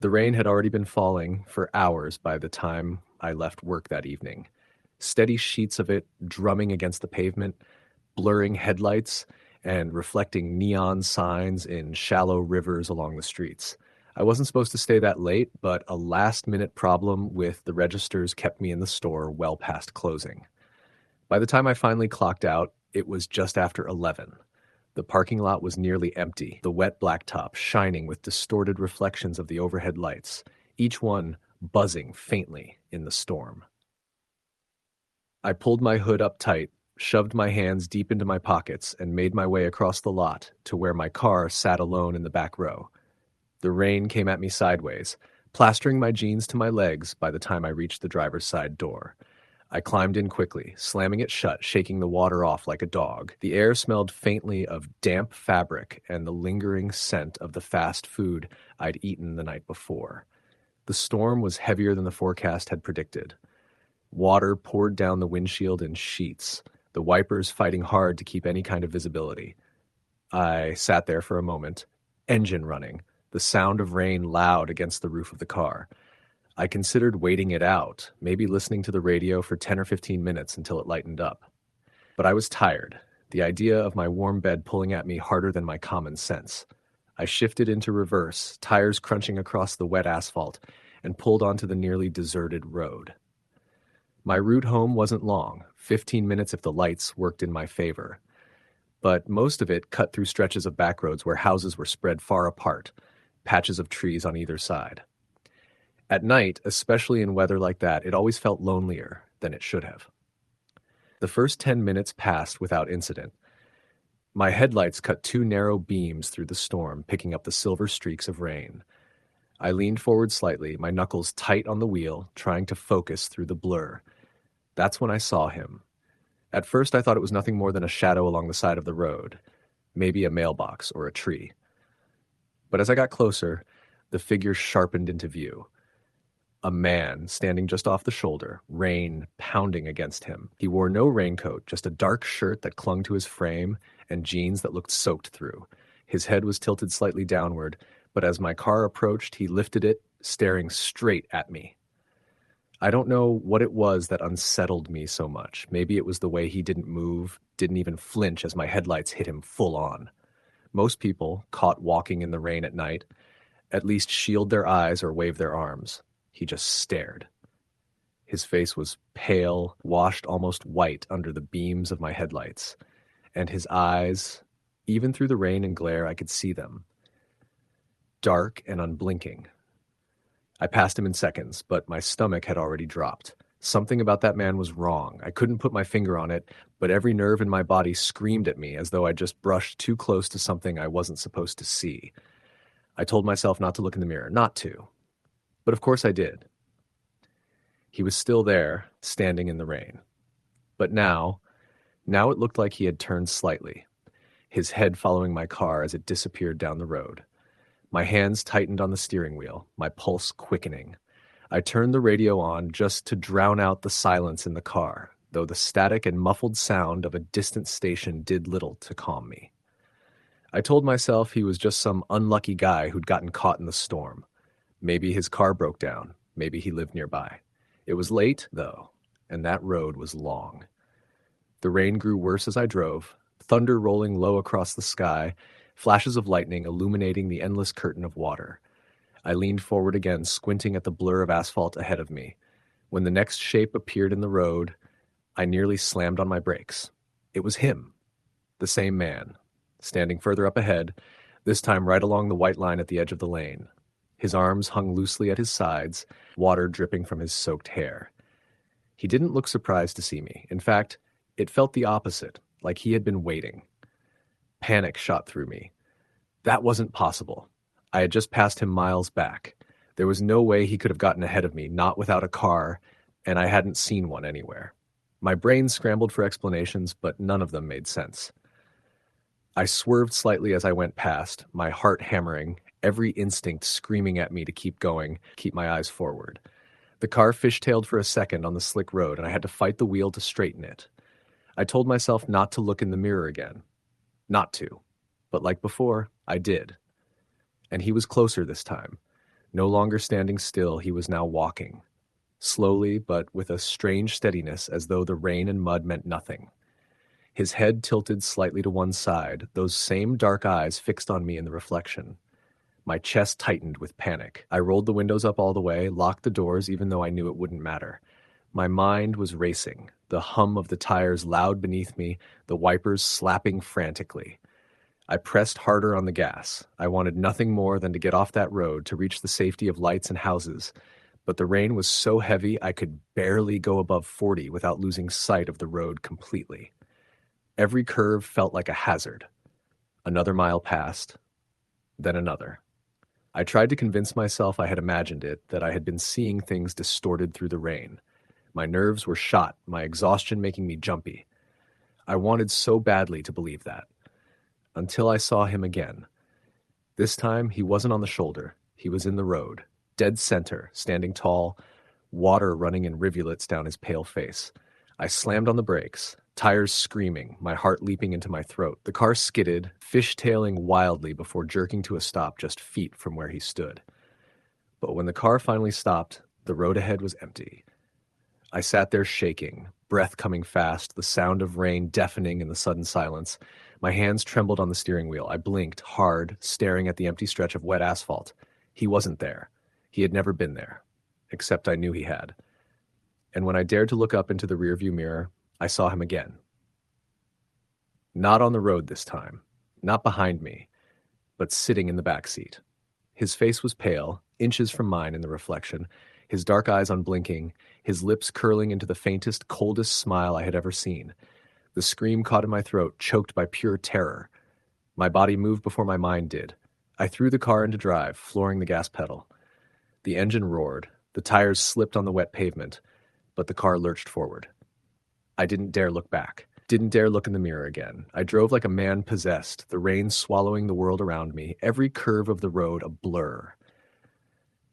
The rain had already been falling for hours by the time I left work that evening. Steady sheets of it drumming against the pavement, blurring headlights, and reflecting neon signs in shallow rivers along the streets. I wasn't supposed to stay that late, but a last-minute problem with the registers kept me in the store well past closing. By the time I finally clocked out, it was just after 11. The parking lot was nearly empty, the wet blacktop shining with distorted reflections of the overhead lights, each one buzzing faintly in the storm. I pulled my hood up tight, shoved my hands deep into my pockets, and made my way across the lot to where my car sat alone in the back row. The rain came at me sideways, plastering my jeans to my legs by the time I reached the driver's side door. I climbed in quickly, slamming it shut, shaking the water off like a dog. The air smelled faintly of damp fabric and the lingering scent of the fast food I'd eaten the night before. The storm was heavier than the forecast had predicted. Water poured down the windshield in sheets, the wipers fighting hard to keep any kind of visibility. I sat there for a moment, engine running, the sound of rain loud against the roof of the car. I considered waiting it out, maybe listening to the radio for 10 or 15 minutes until it lightened up. But I was tired, the idea of my warm bed pulling at me harder than my common sense. I shifted into reverse, tires crunching across the wet asphalt, and pulled onto the nearly deserted road. My route home wasn't long, 15 minutes if the lights worked in my favor. But most of it cut through stretches of back roads where houses were spread far apart, patches of trees on either side. At night, especially in weather like that, it always felt lonelier than it should have. The first 10 minutes passed without incident. My headlights cut two narrow beams through the storm, picking up the silver streaks of rain. I leaned forward slightly, my knuckles tight on the wheel, trying to focus through the blur. That's when I saw him. At first, I thought it was nothing more than a shadow along the side of the road, maybe a mailbox or a tree. But as I got closer, the figure sharpened into view. A man standing just off the shoulder, rain pounding against him. He wore no raincoat, just a dark shirt that clung to his frame and jeans that looked soaked through. His head was tilted slightly downward, but as my car approached, he lifted it, staring straight at me. I don't know what it was that unsettled me so much. Maybe it was the way he didn't move, didn't even flinch as my headlights hit him full on. Most people, caught walking in the rain at night, at least shield their eyes or wave their arms. He just stared. His face was pale, washed almost white under the beams of my headlights. And his eyes, even through the rain and glare, I could see them. Dark and unblinking. I passed him in seconds, but my stomach had already dropped. Something about that man was wrong. I couldn't put my finger on it, but every nerve in my body screamed at me as though I just brushed too close to something I wasn't supposed to see. I told myself not to look in the mirror, not to. But of course I did. He was still there, standing in the rain. But now it looked like he had turned slightly, his head following my car as it disappeared down the road. My hands tightened on the steering wheel, my pulse quickening. I turned the radio on just to drown out the silence in the car, though the static and muffled sound of a distant station did little to calm me. I told myself he was just some unlucky guy who'd gotten caught in the storm. Maybe his car broke down. Maybe he lived nearby. It was late, though, and that road was long. The rain grew worse as I drove, thunder rolling low across the sky, flashes of lightning illuminating the endless curtain of water. I leaned forward again, squinting at the blur of asphalt ahead of me. When the next shape appeared in the road, I nearly slammed on my brakes. It was him, the same man, standing further up ahead, this time right along the white line at the edge of the lane. His arms hung loosely at his sides, water dripping from his soaked hair. He didn't look surprised to see me. In fact, it felt the opposite, like he had been waiting. Panic shot through me. That wasn't possible. I had just passed him miles back. There was no way he could have gotten ahead of me, not without a car, and I hadn't seen one anywhere. My brain scrambled for explanations, but none of them made sense. I swerved slightly as I went past, my heart hammering, every instinct screaming at me to keep going, keep my eyes forward. The car fishtailed for a second on the slick road, and I had to fight the wheel to straighten it. I told myself not to look in the mirror again. Not to. But like before, I did. And he was closer this time. No longer standing still, he was now walking. Slowly, but with a strange steadiness, as though the rain and mud meant nothing. His head tilted slightly to one side, those same dark eyes fixed on me in the reflection. My chest tightened with panic. I rolled the windows up all the way, locked the doors even though I knew it wouldn't matter. My mind was racing, the hum of the tires loud beneath me, the wipers slapping frantically. I pressed harder on the gas. I wanted nothing more than to get off that road, to reach the safety of lights and houses. But the rain was so heavy I could barely go above 40 without losing sight of the road completely. Every curve felt like a hazard. Another mile passed, then another. I tried to convince myself I had imagined it, that I had been seeing things distorted through the rain. My nerves were shot, my exhaustion making me jumpy. I wanted so badly to believe that. Until I saw him again. This time, he wasn't on the shoulder. He was in the road, dead center, standing tall, water running in rivulets down his pale face. I slammed on the brakes, tires screaming, my heart leaping into my throat. The car skidded, fishtailing wildly before jerking to a stop just feet from where he stood. But when the car finally stopped, the road ahead was empty. I sat there shaking, breath coming fast, the sound of rain deafening in the sudden silence. My hands trembled on the steering wheel. I blinked, hard, staring at the empty stretch of wet asphalt. He wasn't there. He had never been there. Except I knew he had. And when I dared to look up into the rearview mirror, I saw him again. Not on the road this time, not behind me, but sitting in the back seat. His face was pale, inches from mine in the reflection, his dark eyes unblinking, his lips curling into the faintest, coldest smile I had ever seen. The scream caught in my throat, choked by pure terror. My body moved before my mind did. I threw the car into drive, flooring the gas pedal. The engine roared, the tires slipped on the wet pavement, but the car lurched forward. I didn't dare look back, didn't dare look in the mirror again. I drove like a man possessed, the rain swallowing the world around me, every curve of the road a blur.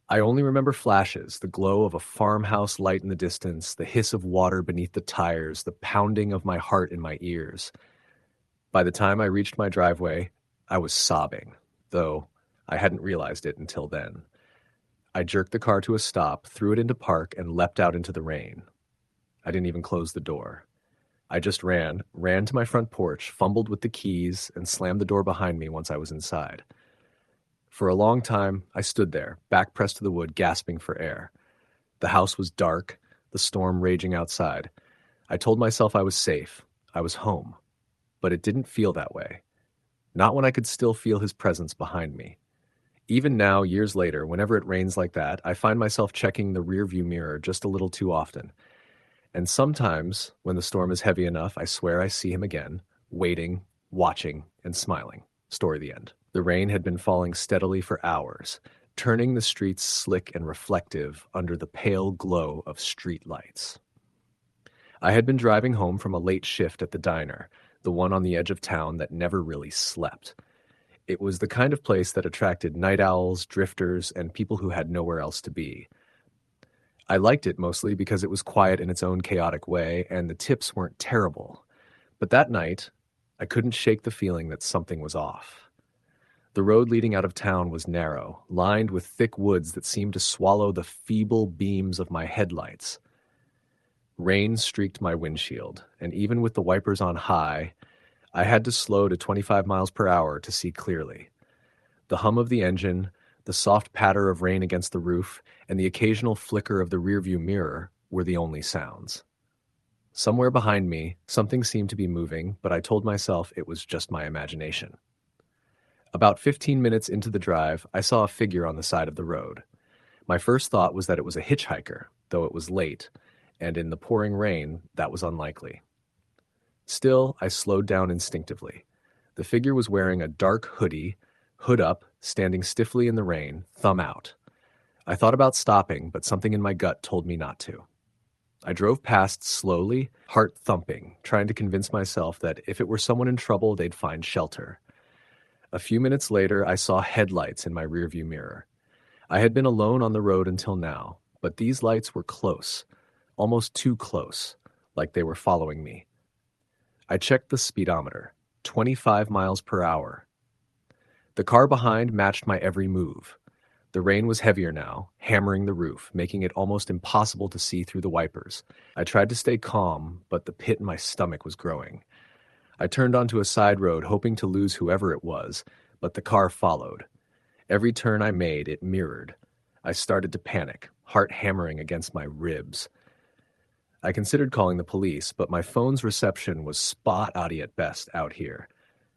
I only remember flashes, the glow of a farmhouse light in the distance, the hiss of water beneath the tires, the pounding of my heart in my ears. By the time I reached my driveway, I was sobbing, though I hadn't realized it until then. I jerked the car to a stop, threw it into park, and leapt out into the rain. I didn't even close the door. I just ran to my front porch, fumbled with the keys, and slammed the door behind me once I was inside. For a long time, I stood there, back pressed to the wood, gasping for air. The house was dark, the storm raging outside. I told myself I was safe, I was home. But it didn't feel that way. Not when I could still feel his presence behind me. Even now, years later, whenever it rains like that, I find myself checking the rearview mirror just a little too often. And sometimes, when the storm is heavy enough, I swear I see him again, waiting, watching, and smiling. Story the end. The rain had been falling steadily for hours, turning the streets slick and reflective under the pale glow of street lights. I had been driving home from a late shift at the diner, the one on the edge of town that never really slept. It was the kind of place that attracted night owls, drifters, and people who had nowhere else to be. I liked it mostly because it was quiet in its own chaotic way, and the tips weren't terrible. But that night, I couldn't shake the feeling that something was off. The road leading out of town was narrow, lined with thick woods that seemed to swallow the feeble beams of my headlights. Rain streaked my windshield, and even with the wipers on high, I had to slow to 25 miles per hour to see clearly. The hum of the engine, the soft patter of rain against the roof, and the occasional flicker of the rearview mirror were the only sounds. Somewhere behind me, something seemed to be moving, but I told myself it was just my imagination. About 15 minutes into the drive, I saw a figure on the side of the road. My first thought was that it was a hitchhiker, though it was late, and in the pouring rain, that was unlikely. Still, I slowed down instinctively. The figure was wearing a dark hoodie, hood up, standing stiffly in the rain, thumb out. I thought about stopping, but something in my gut told me not to. I drove past slowly, heart thumping, trying to convince myself that if it were someone in trouble, they'd find shelter. A few minutes later, I saw headlights in my rearview mirror. I had been alone on the road until now, but these lights were close, almost too close, like they were following me. I checked the speedometer, 25 miles per hour. The car behind matched my every move. The rain was heavier now, hammering the roof, making it almost impossible to see through the wipers. I tried to stay calm, but the pit in my stomach was growing. I turned onto a side road, hoping to lose whoever it was, but the car followed. Every turn I made, it mirrored. I started to panic, heart hammering against my ribs. I considered calling the police, but my phone's reception was spotty at best out here.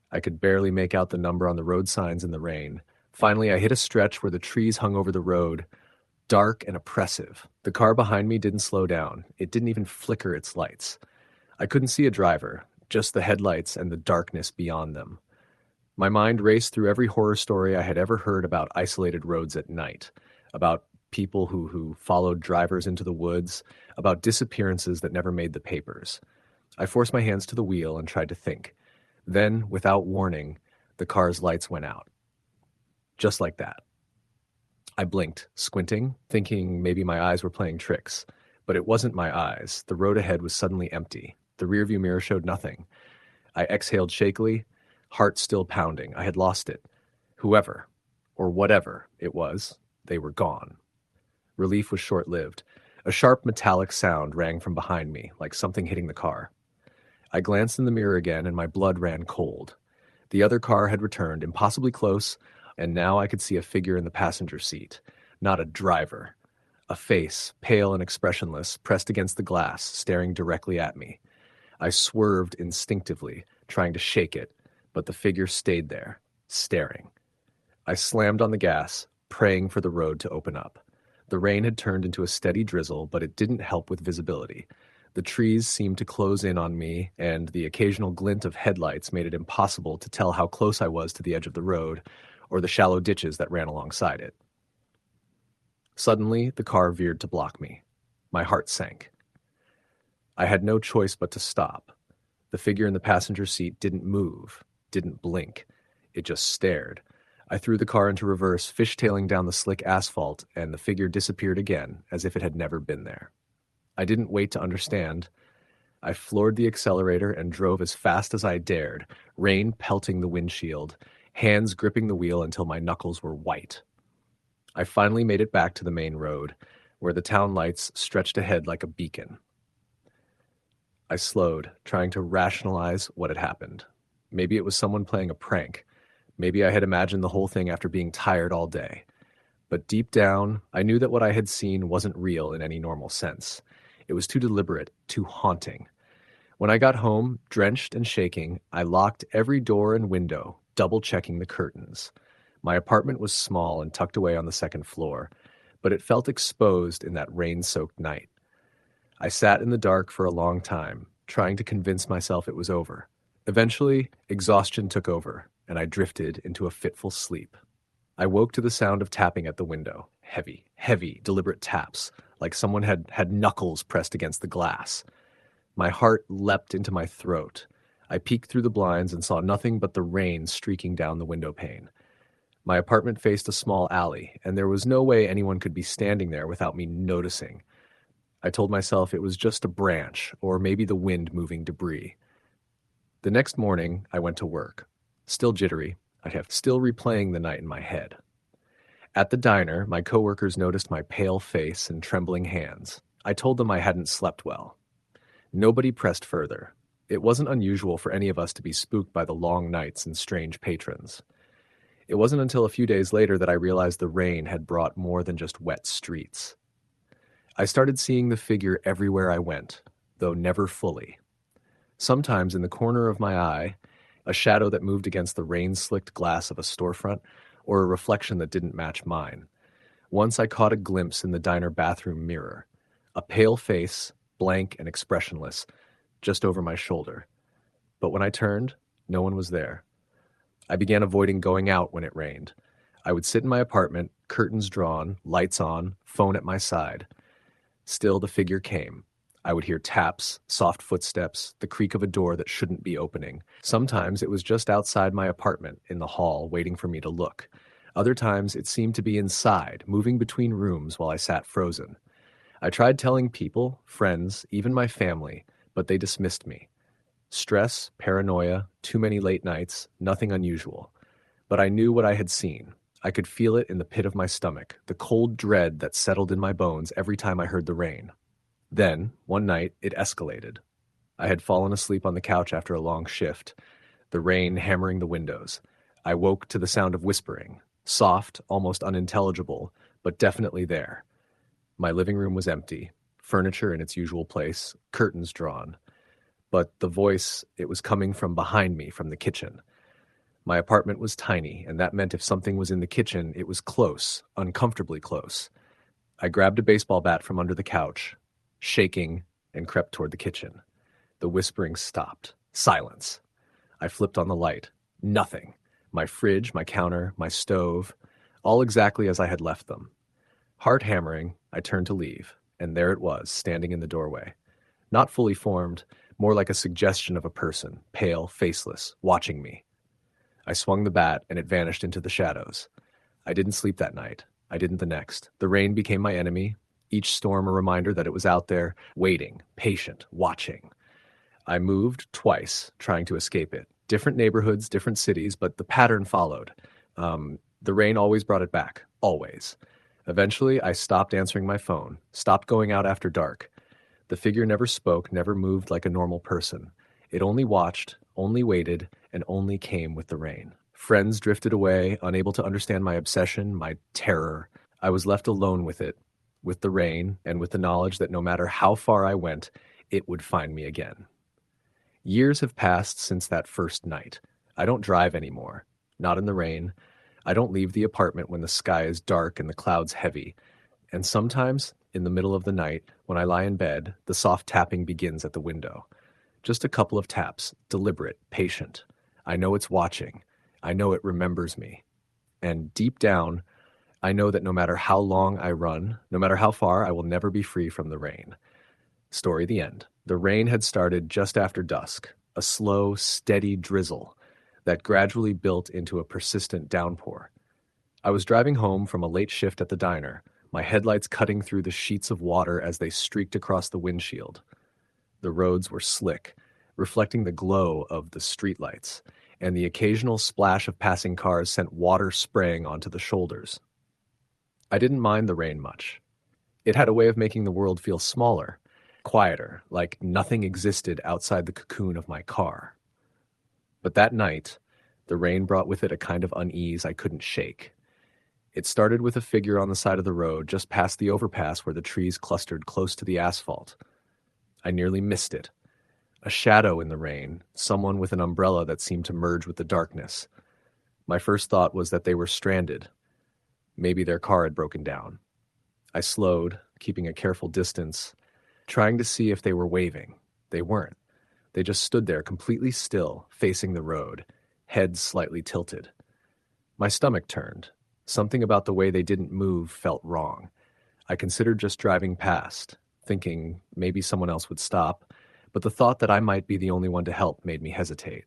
I could barely make out the number on the road signs in the rain. Finally, I hit a stretch where the trees hung over the road, dark and oppressive. The car behind me didn't slow down. It didn't even flicker its lights. I couldn't see a driver, just the headlights and the darkness beyond them. My mind raced through every horror story I had ever heard about isolated roads at night, about people who followed drivers into the woods, about disappearances that never made the papers. I forced my hands to the wheel and tried to think. Then, without warning, the car's lights went out. Just like that. I blinked, squinting, thinking maybe my eyes were playing tricks. But it wasn't my eyes. The road ahead was suddenly empty. The rearview mirror showed nothing. I exhaled shakily, heart still pounding. I had lost it. Whoever, or whatever it was, they were gone. Relief was short-lived. A sharp metallic sound rang from behind me, like something hitting the car. I glanced in the mirror again, and my blood ran cold. The other car had returned, impossibly close, and now I could see a figure in the passenger seat. Not a driver. A face, pale and expressionless, pressed against the glass, staring directly at me. I swerved instinctively, trying to shake it, but the figure stayed there, staring. I slammed on the gas, praying for the road to open up. The rain had turned into a steady drizzle, but it didn't help with visibility. The trees seemed to close in on me, and the occasional glint of headlights made it impossible to tell how close I was to the edge of the road, or the shallow ditches that ran alongside it. Suddenly, the car veered to block me. My heart sank. I had no choice but to stop. The figure in the passenger seat didn't move, didn't blink. It just stared. I threw the car into reverse, fishtailing down the slick asphalt, and the figure disappeared again, as if it had never been there. I didn't wait to understand. I floored the accelerator and drove as fast as I dared, rain pelting the windshield, hands gripping the wheel until my knuckles were white. I finally made it back to the main road, where the town lights stretched ahead like a beacon. I slowed, trying to rationalize what had happened. Maybe it was someone playing a prank. Maybe I had imagined the whole thing after being tired all day. But deep down, I knew that what I had seen wasn't real in any normal sense. It was too deliberate, too haunting. When I got home, drenched and shaking, I locked every door and window, double-checking the curtains. My apartment was small and tucked away on the second floor, but it felt exposed in that rain-soaked night. I sat in the dark for a long time, trying to convince myself it was over. Eventually, exhaustion took over, and I drifted into a fitful sleep. I woke to the sound of tapping at the window. Heavy, deliberate taps, like someone had knuckles pressed against the glass. My heart leapt into my throat. I peeked through the blinds and saw nothing but the rain streaking down the window pane. My apartment faced a small alley, and there was no way anyone could be standing there without me noticing. I told myself it was just a branch, or maybe the wind moving debris. The next morning, I went to work. Still jittery, I kept still replaying the night in my head. At the diner, my coworkers noticed my pale face and trembling hands. I told them I hadn't slept well. Nobody pressed further. It wasn't unusual for any of us to be spooked by the long nights and strange patrons. It wasn't until a few days later that I realized the rain had brought more than just wet streets. I started seeing the figure everywhere I went, though never fully. Sometimes in the corner of my eye, a shadow that moved against the rain-slicked glass of a storefront, or a reflection that didn't match mine. Once I caught a glimpse in the diner bathroom mirror, a pale face, blank and expressionless, just over my shoulder. But when I turned, no one was there. I began avoiding going out when it rained. I would sit in my apartment, curtains drawn, lights on, phone at my side. Still, the figure came. I would hear taps, soft footsteps, the creak of a door that shouldn't be opening. Sometimes it was just outside my apartment, in the hall, waiting for me to look. Other times it seemed to be inside, moving between rooms while I sat frozen. I tried telling people, friends, even my family, but they dismissed me. Stress, paranoia, too many late nights, nothing unusual. But I knew what I had seen. I could feel it in the pit of my stomach, the cold dread that settled in my bones every time I heard the rain. Then, one night, it escalated. I had fallen asleep on the couch after a long shift, the rain hammering the windows. I woke to the sound of whispering, soft, almost unintelligible, but definitely there. My living room was empty, furniture in its usual place, curtains drawn. But the voice, it was coming from behind me, from the kitchen. My apartment was tiny, and that meant if something was in the kitchen, it was close, uncomfortably close. I grabbed a baseball bat from under the couch, shaking, and crept toward the kitchen. The whispering stopped. Silence. I flipped on the light. Nothing. My fridge, my counter, my stove, all exactly as I had left them. Heart hammering, I turned to leave, and there it was, standing in the doorway. Not fully formed, more like a suggestion of a person, pale, faceless, watching me. I swung the bat, and it vanished into the shadows. I didn't sleep that night. I didn't the next. The rain became my enemy, each storm a reminder that it was out there, waiting, patient, watching. I moved twice, trying to escape it. Different neighborhoods, different cities, but the pattern followed. The rain always brought it back, always. Eventually, I stopped answering my phone, stopped going out after dark. The figure never spoke, never moved like a normal person. It only watched, only waited, and only came with the rain. Friends drifted away, unable to understand my obsession, my terror. I was left alone with it, with the rain, and with the knowledge that no matter how far I went, it would find me again. Years have passed since that first night. I don't drive anymore, not in the rain. I don't leave the apartment when the sky is dark and the clouds heavy. And sometimes, in the middle of the night, when I lie in bed, the soft tapping begins at the window. Just a couple of taps, deliberate, patient. I know it's watching. I know it remembers me. And deep down, I know that no matter how long I run, no matter how far, I will never be free from the rain. Story the end. The rain had started just after dusk, a slow, steady drizzle that gradually built into a persistent downpour. I was driving home from a late shift at the diner, my headlights cutting through the sheets of water as they streaked across the windshield. The roads were slick, reflecting the glow of the streetlights, and the occasional splash of passing cars sent water spraying onto the shoulders. I didn't mind the rain much. It had a way of making the world feel smaller, quieter, like nothing existed outside the cocoon of my car. But that night, the rain brought with it a kind of unease I couldn't shake. It started with a figure on the side of the road just past the overpass where the trees clustered close to the asphalt. I nearly missed it. A shadow in the rain, someone with an umbrella that seemed to merge with the darkness. My first thought was that they were stranded. Maybe their car had broken down. I slowed, keeping a careful distance, trying to see if they were waving. They weren't. They just stood there completely still, facing the road, heads slightly tilted. My stomach turned. Something about the way they didn't move felt wrong. I considered just driving past, thinking maybe someone else would stop, but the thought that I might be the only one to help made me hesitate.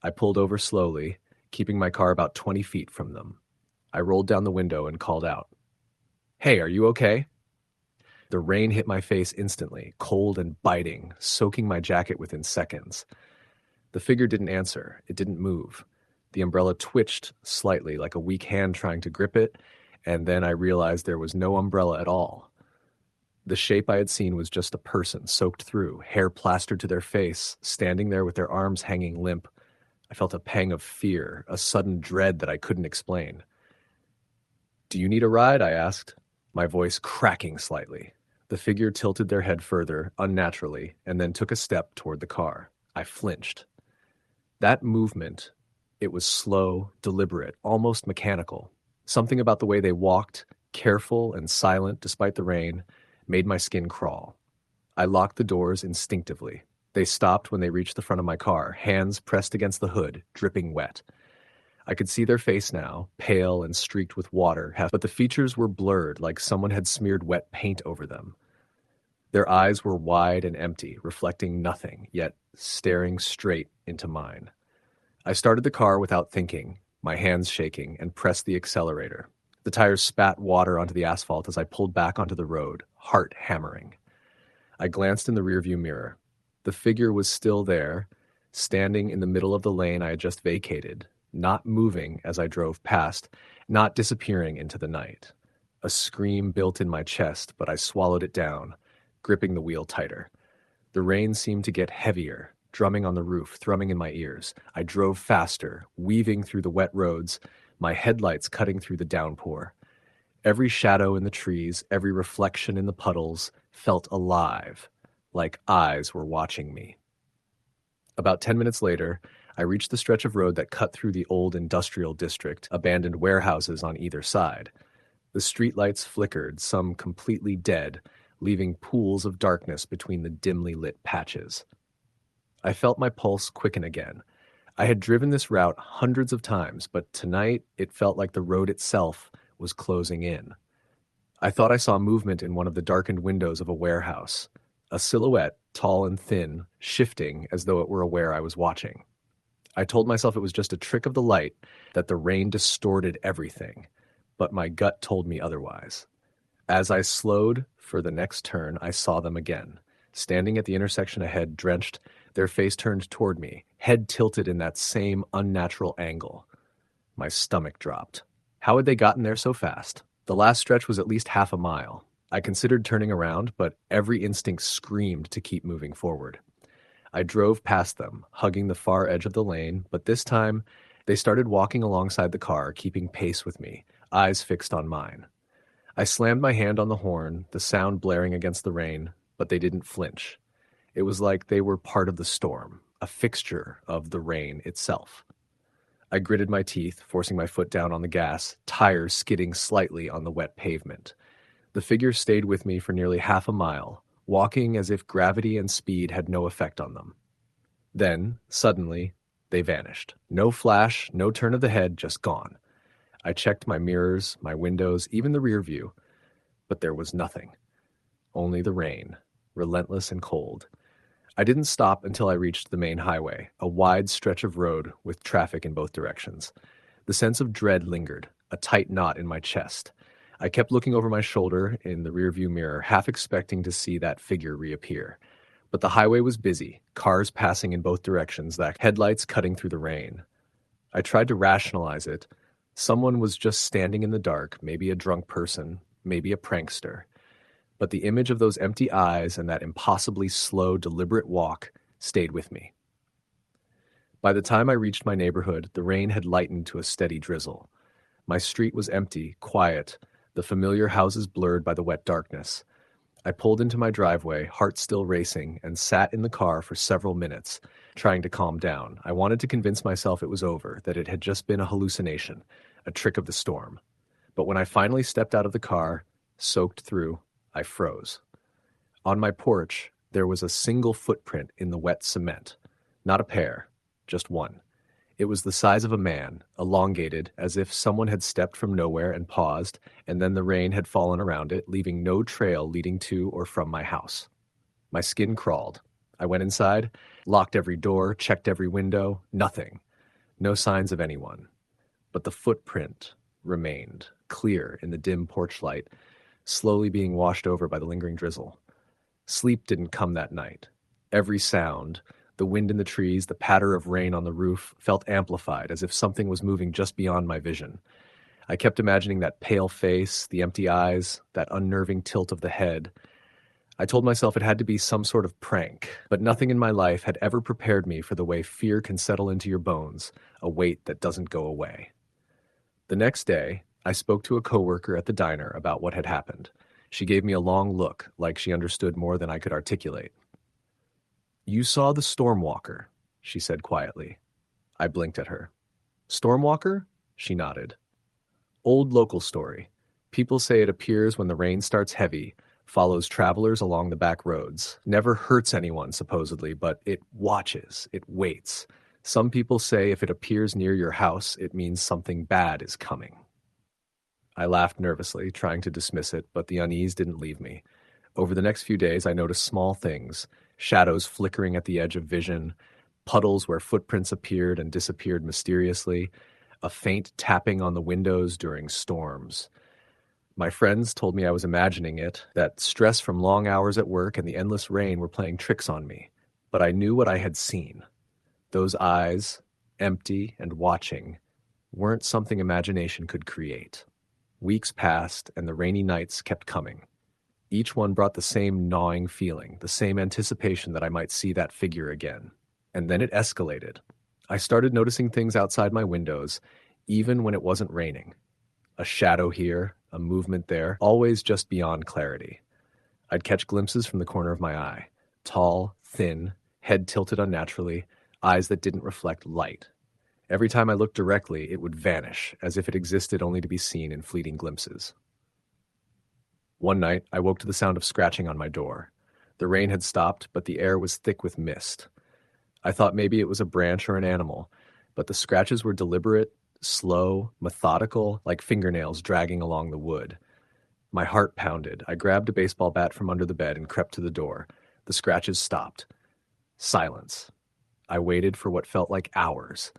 I pulled over slowly, keeping my car about 20 feet from them. I rolled down the window and called out, "Hey, are you okay?" The rain hit my face instantly, cold and biting, soaking my jacket within seconds. The figure didn't answer. It didn't move. The umbrella twitched slightly, like a weak hand trying to grip it, and then I realized there was no umbrella at all. The shape I had seen was just a person, soaked through, hair plastered to their face, standing there with their arms hanging limp. I felt a pang of fear, a sudden dread that I couldn't explain. "Do you need a ride?" I asked, my voice cracking slightly. The figure tilted their head further, unnaturally, and then took a step toward the car. I flinched. That movement, it was slow, deliberate, almost mechanical. Something about the way they walked, careful and silent despite the rain, made my skin crawl. I locked the doors instinctively. They stopped when they reached the front of my car, hands pressed against the hood, dripping wet. I could see their face now, pale and streaked with water, but the features were blurred like someone had smeared wet paint over them. Their eyes were wide and empty, reflecting nothing, yet staring straight into mine. I started the car without thinking, my hands shaking, and pressed the accelerator. The tires spat water onto the asphalt as I pulled back onto the road, heart hammering. I glanced in the rearview mirror. The figure was still there, standing in the middle of the lane I had just vacated, not moving as I drove past, not disappearing into the night. A scream built in my chest, but I swallowed it down, gripping the wheel tighter. The rain seemed to get heavier, drumming on the roof, thrumming in my ears. I drove faster, weaving through the wet roads, my headlights cutting through the downpour. Every shadow in the trees, every reflection in the puddles felt alive, like eyes were watching me. About 10 minutes later, I reached the stretch of road that cut through the old industrial district, abandoned warehouses on either side. The streetlights flickered, some completely dead, leaving pools of darkness between the dimly lit patches. I felt my pulse quicken again. I had driven this route hundreds of times, but tonight it felt like the road itself was closing in. I thought I saw movement in one of the darkened windows of a warehouse, a silhouette, tall and thin, shifting as though it were aware I was watching. I told myself it was just a trick of the light, that the rain distorted everything, but my gut told me otherwise. As I slowed for the next turn, I saw them again, standing at the intersection ahead, drenched, their face turned toward me, head tilted in that same unnatural angle. My stomach dropped. How had they gotten there so fast? The last stretch was at least half a mile. I considered turning around, but every instinct screamed to keep moving forward. I drove past them, hugging the far edge of the lane, but this time they started walking alongside the car, keeping pace with me, eyes fixed on mine. I slammed my hand on the horn, the sound blaring against the rain, but they didn't flinch. It was like they were part of the storm, a fixture of the rain itself. I gritted my teeth, forcing my foot down on the gas, tires skidding slightly on the wet pavement. The figure stayed with me for nearly half a mile, walking as if gravity and speed had no effect on them. Then, suddenly, they vanished. No flash, no turn of the head, just gone. I checked my mirrors, my windows, even the rear view, but there was nothing. Only the rain, relentless and cold. I didn't stop until I reached the main highway, a wide stretch of road with traffic in both directions. The sense of dread lingered, a tight knot in my chest. I kept looking over my shoulder in the rearview mirror, half expecting to see that figure reappear. But the highway was busy, cars passing in both directions, the headlights cutting through the rain. I tried to rationalize it. Someone was just standing in the dark, maybe a drunk person, maybe a prankster. But the image of those empty eyes and that impossibly slow, deliberate walk stayed with me. By the time I reached my neighborhood, the rain had lightened to a steady drizzle. My street was empty, quiet, the familiar houses blurred by the wet darkness. I pulled into my driveway, heart still racing, and sat in the car for several minutes, trying to calm down. I wanted to convince myself it was over, that it had just been a hallucination, a trick of the storm. But when I finally stepped out of the car, soaked through, I froze. On my porch, there was a single footprint in the wet cement. Not a pair, just one. It was the size of a man, elongated, as if someone had stepped from nowhere and paused, and then the rain had fallen around it, leaving no trail leading to or from my house. My skin crawled. I went inside, locked every door, checked every window, nothing. No signs of anyone. But the footprint remained, clear in the dim porch light, slowly being washed over by the lingering drizzle. Sleep didn't come that night. Every sound, the wind in the trees, the patter of rain on the roof, felt amplified, as if something was moving just beyond my vision. I kept imagining that pale face, the empty eyes, that unnerving tilt of the head. I told myself it had to be some sort of prank, but nothing in my life had ever prepared me for the way fear can settle into your bones, a weight that doesn't go away. The next day, I spoke to a coworker at the diner about what had happened. She gave me a long look, like she understood more than I could articulate. "You saw the Stormwalker," she said quietly. I blinked at her. "Stormwalker?" She nodded. "Old local story. People say it appears when the rain starts heavy, follows travelers along the back roads, never hurts anyone supposedly, but it watches, it waits. Some people say if it appears near your house, it means something bad is coming." I laughed nervously, trying to dismiss it, but the unease didn't leave me. Over the next few days, I noticed small things, shadows flickering at the edge of vision, puddles where footprints appeared and disappeared mysteriously, a faint tapping on the windows during storms. My friends told me I was imagining it, that stress from long hours at work and the endless rain were playing tricks on me. But I knew what I had seen. Those eyes, empty and watching, weren't something imagination could create. Weeks passed, and the rainy nights kept coming. Each one brought the same gnawing feeling, the same anticipation that I might see that figure again. And then it escalated. I started noticing things outside my windows, even when it wasn't raining. A shadow here, a movement there, always just beyond clarity. I'd catch glimpses from the corner of my eye. Tall, thin, head tilted unnaturally, eyes that didn't reflect light. Every time I looked directly, it would vanish, as if it existed only to be seen in fleeting glimpses. One night, I woke to the sound of scratching on my door. The rain had stopped, but the air was thick with mist. I thought maybe it was a branch or an animal, but the scratches were deliberate, slow, methodical, like fingernails dragging along the wood. My heart pounded. I grabbed a baseball bat from under the bed and crept to the door. The scratches stopped. Silence. I waited for what felt like hours,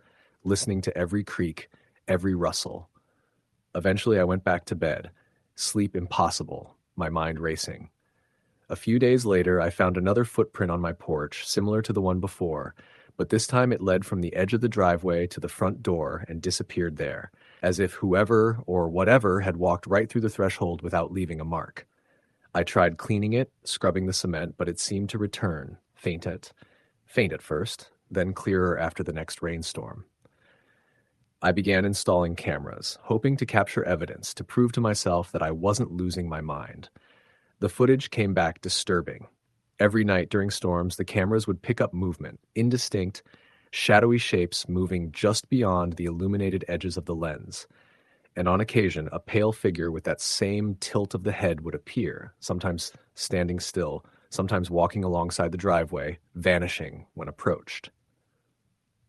listening to every creak, every rustle. Eventually, I went back to bed. Sleep impossible, my mind racing. A few days later, I found another footprint on my porch, similar to the one before, but this time it led from the edge of the driveway to the front door and disappeared there, as if whoever or whatever had walked right through the threshold without leaving a mark. I tried cleaning it, scrubbing the cement, but it seemed to return, faint at first, then clearer after the next rainstorm. I began installing cameras, hoping to capture evidence to prove to myself that I wasn't losing my mind. The footage came back disturbing. Every night during storms, the cameras would pick up movement, indistinct, shadowy shapes moving just beyond the illuminated edges of the lens. And on occasion, a pale figure with that same tilt of the head would appear, sometimes standing still, sometimes walking alongside the driveway, vanishing when approached.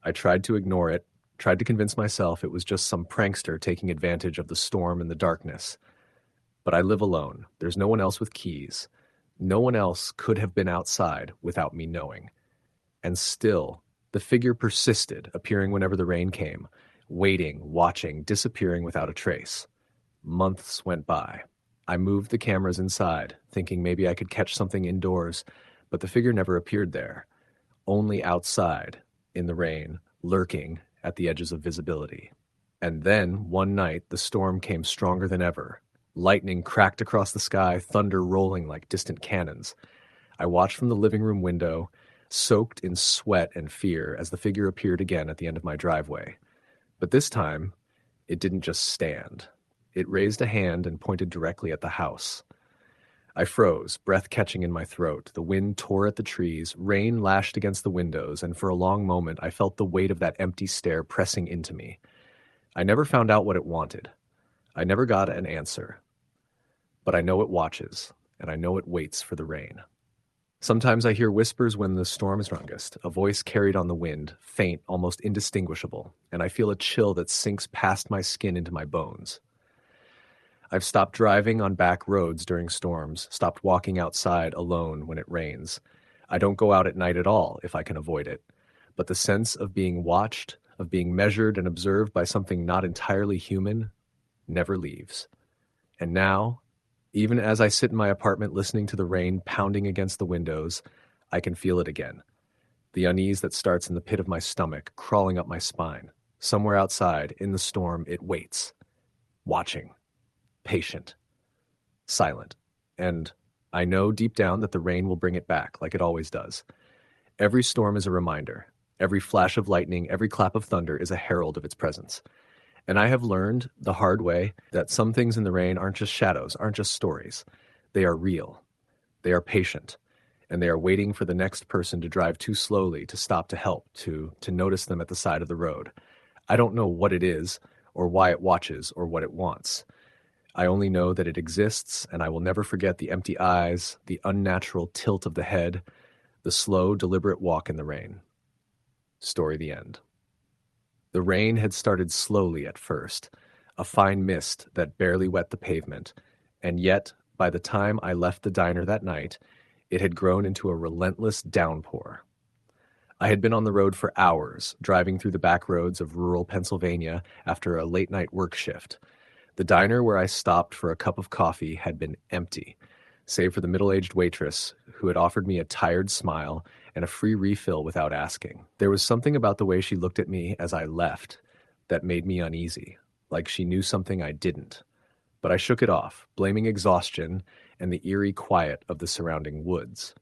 I tried to ignore it, tried to convince myself it was just some prankster taking advantage of the storm and the darkness. But I live alone. There's no one else with keys. No one else could have been outside without me knowing. And still, the figure persisted, appearing whenever the rain came, waiting, watching, disappearing without a trace. Months went by. I moved the cameras inside, thinking maybe I could catch something indoors, but the figure never appeared there. Only outside, in the rain, lurking at the edges of visibility. And then, one night, the storm came stronger than ever. Lightning cracked across the sky, thunder rolling like distant cannons. I watched from the living room window, soaked in sweat and fear, as the figure appeared again at the end of my driveway. But this time, it didn't just stand. It raised a hand and pointed directly at the house. I froze, breath catching in my throat. The wind tore at the trees, rain lashed against the windows, and for a long moment I felt the weight of that empty stare pressing into me. I never found out what it wanted. I never got an answer. But I know it watches, and I know it waits for the rain. Sometimes I hear whispers when the storm is strongest, a voice carried on the wind, faint, almost indistinguishable, and I feel a chill that sinks past my skin into my bones. I've stopped driving on back roads during storms, stopped walking outside alone when it rains. I don't go out at night at all if I can avoid it. But the sense of being watched, of being measured and observed by something not entirely human, never leaves. And now, even as I sit in my apartment listening to the rain pounding against the windows, I can feel it again. The unease that starts in the pit of my stomach, crawling up my spine. Somewhere outside, in the storm, it waits. Watching. Patient. Silent. And I know deep down that the rain will bring it back, like it always does. Every storm is a reminder. Every flash of lightning, every clap of thunder is a herald of its presence. And I have learned the hard way that some things in the rain aren't just shadows, aren't just stories. They are real. They are patient. And they are waiting for the next person to drive too slowly, to stop to help, to notice them at the side of the road. I don't know what it is, or why it watches, or what it wants. I only know that it exists, and I will never forget the empty eyes, the unnatural tilt of the head, the slow, deliberate walk in the rain. Story the end. The rain had started slowly at first, a fine mist that barely wet the pavement, and yet, by the time I left the diner that night, it had grown into a relentless downpour. I had been on the road for hours, driving through the back roads of rural Pennsylvania after a late-night work shift. The diner where I stopped for a cup of coffee had been empty, save for the middle-aged waitress who had offered me a tired smile and a free refill without asking. There was something about the way she looked at me as I left that made me uneasy, like she knew something I didn't. But I shook it off, blaming exhaustion and the eerie quiet of the surrounding woods.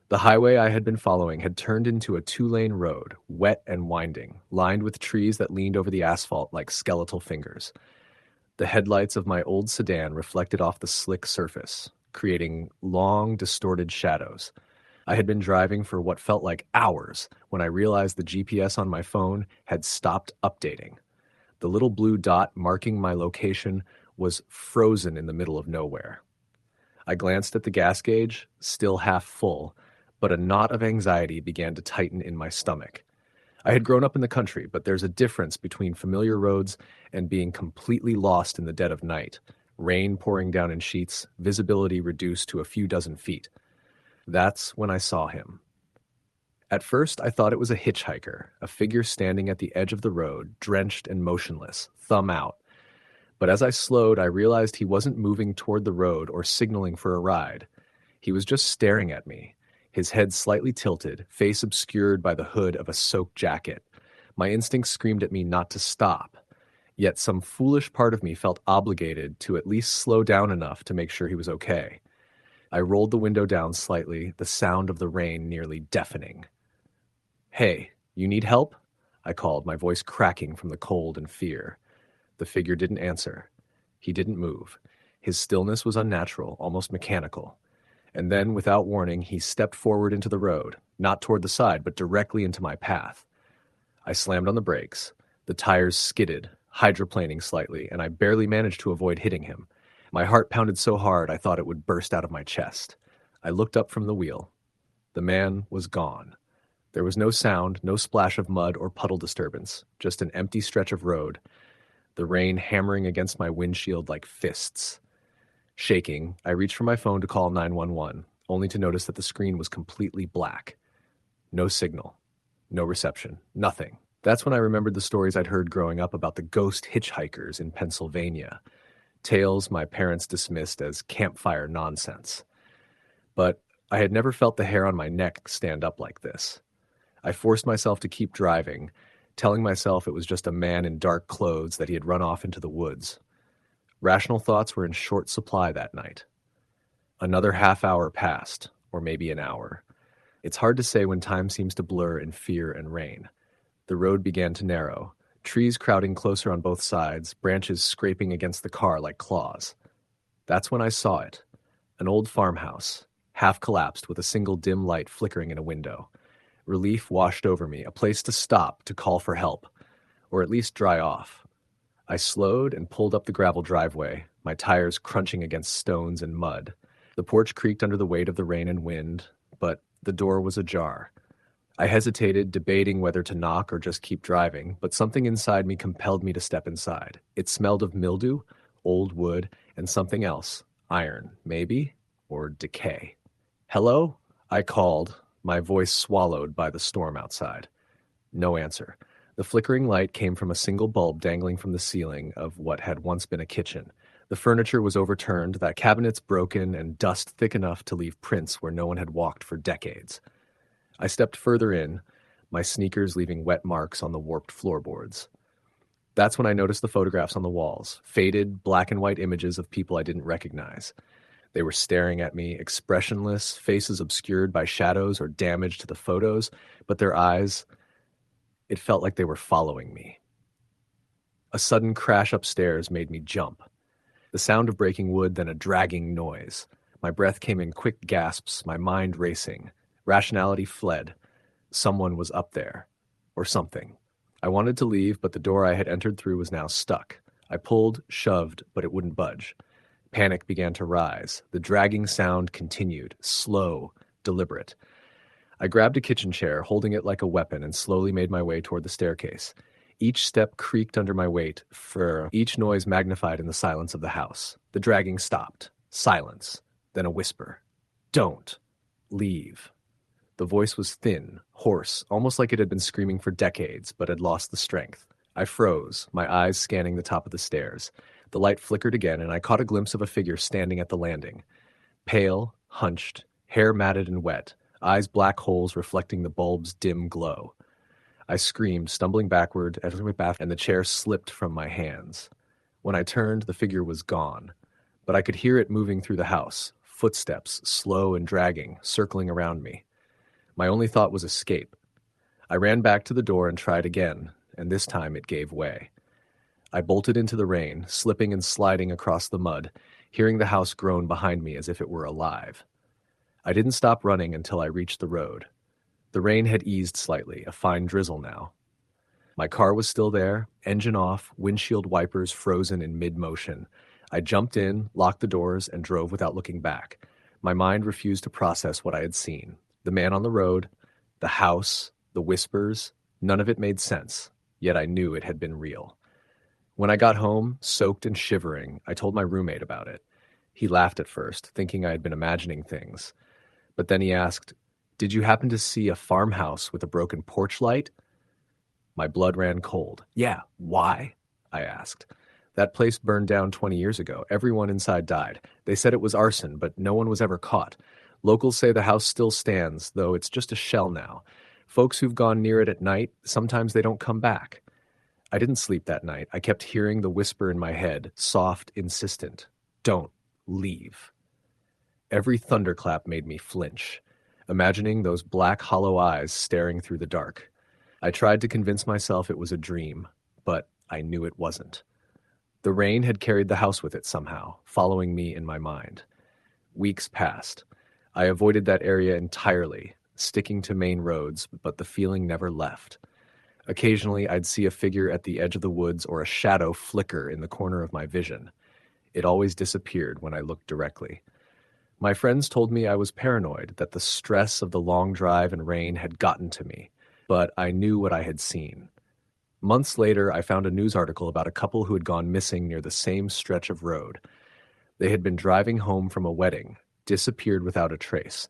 The highway I had been following had turned into a two-lane road, wet and winding, lined with trees that leaned over the asphalt like skeletal fingers. The headlights of my old sedan reflected off the slick surface, creating long, distorted shadows. I had been driving for what felt like hours when I realized the GPS on my phone had stopped updating. The little blue dot marking my location was frozen in the middle of nowhere. I glanced at the gas gauge, still half full, but a knot of anxiety began to tighten in my stomach. I had grown up in the country, but there's a difference between familiar roads and being completely lost in the dead of night, rain pouring down in sheets, visibility reduced to a few dozen feet. That's when I saw him. At first, I thought it was a hitchhiker, a figure standing at the edge of the road, drenched and motionless, thumb out. But as I slowed, I realized he wasn't moving toward the road or signaling for a ride. He was just staring at me, his head slightly tilted, face obscured by the hood of a soaked jacket. My instincts screamed at me not to stop, yet some foolish part of me felt obligated to at least slow down enough to make sure he was okay. I rolled the window down slightly, the sound of the rain nearly deafening. "Hey, you need help?" I called, my voice cracking from the cold and fear. The figure didn't answer. He didn't move. His stillness was unnatural, almost mechanical. And then, without warning, he stepped forward into the road, not toward the side, but directly into my path. I slammed on the brakes. The tires skidded, hydroplaning slightly, and I barely managed to avoid hitting him. My heart pounded so hard I thought it would burst out of my chest. I looked up from the wheel. The man was gone. There was no sound, no splash of mud or puddle disturbance, just an empty stretch of road, the rain hammering against my windshield like fists. Shaking, I reached for my phone to call 911, only to notice that the screen was completely black. No signal. No reception. Nothing. That's when I remembered the stories I'd heard growing up about the ghost hitchhikers in Pennsylvania. Tales my parents dismissed as campfire nonsense. But I had never felt the hair on my neck stand up like this. I forced myself to keep driving, telling myself it was just a man in dark clothes that he had run off into the woods. Rational thoughts were in short supply that night. Another half hour passed, or maybe an hour. It's hard to say when time seems to blur in fear and rain. The road began to narrow, trees crowding closer on both sides, branches scraping against the car like claws. That's when I saw it. An old farmhouse, half collapsed with a single dim light flickering in a window. Relief washed over me, a place to stop, to call for help, or at least dry off. I slowed and pulled up the gravel driveway, my tires crunching against stones and mud. The porch creaked under the weight of the rain and wind, but the door was ajar. I hesitated, debating whether to knock or just keep driving, but something inside me compelled me to step inside. It smelled of mildew, old wood, and something else. Iron, maybe, or decay. "Hello?" I called, my voice swallowed by the storm outside. No answer. The flickering light came from a single bulb dangling from the ceiling of what had once been a kitchen. The furniture was overturned, the cabinets broken, and dust thick enough to leave prints where no one had walked for decades. I stepped further in, my sneakers leaving wet marks on the warped floorboards. That's when I noticed the photographs on the walls, faded, black and white images of people I didn't recognize. They were staring at me, expressionless, faces obscured by shadows or damage to the photos, but their eyes, it felt like they were following me. A sudden crash upstairs made me jump. The sound of breaking wood, then a dragging noise. My breath came in quick gasps, my mind racing. Rationality fled. Someone was up there. Or something. I wanted to leave, but the door I had entered through was now stuck. I pulled, shoved, but it wouldn't budge. Panic began to rise. The dragging sound continued, slow, deliberate. I grabbed a kitchen chair, holding it like a weapon, and slowly made my way toward the staircase. Each step creaked under my weight, for each noise magnified in the silence of the house. The dragging stopped. Silence. Then a whisper. "Don't. Leave." The voice was thin, hoarse, almost like it had been screaming for decades, but had lost the strength. I froze, my eyes scanning the top of the stairs. The light flickered again, and I caught a glimpse of a figure standing at the landing. Pale, hunched, hair matted and wet, eyes black holes reflecting the bulb's dim glow. I screamed, stumbling backward as I went back, and the chair slipped from my hands. When I turned, the figure was gone, but I could hear it moving through the house, footsteps, slow and dragging, circling around me. My only thought was escape. I ran back to the door and tried again, and this time it gave way. I bolted into the rain, slipping and sliding across the mud, hearing the house groan behind me as if it were alive. I didn't stop running until I reached the road. The rain had eased slightly, a fine drizzle now. My car was still there, engine off, windshield wipers frozen in mid-motion. I jumped in, locked the doors, and drove without looking back. My mind refused to process what I had seen. The man on the road, the house, the whispers, none of it made sense, yet I knew it had been real. When I got home, soaked and shivering, I told my roommate about it. He laughed at first, thinking I had been imagining things. But then he asked, "Did you happen to see a farmhouse with a broken porch light?" My blood ran cold. "Yeah, why?" I asked. "That place burned down 20 years ago. Everyone inside died. They said it was arson, but no one was ever caught. Locals say the house still stands, though it's just a shell now. Folks who've gone near it at night, sometimes they don't come back." I didn't sleep that night. I kept hearing the whisper in my head, soft, insistent. "Don't leave." Every thunderclap made me flinch, imagining those black, hollow eyes staring through the dark. I tried to convince myself it was a dream, but I knew it wasn't. The rain had carried the house with it somehow, following me in my mind. Weeks passed. I avoided that area entirely, sticking to main roads, but the feeling never left. Occasionally, I'd see a figure at the edge of the woods or a shadow flicker in the corner of my vision. It always disappeared when I looked directly. My friends told me I was paranoid, that the stress of the long drive and rain had gotten to me, but I knew what I had seen. Months later, I found a news article about a couple who had gone missing near the same stretch of road. They had been driving home from a wedding, disappeared without a trace.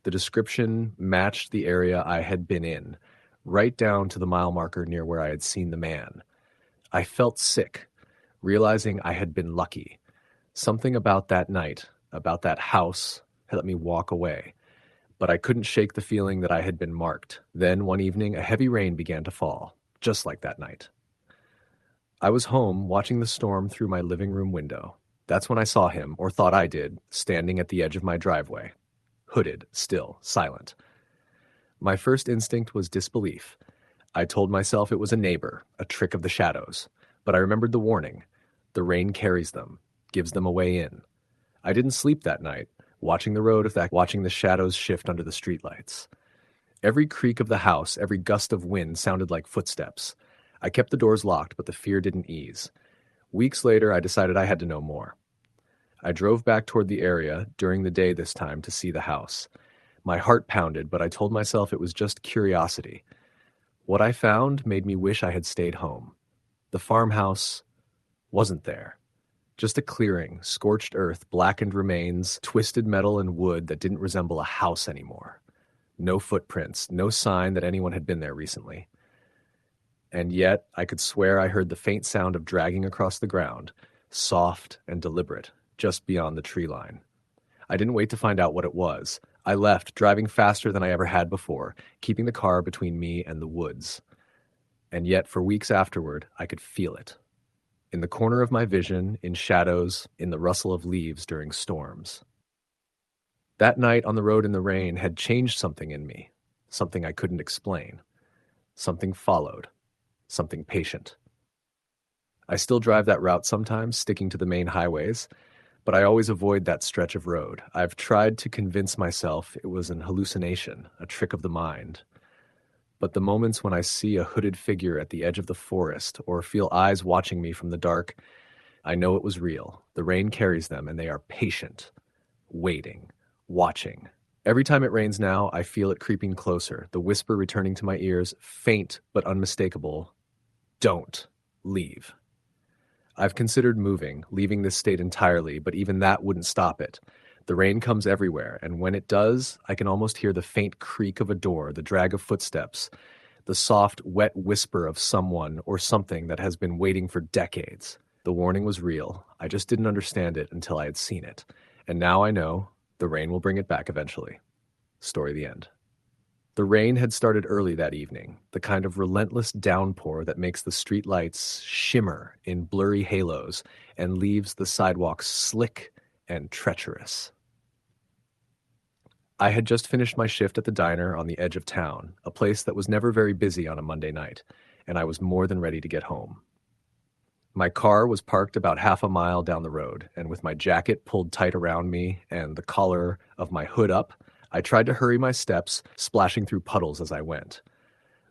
The description matched the area I had been in, right down to the mile marker near where I had seen the man. I felt sick, realizing I had been lucky. Something about that night, about that house, had let me walk away. But I couldn't shake the feeling that I had been marked. Then, one evening, a heavy rain began to fall, just like that night. I was home, watching the storm through my living room window. That's when I saw him, or thought I did, standing at the edge of my driveway. Hooded, still, silent. My first instinct was disbelief. I told myself it was a neighbor, a trick of the shadows. But I remembered the warning. The rain carries them, gives them a way in. I didn't sleep that night, watching the road, watching the shadows shift under the streetlights. Every creak of the house, every gust of wind sounded like footsteps. I kept the doors locked, but the fear didn't ease. Weeks later, I decided I had to know more. I drove back toward the area, during the day this time, to see the house. My heart pounded, but I told myself it was just curiosity. What I found made me wish I had stayed home. The farmhouse wasn't there. Just a clearing, scorched earth, blackened remains, twisted metal and wood that didn't resemble a house anymore. No footprints, no sign that anyone had been there recently. And yet, I could swear I heard the faint sound of dragging across the ground, soft and deliberate, just beyond the tree line. I didn't wait to find out what it was. I left, driving faster than I ever had before, keeping the car between me and the woods. And yet, for weeks afterward, I could feel it. In the corner of my vision, in shadows, in the rustle of leaves during storms. That night on the road in the rain had changed something in me, something I couldn't explain. Something followed, something patient. I still drive that route sometimes, sticking to the main highways, but I always avoid that stretch of road. I've tried to convince myself it was an hallucination, a trick of the mind. But the moments when I see a hooded figure at the edge of the forest or feel eyes watching me from the dark, I know it was real. The rain carries them, and they are patient, waiting, watching. Every time it rains now, I feel it creeping closer, the whisper returning to my ears, faint but unmistakable. Don't leave. I've considered moving, leaving this state entirely, but even that wouldn't stop it. The rain comes everywhere, and when it does, I can almost hear the faint creak of a door, the drag of footsteps, the soft, wet whisper of someone or something that has been waiting for decades. The warning was real. I just didn't understand it until I had seen it. And now I know the rain will bring it back eventually. Story the end. The rain had started early that evening, the kind of relentless downpour that makes the street lights shimmer in blurry halos and leaves the sidewalks slick and treacherous. I had just finished my shift at the diner on the edge of town, a place that was never very busy on a Monday night, and I was more than ready to get home. My car was parked about half a mile down the road, and with my jacket pulled tight around me and the collar of my hood up, I tried to hurry my steps, splashing through puddles as I went.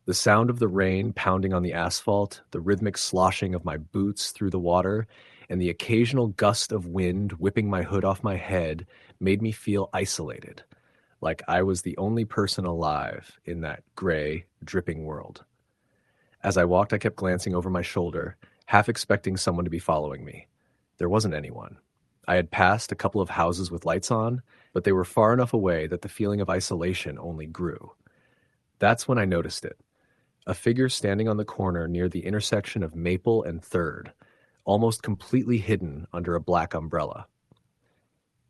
The sound of the rain pounding on the asphalt, the rhythmic sloshing of my boots through the water, and the occasional gust of wind whipping my hood off my head made me feel isolated, like I was the only person alive in that gray, dripping world. As I walked, I kept glancing over my shoulder, half expecting someone to be following me. There wasn't anyone. I had passed a couple of houses with lights on, but they were far enough away that the feeling of isolation only grew. That's when I noticed it. A figure standing on the corner near the intersection of Maple and 3rd, almost completely hidden under a black umbrella.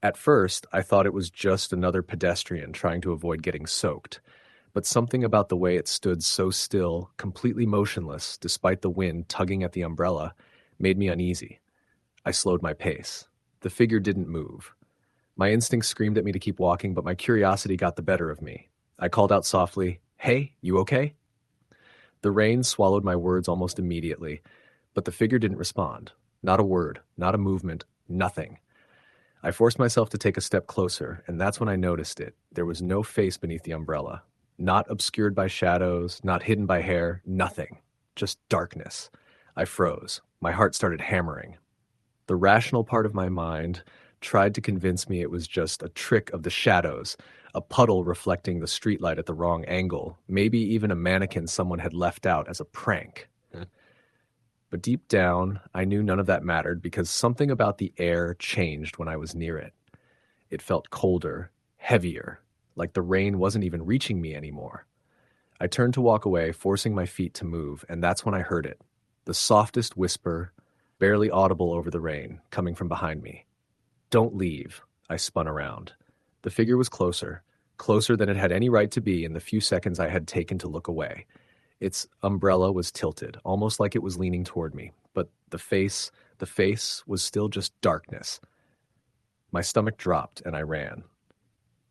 At first, I thought it was just another pedestrian trying to avoid getting soaked, but something about the way it stood so still, completely motionless despite the wind tugging at the umbrella, made me uneasy. I slowed my pace. The figure didn't move. My instincts screamed at me to keep walking, but my curiosity got the better of me. I called out softly, "Hey, you okay?" The rain swallowed my words almost immediately, but the figure didn't respond. Not a word, not a movement, nothing. I forced myself to take a step closer, and that's when I noticed it. There was no face beneath the umbrella. Not obscured by shadows, not hidden by hair, nothing. Just darkness. I froze. My heart started hammering. The rational part of my mind tried to convince me it was just a trick of the shadows, a puddle reflecting the streetlight at the wrong angle, maybe even a mannequin someone had left out as a prank. But deep down, I knew none of that mattered because something about the air changed when I was near it. It felt colder, heavier, like the rain wasn't even reaching me anymore. I turned to walk away, forcing my feet to move, and that's when I heard it. The softest whisper, barely audible over the rain, coming from behind me. "Don't leave." I spun around. The figure was closer, closer than it had any right to be in the few seconds I had taken to look away. Its umbrella was tilted, almost like it was leaning toward me, but the face was still just darkness. My stomach dropped and I ran.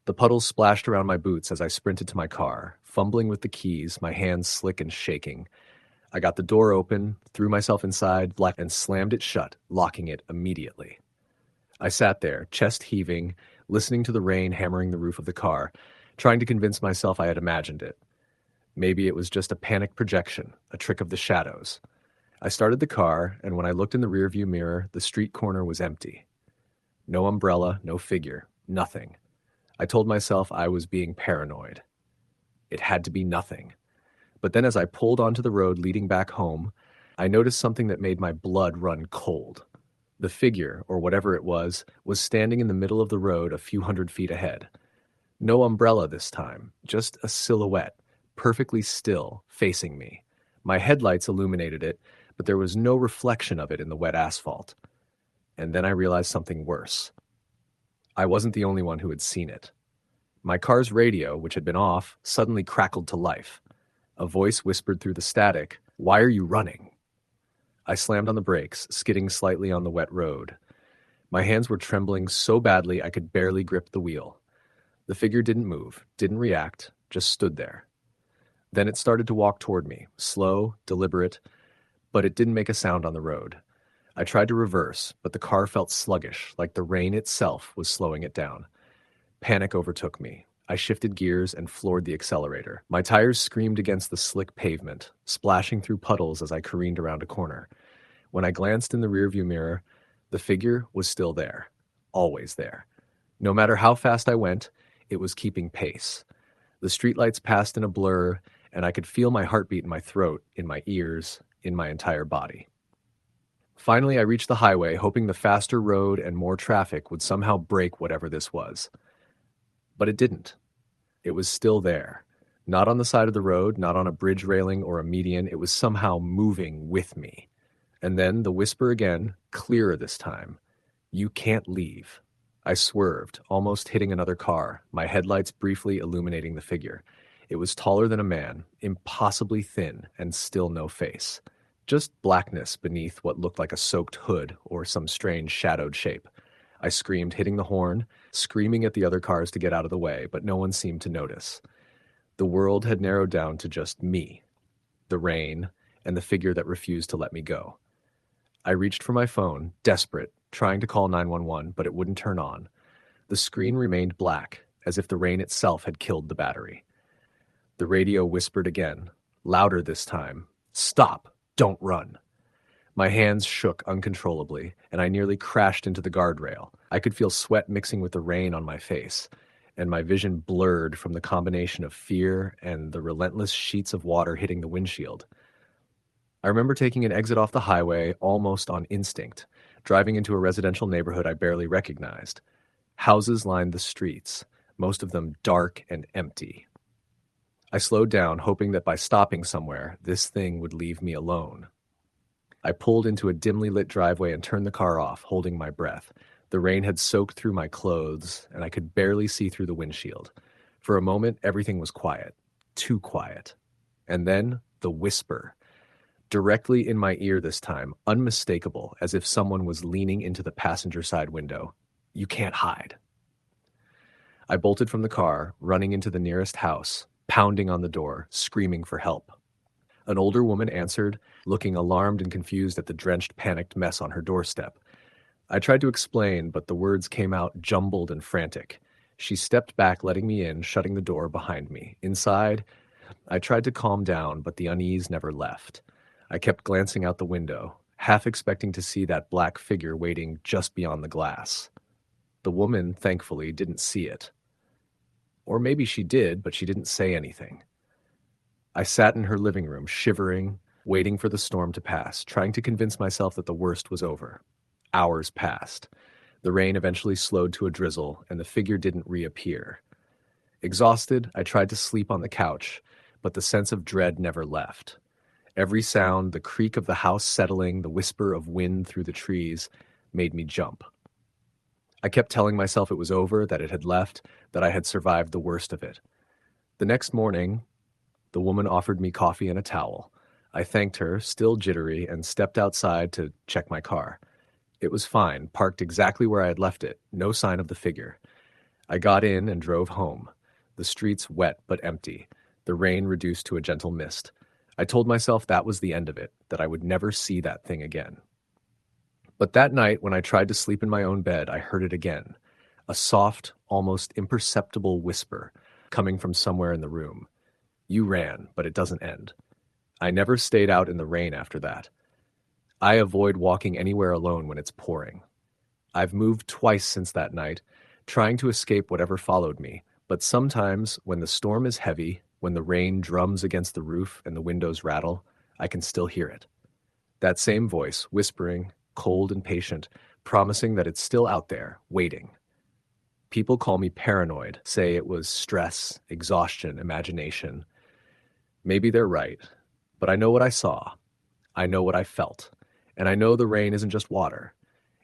The puddles splashed around my boots as I sprinted to my car, fumbling with the keys, my hands slick and shaking. I got the door open, threw myself inside, and slammed it shut, locking it immediately. I sat there, chest heaving, listening to the rain hammering the roof of the car, trying to convince myself I had imagined it. Maybe it was just a panic projection, a trick of the shadows. I started the car, and when I looked in the rearview mirror, the street corner was empty. No umbrella, no figure, nothing. I told myself I was being paranoid. It had to be nothing. But then as I pulled onto the road leading back home, I noticed something that made my blood run cold. The figure, or whatever it was standing in the middle of the road a few hundred feet ahead. No umbrella this time, just a silhouette, perfectly still, facing me. My headlights illuminated it, but there was no reflection of it in the wet asphalt. And then I realized something worse. I wasn't the only one who had seen it. My car's radio, which had been off, suddenly crackled to life. A voice whispered through the static, "Why are you running?" I slammed on the brakes, skidding slightly on the wet road. My hands were trembling so badly I could barely grip the wheel. The figure didn't move, didn't react, just stood there. Then it started to walk toward me, slow, deliberate, but it didn't make a sound on the road. I tried to reverse, but the car felt sluggish, like the rain itself was slowing it down. Panic overtook me. I shifted gears and floored the accelerator. My tires screamed against the slick pavement, splashing through puddles as I careened around a corner. When I glanced in the rearview mirror, the figure was still there, always there. No matter how fast I went, it was keeping pace. The streetlights passed in a blur, and I could feel my heartbeat in my throat, in my ears, in my entire body. Finally, I reached the highway, hoping the faster road and more traffic would somehow break whatever this was. But it didn't. It was still there. Not on the side of the road, not on a bridge railing or a median. It was somehow moving with me. And then the whisper again, clearer this time. "You can't leave." I swerved, almost hitting another car, my headlights briefly illuminating the figure. It was taller than a man, impossibly thin, and still no face. Just blackness beneath what looked like a soaked hood or some strange shadowed shape. I screamed, hitting the horn, screaming at the other cars to get out of the way, but no one seemed to notice. The world had narrowed down to just me, the rain, and the figure that refused to let me go. I reached for my phone, desperate, trying to call 911, but it wouldn't turn on. The screen remained black, as if the rain itself had killed the battery. The radio whispered again, louder this time. "Stop! Don't run!" My hands shook uncontrollably, and I nearly crashed into the guardrail. I could feel sweat mixing with the rain on my face, and my vision blurred from the combination of fear and the relentless sheets of water hitting the windshield. I remember taking an exit off the highway almost on instinct, driving into a residential neighborhood I barely recognized. Houses lined the streets, most of them dark and empty. I slowed down, hoping that by stopping somewhere, this thing would leave me alone. I pulled into a dimly lit driveway and turned the car off, holding my breath. The rain had soaked through my clothes, and I could barely see through the windshield. For a moment, everything was quiet. Too quiet. And then, the whisper. Directly in my ear this time, unmistakable, as if someone was leaning into the passenger side window. "You can't hide." I bolted from the car, running into the nearest house, pounding on the door, screaming for help. An older woman answered, looking alarmed and confused at the drenched, panicked mess on her doorstep. I tried to explain, but the words came out jumbled and frantic. She stepped back, letting me in, shutting the door behind me. Inside, I tried to calm down, but the unease never left. I kept glancing out the window, half expecting to see that black figure waiting just beyond the glass. The woman, thankfully, didn't see it. Or maybe she did, but she didn't say anything. I sat in her living room, shivering, waiting for the storm to pass, trying to convince myself that the worst was over. Hours passed. The rain eventually slowed to a drizzle, and the figure didn't reappear. Exhausted, I tried to sleep on the couch, but the sense of dread never left. Every sound, the creak of the house settling, the whisper of wind through the trees, made me jump. I kept telling myself it was over, that it had left, that I had survived the worst of it. The next morning, the woman offered me coffee and a towel. I thanked her, still jittery, and stepped outside to check my car. It was fine, parked exactly where I had left it, no sign of the figure. I got in and drove home. The streets wet but empty, the rain reduced to a gentle mist. I told myself that was the end of it, that I would never see that thing again. But that night, when I tried to sleep in my own bed, I heard it again. A soft, almost imperceptible whisper coming from somewhere in the room. "You ran, but it doesn't end." I never stayed out in the rain after that. I avoid walking anywhere alone when it's pouring. I've moved twice since that night, trying to escape whatever followed me, but sometimes when the storm is heavy, when the rain drums against the roof and the windows rattle, I can still hear it. That same voice, whispering, cold and patient, promising that it's still out there, waiting. People call me paranoid, say it was stress, exhaustion, imagination. Maybe they're right, but I know what I saw. I know what I felt. And I know the rain isn't just water.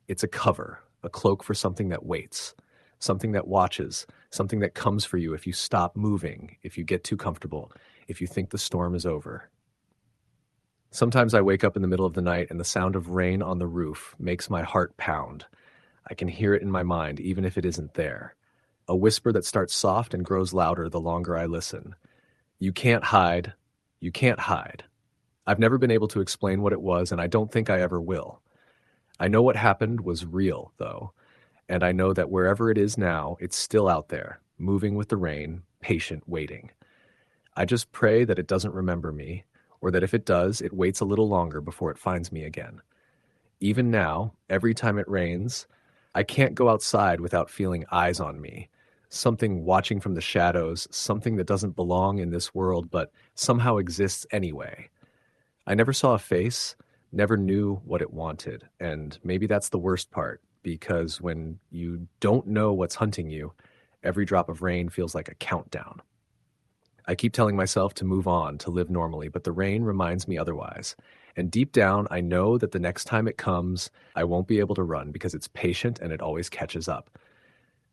It's a cover, a cloak for something that waits, something that watches, something that comes for you if you stop moving, if you get too comfortable, if you think the storm is over. Sometimes I wake up in the middle of the night and the sound of rain on the roof makes my heart pound. I can hear it in my mind, even if it isn't there. A whisper that starts soft and grows louder the longer I listen. "You can't hide. You can't hide." I've never been able to explain what it was, and I don't think I ever will. I know what happened was real, though, and I know that wherever it is now, it's still out there, moving with the rain, patient, waiting. I just pray that it doesn't remember me, or that if it does, it waits a little longer before it finds me again. Even now, every time it rains, I can't go outside without feeling eyes on me, something watching from the shadows, something that doesn't belong in this world but somehow exists anyway. I never saw a face, never knew what it wanted, and maybe that's the worst part, because when you don't know what's hunting you, every drop of rain feels like a countdown. I keep telling myself to move on, to live normally, but the rain reminds me otherwise. And deep down, I know that the next time it comes, I won't be able to run because it's patient and it always catches up.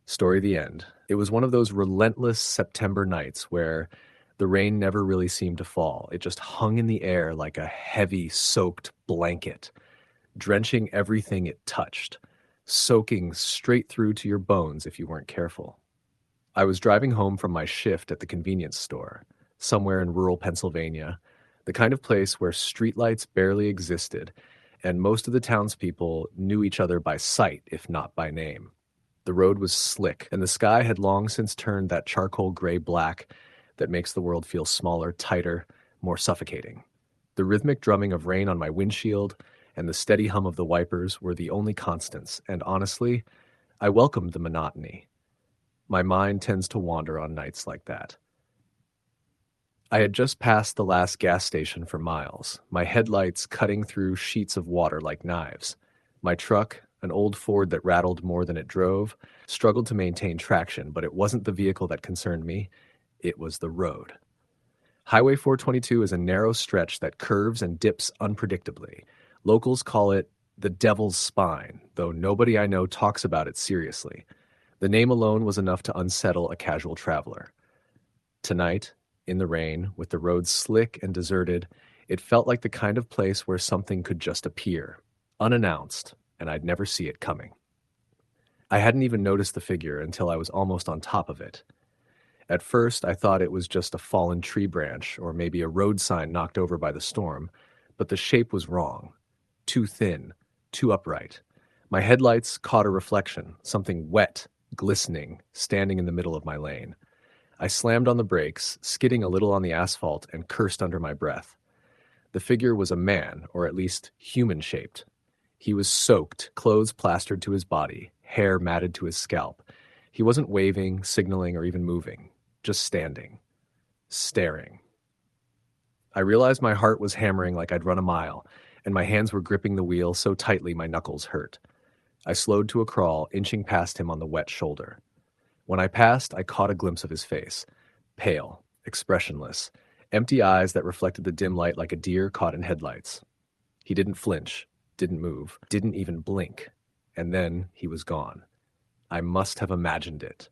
Story the end. It was one of those relentless September nights where the rain never really seemed to fall. It just hung in the air like a heavy, soaked blanket, drenching everything it touched, soaking straight through to your bones if you weren't careful. I was driving home from my shift at the convenience store, somewhere in rural Pennsylvania, the kind of place where streetlights barely existed, and most of the townspeople knew each other by sight, if not by name. The road was slick, and the sky had long since turned that charcoal gray black that makes the world feel smaller, tighter, more suffocating. The rhythmic drumming of rain on my windshield and the steady hum of the wipers were the only constants, and honestly, I welcomed the monotony. My mind tends to wander on nights like that. I had just passed the last gas station for miles, my headlights cutting through sheets of water like knives. My truck, an old Ford that rattled more than it drove, struggled to maintain traction, but it wasn't the vehicle that concerned me, it was the road. Highway 422 is a narrow stretch that curves and dips unpredictably. Locals call it the Devil's Spine, though nobody I know talks about it seriously. The name alone was enough to unsettle a casual traveler. Tonight, in the rain, with the road slick and deserted, it felt like the kind of place where something could just appear, unannounced, and I'd never see it coming. I hadn't even noticed the figure until I was almost on top of it. At first, I thought it was just a fallen tree branch or maybe a road sign knocked over by the storm, but the shape was wrong. Too thin, too upright. My headlights caught a reflection, something wet, glistening, standing in the middle of my lane. I slammed on the brakes, skidding a little on the asphalt, and cursed under my breath. The figure was a man, or at least human-shaped. He was soaked, clothes plastered to his body, hair matted to his scalp. He wasn't waving, signaling, or even moving, just standing, staring. I realized my heart was hammering like I'd run a mile, and my hands were gripping the wheel so tightly my knuckles hurt. I slowed to a crawl, inching past him on the wet shoulder. When I passed, I caught a glimpse of his face. Pale, expressionless, empty eyes that reflected the dim light like a deer caught in headlights. He didn't flinch, didn't move, didn't even blink. And then he was gone. I must have imagined it.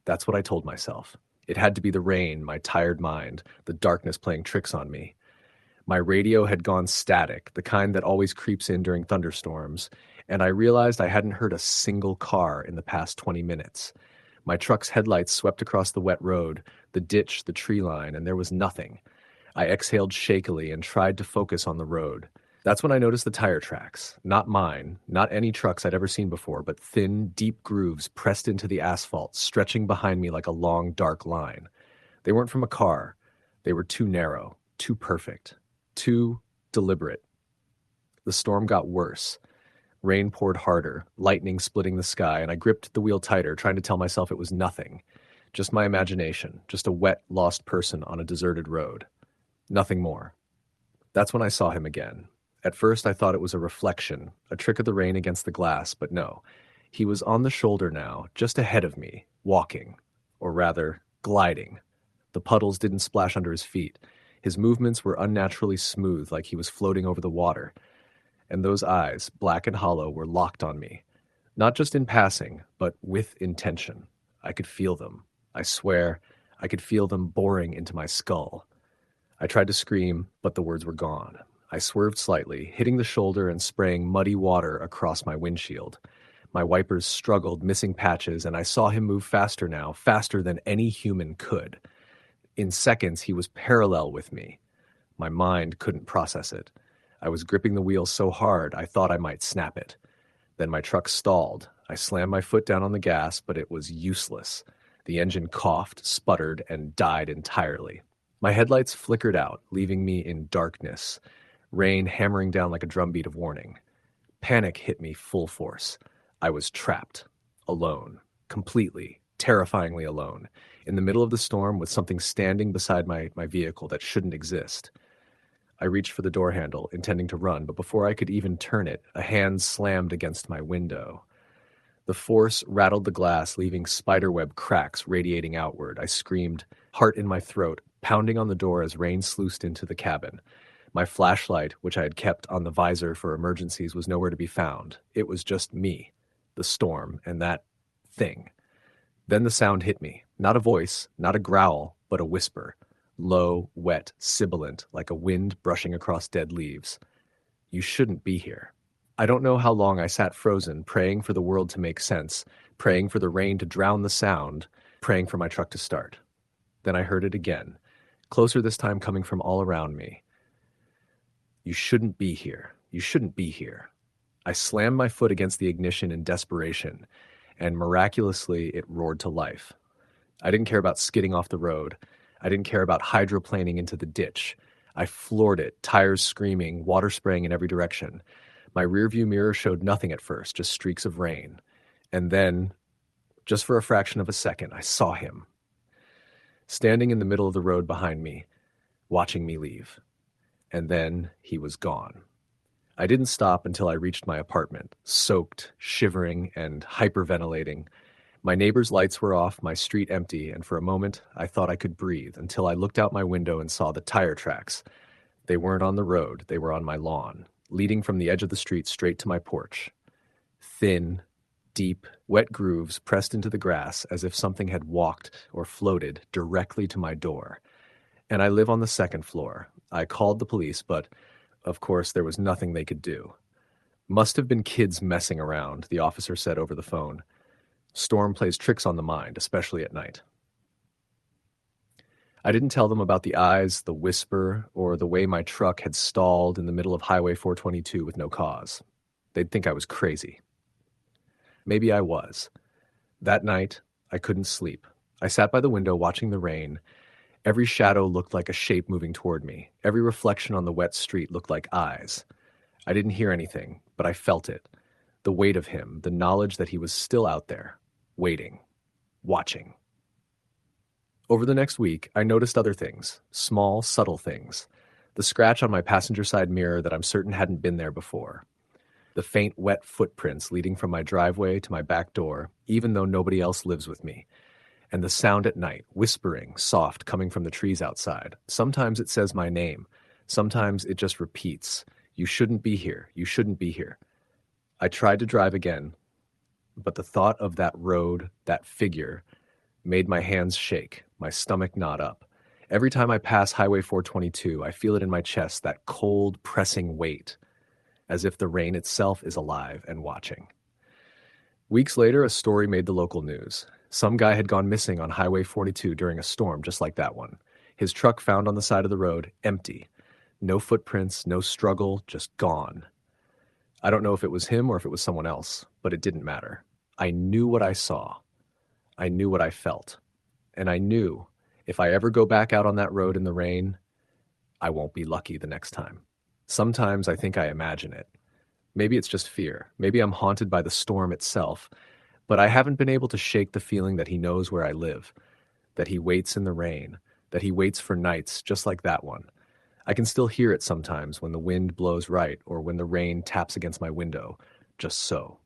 That's what I told myself. It had to be the rain, my tired mind, the darkness playing tricks on me. My radio had gone static, the kind that always creeps in during thunderstorms, and I realized I hadn't heard a single car in the past 20 minutes. My truck's headlights swept across the wet road, the ditch, the tree line, and there was nothing. I exhaled shakily and tried to focus on the road. That's when I noticed the tire tracks. Not mine, not any trucks I'd ever seen before, but thin, deep grooves pressed into the asphalt, stretching behind me like a long, dark line. They weren't from a car. They were too narrow, too perfect, too deliberate. The storm got worse. Rain poured harder, lightning splitting the sky, and I gripped the wheel tighter, trying to tell myself it was nothing. Just my imagination, just a wet, lost person on a deserted road. Nothing more. That's when I saw him again. At first I thought it was a reflection, a trick of the rain against the glass, but no. He was on the shoulder now, just ahead of me, walking. Or rather, gliding. The puddles didn't splash under his feet. His movements were unnaturally smooth, like he was floating over the water. And those eyes, black and hollow, were locked on me. Not just in passing, but with intention. I could feel them. I swear, I could feel them boring into my skull. I tried to scream, but the words were gone. I swerved slightly, hitting the shoulder and spraying muddy water across my windshield. My wipers struggled, missing patches, and I saw him move faster now, faster than any human could. In seconds, he was parallel with me. My mind couldn't process it. I was gripping the wheel so hard I thought I might snap it. Then my truck stalled. I slammed my foot down on the gas, but it was useless. The engine coughed, sputtered, and died entirely. My headlights flickered out, leaving me in darkness, rain hammering down like a drumbeat of warning. Panic hit me full force. I was trapped, alone, completely, terrifyingly alone, in the middle of the storm with something standing beside my vehicle that shouldn't exist. I reached for the door handle, intending to run, but before I could even turn it, a hand slammed against my window. The force rattled the glass, leaving spiderweb cracks radiating outward. I screamed, heart in my throat, pounding on the door as rain sluiced into the cabin. My flashlight, which I had kept on the visor for emergencies, was nowhere to be found. It was just me, the storm, and that thing. Then the sound hit me. Not a voice, not a growl, but a whisper. Low, wet, sibilant, like a wind brushing across dead leaves. You shouldn't be here. I don't know how long I sat frozen, praying for the world to make sense, praying for the rain to drown the sound, praying for my truck to start. Then I heard it again, closer this time, coming from all around me. You shouldn't be here. You shouldn't be here. I slammed my foot against the ignition in desperation, and miraculously it roared to life. I didn't care about skidding off the road. I didn't care about hydroplaning into the ditch. I floored it, tires screaming, water spraying in every direction. My rearview mirror showed nothing at first, just streaks of rain. And then, just for a fraction of a second, I saw him, standing in the middle of the road behind me, watching me leave. And then he was gone. I didn't stop until I reached my apartment, soaked, shivering, and hyperventilating. My neighbor's lights were off, my street empty, and for a moment I thought I could breathe until I looked out my window and saw the tire tracks. They weren't on the road, they were on my lawn, leading from the edge of the street straight to my porch. Thin, deep, wet grooves pressed into the grass as if something had walked or floated directly to my door. And I live on the second floor. I called the police, but of course there was nothing they could do. Must have been kids messing around, the officer said over the phone. Storm plays tricks on the mind, especially at night. I didn't tell them about the eyes, the whisper, or the way my truck had stalled in the middle of Highway 422 with no cause. They'd think I was crazy. Maybe I was. That night, I couldn't sleep. I sat by the window watching the rain. Every shadow looked like a shape moving toward me. Every reflection on the wet street looked like eyes. I didn't hear anything, but I felt it. The weight of him, the knowledge that he was still out there, waiting, watching. Over the next week, I noticed other things, small, subtle things. The scratch on my passenger side mirror that I'm certain hadn't been there before. The faint, wet footprints leading from my driveway to my back door, even though nobody else lives with me. And the sound at night, whispering, soft, coming from the trees outside. Sometimes it says my name. Sometimes it just repeats, "You shouldn't be here. You shouldn't be here." I tried to drive again, but the thought of that road, that figure, made my hands shake, my stomach knot up. Every time I pass Highway 422, I feel it in my chest, that cold, pressing weight, as if the rain itself is alive and watching. Weeks later, a story made the local news. Some guy had gone missing on Highway 42 during a storm just like that one. His truck found on the side of the road, empty. No footprints, no struggle, just gone. I don't know if it was him or if it was someone else, but it didn't matter. I knew what I saw. I knew what I felt. And I knew if I ever go back out on that road in the rain, I won't be lucky the next time. Sometimes I think I imagine it. Maybe it's just fear. Maybe I'm haunted by the storm itself. But I haven't been able to shake the feeling that he knows where I live, that he waits in the rain, that he waits for nights just like that one. I can still hear it sometimes when the wind blows right or when the rain taps against my window, just so.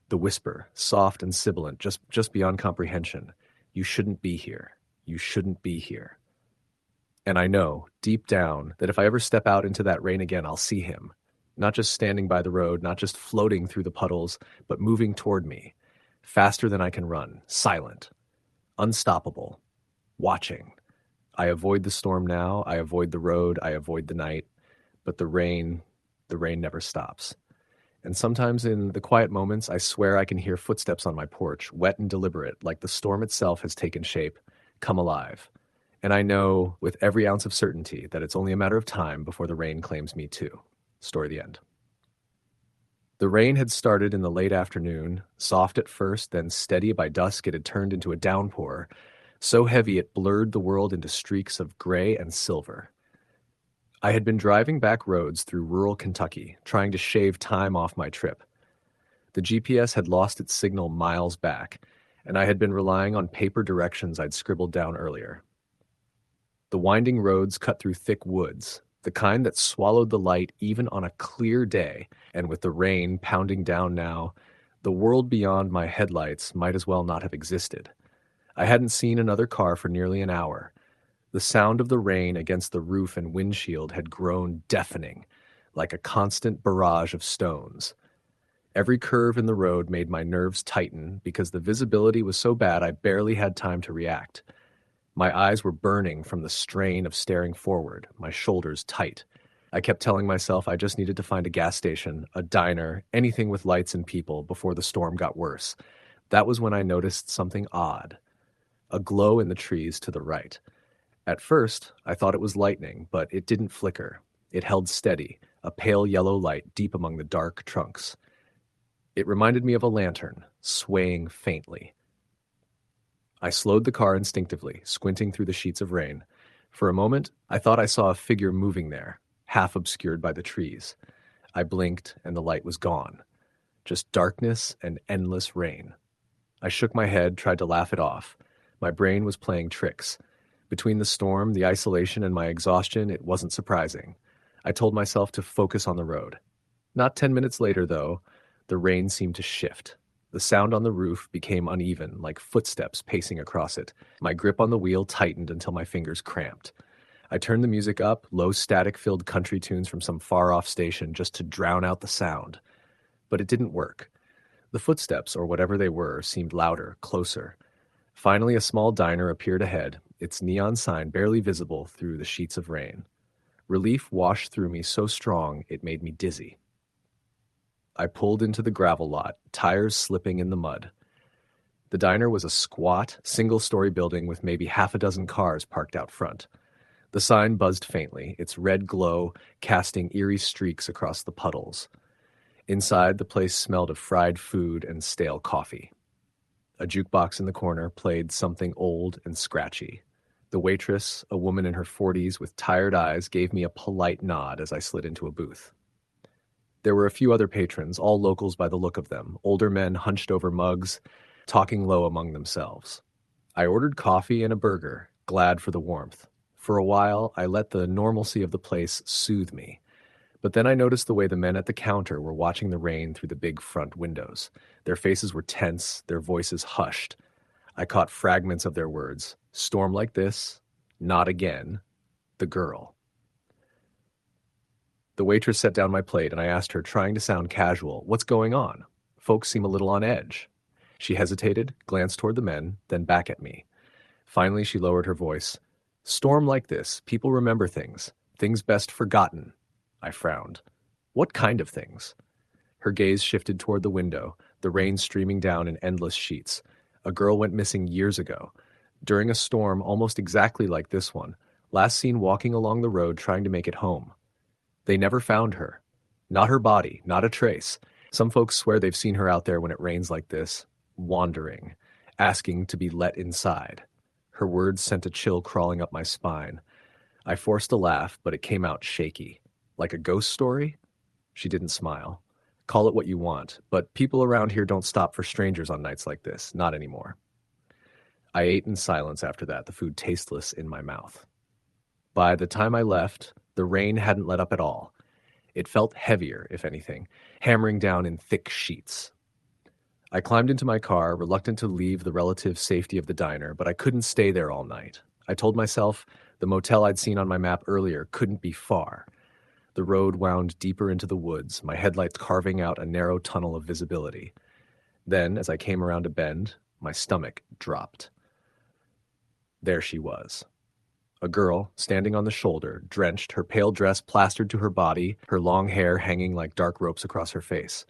The whisper, soft and sibilant, just beyond comprehension. You shouldn't be here. You shouldn't be here. And I know, deep down, that if I ever step out into that rain again, I'll see him. Not just standing by the road, not just floating through the puddles, but moving toward me. Faster than I can run, silent, unstoppable, watching. I avoid the storm now, I avoid the road, I avoid the night, but the rain never stops. And sometimes in the quiet moments, I swear I can hear footsteps on my porch, wet and deliberate, like the storm itself has taken shape, come alive. And I know with every ounce of certainty that it's only a matter of time before the rain claims me too. Story the end. The rain had started in the late afternoon, soft at first, then steady. By dusk it had turned into a downpour, so heavy it blurred the world into streaks of gray and silver. I had been driving back roads through rural Kentucky, trying to shave time off my trip. The GPS had lost its signal miles back, and I had been relying on paper directions I'd scribbled down earlier. The winding roads cut through thick woods, the kind that swallowed the light even on a clear day, and with the rain pounding down now, the world beyond my headlights might as well not have existed. I hadn't seen another car for nearly an hour. The sound of the rain against the roof and windshield had grown deafening, like a constant barrage of stones. Every curve in the road made my nerves tighten because the visibility was so bad I barely had time to react. My eyes were burning from the strain of staring forward, my shoulders tight. I kept telling myself I just needed to find a gas station, a diner, anything with lights and people before the storm got worse. That was when I noticed something odd, a glow in the trees to the right. At first, I thought it was lightning, but it didn't flicker. It held steady, a pale yellow light deep among the dark trunks. It reminded me of a lantern, swaying faintly. I slowed the car instinctively, squinting through the sheets of rain. For a moment, I thought I saw a figure moving there, half obscured by the trees. I blinked, and the light was gone. Just darkness and endless rain. I shook my head, tried to laugh it off. My brain was playing tricks. Between the storm, the isolation, and my exhaustion, it wasn't surprising. I told myself to focus on the road. Not 10 minutes later, though, the rain seemed to shift. The sound on the roof became uneven, like footsteps pacing across it. My grip on the wheel tightened until my fingers cramped. I turned the music up, low static-filled country tunes from some far-off station, just to drown out the sound. But it didn't work. The footsteps, or whatever they were, seemed louder, closer. Finally, a small diner appeared ahead, its neon sign barely visible through the sheets of rain. Relief washed through me so strong it made me dizzy. I pulled into the gravel lot, tires slipping in the mud. The diner was a squat, single-story building with maybe half a dozen cars parked out front. The sign buzzed faintly, its red glow casting eerie streaks across the puddles. Inside, the place smelled of fried food and stale coffee. A jukebox in the corner played something old and scratchy. The waitress, a woman in her 40s with tired eyes, gave me a polite nod as I slid into a booth. There were a few other patrons, all locals by the look of them, older men hunched over mugs, talking low among themselves. I ordered coffee and a burger, glad for the warmth. For a while, I let the normalcy of the place soothe me. But then I noticed the way the men at the counter were watching the rain through the big front windows. Their faces were tense, their voices hushed. I caught fragments of their words. Storm like this, not again, the girl. The waitress set down my plate and I asked her, trying to sound casual, "What's going on? Folks seem a little on edge." She hesitated, glanced toward the men, then back at me. Finally, she lowered her voice. "Storm like this, people remember things best forgotten." I frowned. "What kind of things?" Her gaze shifted toward the window, the rain streaming down in endless sheets. A girl went missing years ago, during a storm almost exactly like this one, last seen walking along the road trying to make it home. They never found her. Not her body, not a trace. Some folks swear they've seen her out there when it rains like this, wandering, asking to be let inside. Her words sent a chill crawling up my spine. I forced a laugh, but it came out shaky. Like a ghost story? She didn't smile. Call it what you want, but people around here don't stop for strangers on nights like this, not anymore. I ate in silence after that, the food tasteless in my mouth. By the time I left, the rain hadn't let up at all. It felt heavier, if anything, hammering down in thick sheets. I climbed into my car, reluctant to leave the relative safety of the diner, but I couldn't stay there all night. I told myself the motel I'd seen on my map earlier couldn't be far. The road wound deeper into the woods, my headlights carving out a narrow tunnel of visibility. Then, as I came around a bend, my stomach dropped. There she was. A girl, standing on the shoulder, drenched, her pale dress plastered to her body, her long hair hanging like dark ropes across her face.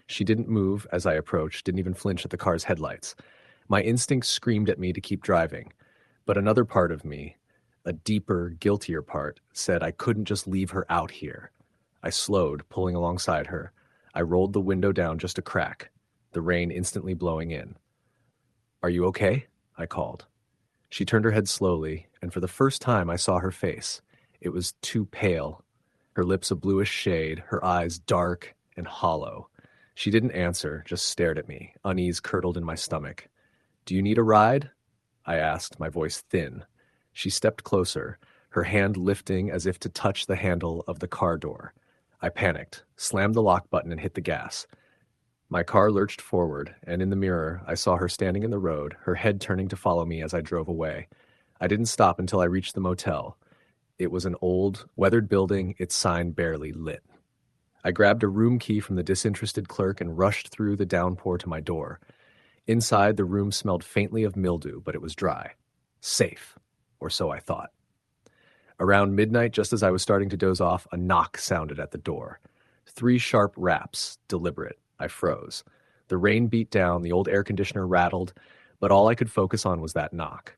She didn't move as I approached, didn't even flinch at the car's headlights. My instincts screamed at me to keep driving, but another part of me, a deeper, guiltier part, said I couldn't just leave her out here. I slowed, pulling alongside her. I rolled the window down just a crack, the rain instantly blowing in. "Are you okay?" I called. She turned her head slowly, and for the first time I saw her face. It was too pale, her lips a bluish shade, her eyes dark and hollow. She didn't answer, just stared at me, unease curdled in my stomach. "Do you need a ride?" I asked, my voice thin. She stepped closer, her hand lifting as if to touch the handle of the car door. I panicked, slammed the lock button and hit the gas. My car lurched forward, and in the mirror, I saw her standing in the road, her head turning to follow me as I drove away. I didn't stop until I reached the motel. It was an old, weathered building, its sign barely lit. I grabbed a room key from the disinterested clerk and rushed through the downpour to my door. Inside, the room smelled faintly of mildew, but it was dry. Safe. Or so I thought. Around midnight, just as I was starting to doze off, a knock sounded at the door. 3 sharp raps, deliberate. I froze. The rain beat down, the old air conditioner rattled, but all I could focus on was that knock.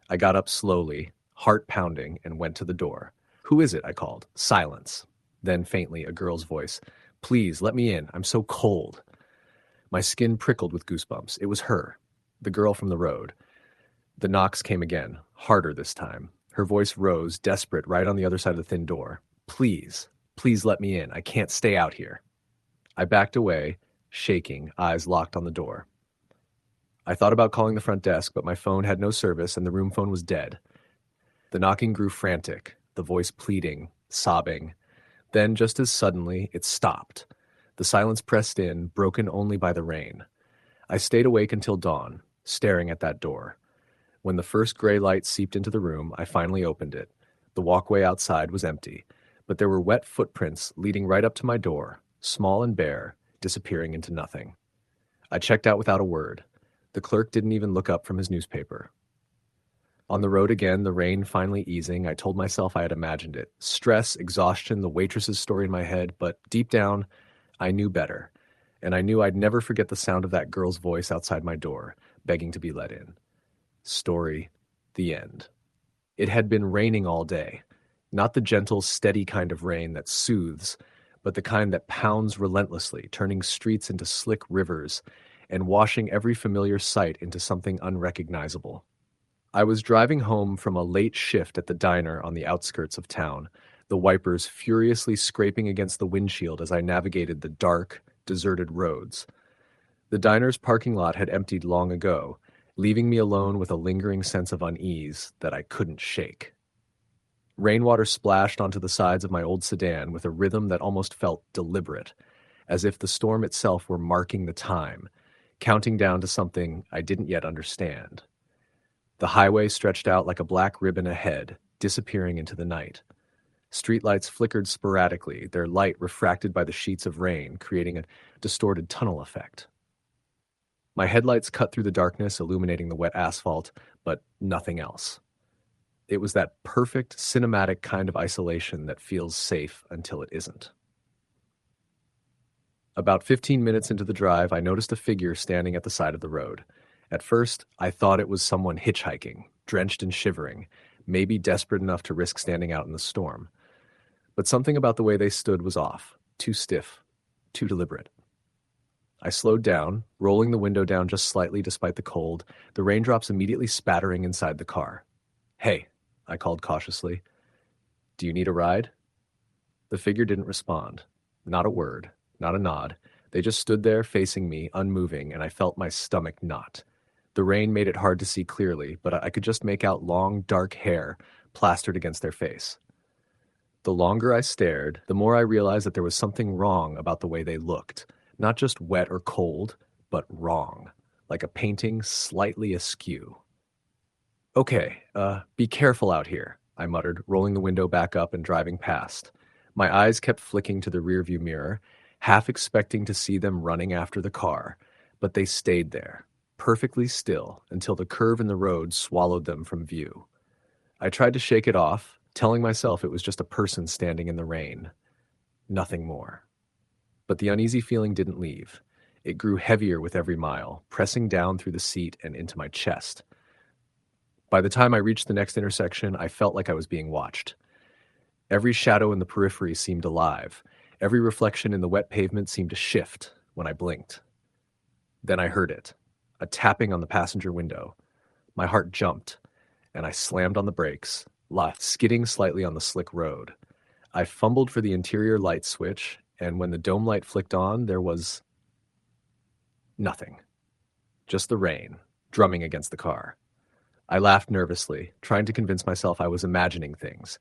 I got up slowly, heart pounding, and went to the door. "Who is it?" I called. Silence. Then faintly, a girl's voice. "Please, let me in. I'm so cold." My skin prickled with goosebumps. It was her, the girl from the road. The knocks came again, harder this time. Her voice rose, desperate, right on the other side of the thin door. "Please, please let me in. I can't stay out here." I backed away, shaking, eyes locked on the door. I thought about calling the front desk, but my phone had no service and the room phone was dead. The knocking grew frantic, the voice pleading, sobbing. Then, just as suddenly, it stopped. The silence pressed in, broken only by the rain. I stayed awake until dawn, staring at that door. When the first gray light seeped into the room, I finally opened it. The walkway outside was empty, but there were wet footprints leading right up to my door, small and bare, disappearing into nothing. I checked out without a word. The clerk didn't even look up from his newspaper. On the road again, the rain finally easing, I told myself I had imagined it. Stress, exhaustion, the waitress's story in my head, but deep down, I knew better. And I knew I'd never forget the sound of that girl's voice outside my door, begging to be let in. Story, the end. It had been raining all day. Not the gentle, steady kind of rain that soothes, but the kind that pounds relentlessly, turning streets into slick rivers and washing every familiar sight into something unrecognizable. I was driving home from a late shift at the diner on the outskirts of town, the wipers furiously scraping against the windshield as I navigated the dark, deserted roads. The diner's parking lot had emptied long ago, leaving me alone with a lingering sense of unease that I couldn't shake. Rainwater splashed onto the sides of my old sedan with a rhythm that almost felt deliberate, as if the storm itself were marking the time, counting down to something I didn't yet understand. The highway stretched out like a black ribbon ahead, disappearing into the night. Streetlights flickered sporadically, their light refracted by the sheets of rain, creating a distorted tunnel effect. My headlights cut through the darkness, illuminating the wet asphalt, but nothing else. It was that perfect, cinematic kind of isolation that feels safe until it isn't. About 15 minutes into the drive, I noticed a figure standing at the side of the road. At first, I thought it was someone hitchhiking, drenched and shivering, maybe desperate enough to risk standing out in the storm. But something about the way they stood was off, too stiff, too deliberate. I slowed down, rolling the window down just slightly despite the cold, the raindrops immediately spattering inside the car. "Hey," I called cautiously. "Do you need a ride?" The figure didn't respond. Not a word, not a nod. They just stood there facing me, unmoving, and I felt my stomach knot. The rain made it hard to see clearly, but I could just make out long, dark hair plastered against their face. The longer I stared, the more I realized that there was something wrong about the way they looked. Not just wet or cold, but wrong, like a painting slightly askew. "Okay, be careful out here," I muttered, rolling the window back up and driving past. My eyes kept flicking to the rearview mirror, half expecting to see them running after the car, but they stayed there, perfectly still, until the curve in the road swallowed them from view. I tried to shake it off, telling myself it was just a person standing in the rain. Nothing more. But the uneasy feeling didn't leave. It grew heavier with every mile, pressing down through the seat and into my chest. By the time I reached the next intersection, I felt like I was being watched. Every shadow in the periphery seemed alive. Every reflection in the wet pavement seemed to shift when I blinked. Then I heard it, a tapping on the passenger window. My heart jumped, and I slammed on the brakes, skidding slightly on the slick road. I fumbled for the interior light switch, and when the dome light flicked on, there was nothing. Just the rain, drumming against the car. I laughed nervously, trying to convince myself I was imagining things.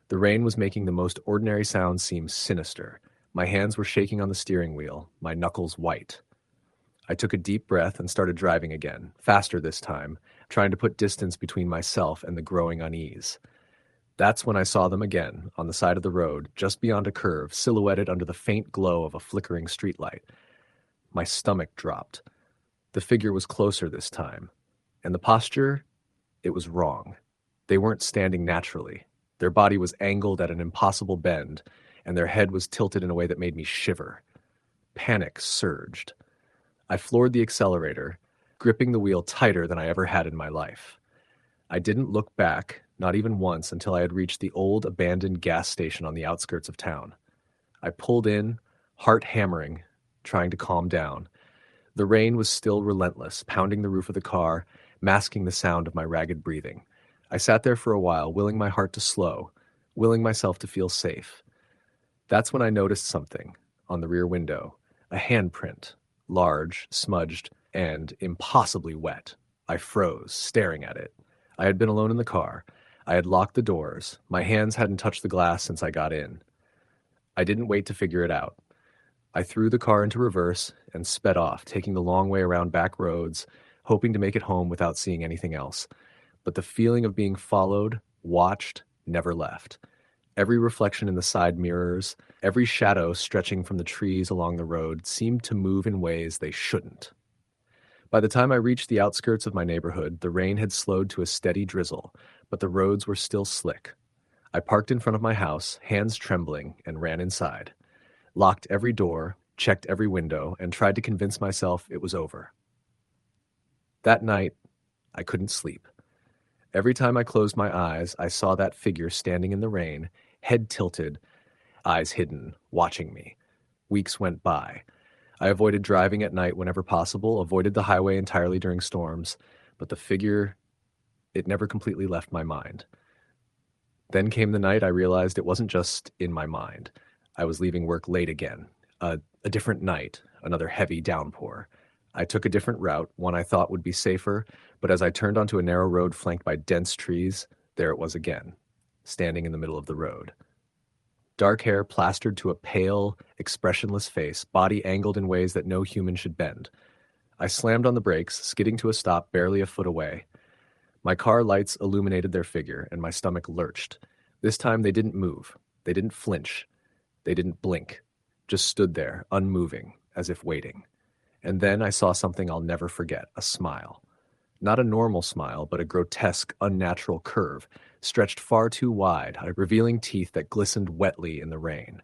The rain was making the most ordinary sounds seem sinister. My hands were shaking on the steering wheel, my knuckles white. I took a deep breath and started driving again, faster this time, trying to put distance between myself and the growing unease. That's when I saw them again, on the side of the road, just beyond a curve, silhouetted under the faint glow of a flickering streetlight. My stomach dropped. The figure was closer this time. And the posture, it was wrong. They weren't standing naturally. Their body was angled at an impossible bend, and their head was tilted in a way that made me shiver. Panic surged. I floored the accelerator, gripping the wheel tighter than I ever had in my life. I didn't look back, not even once, until I had reached the old abandoned gas station on the outskirts of town. I pulled in, heart hammering, trying to calm down. The rain was still relentless, pounding the roof of the car, masking the sound of my ragged breathing. I sat there for a while, willing my heart to slow, willing myself to feel safe. That's when I noticed something on the rear window, a handprint, large, smudged, and impossibly wet. I froze, staring at it. I had been alone in the car. I had locked the doors. My hands hadn't touched the glass since I got in. I didn't wait to figure it out. I threw the car into reverse and sped off, taking the long way around back roads, hoping to make it home without seeing anything else. But the feeling of being followed, watched, never left. Every reflection in the side mirrors, every shadow stretching from the trees along the road seemed to move in ways they shouldn't. By the time I reached the outskirts of my neighborhood, the rain had slowed to a steady drizzle, but the roads were still slick. I parked in front of my house, hands trembling, and ran inside. Locked every door, checked every window, and tried to convince myself it was over. That night, I couldn't sleep. Every time I closed my eyes, I saw that figure standing in the rain, head tilted, eyes hidden, watching me. Weeks went by. I avoided driving at night whenever possible, avoided the highway entirely during storms, but the figure, it never completely left my mind. Then came the night I realized it wasn't just in my mind. I was leaving work late again. A different night, another heavy downpour. I took a different route, one I thought would be safer, but as I turned onto a narrow road flanked by dense trees, there it was again, standing in the middle of the road. Dark hair plastered to a pale, expressionless face, body angled in ways that no human should bend. I slammed on the brakes, skidding to a stop barely a foot away. My car lights illuminated their figure, and my stomach lurched. This time they didn't move. They didn't flinch. They didn't blink. Just stood there, unmoving, as if waiting. And then I saw something I'll never forget, a smile. Not a normal smile, but a grotesque, unnatural curve, stretched far too wide, revealing teeth that glistened wetly in the rain.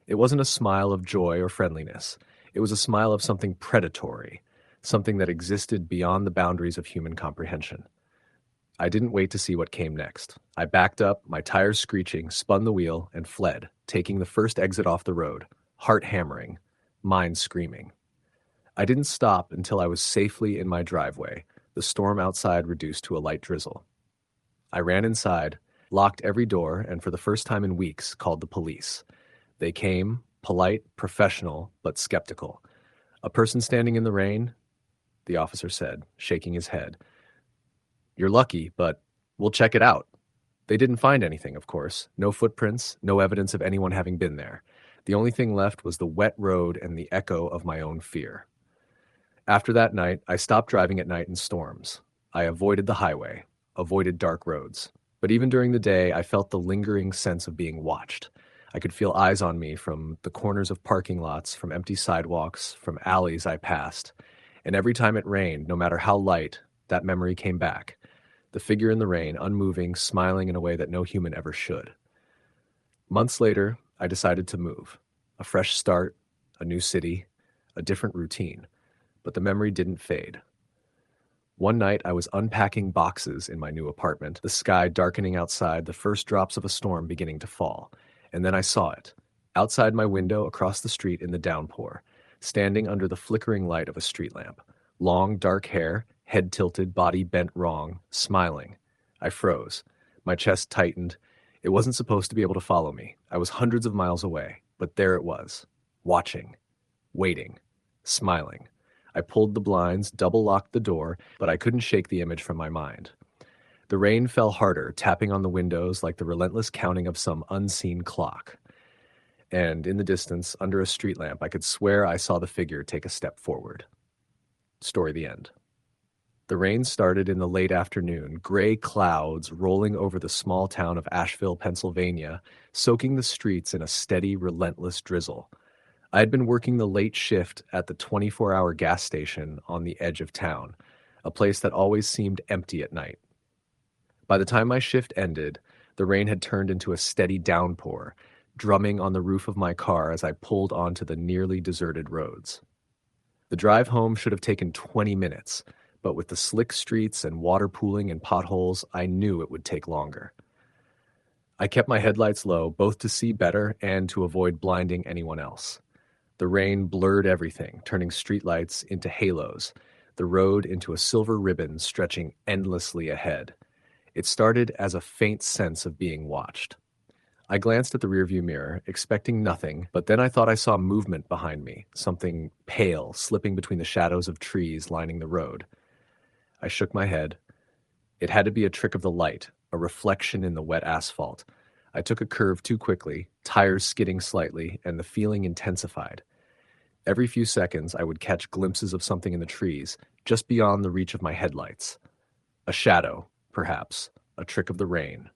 It wasn't a smile of joy or friendliness. It was a smile of something predatory, something that existed beyond the boundaries of human comprehension. I didn't wait to see what came next. I backed up, my tires screeching, spun the wheel, and fled, taking the first exit off the road, heart hammering, mind screaming. I didn't stop until I was safely in my driveway, the storm outside reduced to a light drizzle. I ran inside, locked every door, and for the first time in weeks, called the police. They came, polite, professional, but skeptical. "A person standing in the rain?" the officer said, shaking his head. "You're lucky, but we'll check it out." They didn't find anything, of course. No footprints, no evidence of anyone having been there. The only thing left was the wet road and the echo of my own fear. After that night, I stopped driving at night in storms. I avoided the highway, avoided dark roads. But even during the day, I felt the lingering sense of being watched. I could feel eyes on me from the corners of parking lots, from empty sidewalks, from alleys I passed. And every time it rained, no matter how light, that memory came back. The figure in the rain, unmoving, smiling in a way that no human ever should. Months later, I decided to move. A fresh start, a new city, a different routine. But the memory didn't fade. One night, I was unpacking boxes in my new apartment, the sky darkening outside, the first drops of a storm beginning to fall. And then I saw it, outside my window across the street in the downpour, standing under the flickering light of a street lamp. Long, dark hair, head tilted, body bent wrong, smiling. I froze. My chest tightened. It wasn't supposed to be able to follow me. I was hundreds of miles away, but there it was, watching, waiting, smiling. I pulled the blinds, double-locked the door, but I couldn't shake the image from my mind. The rain fell harder, tapping on the windows like the relentless counting of some unseen clock. And in the distance, under a street lamp, I could swear I saw the figure take a step forward. Story the end. The rain started in the late afternoon, gray clouds rolling over the small town of Asheville, Pennsylvania, soaking the streets in a steady, relentless drizzle. I had been working the late shift at the 24-hour gas station on the edge of town, a place that always seemed empty at night. By the time my shift ended, the rain had turned into a steady downpour, drumming on the roof of my car as I pulled onto the nearly deserted roads. The drive home should have taken 20 minutes, but with the slick streets and water pooling in potholes, I knew it would take longer. I kept my headlights low, both to see better and to avoid blinding anyone else. The rain blurred everything, turning streetlights into halos, the road into a silver ribbon stretching endlessly ahead. It started as a faint sense of being watched. I glanced at the rearview mirror, expecting nothing, but then I thought I saw movement behind me, something pale slipping between the shadows of trees lining the road. I shook my head. It had to be a trick of the light, a reflection in the wet asphalt. I took a curve too quickly, tires skidding slightly, and the feeling intensified. Every few seconds, I would catch glimpses of something in the trees, just beyond the reach of my headlights. A shadow, perhaps, a trick of the rain.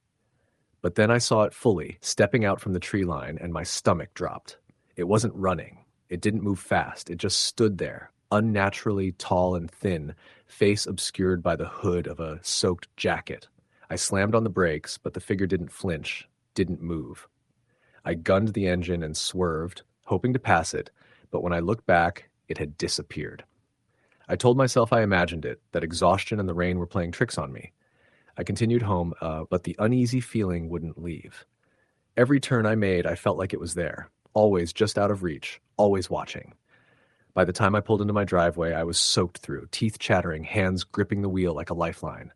But then I saw it fully, stepping out from the tree line, and my stomach dropped. It wasn't running. It didn't move fast. It just stood there, unnaturally tall and thin, face obscured by the hood of a soaked jacket. I slammed on the brakes, but the figure didn't flinch, didn't move. I gunned the engine and swerved, hoping to pass it, but when I looked back, it had disappeared. I told myself I imagined it, that exhaustion and the rain were playing tricks on me. I continued home, but the uneasy feeling wouldn't leave. Every turn I made, I felt like it was there, always just out of reach, always watching. By the time I pulled into my driveway, I was soaked through, teeth chattering, hands gripping the wheel like a lifeline.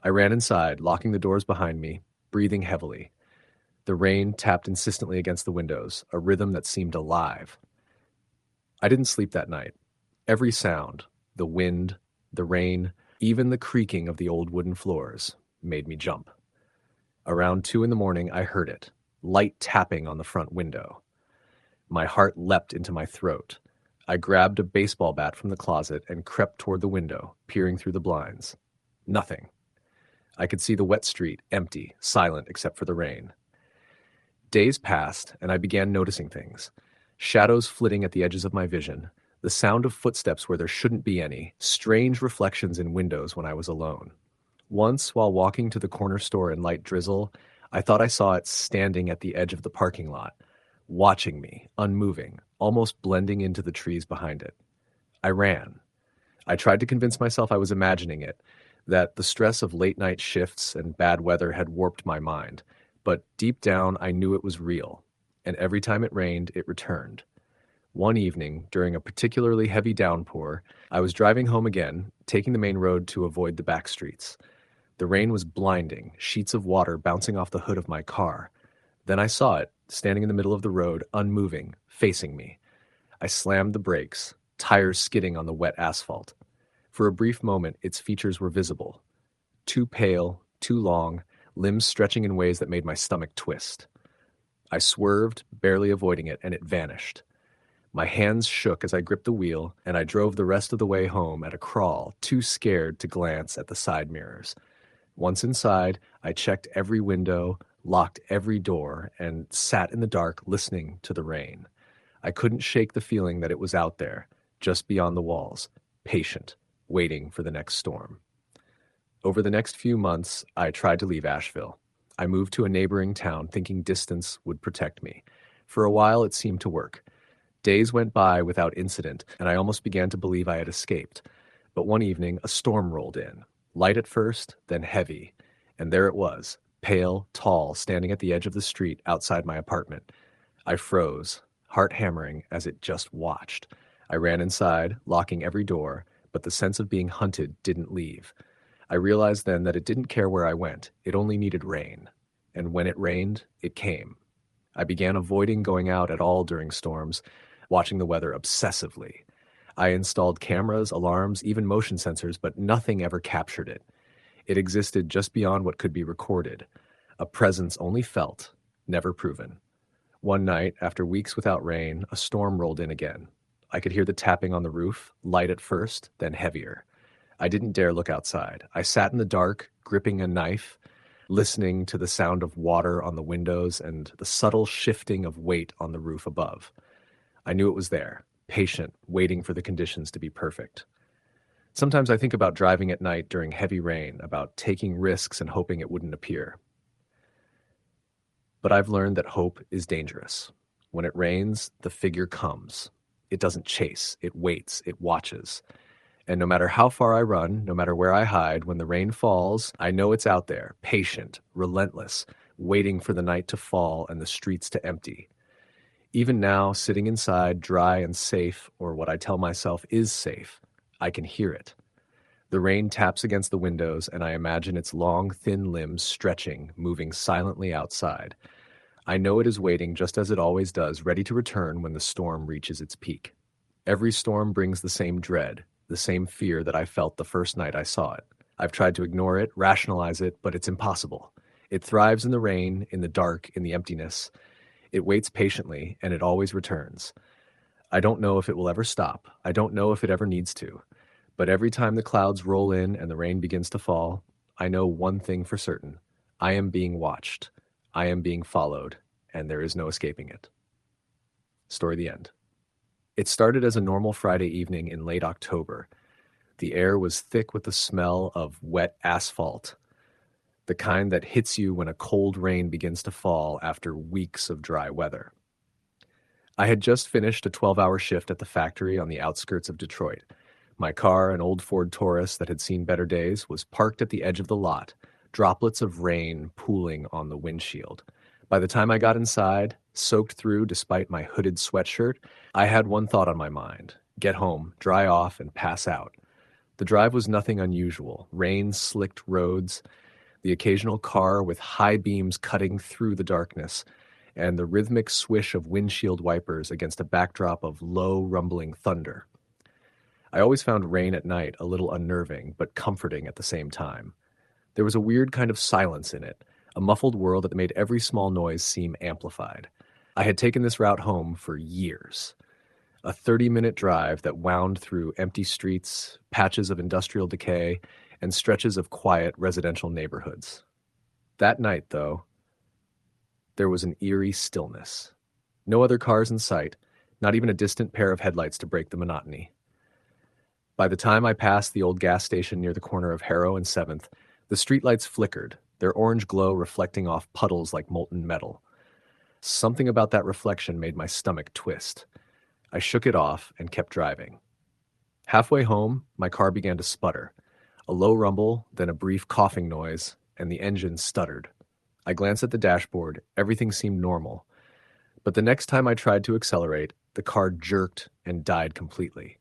I ran inside, locking the doors behind me, breathing heavily. The rain tapped insistently against the windows, a rhythm that seemed alive. I didn't sleep that night. Every sound, the wind, the rain, even the creaking of the old wooden floors, made me jump. Around 2 a.m, I heard it, light tapping on the front window. My heart leapt into my throat. I grabbed a baseball bat from the closet and crept toward the window, peering through the blinds. Nothing. I could see the wet street, empty, silent except for the rain. Days passed, and I began noticing things. Shadows flitting at the edges of my vision, the sound of footsteps where there shouldn't be any, strange reflections in windows when I was alone. Once, while walking to the corner store in light drizzle, I thought I saw it standing at the edge of the parking lot, watching me, unmoving, almost blending into the trees behind it. I ran. I tried to convince myself I was imagining it, that the stress of late-night shifts and bad weather had warped my mind, but deep down I knew it was real, and every time it rained, it returned. One evening, during a particularly heavy downpour, I was driving home again, taking the main road to avoid the back streets. The rain was blinding, sheets of water bouncing off the hood of my car. Then I saw it, standing in the middle of the road, unmoving, facing me. I slammed the brakes, tires skidding on the wet asphalt. For a brief moment, its features were visible. Too pale, too long, limbs stretching in ways that made my stomach twist. I swerved, barely avoiding it, and it vanished. My hands shook as I gripped the wheel, and I drove the rest of the way home at a crawl, too scared to glance at the side mirrors. Once inside, I checked every window, locked every door, and sat in the dark listening to the rain. I couldn't shake the feeling that it was out there, just beyond the walls, patient, waiting for the next storm. Over the next few months, I tried to leave Asheville. I moved to a neighboring town thinking distance would protect me. For a while, it seemed to work. Days went by without incident, and I almost began to believe I had escaped. But one evening, a storm rolled in, light at first, then heavy. And there it was, pale, tall, standing at the edge of the street outside my apartment. I froze, heart hammering as it just watched. I ran inside, locking every door, but the sense of being hunted didn't leave. I realized then that it didn't care where I went. It only needed rain. And when it rained, it came. I began avoiding going out at all during storms, watching the weather obsessively. I installed cameras, alarms, even motion sensors, but nothing ever captured it. It existed just beyond what could be recorded, a presence only felt, never proven. One night, after weeks without rain, a storm rolled in again. I could hear the tapping on the roof, light at first, then heavier. I didn't dare look outside. I sat in the dark, gripping a knife, listening to the sound of water on the windows and the subtle shifting of weight on the roof above. I knew it was there, patient, waiting for the conditions to be perfect. Sometimes I think about driving at night during heavy rain, about taking risks and hoping it wouldn't appear. But I've learned that hope is dangerous. When it rains, the figure comes. It doesn't chase, it waits, it watches. And no matter how far I run, no matter where I hide, when the rain falls, I know it's out there, patient, relentless, waiting for the night to fall and the streets to empty. Even now, sitting inside, dry and safe, or what I tell myself is safe, I can hear it. The rain taps against the windows, and I imagine its long, thin limbs stretching, moving silently outside. I know it is waiting just as it always does, ready to return when the storm reaches its peak. Every storm brings the same dread, the same fear that I felt the first night I saw it. I've tried to ignore it, rationalize it, but it's impossible. It thrives in the rain, in the dark, in the emptiness. It waits patiently, and it always returns. I don't know if it will ever stop. I don't know if it ever needs to. But every time the clouds roll in and the rain begins to fall, I know one thing for certain. I am being watched. I am being followed, and there is no escaping it. Story the end. It started as a normal Friday evening in late October. The air was thick with the smell of wet asphalt, the kind that hits you when a cold rain begins to fall after weeks of dry weather. I had just finished a 12-hour shift at the factory on the outskirts of Detroit. My car, an old Ford Taurus that had seen better days, was parked at the edge of the lot, droplets of rain pooling on the windshield. By the time I got inside, soaked through despite my hooded sweatshirt, I had one thought on my mind: get home, dry off, and pass out. The drive was nothing unusual. Rain slicked roads, the occasional car with high beams cutting through the darkness, and the rhythmic swish of windshield wipers against a backdrop of low, rumbling thunder. I always found rain at night a little unnerving, but comforting at the same time. There was a weird kind of silence in it, a muffled whirl that made every small noise seem amplified. I had taken this route home for years. A 30-minute drive that wound through empty streets, patches of industrial decay, and stretches of quiet residential neighborhoods. That night, though, there was an eerie stillness. No other cars in sight, not even a distant pair of headlights to break the monotony. By the time I passed the old gas station near the corner of Harrow and 7th, the streetlights flickered, their orange glow reflecting off puddles like molten metal. Something about that reflection made my stomach twist. I shook it off and kept driving. Halfway home, my car began to sputter. A low rumble, then a brief coughing noise, and the engine stuttered. I glanced at the dashboard. Everything seemed normal. But the next time I tried to accelerate, the car jerked and died completely.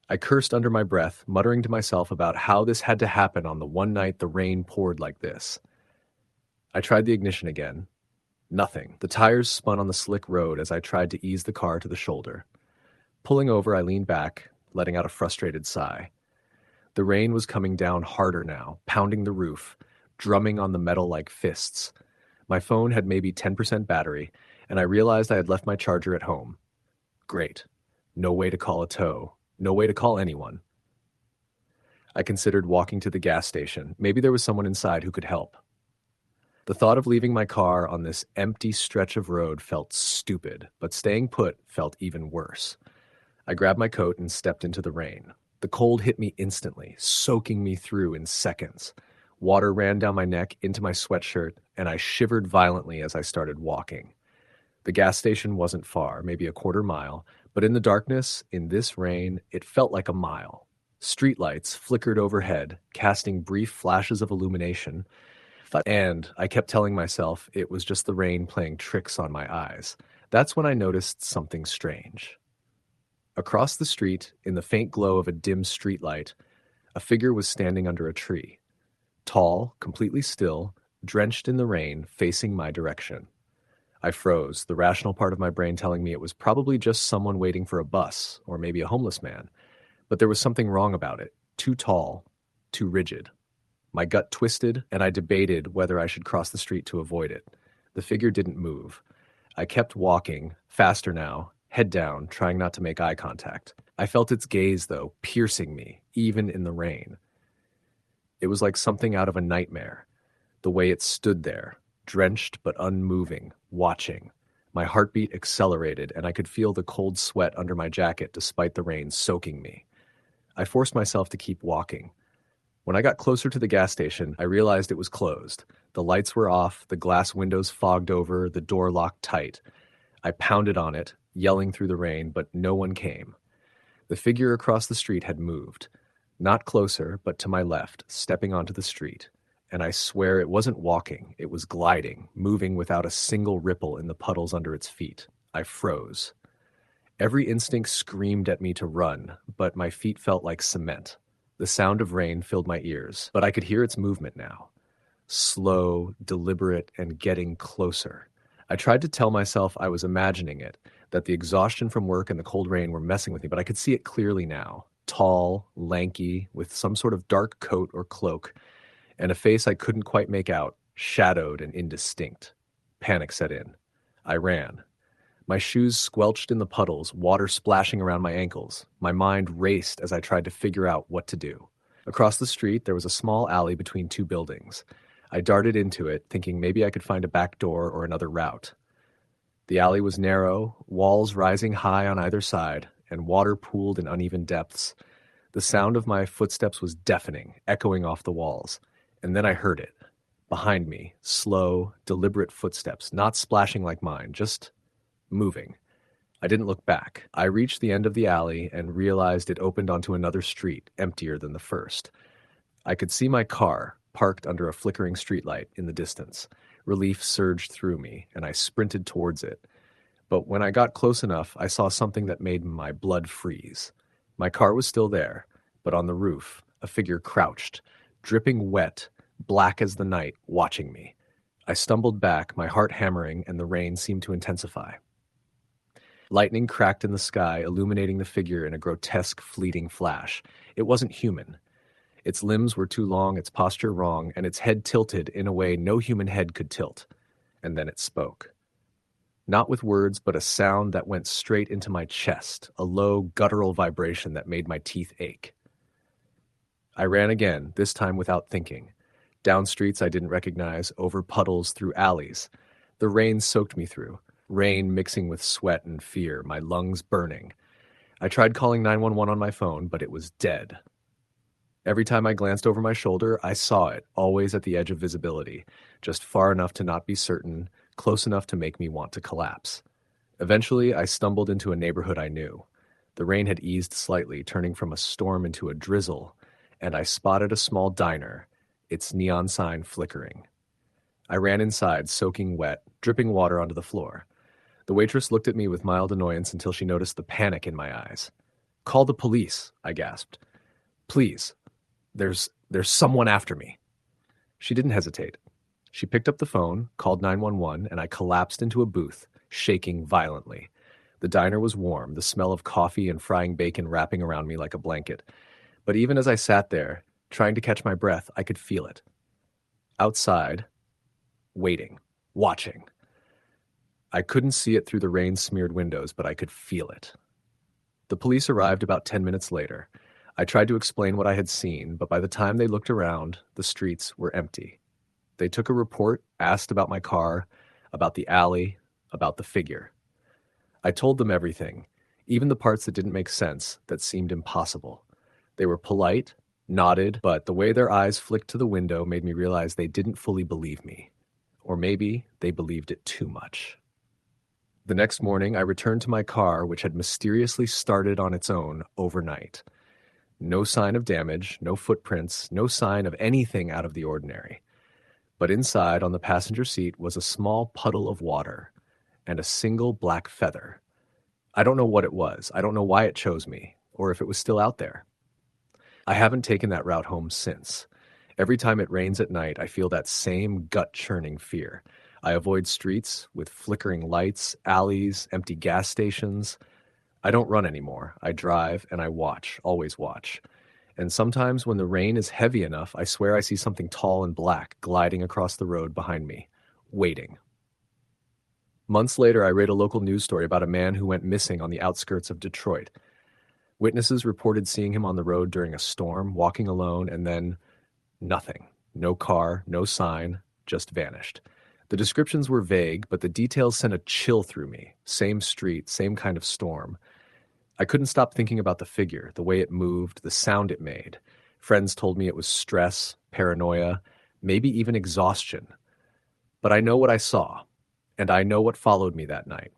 I cursed under my breath, muttering to myself about how this had to happen on the one night the rain poured like this. I tried the ignition again. Nothing. The tires spun on the slick road as I tried to ease the car to the shoulder. Pulling over, I leaned back, letting out a frustrated sigh. The rain was coming down harder now, pounding the roof, drumming on the metal like fists. My phone had maybe 10% battery, and I realized I had left my charger at home. Great. No way to call a tow. No way to call anyone. I considered walking to the gas station. Maybe there was someone inside who could help. The thought of leaving my car on this empty stretch of road felt stupid, but staying put felt even worse. I grabbed my coat and stepped into the rain. The cold hit me instantly, soaking me through in seconds. Water ran down my neck into my sweatshirt, and I shivered violently as I started walking. The gas station wasn't far, maybe a quarter mile, but in the darkness, in this rain, it felt like a mile. Streetlights flickered overhead, casting brief flashes of illumination, and I kept telling myself it was just the rain playing tricks on my eyes. That's when I noticed something strange. Across the street, in the faint glow of a dim streetlight, a figure was standing under a tree. Tall, completely still, drenched in the rain, facing my direction. I froze, the rational part of my brain telling me it was probably just someone waiting for a bus, or maybe a homeless man. But there was something wrong about it. Too tall, too rigid. My gut twisted, and I debated whether I should cross the street to avoid it. The figure didn't move. I kept walking, faster now, head down, trying not to make eye contact. I felt its gaze, though, piercing me, even in the rain. It was like something out of a nightmare. The way it stood there, drenched but unmoving, watching. My heartbeat accelerated, and I could feel the cold sweat under my jacket despite the rain soaking me. I forced myself to keep walking. When I got closer to the gas station, I realized it was closed. The lights were off, the glass windows fogged over, the door locked tight. I pounded on it, yelling through the rain, but no one came. The figure across the street had moved. Not closer, but to my left, stepping onto the street. And I swear it wasn't walking, it was gliding, moving without a single ripple in the puddles under its feet. I froze. Every instinct screamed at me to run, but my feet felt like cement. The sound of rain filled my ears, but I could hear its movement now. Slow, deliberate, and getting closer. I tried to tell myself I was imagining it, that the exhaustion from work and the cold rain were messing with me, but I could see it clearly now. Tall, lanky, with some sort of dark coat or cloak, and a face I couldn't quite make out, shadowed and indistinct. Panic set in. I ran. My shoes squelched in the puddles, water splashing around my ankles. My mind raced as I tried to figure out what to do. Across the street, there was a small alley between two buildings. I darted into it, thinking maybe I could find a back door or another route. The alley was narrow, walls rising high on either side, and water pooled in uneven depths. The sound of my footsteps was deafening, echoing off the walls. And then I heard it. Behind me, slow, deliberate footsteps, not splashing like mine, just moving. I didn't look back. I reached the end of the alley and realized it opened onto another street, emptier than the first. I could see my car, parked under a flickering streetlight in the distance. Relief surged through me, and I sprinted towards it. But when I got close enough, I saw something that made my blood freeze. My car was still there, but on the roof, a figure crouched, dripping wet, black as the night, watching me. I stumbled back, my heart hammering, and the rain seemed to intensify. Lightning cracked in the sky, illuminating the figure in a grotesque, fleeting flash. It wasn't human. Its limbs were too long, its posture wrong, and its head tilted in a way no human head could tilt. And then it spoke. Not with words, but a sound that went straight into my chest, a low, guttural vibration that made my teeth ache. I ran again, this time without thinking. Down streets I didn't recognize, over puddles, through alleys. The rain soaked me through, rain mixing with sweat and fear, my lungs burning. I tried calling 911 on my phone, but it was dead. Every time I glanced over my shoulder, I saw it, always at the edge of visibility, just far enough to not be certain, close enough to make me want to collapse. Eventually, I stumbled into a neighborhood I knew. The rain had eased slightly, turning from a storm into a drizzle, and I spotted a small diner, its neon sign flickering. I ran inside, soaking wet, dripping water onto the floor. The waitress looked at me with mild annoyance until she noticed the panic in my eyes. "Call the police," I gasped. "Please. There's someone after me." She didn't hesitate. She picked up the phone, called 911, and I collapsed into a booth, shaking violently. The diner was warm, the smell of coffee and frying bacon wrapping around me like a blanket. But even as I sat there, trying to catch my breath, I could feel it. Outside, waiting, watching. I couldn't see it through the rain-smeared windows, but I could feel it. The police arrived about 10 minutes later. I tried to explain what I had seen, but by the time they looked around, the streets were empty. They took a report, asked about my car, about the alley, about the figure. I told them everything, even the parts that didn't make sense, that seemed impossible. They were polite, nodded, but the way their eyes flicked to the window made me realize they didn't fully believe me. Or maybe they believed it too much. The next morning, I returned to my car, which had mysteriously started on its own overnight. No sign of damage, no footprints, no sign of anything out of the ordinary. But inside, on the passenger seat, was a small puddle of water and a single black feather. I don't know what it was. I don't know why it chose me, or if it was still out there. I haven't taken that route home since. Every time it rains at night, I feel that same gut-churning fear. I avoid streets with flickering lights, alleys, empty gas stations. I don't run anymore. I drive and I watch, always watch. And sometimes when the rain is heavy enough, I swear I see something tall and black gliding across the road behind me, waiting. Months later, I read a local news story about a man who went missing on the outskirts of Detroit. Witnesses reported seeing him on the road during a storm, walking alone, and then Nothing. No car, no sign, just vanished. The descriptions were vague, but the details sent a chill through me. Same street, same kind of storm. I couldn't stop thinking about the figure, the way it moved, the sound it made. Friends told me it was stress, paranoia, maybe even exhaustion. But I know what I saw, and I know what followed me that night.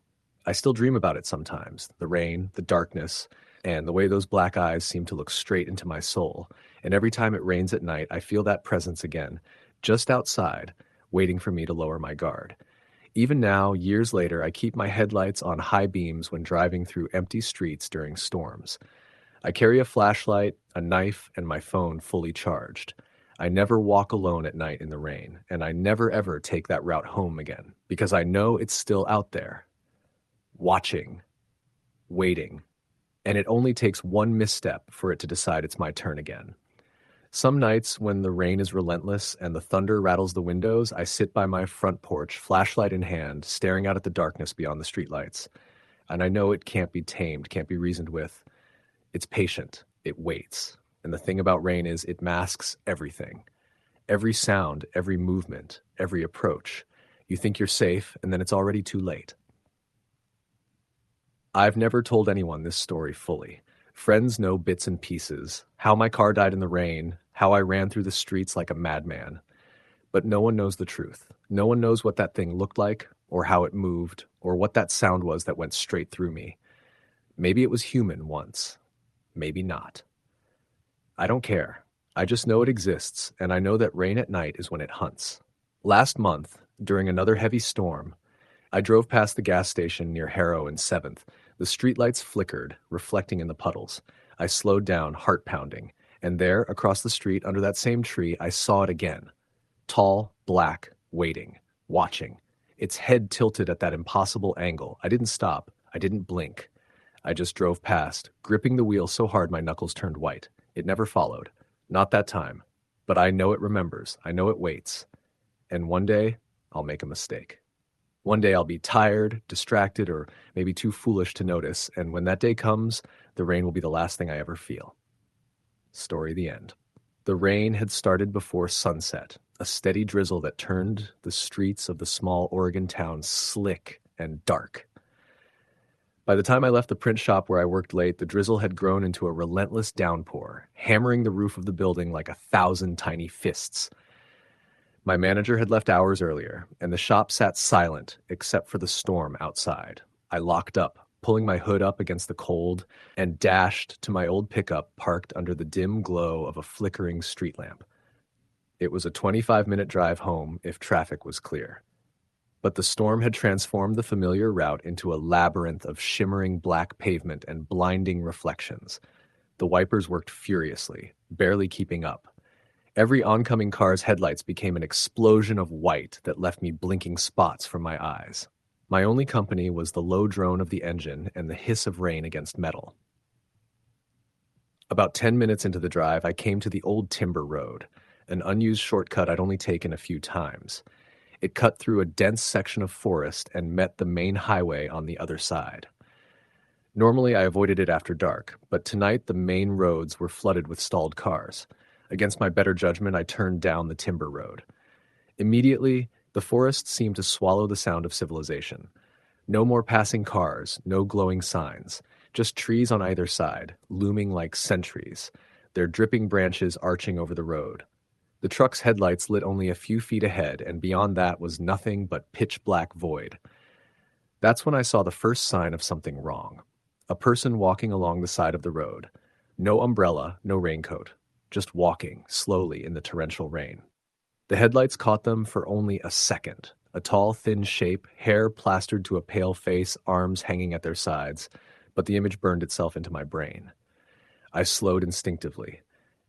I still dream about it sometimes, the rain, the darkness, and the way those black eyes seem to look straight into my soul. And every time it rains at night, I feel that presence again, just outside, waiting for me to lower my guard. Even now, years later, I keep my headlights on high beams when driving through empty streets during storms. I carry a flashlight, a knife, and my phone fully charged. I never walk alone at night in the rain, and I never ever take that route home again, because I know it's still out there, watching, waiting, and it only takes one misstep for it to decide it's my turn again. Some nights, when the rain is relentless and the thunder rattles the windows, I sit by my front porch, flashlight in hand, staring out at the darkness beyond the streetlights. And I know it can't be tamed, can't be reasoned with. It's patient, it waits. And the thing about rain is it masks everything. Every sound, every movement, every approach. You think you're safe, and then it's already too late. I've never told anyone this story fully. Friends know bits and pieces, how my car died in the rain, how I ran through the streets like a madman. But no one knows the truth. No one knows what that thing looked like, or how it moved, or what that sound was that went straight through me. Maybe it was human once. Maybe not. I don't care. I just know it exists, and I know that rain at night is when it hunts. Last month, during another heavy storm, I drove past the gas station near Harrow and 7th. The streetlights flickered, reflecting in the puddles. I slowed down, heart pounding, and there, across the street under that same tree, I saw it again. Tall, black, waiting, watching. Its head tilted at that impossible angle. I didn't stop. I didn't blink. I just drove past, gripping the wheel so hard my knuckles turned white. It never followed. Not that time. But I know it remembers. I know it waits. And one day, I'll make a mistake. One day I'll be tired, distracted, or maybe too foolish to notice, and when that day comes, the rain will be the last thing I ever feel. Story the end. The rain had started before sunset, a steady drizzle that turned the streets of the small Oregon town slick and dark. By the time I left the print shop where I worked late, the drizzle had grown into a relentless downpour, hammering the roof of the building like 1,000 tiny fists. My manager had left hours earlier, and the shop sat silent except for the storm outside. I locked up, pulling my hood up against the cold, and dashed to my old pickup parked under the dim glow of a flickering street lamp. It was a 25-minute drive home if traffic was clear. But the storm had transformed the familiar route into a labyrinth of shimmering black pavement and blinding reflections. The wipers worked furiously, barely keeping up. Every oncoming car's headlights became an explosion of white that left me blinking spots from my eyes. My only company was the low drone of the engine and the hiss of rain against metal. About 10 minutes into the drive, I came to the old timber road, an unused shortcut I'd only taken a few times. It cut through a dense section of forest and met the main highway on the other side. Normally, I avoided it after dark, but tonight the main roads were flooded with stalled cars. Against my better judgment, I turned down the timber road. Immediately, the forest seemed to swallow the sound of civilization. No more passing cars, no glowing signs, just trees on either side, looming like sentries, their dripping branches arching over the road. The truck's headlights lit only a few feet ahead, and beyond that was nothing but pitch-black void. That's when I saw the first sign of something wrong. A person walking along the side of the road. No umbrella, no raincoat. Just walking, slowly in the torrential rain. The headlights caught them for only a second. A tall, thin shape, hair plastered to a pale face, arms hanging at their sides, but the image burned itself into my brain. I slowed instinctively.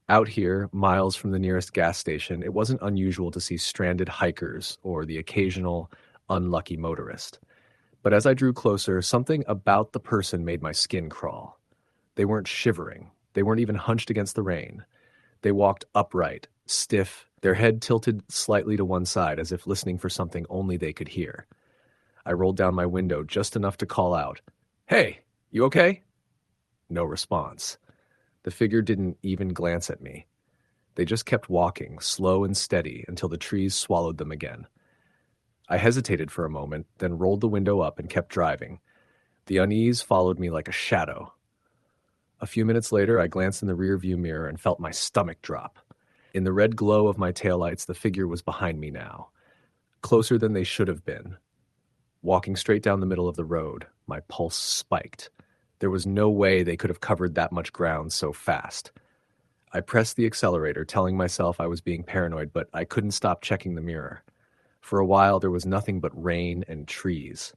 Out here, miles from the nearest gas station, it wasn't unusual to see stranded hikers or the occasional unlucky motorist. But as I drew closer, something about the person made my skin crawl. They weren't shivering. They weren't even hunched against the rain. They walked upright, stiff, their head tilted slightly to one side as if listening for something only they could hear. I rolled down my window just enough to call out, "Hey, you okay?" No response. The figure didn't even glance at me. They just kept walking, slow and steady, until the trees swallowed them again. I hesitated for a moment, then rolled the window up and kept driving. The unease followed me like a shadow. A few minutes later, I glanced in the rearview mirror and felt my stomach drop. In the red glow of my taillights, the figure was behind me now, closer than they should have been. Walking straight down the middle of the road, my pulse spiked. There was no way they could have covered that much ground so fast. I pressed the accelerator, telling myself I was being paranoid, but I couldn't stop checking the mirror. For a while, there was nothing but rain and trees.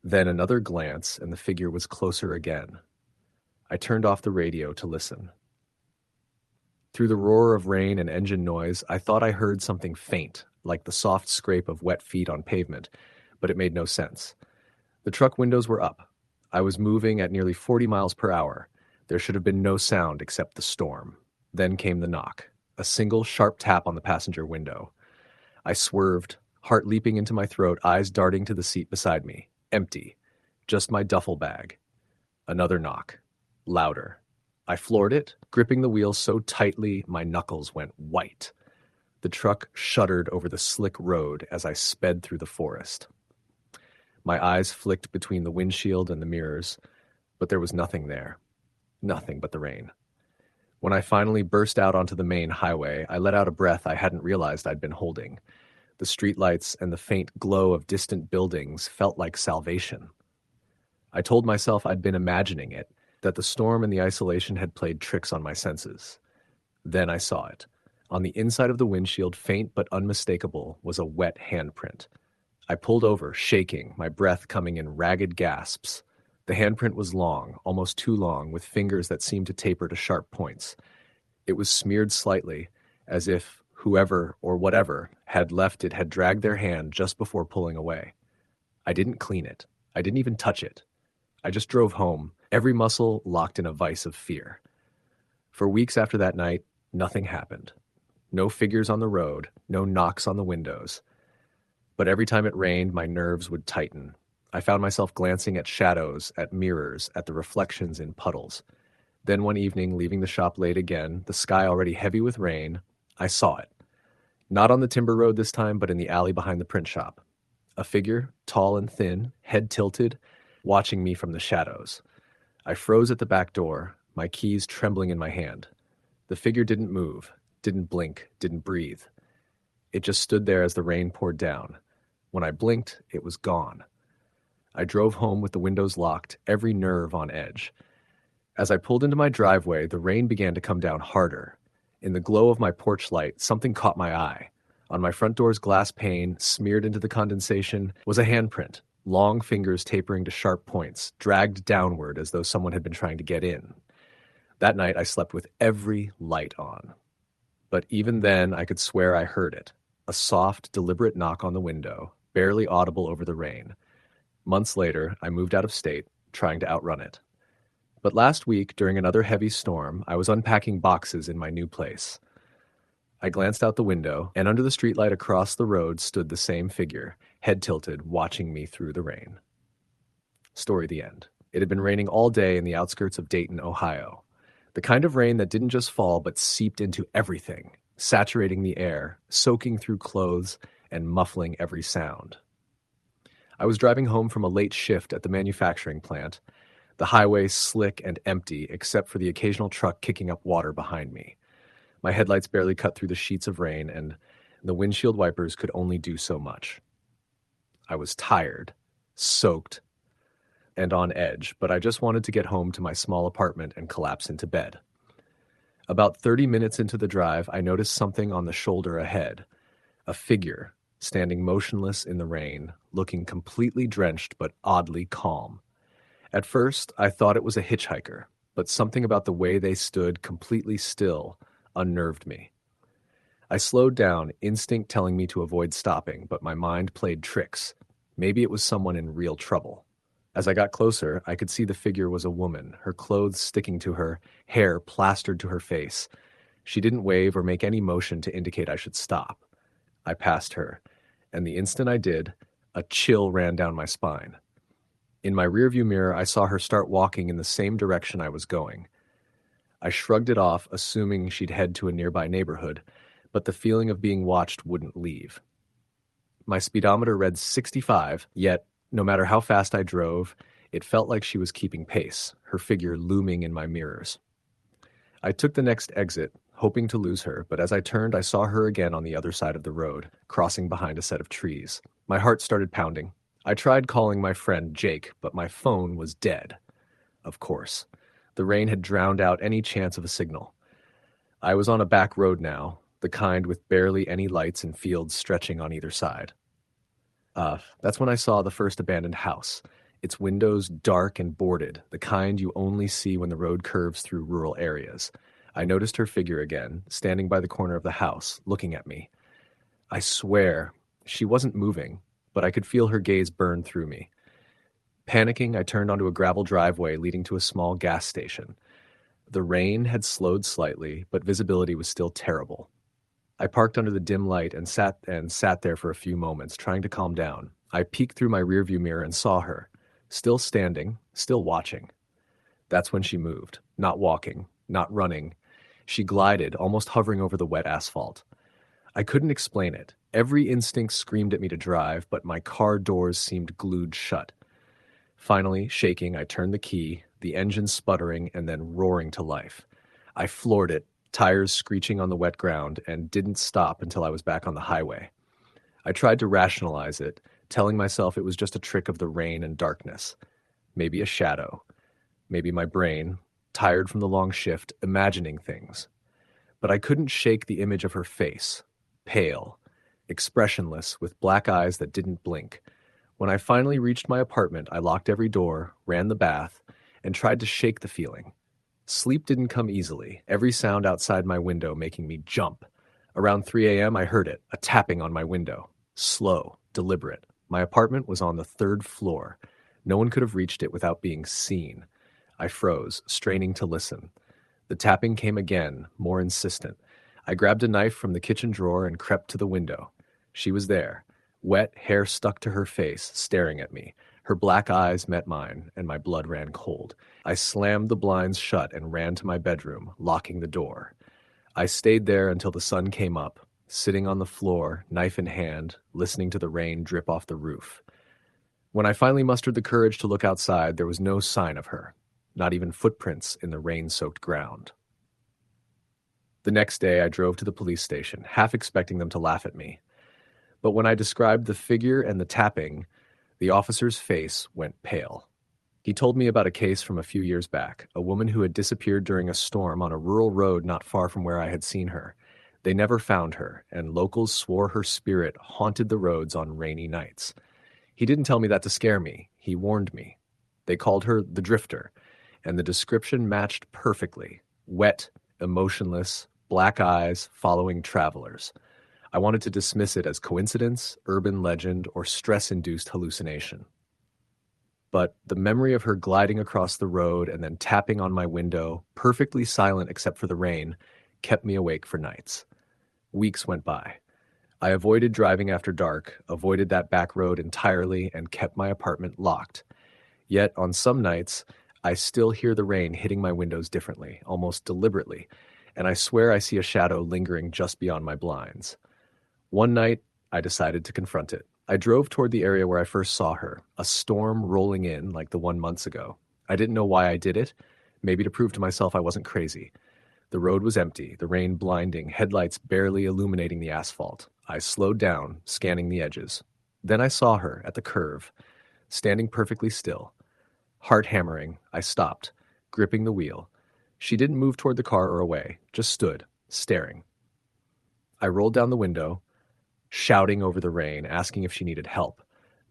Then another glance, and the figure was closer again. I turned off the radio to listen. Through the roar of rain and engine noise, I thought I heard something faint, like the soft scrape of wet feet on pavement, but it made no sense. The truck windows were up. I was moving at nearly 40 miles per hour. There should have been no sound except the storm. Then came the knock, a single sharp tap on the passenger window. I swerved, heart leaping into my throat, eyes darting to the seat beside me. Empty. Just my duffel bag. Another knock. Louder. I floored it, gripping the wheel so tightly my knuckles went white. The truck shuddered over the slick road as I sped through the forest. My eyes flicked between the windshield and the mirrors, but there was nothing there. Nothing but the rain. When I finally burst out onto the main highway, I let out a breath I hadn't realized I'd been holding. The streetlights and the faint glow of distant buildings felt like salvation. I told myself I'd been imagining it, that the storm and the isolation had played tricks on my senses. Then I saw it. On the inside of the windshield, faint but unmistakable, was a wet handprint. I pulled over, shaking, my breath coming in ragged gasps. The handprint was long, almost too long, with fingers that seemed to taper to sharp points. It was smeared slightly, as if whoever or whatever had left it had dragged their hand just before pulling away. I didn't clean it. I didn't even touch it. I just drove home, every muscle locked in a vice of fear. For weeks after that night, nothing happened. No figures on the road, no knocks on the windows. But every time it rained, my nerves would tighten. I found myself glancing at shadows, at mirrors, at the reflections in puddles. Then one evening, leaving the shop late again, the sky already heavy with rain, I saw it. Not on the timber road this time, but in the alley behind the print shop. A figure, tall and thin, head tilted, watching me from the shadows. I froze at the back door, my keys trembling in my hand. The figure didn't move, didn't blink, didn't breathe. It just stood there as the rain poured down. When I blinked, it was gone. I drove home with the windows locked, every nerve on edge. As I pulled into my driveway, the rain began to come down harder. In the glow of my porch light, something caught my eye. On my front door's glass pane, smeared into the condensation, was a handprint. Long fingers tapering to sharp points, dragged downward as though someone had been trying to get in. That night I slept with every light on. But even then I could swear I heard it. A soft, deliberate knock on the window, barely audible over the rain. Months later, I moved out of state, trying to outrun it. But last week, during another heavy storm, I was unpacking boxes in my new place. I glanced out the window, and under the streetlight across the road stood the same figure, head tilted, watching me through the rain. Story the end. It had been raining all day in the outskirts of Dayton, Ohio. The kind of rain that didn't just fall, but seeped into everything, saturating the air, soaking through clothes, and muffling every sound. I was driving home from a late shift at the manufacturing plant, the highway slick and empty except for the occasional truck kicking up water behind me. My headlights barely cut through the sheets of rain, and the windshield wipers could only do so much. I was tired, soaked, and on edge, but I just wanted to get home to my small apartment and collapse into bed. About 30 minutes into the drive, I noticed something on the shoulder ahead. A figure, standing motionless in the rain, looking completely drenched but oddly calm. At first, I thought it was a hitchhiker, but something about the way they stood completely still unnerved me. I slowed down, instinct telling me to avoid stopping, but my mind played tricks. Maybe it was someone in real trouble. As I got closer, I could see the figure was a woman, her clothes sticking to her, hair plastered to her face. She didn't wave or make any motion to indicate I should stop. I passed her, and the instant I did, a chill ran down my spine. In my rearview mirror, I saw her start walking in the same direction I was going. I shrugged it off, assuming she'd head to a nearby neighborhood, but the feeling of being watched wouldn't leave. My speedometer read 65, yet, no matter how fast I drove, it felt like she was keeping pace, her figure looming in my mirrors. I took the next exit, hoping to lose her, but as I turned, I saw her again on the other side of the road, crossing behind a set of trees. My heart started pounding. I tried calling my friend Jake, but my phone was dead. Of course. The rain had drowned out any chance of a signal. I was on a back road now, the kind with barely any lights and fields stretching on either side. That's when I saw the first abandoned house, its windows dark and boarded, the kind you only see when the road curves through rural areas. I noticed her figure again, standing by the corner of the house, looking at me. I swear, she wasn't moving, but I could feel her gaze burn through me. Panicking, I turned onto a gravel driveway leading to a small gas station. The rain had slowed slightly, but visibility was still terrible. I parked under the dim light and sat there for a few moments, trying to calm down. I peeked through my rearview mirror and saw her, still standing, still watching. That's when she moved, not walking, not running. She glided, almost hovering over the wet asphalt. I couldn't explain it. Every instinct screamed at me to drive, but my car doors seemed glued shut. Finally, shaking, I turned the key, the engine sputtering and then roaring to life. I floored it, tires screeching on the wet ground, and didn't stop until I was back on the highway. I tried to rationalize it, telling myself it was just a trick of the rain and darkness. Maybe a shadow. Maybe my brain, tired from the long shift, imagining things. But I couldn't shake the image of her face, pale, expressionless, with black eyes that didn't blink. When I finally reached my apartment, I locked every door, ran the bath, and tried to shake the feeling. Sleep didn't come easily, every sound outside my window making me jump. Around 3 a.m., I heard it, a tapping on my window. Slow, deliberate. My apartment was on the 3rd floor. No one could have reached it without being seen. I froze, straining to listen. The tapping came again, more insistent. I grabbed a knife from the kitchen drawer and crept to the window. She was there, wet hair stuck to her face, staring at me. Her black eyes met mine, and my blood ran cold. I slammed the blinds shut and ran to my bedroom, locking the door. I stayed there until the sun came up, sitting on the floor, knife in hand, listening to the rain drip off the roof. When I finally mustered the courage to look outside, there was no sign of her, not even footprints in the rain-soaked ground. The next day, I drove to the police station, half expecting them to laugh at me. But when I described the figure and the tapping, the officer's face went pale. He told me about a case from a few years back, a woman who had disappeared during a storm on a rural road not far from where I had seen her. They never found her, and locals swore her spirit haunted the roads on rainy nights. He didn't tell me that to scare me. He warned me. They called her the Drifter, and the description matched perfectly. Wet, emotionless, black eyes following travelers. I wanted to dismiss it as coincidence, urban legend, or stress-induced hallucination. But the memory of her gliding across the road and then tapping on my window, perfectly silent except for the rain, kept me awake for nights. Weeks went by. I avoided driving after dark, avoided that back road entirely, and kept my apartment locked. Yet on some nights, I still hear the rain hitting my windows differently, almost deliberately, and I swear I see a shadow lingering just beyond my blinds. One night, I decided to confront it. I drove toward the area where I first saw her, a storm rolling in like the one months ago. I didn't know why I did it, maybe to prove to myself I wasn't crazy. The road was empty, the rain blinding, headlights barely illuminating the asphalt. I slowed down, scanning the edges. Then I saw her at the curve, standing perfectly still. Heart hammering, I stopped, gripping the wheel. She didn't move toward the car or away, just stood, staring. I rolled down the window, shouting over the rain, asking if she needed help.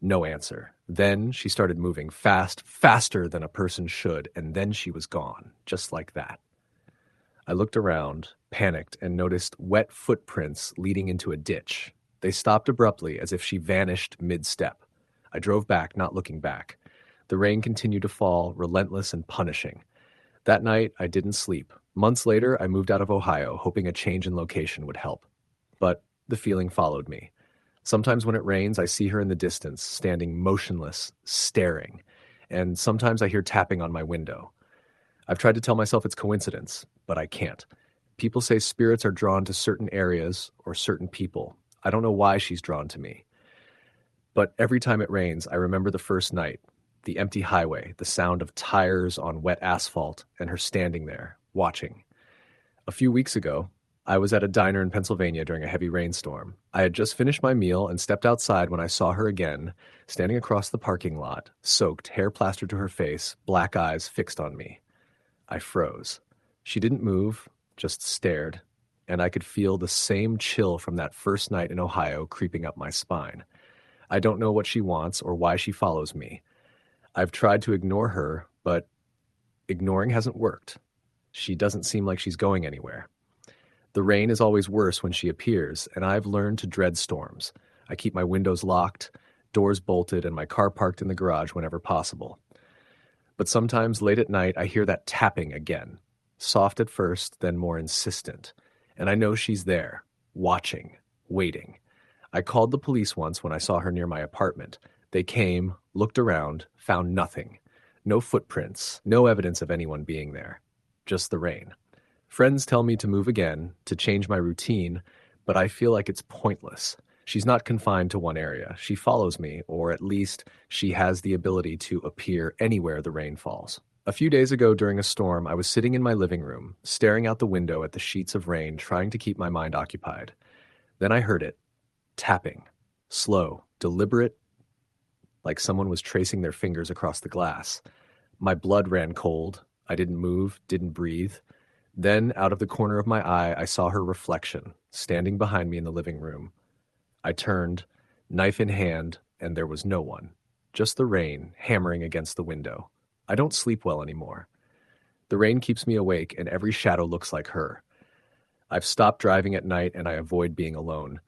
No answer. Then she started moving fast, faster than a person should, and then she was gone, just like that. I looked around, panicked, and noticed wet footprints leading into a ditch. They stopped abruptly, as if she vanished mid-step. I drove back, not looking back. The rain continued to fall, relentless and punishing. That night, I didn't sleep. Months later, I moved out of Ohio, hoping a change in location would help. But the feeling followed me. Sometimes when it rains, I see her in the distance, standing motionless, staring. And sometimes I hear tapping on my window. I've tried to tell myself it's coincidence, but I can't. People say spirits are drawn to certain areas or certain people. I don't know why she's drawn to me. But every time it rains, I remember the first night, the empty highway, the sound of tires on wet asphalt, and her standing there, watching. A few weeks ago, I was at a diner in Pennsylvania during a heavy rainstorm. I had just finished my meal and stepped outside when I saw her again, standing across the parking lot, soaked, hair plastered to her face, black eyes fixed on me. I froze. She didn't move, just stared, and I could feel the same chill from that first night in Ohio creeping up my spine. I don't know what she wants or why she follows me. I've tried to ignore her, but ignoring hasn't worked. She doesn't seem like she's going anywhere. The rain is always worse when she appears, and I've learned to dread storms. I keep my windows locked, doors bolted, and my car parked in the garage whenever possible. But sometimes late at night, I hear that tapping again. Soft at first, then more insistent. And I know she's there, watching, waiting. I called the police once when I saw her near my apartment. They came, looked around, found nothing. No footprints, no evidence of anyone being there. Just the rain. Friends tell me to move again, to change my routine, but I feel like it's pointless. She's not confined to one area. She follows me, or at least she has the ability to appear anywhere the rain falls. A few days ago during a storm, I was sitting in my living room, staring out the window at the sheets of rain, trying to keep my mind occupied. Then I heard it. Tapping. Slow, deliberate, like someone was tracing their fingers across the glass. My blood ran cold. I didn't move, didn't breathe. Then, out of the corner of my eye, I saw her reflection, standing behind me in the living room. I turned, knife in hand, and there was no one. Just the rain hammering against the window. I don't sleep well anymore. The rain keeps me awake, and every shadow looks like her. I've stopped driving at night, and I avoid being alone.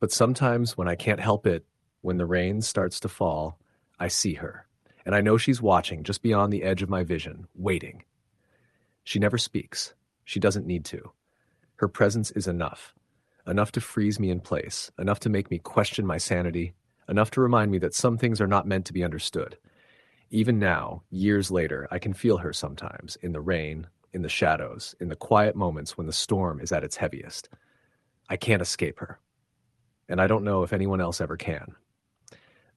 But sometimes, when I can't help it, when the rain starts to fall, I see her. And I know she's watching, just beyond the edge of my vision, waiting. She never speaks. She doesn't need to. Her presence is enough. Enough to freeze me in place, enough to make me question my sanity, enough to remind me that some things are not meant to be understood. Even now, years later, I can feel her sometimes, in the rain, in the shadows, in the quiet moments when the storm is at its heaviest. I can't escape her. And I don't know if anyone else ever can.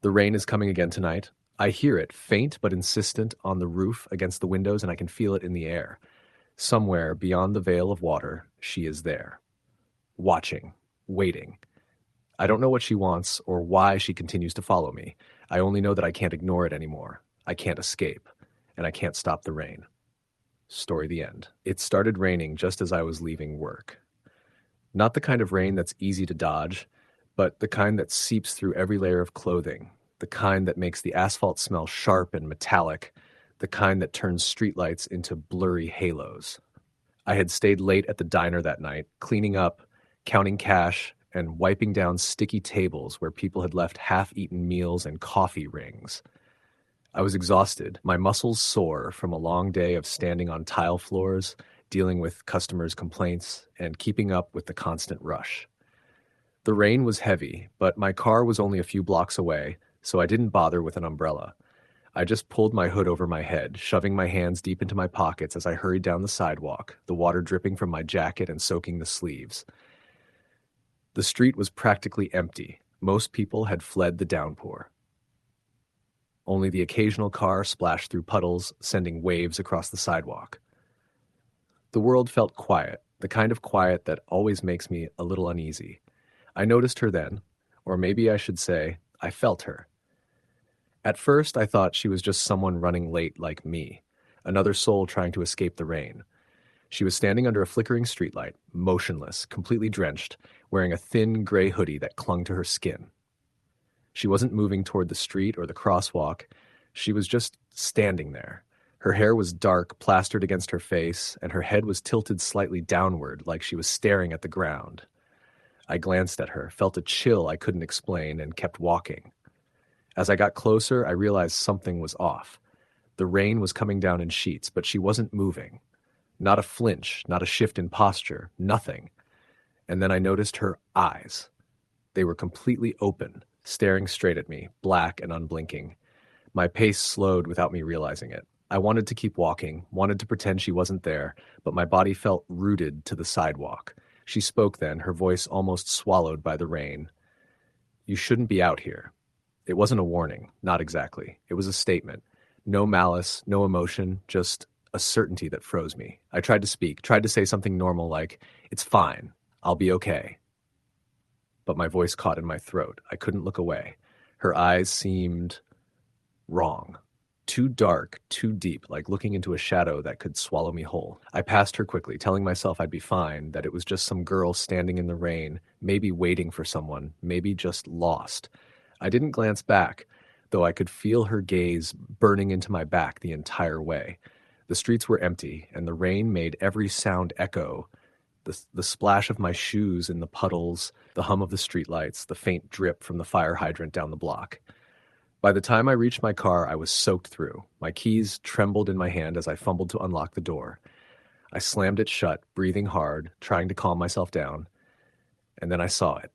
The rain is coming again tonight. I hear it, faint but insistent, on the roof against the windows, and I can feel it in the air. Somewhere beyond the veil of water, she is there. Watching, waiting. I don't know what she wants or why she continues to follow me. I only know that I can't ignore it anymore. I can't escape, and I can't stop the rain. Story the end. It started raining just as I was leaving work. Not the kind of rain that's easy to dodge, but the kind that seeps through every layer of clothing, the kind that makes the asphalt smell sharp and metallic, the kind that turns streetlights into blurry halos. I had stayed late at the diner that night, cleaning up, counting cash, and wiping down sticky tables where people had left half-eaten meals and coffee rings. I was exhausted, my muscles sore from a long day of standing on tile floors, dealing with customers' complaints, and keeping up with the constant rush. The rain was heavy, but my car was only a few blocks away, so I didn't bother with an umbrella. I just pulled my hood over my head, shoving my hands deep into my pockets as I hurried down the sidewalk, the water dripping from my jacket and soaking the sleeves. The street was practically empty. Most people had fled the downpour. Only the occasional car splashed through puddles, sending waves across the sidewalk. The world felt quiet, the kind of quiet that always makes me a little uneasy. I noticed her then, or maybe I should say, I felt her. At first, I thought she was just someone running late like me, another soul trying to escape the rain. She was standing under a flickering streetlight, motionless, completely drenched, wearing a thin gray hoodie that clung to her skin. She wasn't moving toward the street or the crosswalk. She was just standing there. Her hair was dark, plastered against her face, and her head was tilted slightly downward, like she was staring at the ground. I glanced at her, felt a chill I couldn't explain, and kept walking. As I got closer, I realized something was off. The rain was coming down in sheets, but she wasn't moving. Not a flinch, not a shift in posture, nothing. And then I noticed her eyes. They were completely open, staring straight at me, black and unblinking. My pace slowed without me realizing it. I wanted to keep walking, wanted to pretend she wasn't there, but my body felt rooted to the sidewalk. She spoke then, her voice almost swallowed by the rain. You shouldn't be out here. It wasn't a warning, not exactly. It was a statement. No malice, no emotion, just a certainty that froze me. I tried to speak, tried to say something normal like, it's fine, I'll be okay. But my voice caught in my throat. I couldn't look away. Her eyes seemed wrong. Too dark, too deep, like looking into a shadow that could swallow me whole. I passed her quickly, telling myself I'd be fine, that it was just some girl standing in the rain, maybe waiting for someone, maybe just lost. I didn't glance back, though I could feel her gaze burning into my back the entire way. The streets were empty, and the rain made every sound echo. The splash of my shoes in the puddles, the hum of the streetlights, the faint drip from the fire hydrant down the block. By the time I reached my car, I was soaked through. My keys trembled in my hand as I fumbled to unlock the door. I slammed it shut, breathing hard, trying to calm myself down. And then I saw it.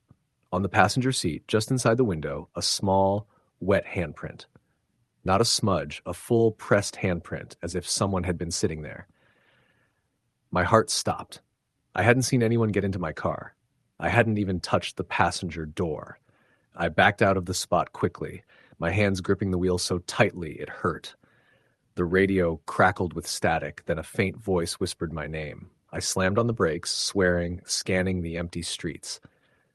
On the passenger seat, just inside the window, a small, wet handprint. Not a smudge, a full pressed handprint, as if someone had been sitting there. My heart stopped. I hadn't seen anyone get into my car. I hadn't even touched the passenger door. I backed out of the spot quickly, my hands gripping the wheel so tightly it hurt. The radio crackled with static, then a faint voice whispered my name. I slammed on the brakes, swearing, scanning the empty streets.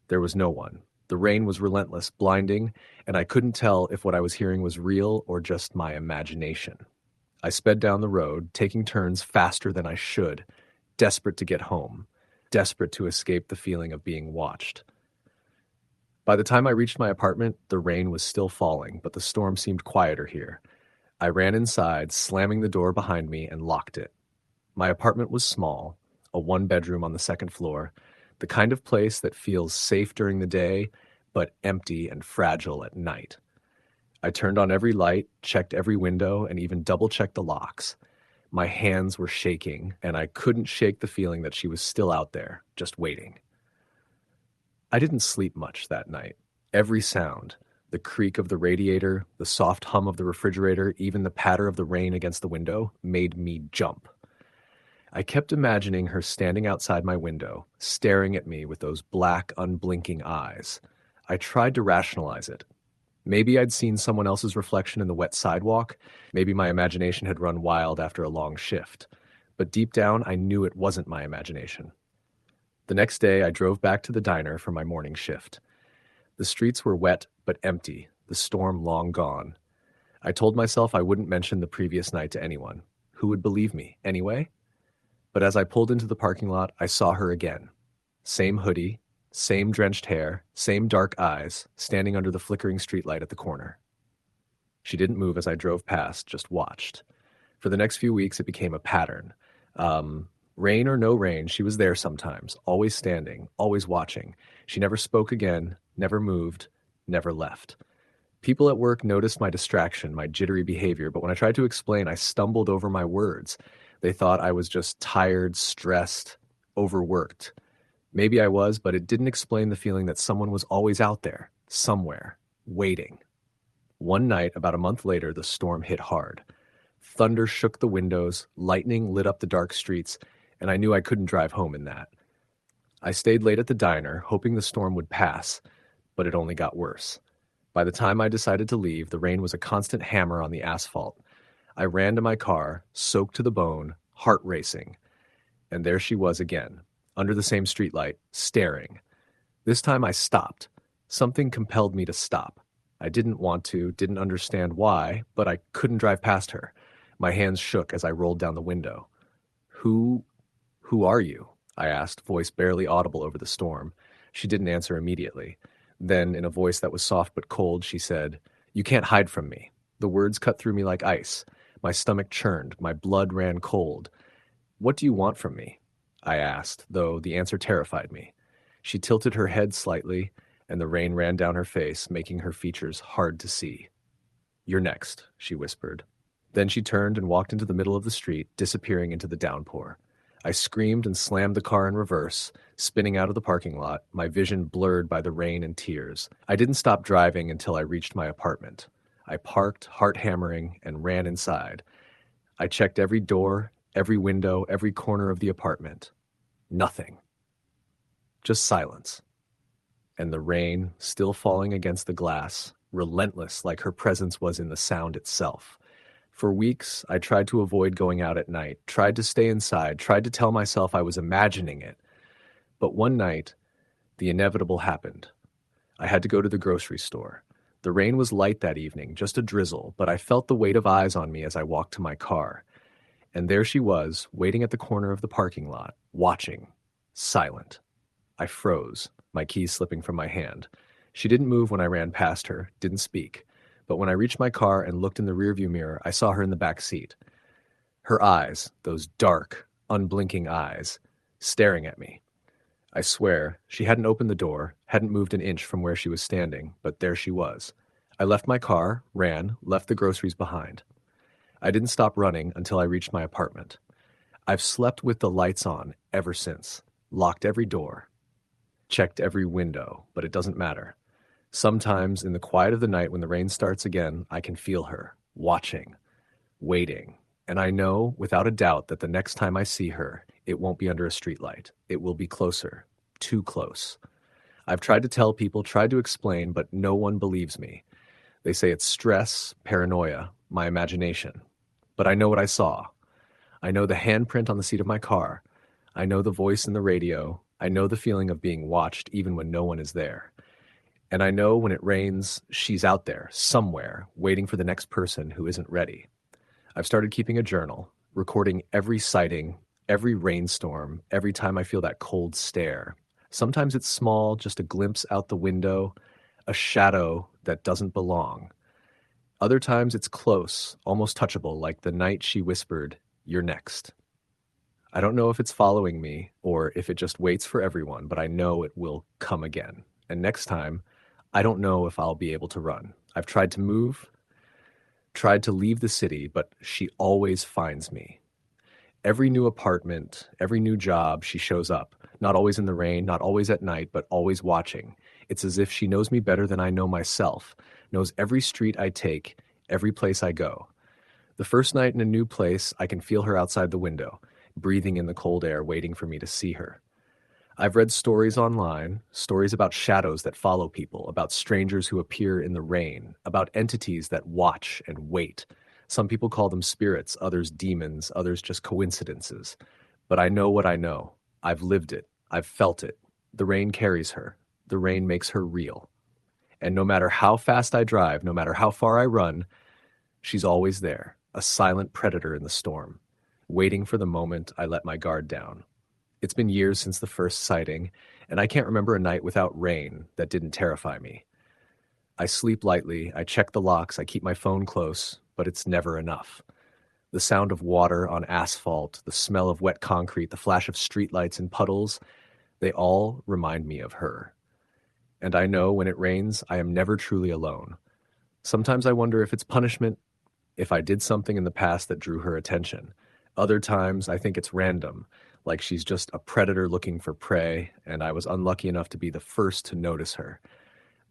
There was no one. The rain was relentless, blinding, and I couldn't tell if what I was hearing was real or just my imagination. I sped down the road, taking turns faster than I should, desperate to get home, desperate to escape the feeling of being watched. By the time I reached my apartment, the rain was still falling, but the storm seemed quieter here. I ran inside, slamming the door behind me, and locked it. My apartment was small, a one-bedroom on the second floor, the kind of place that feels safe during the day, but empty and fragile at night. I turned on every light, checked every window, and even double-checked the locks. My hands were shaking, and I couldn't shake the feeling that she was still out there, just waiting. I didn't sleep much that night. Every sound, the creak of the radiator, the soft hum of the refrigerator, even the patter of the rain against the window, made me jump. I kept imagining her standing outside my window, staring at me with those black, unblinking eyes. I tried to rationalize it. Maybe I'd seen someone else's reflection in the wet sidewalk. Maybe my imagination had run wild after a long shift. But deep down, I knew it wasn't my imagination. The next day, I drove back to the diner for my morning shift. The streets were wet but empty, the storm long gone. I told myself I wouldn't mention the previous night to anyone. Who would believe me, anyway? But as I pulled into the parking lot, I saw her again. Same hoodie, same drenched hair, same dark eyes, standing under the flickering streetlight at the corner. She didn't move as I drove past, just watched. For the next few weeks, it became a pattern. Rain or no rain, she was there sometimes, always standing, always watching. She never spoke again, never moved, never left. People at work noticed my distraction, my jittery behavior, but when I tried to explain, I stumbled over my words. They thought I was just tired, stressed, overworked. Maybe I was, but it didn't explain the feeling that someone was always out there, somewhere, waiting. One night, about a month later, the storm hit hard. Thunder shook the windows, lightning lit up the dark streets, and I knew I couldn't drive home in that. I stayed late at the diner, hoping the storm would pass, but it only got worse. By the time I decided to leave, the rain was a constant hammer on the asphalt. I ran to my car, soaked to the bone, heart racing. And there she was again, under the same streetlight, staring. This time I stopped. Something compelled me to stop. I didn't want to, didn't understand why, but I couldn't drive past her. My hands shook as I rolled down the window. Who are you? I asked, voice barely audible over the storm. She didn't answer immediately. Then, in a voice that was soft but cold, she said, "You can't hide from me." The words cut through me like ice. My stomach churned. My blood ran cold. "What do you want from me?" I asked, though the answer terrified me. She tilted her head slightly, and the rain ran down her face, making her features hard to see. "You're next," she whispered. Then she turned and walked into the middle of the street, disappearing into the downpour. I screamed and slammed the car in reverse, spinning out of the parking lot, my vision blurred by the rain and tears. I didn't stop driving until I reached my apartment. I parked, heart hammering, and ran inside. I checked every door, every window, every corner of the apartment. Nothing. Just silence. And the rain still falling against the glass, relentless like her presence was in the sound itself. For weeks, I tried to avoid going out at night, tried to stay inside, tried to tell myself I was imagining it. But one night, the inevitable happened. I had to go to the grocery store. The rain was light that evening, just a drizzle, but I felt the weight of eyes on me as I walked to my car. And there she was, waiting at the corner of the parking lot, watching, silent. I froze, my keys slipping from my hand. She didn't move when I ran past her, didn't speak. But when I reached my car and looked in the rearview mirror, I saw her in the back seat. Her eyes, those dark, unblinking eyes, staring at me. I swear, she hadn't opened the door, hadn't moved an inch from where she was standing, but there she was. I left my car, ran, left the groceries behind. I didn't stop running until I reached my apartment. I've slept with the lights on ever since, locked every door, checked every window, but it doesn't matter. Sometimes, in the quiet of the night when the rain starts again, I can feel her, watching, waiting, and I know, without a doubt, that the next time I see her, it won't be under a streetlight. It will be closer, too close. I've tried to tell people, tried to explain, but no one believes me. They say it's stress, paranoia, my imagination. But I know what I saw. I know the handprint on the seat of my car. I know the voice in the radio. I know the feeling of being watched even when no one is there. And I know when it rains, she's out there, somewhere, waiting for the next person who isn't ready. I've started keeping a journal, recording every sighting, every rainstorm, every time I feel that cold stare. Sometimes it's small, just a glimpse out the window, a shadow that doesn't belong. Other times it's close, almost touchable, like the night she whispered, "You're next." I don't know if it's following me or if it just waits for everyone, but I know it will come again. And next time, I don't know if I'll be able to run. I've tried to move, tried to leave the city, but she always finds me. Every new apartment, every new job, she shows up. Not always in the rain, not always at night, but always watching. It's as if she knows me better than I know myself, knows every street I take, every place I go. The first night in a new place, I can feel her outside the window, breathing in the cold air, waiting for me to see her. I've read stories online, stories about shadows that follow people, about strangers who appear in the rain, about entities that watch and wait. Some people call them spirits, others demons, others just coincidences. But I know what I know. I've lived it. I've felt it. The rain carries her. The rain makes her real. And no matter how fast I drive, no matter how far I run, she's always there, a silent predator in the storm, waiting for the moment I let my guard down. It's been years since the first sighting, and I can't remember a night without rain that didn't terrify me. I sleep lightly, I check the locks, I keep my phone close, but it's never enough. The sound of water on asphalt, the smell of wet concrete, the flash of streetlights and puddles, they all remind me of her. And I know when it rains, I am never truly alone. Sometimes I wonder if it's punishment, if I did something in the past that drew her attention. Other times I think it's random, like she's just a predator looking for prey, and I was unlucky enough to be the first to notice her.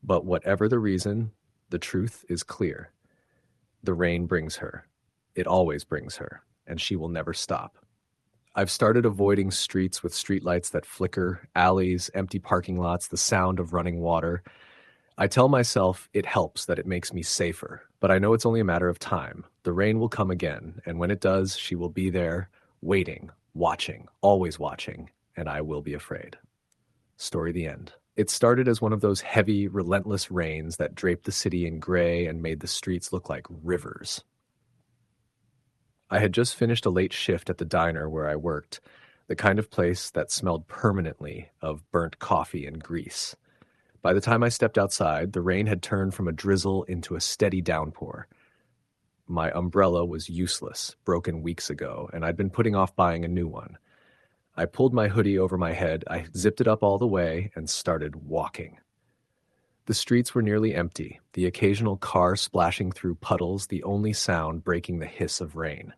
But whatever the reason, the truth is clear. The rain brings her. It always brings her, and she will never stop. I've started avoiding streets with streetlights that flicker, alleys, empty parking lots, the sound of running water. I tell myself it helps, that it makes me safer, but I know it's only a matter of time. The rain will come again, and when it does, she will be there, waiting, watching, always watching, and I will be afraid. Story the end. It started as one of those heavy, relentless rains that draped the city in gray and made the streets look like rivers. I had just finished a late shift at the diner where I worked, the kind of place that smelled permanently of burnt coffee and grease. By the time I stepped outside, the rain had turned from a drizzle into a steady downpour. My umbrella was useless, broken weeks ago, and I'd been putting off buying a new one. I pulled my hoodie over my head, I zipped it up all the way, and started walking. The streets were nearly empty, the occasional car splashing through puddles, the only sound breaking the hiss of rain.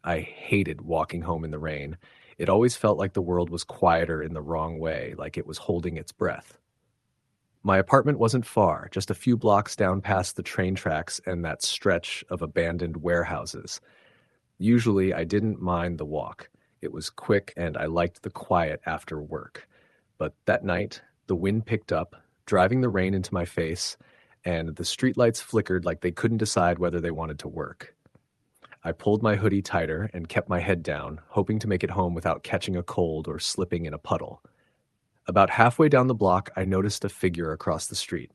I hated walking home in the rain. It always felt like the world was quieter in the wrong way, like it was holding its breath. My apartment wasn't far, just a few blocks down past the train tracks and that stretch of abandoned warehouses. Usually, I didn't mind the walk. It was quick and I liked the quiet after work. But that night, the wind picked up, driving the rain into my face, and the streetlights flickered like they couldn't decide whether they wanted to work. I pulled my hoodie tighter and kept my head down, hoping to make it home without catching a cold or slipping in a puddle. About halfway down the block, I noticed a figure across the street.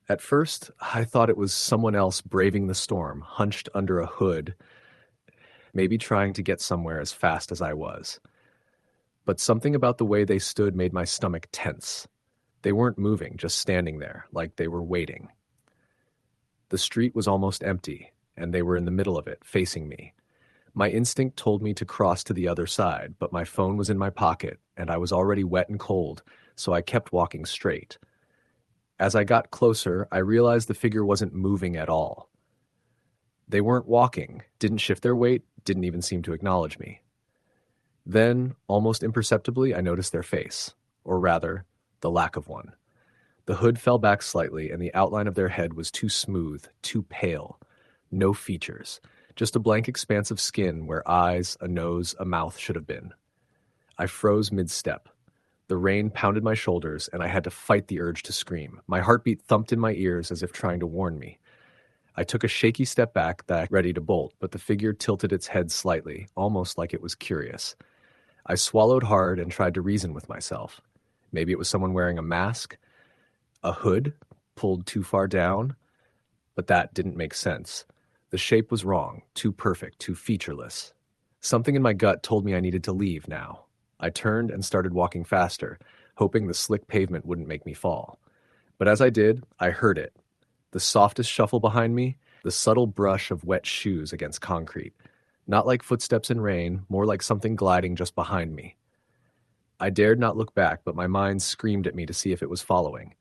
At first, I thought it was someone else braving the storm, hunched under a hood, maybe trying to get somewhere as fast as I was. But something about the way they stood made my stomach tense. They weren't moving, just standing there, like they were waiting. The street was almost empty, and they were in the middle of it, facing me. My instinct told me to cross to the other side, but my phone was in my pocket, and I was already wet and cold, so I kept walking straight. As I got closer, I realized the figure wasn't moving at all. They weren't walking, didn't shift their weight, didn't even seem to acknowledge me. Then, almost imperceptibly, I noticed their face, or rather, the lack of one. The hood fell back slightly, and the outline of their head was too smooth, too pale. No features, just a blank expanse of skin where eyes, a nose, a mouth should have been. I froze mid-step. The rain pounded my shoulders, and I had to fight the urge to scream. My heartbeat thumped in my ears as if trying to warn me. I took a shaky step back, ready to bolt, but the figure tilted its head slightly, almost like it was curious. I swallowed hard and tried to reason with myself. Maybe it was someone wearing a mask, a hood pulled too far down, but that didn't make sense. The shape was wrong, too perfect, too featureless. Something in my gut told me I needed to leave now. I turned and started walking faster, hoping the slick pavement wouldn't make me fall. But as I did, I heard it. The softest shuffle behind me, the subtle brush of wet shoes against concrete. Not like footsteps in rain, more like something gliding just behind me. I dared not look back, but my mind screamed at me to see if it was following.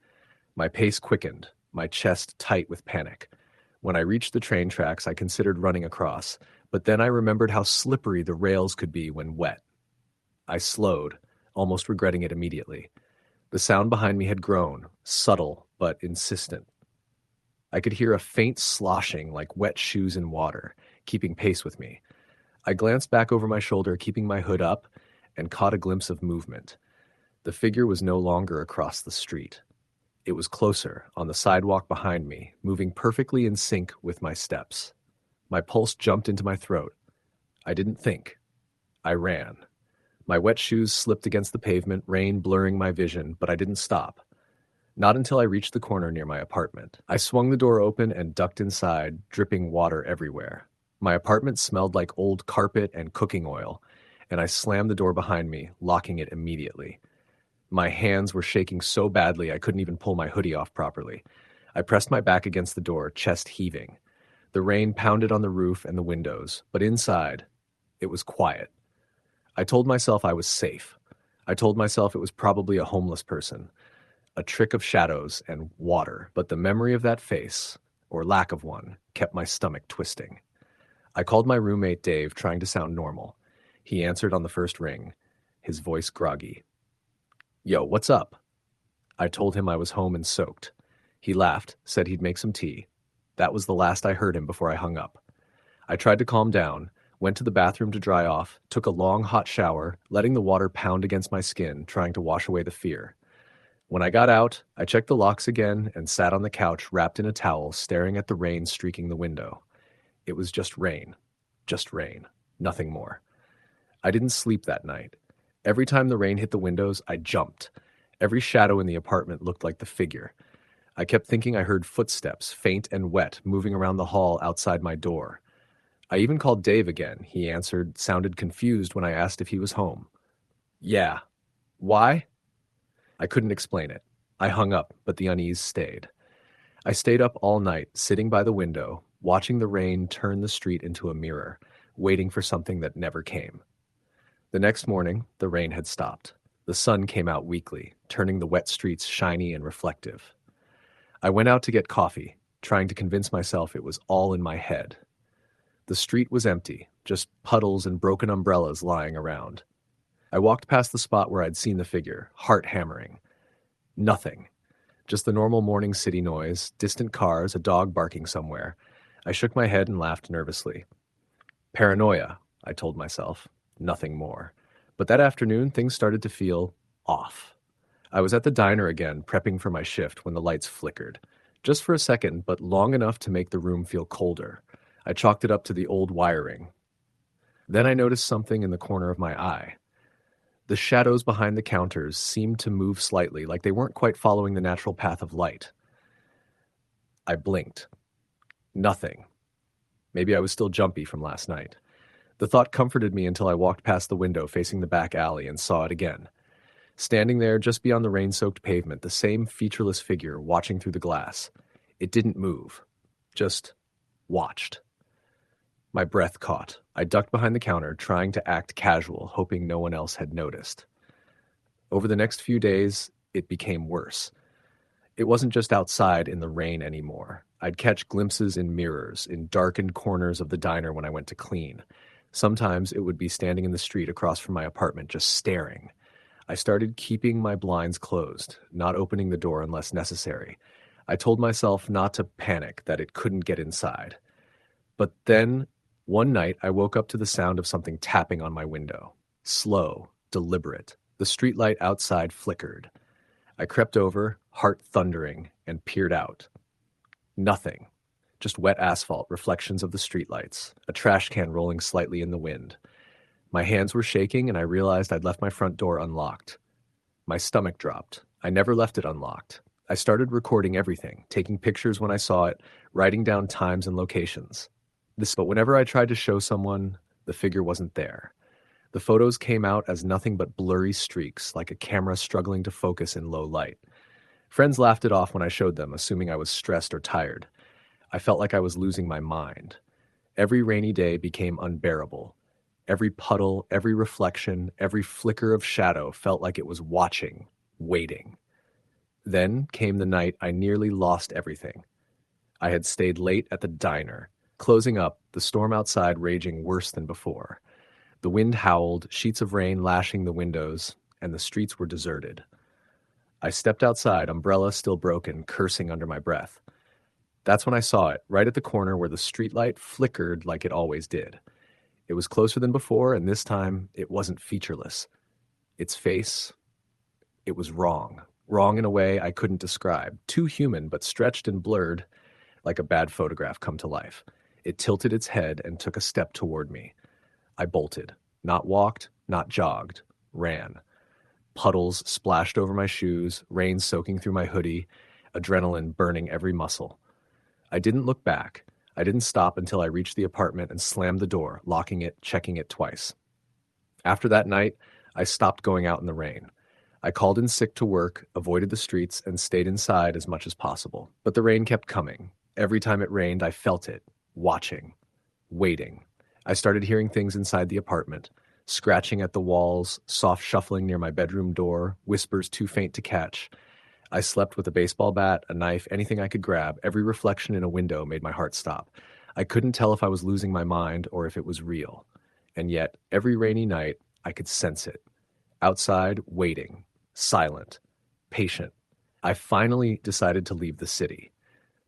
My pace quickened, my chest tight with panic. When I reached the train tracks, I considered running across, but then I remembered how slippery the rails could be when wet. I slowed, almost regretting it immediately. The sound behind me had grown, subtle but insistent. I could hear a faint sloshing like wet shoes in water, keeping pace with me. I glanced back over my shoulder, keeping my hood up, and caught a glimpse of movement. The figure was no longer across the street. It was closer, on the sidewalk behind me, moving perfectly in sync with my steps. My pulse jumped into my throat. I didn't think. I ran. My wet shoes slipped against the pavement, rain blurring my vision, but I didn't stop. Not until I reached the corner near my apartment. I swung the door open and ducked inside, dripping water everywhere. My apartment smelled like old carpet and cooking oil, and I slammed the door behind me, locking it immediately. My hands were shaking so badly I couldn't even pull my hoodie off properly. I pressed my back against the door, chest heaving. The rain pounded on the roof and the windows, but inside, it was quiet. I told myself I was safe. I told myself it was probably a homeless person, a trick of shadows and water, but the memory of that face, or lack of one, kept my stomach twisting. I called my roommate Dave, trying to sound normal. He answered on the first ring, his voice groggy. "Yo, what's up?" I told him I was home and soaked. He laughed, said he'd make some tea. That was the last I heard him before I hung up. I tried to calm down, went to the bathroom to dry off, took a long hot shower, letting the water pound against my skin, trying to wash away the fear. When I got out, I checked the locks again and sat on the couch wrapped in a towel, staring at the rain streaking the window. It was just rain, nothing more. I didn't sleep that night. Every time the rain hit the windows, I jumped. Every shadow in the apartment looked like the figure. I kept thinking I heard footsteps, faint and wet, moving around the hall outside my door. I even called Dave again. He answered, sounded confused when I asked if he was home. "Yeah." "Why?" I couldn't explain it. I hung up, but the unease stayed. I stayed up all night, sitting by the window, watching the rain turn the street into a mirror, waiting for something that never came. The next morning, the rain had stopped. The sun came out weakly, turning the wet streets shiny and reflective. I went out to get coffee, trying to convince myself it was all in my head. The street was empty, just puddles and broken umbrellas lying around. I walked past the spot where I'd seen the figure, heart hammering. Nothing. Just the normal morning city noise, distant cars, a dog barking somewhere. I shook my head and laughed nervously. Paranoia, I told myself, nothing more. But that afternoon, things started to feel off. I was at the diner again, prepping for my shift, when the lights flickered. Just for a second, but long enough to make the room feel colder. I chalked it up to the old wiring. Then I noticed something in the corner of my eye. The shadows behind the counters seemed to move slightly, like they weren't quite following the natural path of light. I blinked. Nothing. Maybe I was still jumpy from last night. The thought comforted me until I walked past the window facing the back alley and saw it again. Standing there just beyond the rain-soaked pavement, the same featureless figure watching through the glass. It didn't move. Just watched. My breath caught. I ducked behind the counter, trying to act casual, hoping no one else had noticed. Over the next few days, it became worse. It wasn't just outside in the rain anymore. I'd catch glimpses in mirrors, in darkened corners of the diner when I went to clean. Sometimes it would be standing in the street across from my apartment, just staring. I started keeping my blinds closed, not opening the door unless necessary. I told myself not to panic, that it couldn't get inside. But then, one night, I woke up to the sound of something tapping on my window. Slow, deliberate. The streetlight outside flickered. I crept over, heart thundering, and peered out. Nothing. Just wet asphalt, reflections of the streetlights, a trash can rolling slightly in the wind. My hands were shaking, and I realized I'd left my front door unlocked. My stomach dropped. I never left it unlocked. I started recording everything, taking pictures when I saw it, writing down times and locations. But whenever I tried to show someone, the figure wasn't there. The photos came out as nothing but blurry streaks, like a camera struggling to focus in low light. Friends laughed it off when I showed them, assuming I was stressed or tired. I felt like I was losing my mind. Every rainy day became unbearable. Every puddle, every reflection, every flicker of shadow felt like it was watching, waiting. Then came the night I nearly lost everything. I had stayed late at the diner. Closing up, the storm outside raging worse than before. The wind howled, sheets of rain lashing the windows, and the streets were deserted. I stepped outside, umbrella still broken, cursing under my breath. That's when I saw it, right at the corner where the streetlight flickered like it always did. It was closer than before, and this time it wasn't featureless. Its face, it was wrong. Wrong in a way I couldn't describe. Too human, but stretched and blurred like a bad photograph come to life. It tilted its head and took a step toward me. I bolted. Not walked, not jogged. Ran. Puddles splashed over my shoes, rain soaking through my hoodie, adrenaline burning every muscle. I didn't look back. I didn't stop until I reached the apartment and slammed the door, locking it, checking it twice. After that night, I stopped going out in the rain. I called in sick to work, avoided the streets, and stayed inside as much as possible. But the rain kept coming. Every time it rained, I felt it, watching, waiting. I started hearing things inside the apartment, scratching at the walls, soft shuffling near my bedroom door, whispers too faint to catch. I slept with a baseball bat, a knife, anything I could grab. Every reflection in a window made my heart stop. I couldn't tell if I was losing my mind or if it was real. And yet, every rainy night, I could sense it. Outside, waiting, silent, patient. I finally decided to leave the city.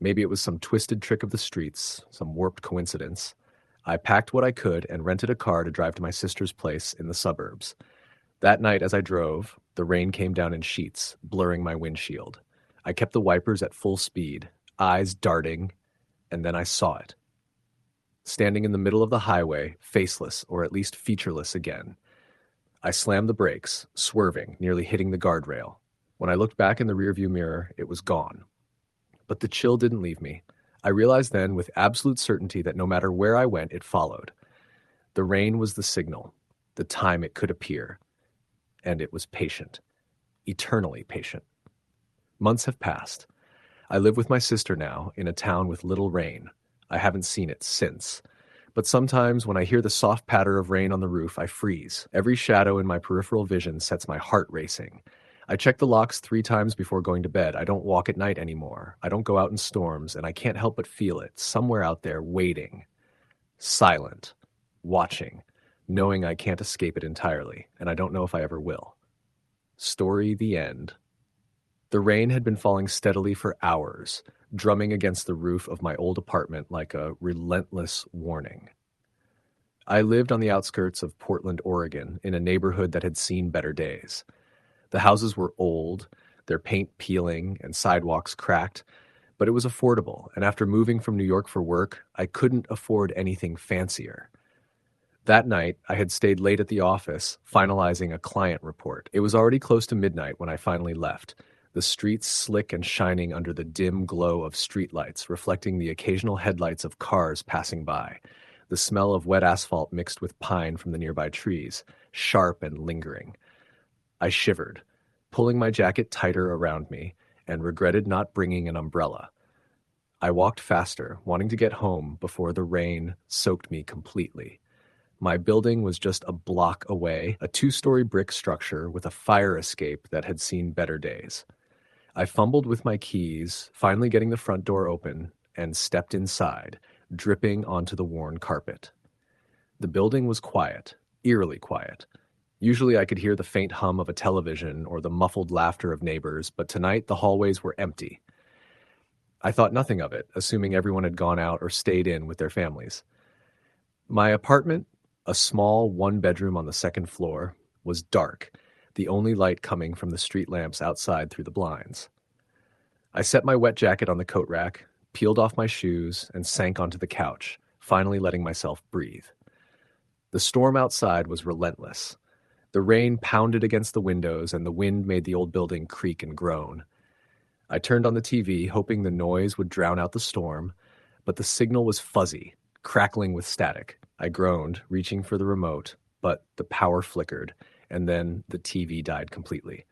Maybe it was some twisted trick of the streets, some warped coincidence. I packed what I could and rented a car to drive to my sister's place in the suburbs. That night as I drove, the rain came down in sheets, blurring my windshield. I kept the wipers at full speed, eyes darting, and then I saw it. Standing in the middle of the highway, faceless or at least featureless again. I slammed the brakes, swerving, nearly hitting the guardrail. When I looked back in the rearview mirror, it was gone. But the chill didn't leave me. I realized then with absolute certainty that no matter where I went, it followed. The rain was the signal, the time it could appear. And it was patient, eternally patient. Months have passed. I live with my sister now in a town with little rain. I haven't seen it since. But sometimes when I hear the soft patter of rain on the roof, I freeze. Every shadow in my peripheral vision sets my heart racing. I check the locks 3 times before going to bed. I don't walk at night anymore. I don't go out in storms, and I can't help but feel it, somewhere out there, waiting. Silent. Watching. Knowing I can't escape it entirely, and I don't know if I ever will. Story the end. The rain had been falling steadily for hours, drumming against the roof of my old apartment like a relentless warning. I lived on the outskirts of Portland, Oregon, in a neighborhood that had seen better days. The houses were old, their paint peeling and sidewalks cracked, but it was affordable, and after moving from New York for work, I couldn't afford anything fancier. That night, I had stayed late at the office, finalizing a client report. It was already close to midnight when I finally left, the streets slick and shining under the dim glow of streetlights, reflecting the occasional headlights of cars passing by, the smell of wet asphalt mixed with pine from the nearby trees, sharp and lingering. I shivered, pulling my jacket tighter around me, and regretted not bringing an umbrella. I walked faster, wanting to get home before the rain soaked me completely. My building was just a block away, a two-story brick structure with a fire escape that had seen better days. I fumbled with my keys, finally getting the front door open, and stepped inside, dripping onto the worn carpet. The building was quiet, eerily quiet. Usually I could hear the faint hum of a television or the muffled laughter of neighbors, but tonight the hallways were empty. I thought nothing of it, assuming everyone had gone out or stayed in with their families. My apartment, a small one-bedroom on the second floor, was dark, the only light coming from the street lamps outside through the blinds. I set my wet jacket on the coat rack, peeled off my shoes, and sank onto the couch, finally letting myself breathe. The storm outside was relentless. The rain pounded against the windows, and the wind made the old building creak and groan. I turned on the TV, hoping the noise would drown out the storm, but the signal was fuzzy, crackling with static. I groaned, reaching for the remote, but the power flickered, and then the TV died completely.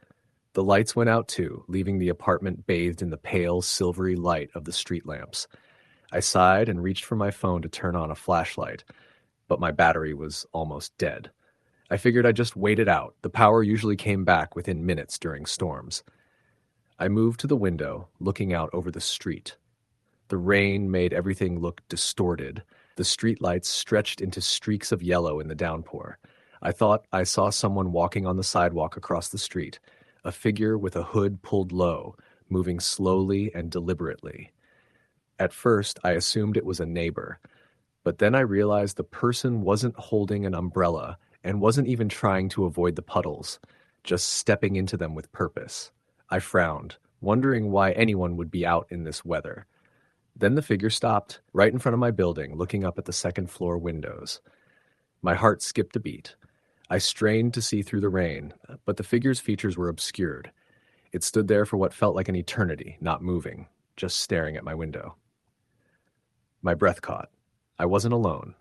The lights went out too, leaving the apartment bathed in the pale, silvery light of the street lamps. I sighed and reached for my phone to turn on a flashlight, but my battery was almost dead. I figured I'd just wait it out. The power usually came back within minutes during storms. I moved to the window, looking out over the street. The rain made everything look distorted. The streetlights stretched into streaks of yellow in the downpour. I thought I saw someone walking on the sidewalk across the street, a figure with a hood pulled low, moving slowly and deliberately. At first, I assumed it was a neighbor, but then I realized the person wasn't holding an umbrella and wasn't even trying to avoid the puddles, just stepping into them with purpose. I frowned, wondering why anyone would be out in this weather. Then the figure stopped, right in front of my building, looking up at the second-floor windows. My heart skipped a beat. I strained to see through the rain, but the figure's features were obscured. It stood there for what felt like an eternity, not moving, just staring at my window. My breath caught. I wasn't alone.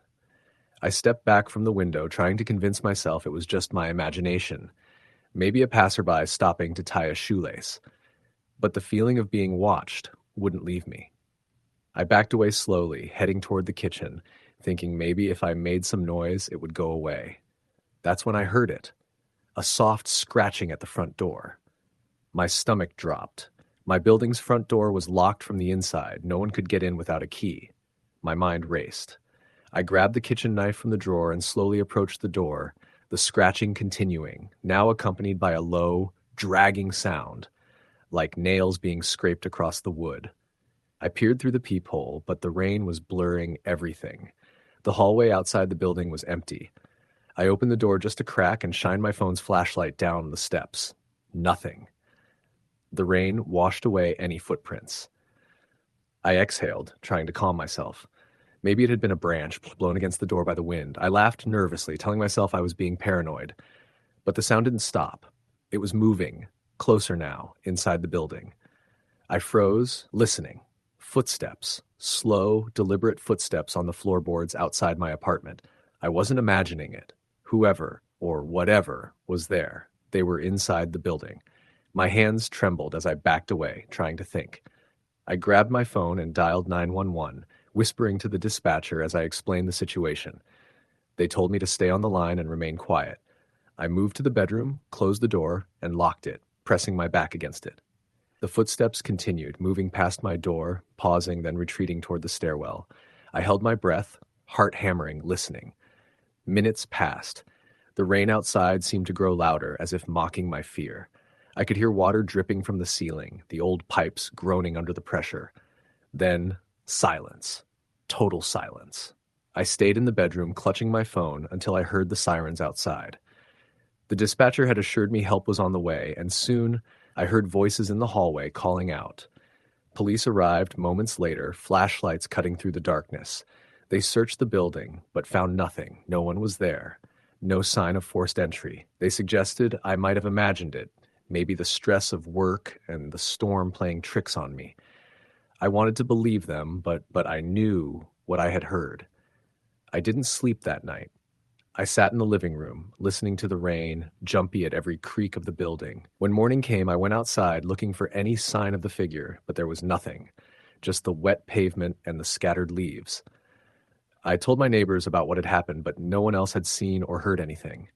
I stepped back from the window, trying to convince myself it was just my imagination, maybe a passerby stopping to tie a shoelace. But the feeling of being watched wouldn't leave me. I backed away slowly, heading toward the kitchen, thinking maybe if I made some noise, it would go away. That's when I heard it, a soft scratching at the front door. My stomach dropped. My building's front door was locked from the inside. No one could get in without a key. My mind raced. I grabbed the kitchen knife from the drawer and slowly approached the door, the scratching continuing, now accompanied by a low, dragging sound, like nails being scraped across the wood. I peered through the peephole, but the rain was blurring everything. The hallway outside the building was empty. I opened the door just a crack and shined my phone's flashlight down the steps. Nothing. The rain washed away any footprints. I exhaled, trying to calm myself. Maybe it had been a branch blown against the door by the wind. I laughed nervously, telling myself I was being paranoid. But the sound didn't stop. It was moving, closer now, inside the building. I froze, listening. Footsteps, slow, deliberate footsteps on the floorboards outside my apartment. I wasn't imagining it. Whoever, or whatever, was there. They were inside the building. My hands trembled as I backed away, trying to think. I grabbed my phone and dialed 911, whispering to the dispatcher as I explained the situation. They told me to stay on the line and remain quiet. I moved to the bedroom, closed the door, and locked it, pressing my back against it. The footsteps continued, moving past my door, pausing, then retreating toward the stairwell. I held my breath, heart hammering, listening. Minutes passed. The rain outside seemed to grow louder, as if mocking my fear. I could hear water dripping from the ceiling, the old pipes groaning under the pressure. Then silence. Total silence. I stayed in the bedroom, clutching my phone, until I heard the sirens outside. The dispatcher had assured me help was on the way, and soon I heard voices in the hallway calling out. Police arrived moments later, flashlights cutting through the darkness. They searched the building, but found nothing. No one was there. No sign of forced entry. They suggested I might have imagined it, maybe the stress of work and the storm playing tricks on me. I wanted to believe them, but I knew what I had heard. I didn't sleep that night. I sat in the living room, listening to the rain, jumpy at every creak of the building. When morning came, I went outside looking for any sign of the figure, but there was nothing, just the wet pavement and the scattered leaves. I told my neighbors about what had happened, but no one else had seen or heard anything.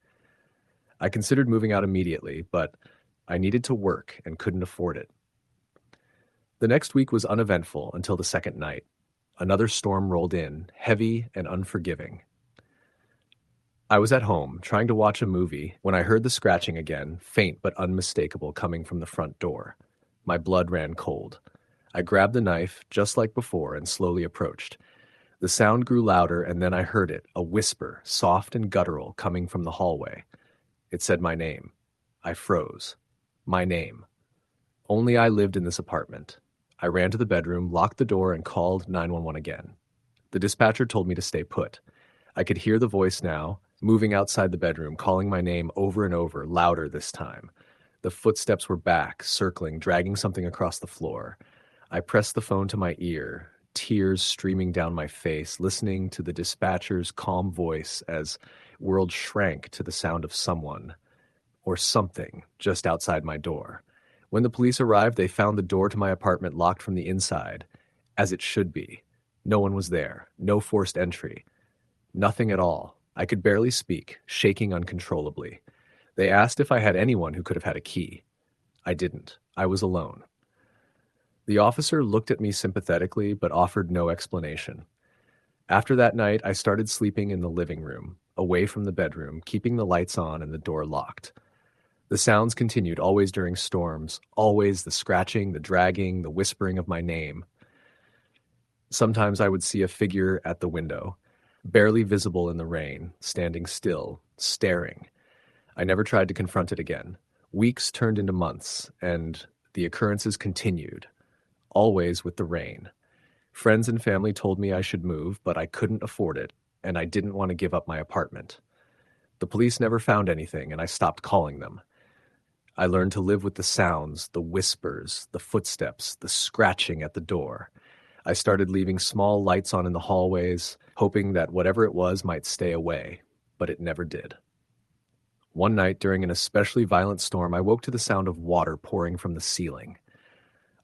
I considered moving out immediately, but I needed to work and couldn't afford it. The next week was uneventful until the second night. Another storm rolled in, heavy and unforgiving. I was at home, trying to watch a movie, when I heard the scratching again, faint but unmistakable, coming from the front door. My blood ran cold. I grabbed the knife, just like before, and slowly approached. The sound grew louder, and then I heard it, a whisper, soft and guttural, coming from the hallway. It said my name. I froze. My name. Only I lived in this apartment. I ran to the bedroom, locked the door, and called 911 again. The dispatcher told me to stay put. I could hear the voice now, moving outside the bedroom, calling my name over and over, louder this time. The footsteps were back, circling, dragging something across the floor. I pressed the phone to my ear, tears streaming down my face, listening to the dispatcher's calm voice as world shrank to the sound of someone or something just outside my door. When the police arrived, they found the door to my apartment locked from the inside, as it should be. No one was there, no forced entry, nothing at all. I could barely speak, shaking uncontrollably. They asked if I had anyone who could have had a key. I didn't. I was alone. The officer looked at me sympathetically, but offered no explanation. After that night, I started sleeping in the living room, away from the bedroom, keeping the lights on and the door locked. The sounds continued, always during storms, always the scratching, the dragging, the whispering of my name. Sometimes I would see a figure at the window, barely visible in the rain, standing still, staring. I never tried to confront it again. Weeks turned into months, and the occurrences continued, always with the rain. Friends and family told me I should move, but I couldn't afford it, and I didn't want to give up my apartment. The police never found anything, and I stopped calling them. I learned to live with the sounds, the whispers, the footsteps, the scratching at the door. I started leaving small lights on in the hallways, hoping that whatever it was might stay away, but it never did. One night, during an especially violent storm, I woke to the sound of water pouring from the ceiling.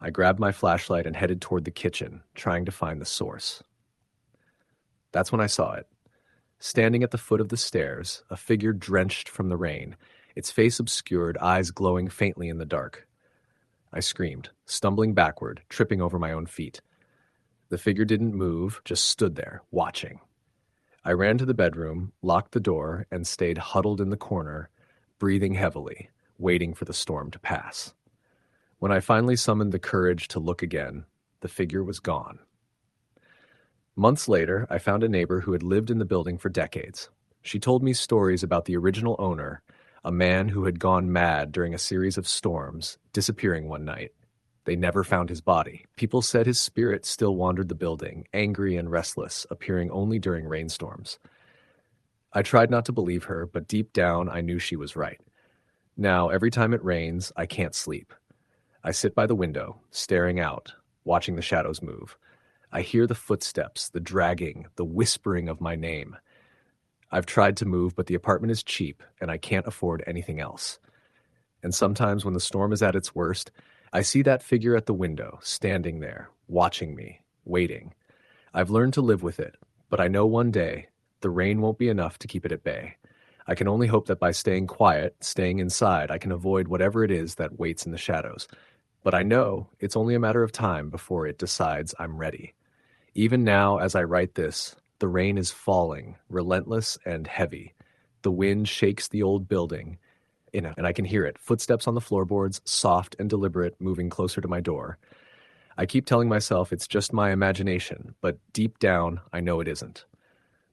I grabbed my flashlight and headed toward the kitchen, trying to find the source. That's when I saw it. Standing at the foot of the stairs, a figure drenched from the rain, its face obscured, eyes glowing faintly in the dark. I screamed, stumbling backward, tripping over my own feet. The figure didn't move, just stood there, watching. I ran to the bedroom, locked the door, and stayed huddled in the corner, breathing heavily, waiting for the storm to pass. When I finally summoned the courage to look again, the figure was gone. Months later, I found a neighbor who had lived in the building for decades. She told me stories about the original owner, a man who had gone mad during a series of storms, disappearing one night. They never found his body. People said his spirit still wandered the building, angry and restless, appearing only during rainstorms. I tried not to believe her, but deep down I knew she was right. Now, every time it rains, I can't sleep. I sit by the window, staring out, watching the shadows move. I hear the footsteps, the dragging, the whispering of my name. I've tried to move, but the apartment is cheap, and I can't afford anything else. And sometimes when the storm is at its worst, I see that figure at the window, standing there, watching me, waiting. I've learned to live with it, but I know one day the rain won't be enough to keep it at bay. I can only hope that by staying quiet, staying inside, I can avoid whatever it is that waits in the shadows. But I know it's only a matter of time before it decides I'm ready. Even now, as I write this, the rain is falling, relentless and heavy. The wind shakes the old building, and I can hear it, footsteps on the floorboards, soft and deliberate, moving closer to my door. I keep telling myself it's just my imagination, but deep down, I know it isn't.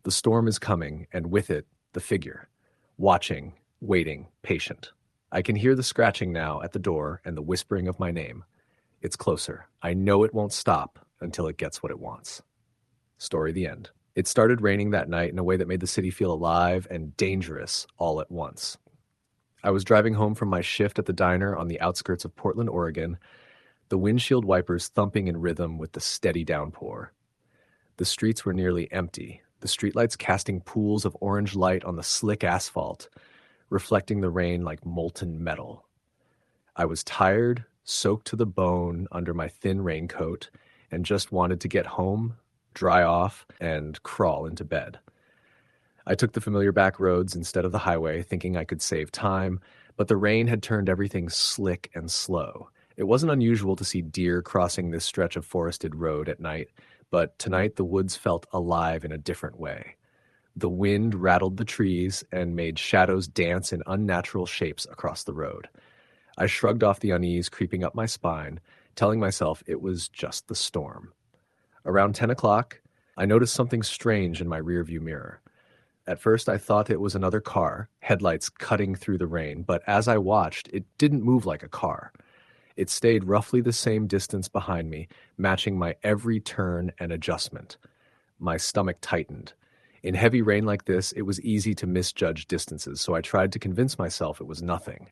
The storm is coming, and with it, the figure. Watching, waiting, patient. I can hear the scratching now at the door and the whispering of my name. It's closer. I know it won't stop until it gets what it wants. Story the end. It started raining that night in a way that made the city feel alive and dangerous all at once. I was driving home from my shift at the diner on the outskirts of Portland, Oregon, the windshield wipers thumping in rhythm with the steady downpour. The streets were nearly empty, the streetlights casting pools of orange light on the slick asphalt, reflecting the rain like molten metal. I was tired, soaked to the bone under my thin raincoat, and just wanted to get home, dry off, and crawl into bed. I took the familiar back roads instead of the highway, thinking I could save time, but the rain had turned everything slick and slow. It wasn't unusual to see deer crossing this stretch of forested road at night, but tonight the woods felt alive in a different way. The wind rattled the trees and made shadows dance in unnatural shapes across the road. I shrugged off the unease creeping up my spine, telling myself it was just the storm. Around 10 o'clock, I noticed something strange in my rearview mirror. At first, I thought it was another car, headlights cutting through the rain, but as I watched, it didn't move like a car. It stayed roughly the same distance behind me, matching my every turn and adjustment. My stomach tightened. In heavy rain like this, it was easy to misjudge distances, so I tried to convince myself it was nothing.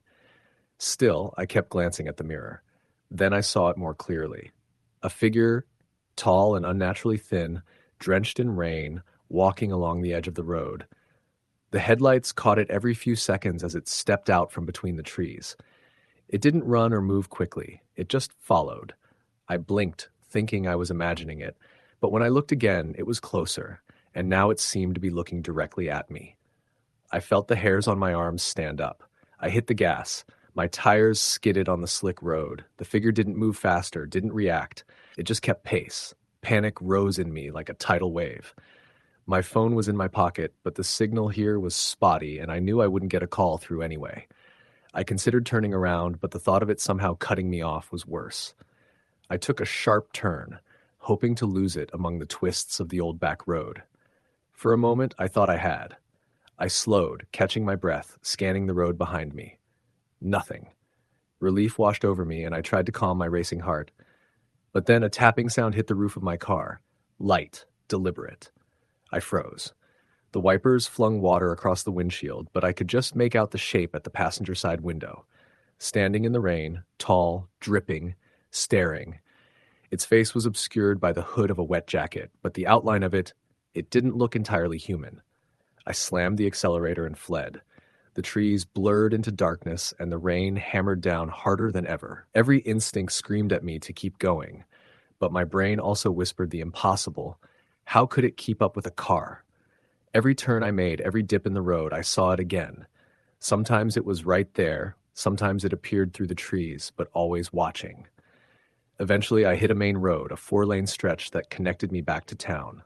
Still, I kept glancing at the mirror. Then I saw it more clearly. A figure, tall and unnaturally thin, drenched in rain, walking along the edge of the road. The headlights caught it every few seconds as it stepped out from between the trees. It didn't run or move quickly. It just followed. I blinked, thinking I was imagining it, but when I looked again, it was closer, and now it seemed to be looking directly at me. I felt the hairs on my arms stand up. I hit the gas. My tires skidded on the slick road. The figure didn't move faster, didn't react. It just kept pace. Panic rose in me like a tidal wave. My phone was in my pocket, but the signal here was spotty, and I knew I wouldn't get a call through anyway. I considered turning around, but the thought of it somehow cutting me off was worse. I took a sharp turn, hoping to lose it among the twists of the old back road. For a moment, I thought I had. I slowed, catching my breath, scanning the road behind me. Nothing. Relief washed over me, and I tried to calm my racing heart. But then a tapping sound hit the roof of my car. Light, deliberate. I froze. The wipers flung water across the windshield, but I could just make out the shape at the passenger side window. Standing in the rain, tall, dripping, staring. Its face was obscured by the hood of a wet jacket, but the outline of it didn't look entirely human. I slammed the accelerator and fled. The trees blurred into darkness, and the rain hammered down harder than ever. Every instinct screamed at me to keep going, but my brain also whispered the impossible. How could it keep up with a car? Every turn I made, every dip in the road, I saw it again. Sometimes it was right there, sometimes it appeared through the trees, but always watching. Eventually, I hit a main road, a 4-lane stretch that connected me back to town.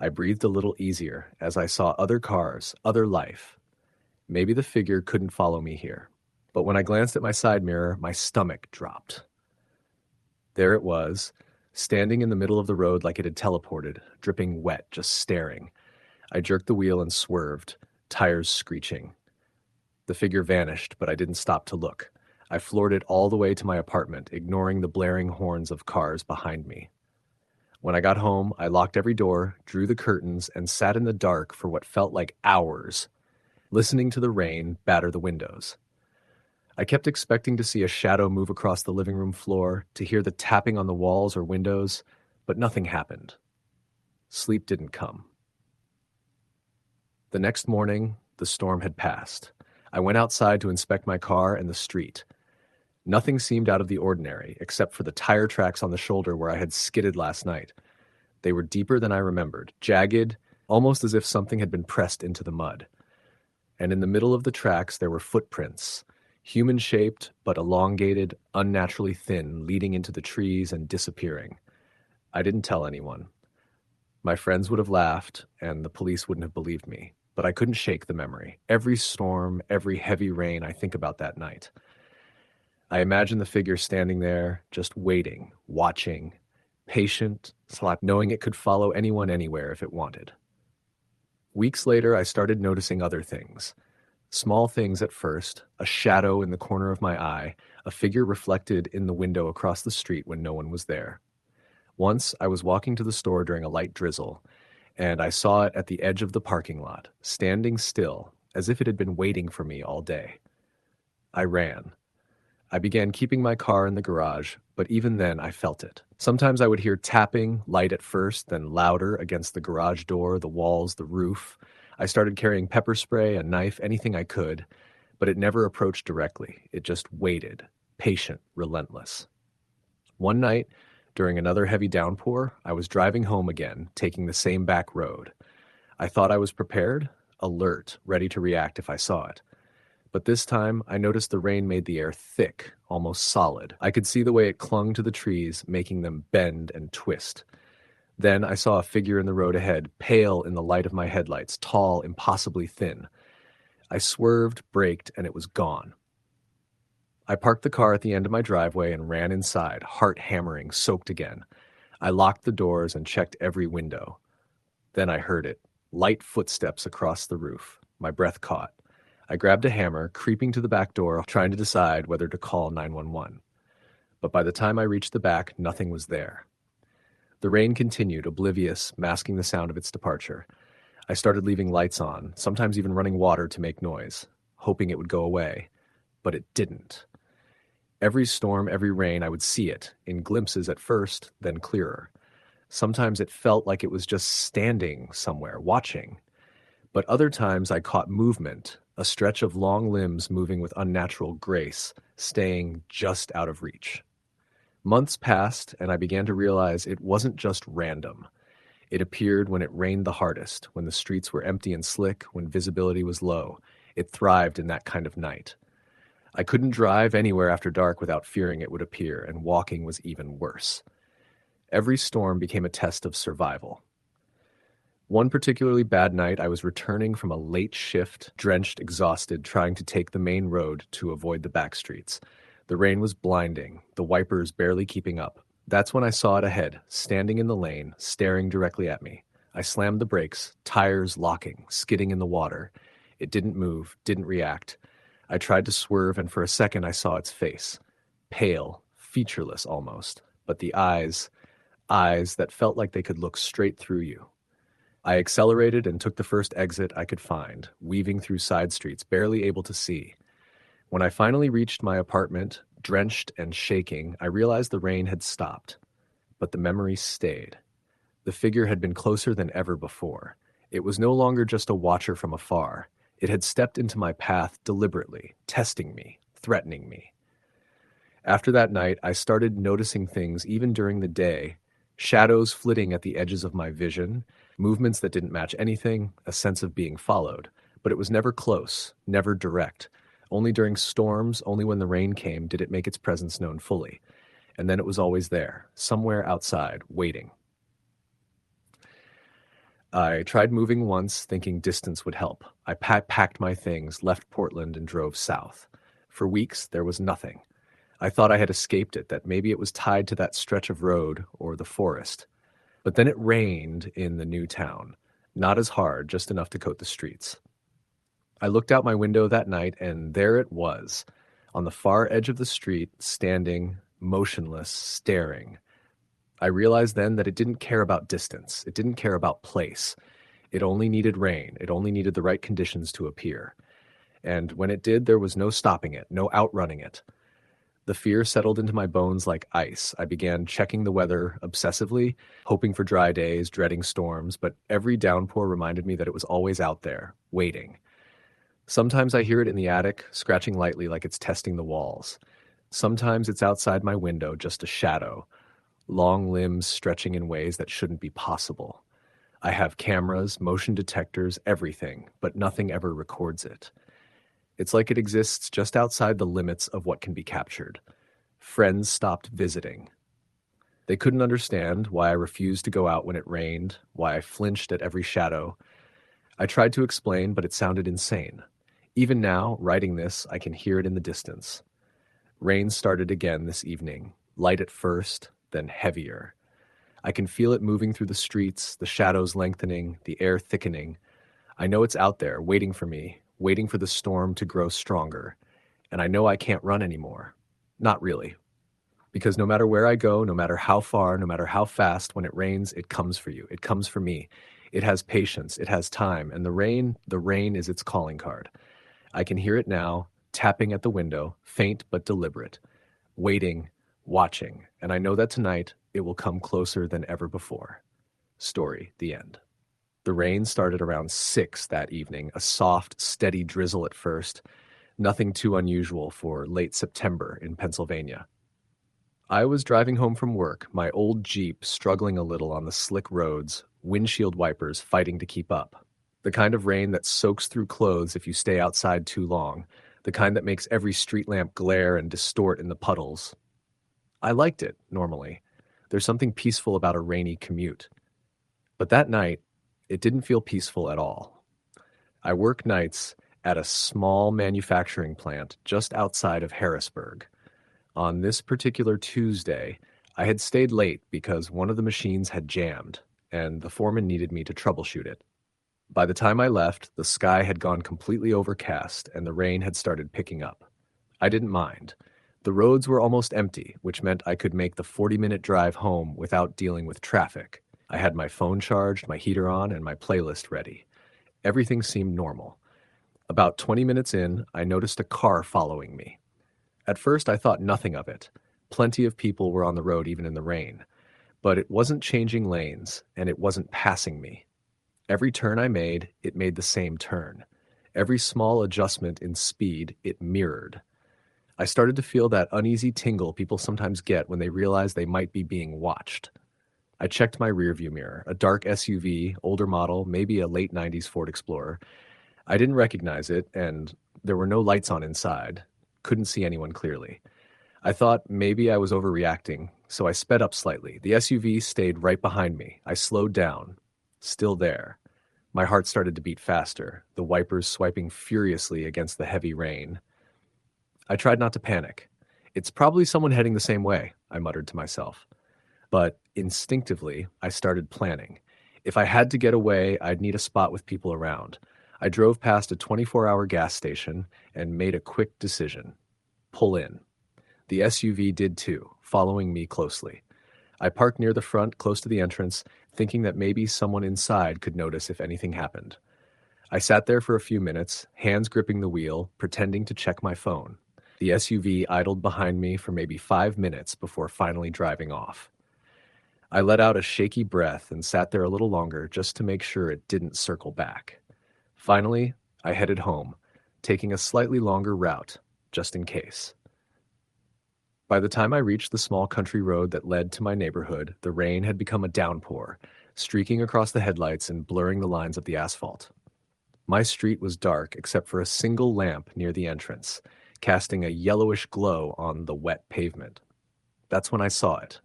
I breathed a little easier as I saw other cars, other life. Maybe the figure couldn't follow me here. But when I glanced at my side mirror, my stomach dropped. There it was, standing in the middle of the road like it had teleported, dripping wet, just staring. I jerked the wheel and swerved, tires screeching. The figure vanished, but I didn't stop to look. I floored it all the way to my apartment, ignoring the blaring horns of cars behind me. When I got home, I locked every door, drew the curtains, and sat in the dark for what felt like hours, listening to the rain batter the windows. I kept expecting to see a shadow move across the living room floor, to hear the tapping on the walls or windows, but nothing happened. Sleep didn't come. The next morning, the storm had passed. I went outside to inspect my car and the street. Nothing seemed out of the ordinary, except for the tire tracks on the shoulder where I had skidded last night. They were deeper than I remembered, jagged, almost as if something had been pressed into the mud. And in the middle of the tracks there were footprints, human-shaped but elongated, unnaturally thin, leading into the trees and disappearing. I didn't tell anyone. My friends would have laughed, and the police wouldn't have believed me. But I couldn't shake the memory. Every storm, every heavy rain, I think about that night. I imagine the figure standing there, just waiting, watching, patient, knowing it could follow anyone anywhere if it wanted. Weeks later, I started noticing other things. Small things at first, a shadow in the corner of my eye, a figure reflected in the window across the street when no one was there. Once, I was walking to the store during a light drizzle, and I saw it at the edge of the parking lot, standing still, as if it had been waiting for me all day. I ran. I began keeping my car in the garage, but even then I felt it. Sometimes I would hear tapping, light at first, then louder against the garage door, the walls, the roof. I started carrying pepper spray, a knife, anything I could, but it never approached directly. It just waited, patient, relentless. One night, during another heavy downpour, I was driving home again, taking the same back road. I thought I was prepared, alert, ready to react if I saw it. But this time, I noticed the rain made the air thick, almost solid. I could see the way it clung to the trees, making them bend and twist. Then I saw a figure in the road ahead, pale in the light of my headlights, tall, impossibly thin. I swerved, braked, and it was gone. I parked the car at the end of my driveway and ran inside, heart hammering, soaked again. I locked the doors and checked every window. Then I heard it, light footsteps across the roof. My breath caught. I grabbed a hammer, creeping to the back door, trying to decide whether to call 911. But by the time I reached the back, nothing was there. The rain continued, oblivious, masking the sound of its departure. I started leaving lights on, sometimes even running water to make noise, hoping it would go away. But it didn't. Every storm, every rain, I would see it, in glimpses at first, then clearer. Sometimes it felt like it was just standing somewhere, watching. But other times I caught movement, a stretch of long limbs moving with unnatural grace, staying just out of reach. Months passed, and I began to realize it wasn't just random. It appeared when it rained the hardest, when the streets were empty and slick, when visibility was low. It thrived in that kind of night. I couldn't drive anywhere after dark without fearing it would appear, and walking was even worse. Every storm became a test of survival. One particularly bad night, I was returning from a late shift, drenched, exhausted, trying to take the main road to avoid the back streets. The rain was blinding, the wipers barely keeping up. That's when I saw it ahead, standing in the lane, staring directly at me. I slammed the brakes, tires locking, skidding in the water. It didn't move, didn't react. I tried to swerve, and for a second I saw its face. Pale, featureless almost, but the eyes that felt like they could look straight through you. I accelerated and took the first exit I could find, weaving through side streets, barely able to see. When I finally reached my apartment, drenched and shaking, I realized the rain had stopped. But the memory stayed. The figure had been closer than ever before. It was no longer just a watcher from afar. It had stepped into my path deliberately, testing me, threatening me. After that night, I started noticing things even during the day, shadows flitting at the edges of my vision, movements that didn't match anything, a sense of being followed. But it was never close, never direct. Only during storms, only when the rain came, did it make its presence known fully. And then it was always there, somewhere outside, waiting. I tried moving once, thinking distance would help. I packed my things, left Portland, and drove south. For weeks, there was nothing. I thought I had escaped it, that maybe it was tied to that stretch of road or the forest. But then it rained in the new town. Not as hard, just enough to coat the streets. I looked out my window that night, and there it was, on the far edge of the street, standing, motionless, staring. I realized then that it didn't care about distance. It didn't care about place. It only needed rain. It only needed the right conditions to appear. And when it did, there was no stopping it, no outrunning it. The fear settled into my bones like ice. I began checking the weather obsessively, hoping for dry days, dreading storms, but every downpour reminded me that it was always out there, waiting. Sometimes I hear it in the attic, scratching lightly like it's testing the walls. Sometimes it's outside my window, just a shadow, long limbs stretching in ways that shouldn't be possible. I have cameras, motion detectors, everything, but nothing ever records it. It's like it exists just outside the limits of what can be captured. Friends stopped visiting. They couldn't understand why I refused to go out when it rained, why I flinched at every shadow. I tried to explain, but it sounded insane. Even now, writing this, I can hear it in the distance. Rain started again this evening, light at first, then heavier. I can feel it moving through the streets, the shadows lengthening, the air thickening. I know it's out there, waiting for me, waiting for the storm to grow stronger. And I know I can't run anymore. Not really. Because no matter where I go, no matter how far, no matter how fast, when it rains, it comes for you. It comes for me. It has patience. It has time. And the rain is its calling card. I can hear it now, tapping at the window, faint but deliberate, waiting, watching. And I know that tonight it will come closer than ever before. Story, the end. The rain started around 6 that evening, a soft, steady drizzle at first, nothing too unusual for late September in Pennsylvania. I was driving home from work, my old Jeep struggling a little on the slick roads, windshield wipers fighting to keep up. The kind of rain that soaks through clothes if you stay outside too long, the kind that makes every street lamp glare and distort in the puddles. I liked it, normally. There's something peaceful about a rainy commute. But that night, it didn't feel peaceful at all. I work nights at a small manufacturing plant just outside of Harrisburg. On this particular Tuesday, I had stayed late because one of the machines had jammed, and the foreman needed me to troubleshoot it. By the time I left, the sky had gone completely overcast and the rain had started picking up. I didn't mind. The roads were almost empty, which meant I could make the 40-minute drive home without dealing with traffic. I had my phone charged, my heater on, and my playlist ready. Everything seemed normal. About 20 minutes in, I noticed a car following me. At first, I thought nothing of it. Plenty of people were on the road even in the rain. But it wasn't changing lanes, and it wasn't passing me. Every turn I made, it made the same turn. Every small adjustment in speed, it mirrored. I started to feel that uneasy tingle people sometimes get when they realize they might be being watched. I checked my rearview mirror, a dark SUV, older model, maybe a late 90s Ford Explorer. I didn't recognize it, and there were no lights on inside. Couldn't see anyone clearly. I thought maybe I was overreacting, so I sped up slightly. The SUV stayed right behind me. I slowed down. Still there. My heart started to beat faster, the wipers swiping furiously against the heavy rain. I tried not to panic. It's probably someone heading the same way, I muttered to myself. But instinctively, I started planning. If I had to get away, I'd need a spot with people around. I drove past a 24-hour gas station and made a quick decision. Pull in. The SUV did too, following me closely. I parked near the front, close to the entrance, thinking that maybe someone inside could notice if anything happened. I sat there for a few minutes, hands gripping the wheel, pretending to check my phone. The SUV idled behind me for maybe 5 minutes before finally driving off. I let out a shaky breath and sat there a little longer just to make sure it didn't circle back. Finally, I headed home, taking a slightly longer route, just in case. By the time I reached the small country road that led to my neighborhood, the rain had become a downpour, streaking across the headlights and blurring the lines of the asphalt. My street was dark except for a single lamp near the entrance, casting a yellowish glow on the wet pavement. That's when I saw it.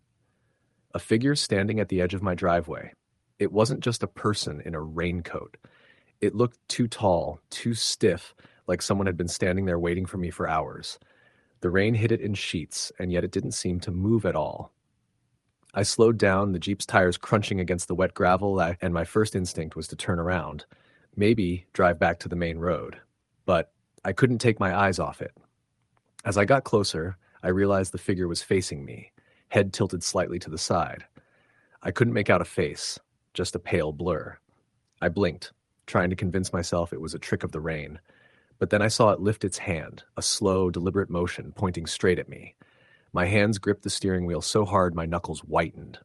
A figure standing at the edge of my driveway. It wasn't just a person in a raincoat. It looked too tall, too stiff, like someone had been standing there waiting for me for hours. The rain hit it in sheets, and yet it didn't seem to move at all. I slowed down, the Jeep's tires crunching against the wet gravel, and my first instinct was to turn around, maybe drive back to the main road. But I couldn't take my eyes off it. As I got closer, I realized the figure was facing me, head tilted slightly to the side. I couldn't make out a face, just a pale blur. I blinked, trying to convince myself it was a trick of the rain. But then I saw it lift its hand, a slow, deliberate motion pointing straight at me. My hands gripped the steering wheel so hard my knuckles whitened.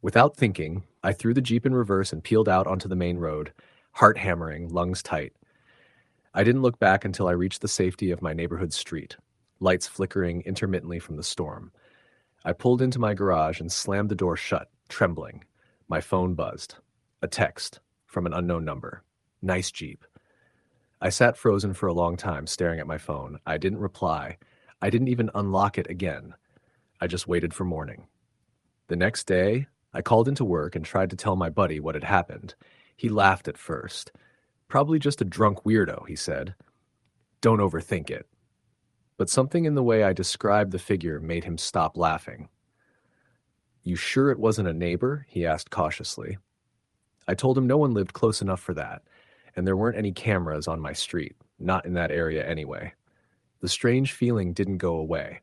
Without thinking, I threw the Jeep in reverse and peeled out onto the main road, heart hammering, lungs tight. I didn't look back until I reached the safety of my neighborhood street, lights flickering intermittently from the storm. I pulled into my garage and slammed the door shut, trembling. My phone buzzed. A text from an unknown number. Nice Jeep. I sat frozen for a long time, staring at my phone. I didn't reply. I didn't even unlock it again. I just waited for morning. The next day, I called into work and tried to tell my buddy what had happened. He laughed at first. Probably just a drunk weirdo, he said. Don't overthink it. But something in the way I described the figure made him stop laughing. You sure it wasn't a neighbor? He asked cautiously. I told him no one lived close enough for that, and there weren't any cameras on my street, not in that area anyway. The strange feeling didn't go away.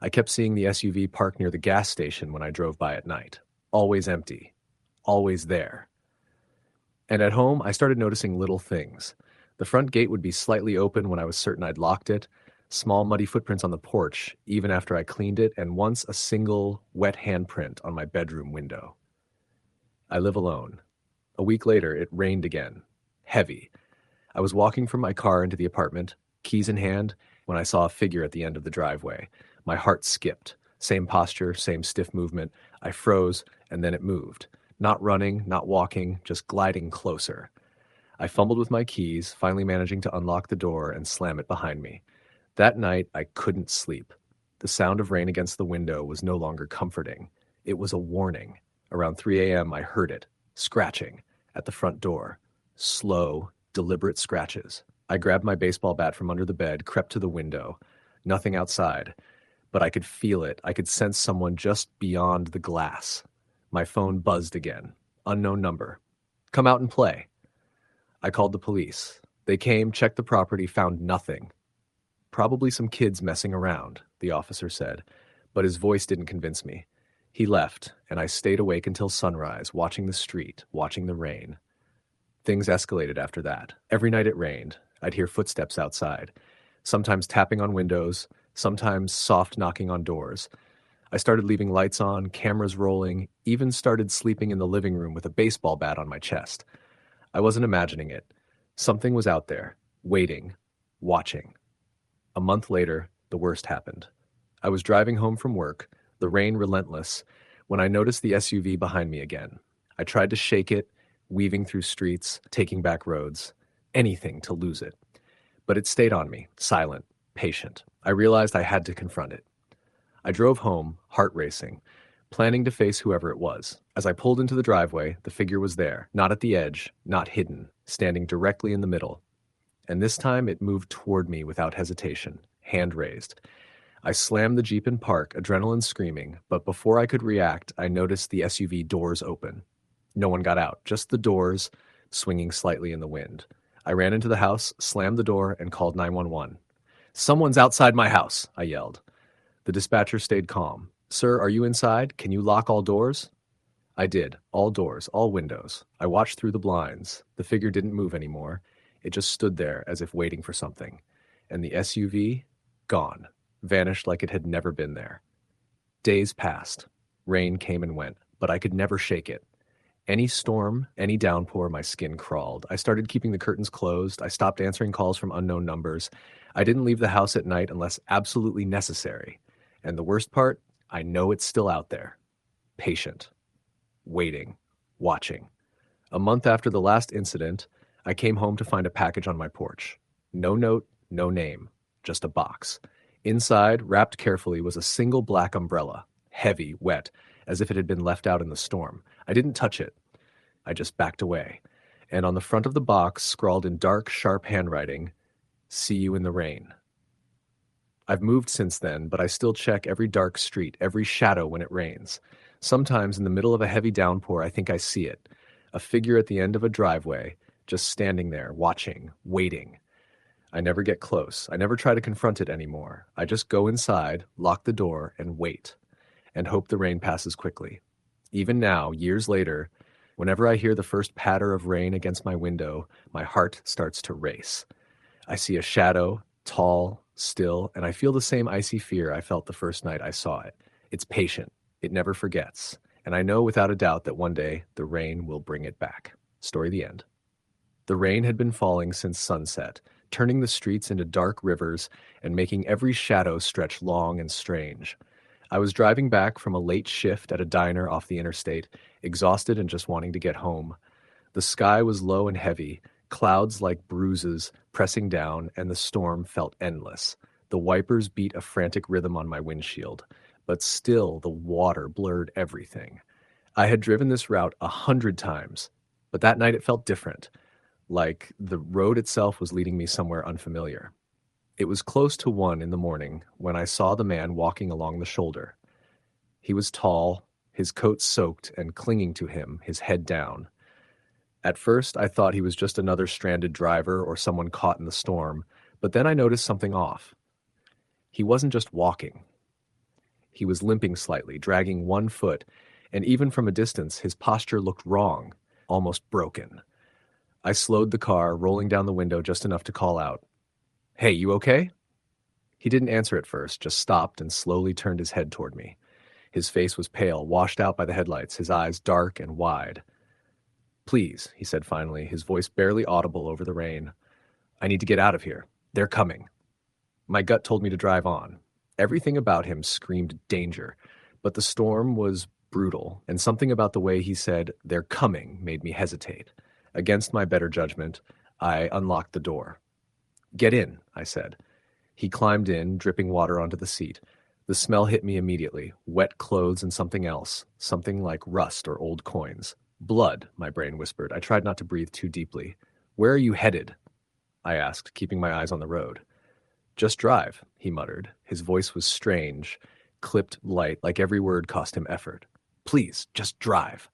I kept seeing the SUV parked near the gas station when I drove by at night. Always empty. Always there. And at home, I started noticing little things. The front gate would be slightly open when I was certain I'd locked it, small muddy footprints on the porch, even after I cleaned it, and once a single wet handprint on my bedroom window. I live alone. A week later, it rained again. Heavy. I was walking from my car into the apartment, keys in hand, when I saw a figure at the end of the driveway. My heart skipped. Same posture, same stiff movement. I froze, and then it moved. Not running, not walking, just gliding closer. I fumbled with my keys, finally managing to unlock the door and slam it behind me. That night, I couldn't sleep. The sound of rain against the window was no longer comforting. It was a warning. Around 3 a.m., I heard it, scratching, at the front door. Slow, deliberate scratches. I grabbed my baseball bat from under the bed, crept to the window. Nothing outside. But I could feel it. I could sense someone just beyond the glass. My phone buzzed again. Unknown number. Come out and play. I called the police. They came, checked the property, found nothing. Probably some kids messing around, the officer said, but his voice didn't convince me. He left, and I stayed awake until sunrise, watching the street, watching the rain. Things escalated after that. Every night it rained. I'd hear footsteps outside, sometimes tapping on windows, sometimes soft knocking on doors. I started leaving lights on, cameras rolling, even started sleeping in the living room with a baseball bat on my chest. I wasn't imagining it. Something was out there, waiting, watching. A month later, the worst happened. I was driving home from work, the rain relentless, when I noticed the SUV behind me again. I tried to shake it, weaving through streets, taking back roads, anything to lose it. But it stayed on me, silent, patient. I realized I had to confront it. I drove home, heart racing, planning to face whoever it was. As I pulled into the driveway, the figure was there, not at the edge, not hidden, standing directly in the middle. And this time it moved toward me without hesitation, hand raised. I slammed the Jeep in park, adrenaline screaming, but before I could react, I noticed the SUV doors open. No one got out, just the doors swinging slightly in the wind. I ran into the house, slammed the door, and called 911. "Someone's outside my house," I yelled. The dispatcher stayed calm. "Sir, are you inside? Can you lock all doors?" I did, all doors, all windows. I watched through the blinds. The figure didn't move anymore. It just stood there as if waiting for something. And the SUV, gone, vanished like it had never been there. Days passed. Rain came and went, but I could never shake it. Any storm, any downpour, my skin crawled. I started keeping the curtains closed. I stopped answering calls from unknown numbers. I didn't leave the house at night unless absolutely necessary. And the worst part, I know it's still out there. Patient. Waiting. Watching. A month after the last incident, I came home to find a package on my porch. No note, no name, just a box. Inside, wrapped carefully, was a single black umbrella, heavy, wet, as if it had been left out in the storm. I didn't touch it. I just backed away. And on the front of the box, scrawled in dark, sharp handwriting, "See you in the rain." I've moved since then, but I still check every dark street, every shadow when it rains. Sometimes in the middle of a heavy downpour, I think I see it. A figure at the end of a driveway, just standing there, watching, waiting. I never get close. I never try to confront it anymore. I just go inside, lock the door, and wait, and hope the rain passes quickly. Even now, years later, whenever I hear the first patter of rain against my window, my heart starts to race. I see a shadow, tall, still, and I feel the same icy fear I felt the first night I saw it. It's patient. It never forgets. And I know without a doubt that one day the rain will bring it back. Story the end. The rain had been falling since sunset, turning the streets into dark rivers and making every shadow stretch long and strange. I was driving back from a late shift at a diner off the interstate, exhausted and just wanting to get home. The sky was low and heavy, clouds like bruises pressing down, and the storm felt endless. The wipers beat a frantic rhythm on my windshield, but still the water blurred everything. I had driven this route 100 times, but that night it felt different, like the road itself was leading me somewhere unfamiliar. It was close to 1 in the morning when I saw the man walking along the shoulder. He was tall, his coat soaked and clinging to him, his head down. At first, I thought he was just another stranded driver or someone caught in the storm, but then I noticed something off. He wasn't just walking. He was limping slightly, dragging one foot, and even from a distance, his posture looked wrong, almost broken. I slowed the car, rolling down the window just enough to call out, "Hey, you okay?" He didn't answer at first, just stopped and slowly turned his head toward me. His face was pale, washed out by the headlights, his eyes dark and wide. "Please," he said finally, his voice barely audible over the rain. "I need to get out of here. They're coming." My gut told me to drive on. Everything about him screamed danger, but the storm was brutal, and something about the way he said, "They're coming," made me hesitate. Against my better judgment, I unlocked the door. "Get in," I said. He climbed in, dripping water onto the seat. The smell hit me immediately, wet clothes and something else, something like rust or old coins. "Blood," my brain whispered. I tried not to breathe too deeply. "Where are you headed?" I asked, keeping my eyes on the road. "Just drive," he muttered. His voice was strange, clipped light, like every word cost him effort. "Please, just drive."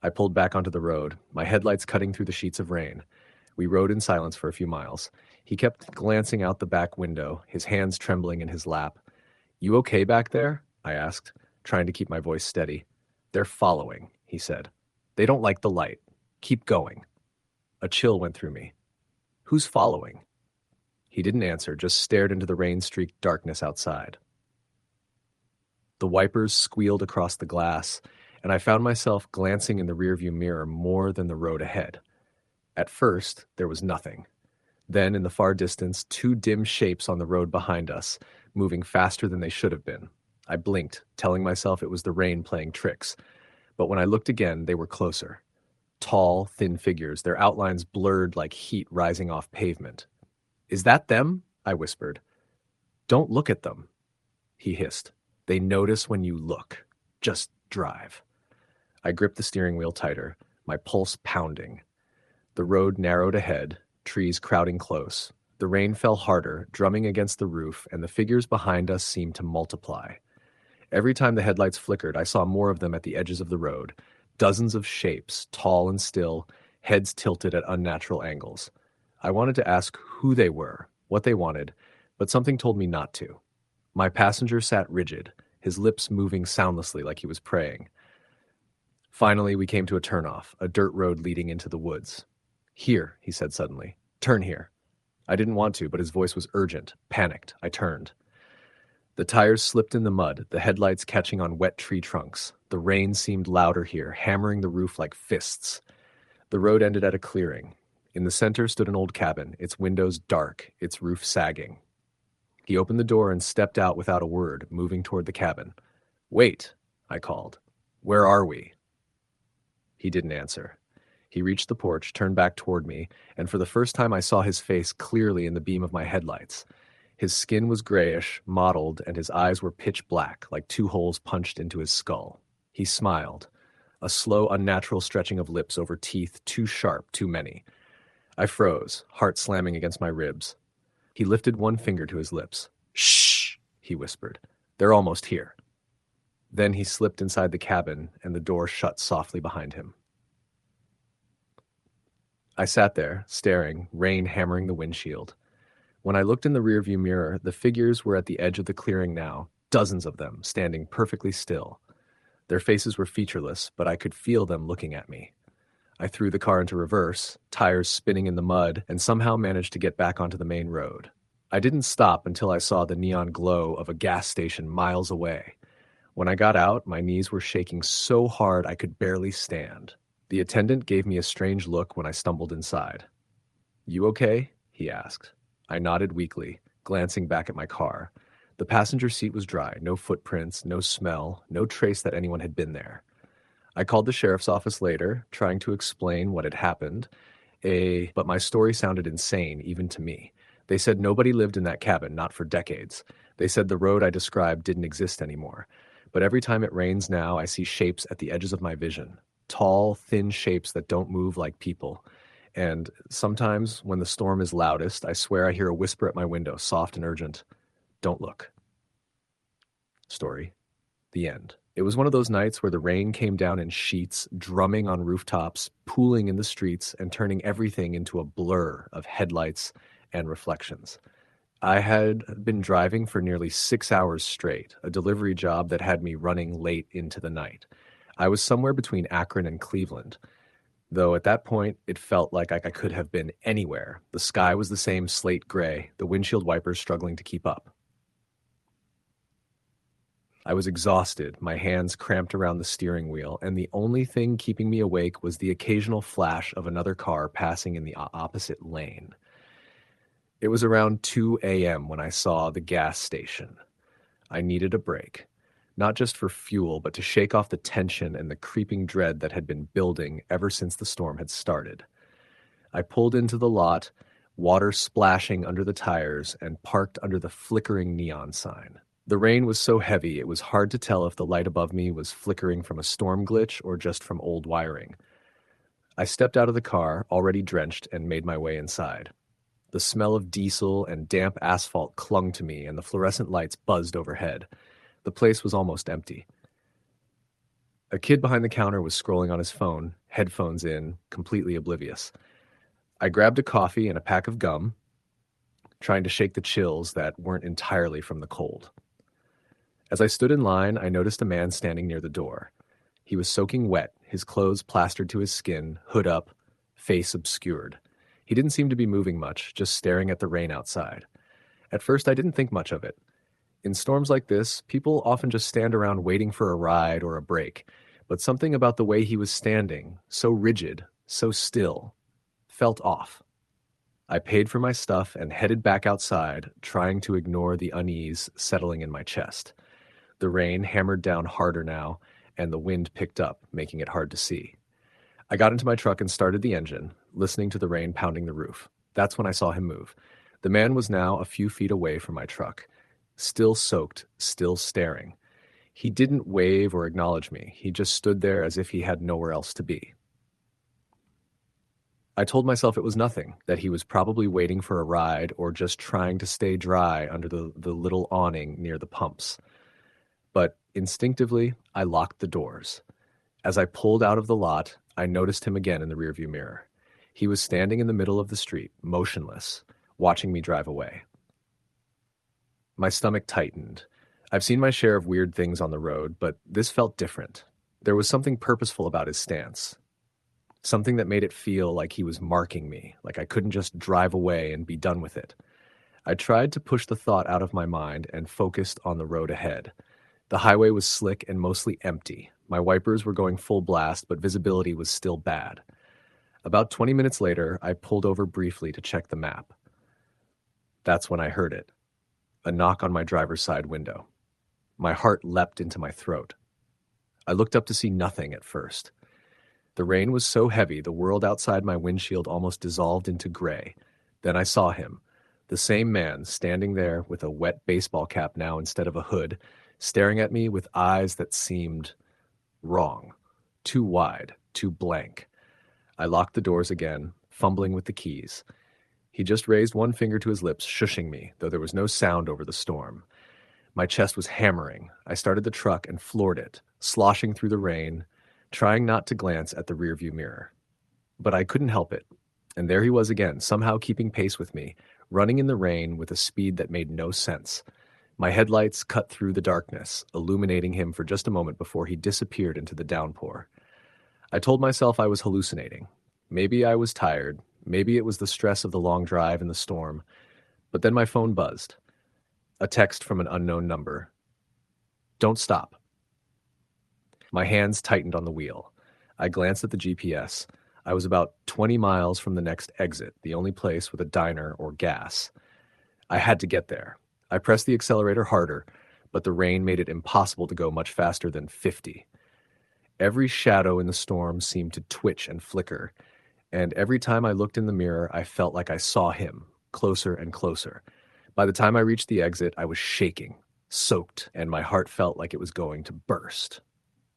I pulled back onto the road, my headlights cutting through the sheets of rain. We rode in silence for a few miles. He kept glancing out the back window, his hands trembling in his lap. "You okay back there?" I asked, trying to keep my voice steady. "They're following," he said. "They don't like the light. Keep going." A chill went through me. "Who's following?" He didn't answer, just stared into the rain-streaked darkness outside. The wipers squealed across the glass, and I found myself glancing in the rearview mirror more than the road ahead. At first, there was nothing. Then, in the far distance, two dim shapes on the road behind us, moving faster than they should have been. I blinked, telling myself it was the rain playing tricks. But when I looked again, they were closer. Tall, thin figures, their outlines blurred like heat rising off pavement. "Is that them?" I whispered. "Don't look at them," he hissed. "They notice when you look. Just drive." I gripped the steering wheel tighter, my pulse pounding. The road narrowed ahead, trees crowding close. The rain fell harder, drumming against the roof, and the figures behind us seemed to multiply. Every time the headlights flickered, I saw more of them at the edges of the road. Dozens of shapes, tall and still, heads tilted at unnatural angles. I wanted to ask who they were, what they wanted, but something told me not to. My passenger sat rigid, his lips moving soundlessly like he was praying. Finally, we came to a turnoff, a dirt road leading into the woods. "Here," he said suddenly. "Turn here." I didn't want to, but his voice was urgent, panicked. I turned. The tires slipped in the mud, the headlights catching on wet tree trunks. The rain seemed louder here, hammering the roof like fists. The road ended at a clearing. In the center stood an old cabin, its windows dark, its roof sagging. He opened the door and stepped out without a word, moving toward the cabin. "Wait," I called. "Where are we?" He didn't answer. He reached the porch, turned back toward me, and for the first time I saw his face clearly in the beam of my headlights. His skin was grayish, mottled, and his eyes were pitch black, like two holes punched into his skull. He smiled, a slow, unnatural stretching of lips over teeth too sharp, too many. I froze, heart slamming against my ribs. He lifted one finger to his lips. "Shh," he whispered. "They're almost here." Then he slipped inside the cabin, and the door shut softly behind him. I sat there, staring, rain hammering the windshield. When I looked in the rearview mirror, the figures were at the edge of the clearing now, dozens of them, standing perfectly still. Their faces were featureless, but I could feel them looking at me. I threw the car into reverse, tires spinning in the mud, and somehow managed to get back onto the main road. I didn't stop until I saw the neon glow of a gas station miles away. When I got out, my knees were shaking so hard I could barely stand. The attendant gave me a strange look when I stumbled inside. "You okay?" he asked. I nodded weakly, glancing back at my car. The passenger seat was dry, no footprints, no smell, no trace that anyone had been there. I called the sheriff's office later, trying to explain what had happened, but my story sounded insane, even to me. They said nobody lived in that cabin, not for decades. They said the road I described didn't exist anymore. But every time it rains now, I see shapes at the edges of my vision. Tall, thin shapes that don't move like people. And sometimes, when the storm is loudest, I swear I hear a whisper at my window, soft and urgent. "Don't look." Story. The end. It was one of those nights where the rain came down in sheets, drumming on rooftops, pooling in the streets, and turning everything into a blur of headlights and reflections. I had been driving for nearly 6 hours straight, a delivery job that had me running late into the night. I was somewhere between Akron and Cleveland, though at that point it felt like I could have been anywhere. The sky was the same slate gray, the windshield wipers struggling to keep up. I was exhausted, my hands cramped around the steering wheel, and the only thing keeping me awake was the occasional flash of another car passing in the opposite lane. It was around 2 a.m. when I saw the gas station. I needed a break, not just for fuel, but to shake off the tension and the creeping dread that had been building ever since the storm had started. I pulled into the lot, water splashing under the tires, and parked under the flickering neon sign. The rain was so heavy it was hard to tell if the light above me was flickering from a storm glitch or just from old wiring. I stepped out of the car, already drenched, and made my way inside. The smell of diesel and damp asphalt clung to me, and the fluorescent lights buzzed overhead. The place was almost empty. A kid behind the counter was scrolling on his phone, headphones in, completely oblivious. I grabbed a coffee and a pack of gum, trying to shake the chills that weren't entirely from the cold. As I stood in line, I noticed a man standing near the door. He was soaking wet, his clothes plastered to his skin, hood up, face obscured. He didn't seem to be moving much, just staring at the rain outside. At first, I didn't think much of it. In storms like this, people often just stand around waiting for a ride or a break, but something about the way he was standing, so rigid, so still, felt off. I paid for my stuff and headed back outside, trying to ignore the unease settling in my chest. The rain hammered down harder now, and the wind picked up, making it hard to see. I got into my truck and started the engine, listening to the rain pounding the roof. That's when I saw him move. The man was now a few feet away from my truck, still soaked, still staring. He didn't wave or acknowledge me. He just stood there as if he had nowhere else to be. I told myself it was nothing, that he was probably waiting for a ride or just trying to stay dry under the little awning near the pumps. But instinctively, I locked the doors. As I pulled out of the lot, I noticed him again in the rearview mirror. He was standing in the middle of the street, motionless, watching me drive away. My stomach tightened. I've seen my share of weird things on the road, but this felt different. There was something purposeful about his stance. Something that made it feel like he was marking me, like I couldn't just drive away and be done with it. I tried to push the thought out of my mind and focused on the road ahead. The highway was slick and mostly empty. My wipers were going full blast, but visibility was still bad. About 20 minutes later, I pulled over briefly to check the map. That's when I heard it. A knock on my driver's side window. My heart leapt into my throat. I looked up to see nothing at first. The rain was so heavy, the world outside my windshield almost dissolved into gray. Then I saw him, the same man standing there with a wet baseball cap now instead of a hood, staring at me with eyes that seemed wrong, too wide, too blank. I locked the doors again, fumbling with the keys. He just raised one finger to his lips, shushing me, though there was no sound over the storm. My chest was hammering. I started the truck and floored it, sloshing through the rain, trying not to glance at the rearview mirror. But I couldn't help it. And there he was again, somehow keeping pace with me, running in the rain with a speed that made no sense. My headlights cut through the darkness, illuminating him for just a moment before he disappeared into the downpour. I told myself I was hallucinating. Maybe I was tired. Maybe it was the stress of the long drive and the storm. But then my phone buzzed. A text from an unknown number. Don't stop. My hands tightened on the wheel. I glanced at the GPS. I was about 20 miles from the next exit, the only place with a diner or gas. I had to get there. I pressed the accelerator harder, but the rain made it impossible to go much faster than 50. Every shadow in the storm seemed to twitch and flicker, and every time I looked in the mirror, I felt like I saw him, closer and closer. By the time I reached the exit, I was shaking, soaked, and my heart felt like it was going to burst.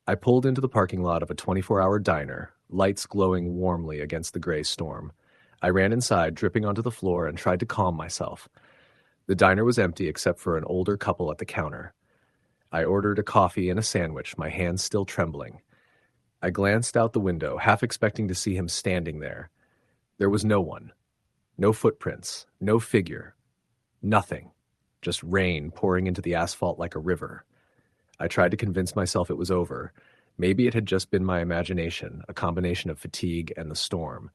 I pulled into the parking lot of a 24-hour diner, lights glowing warmly against the gray storm. I ran inside, dripping onto the floor, and tried to calm myself. The diner was empty except for an older couple at the counter. I ordered a coffee and a sandwich, my hands still trembling. I glanced out the window, half expecting to see him standing there. There was no one. No footprints. No figure. Nothing. Just rain pouring into the asphalt like a river. I tried to convince myself it was over. Maybe it had just been my imagination, a combination of fatigue and the storm.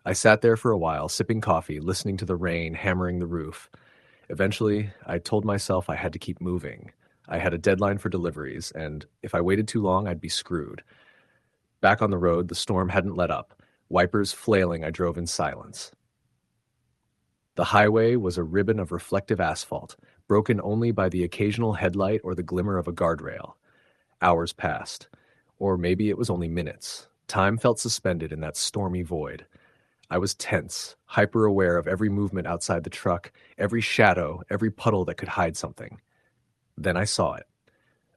I sat there for a while, sipping coffee, listening to the rain hammering the roof. Eventually, I told myself I had to keep moving. I had a deadline for deliveries, and if I waited too long, I'd be screwed. Back on the road, the storm hadn't let up. Wipers flailing, I drove in silence. The highway was a ribbon of reflective asphalt, broken only by the occasional headlight or the glimmer of a guardrail. Hours passed. Or maybe it was only minutes. Time felt suspended in that stormy void. I was tense, hyper-aware of every movement outside the truck, every shadow, every puddle that could hide something. Then I saw it.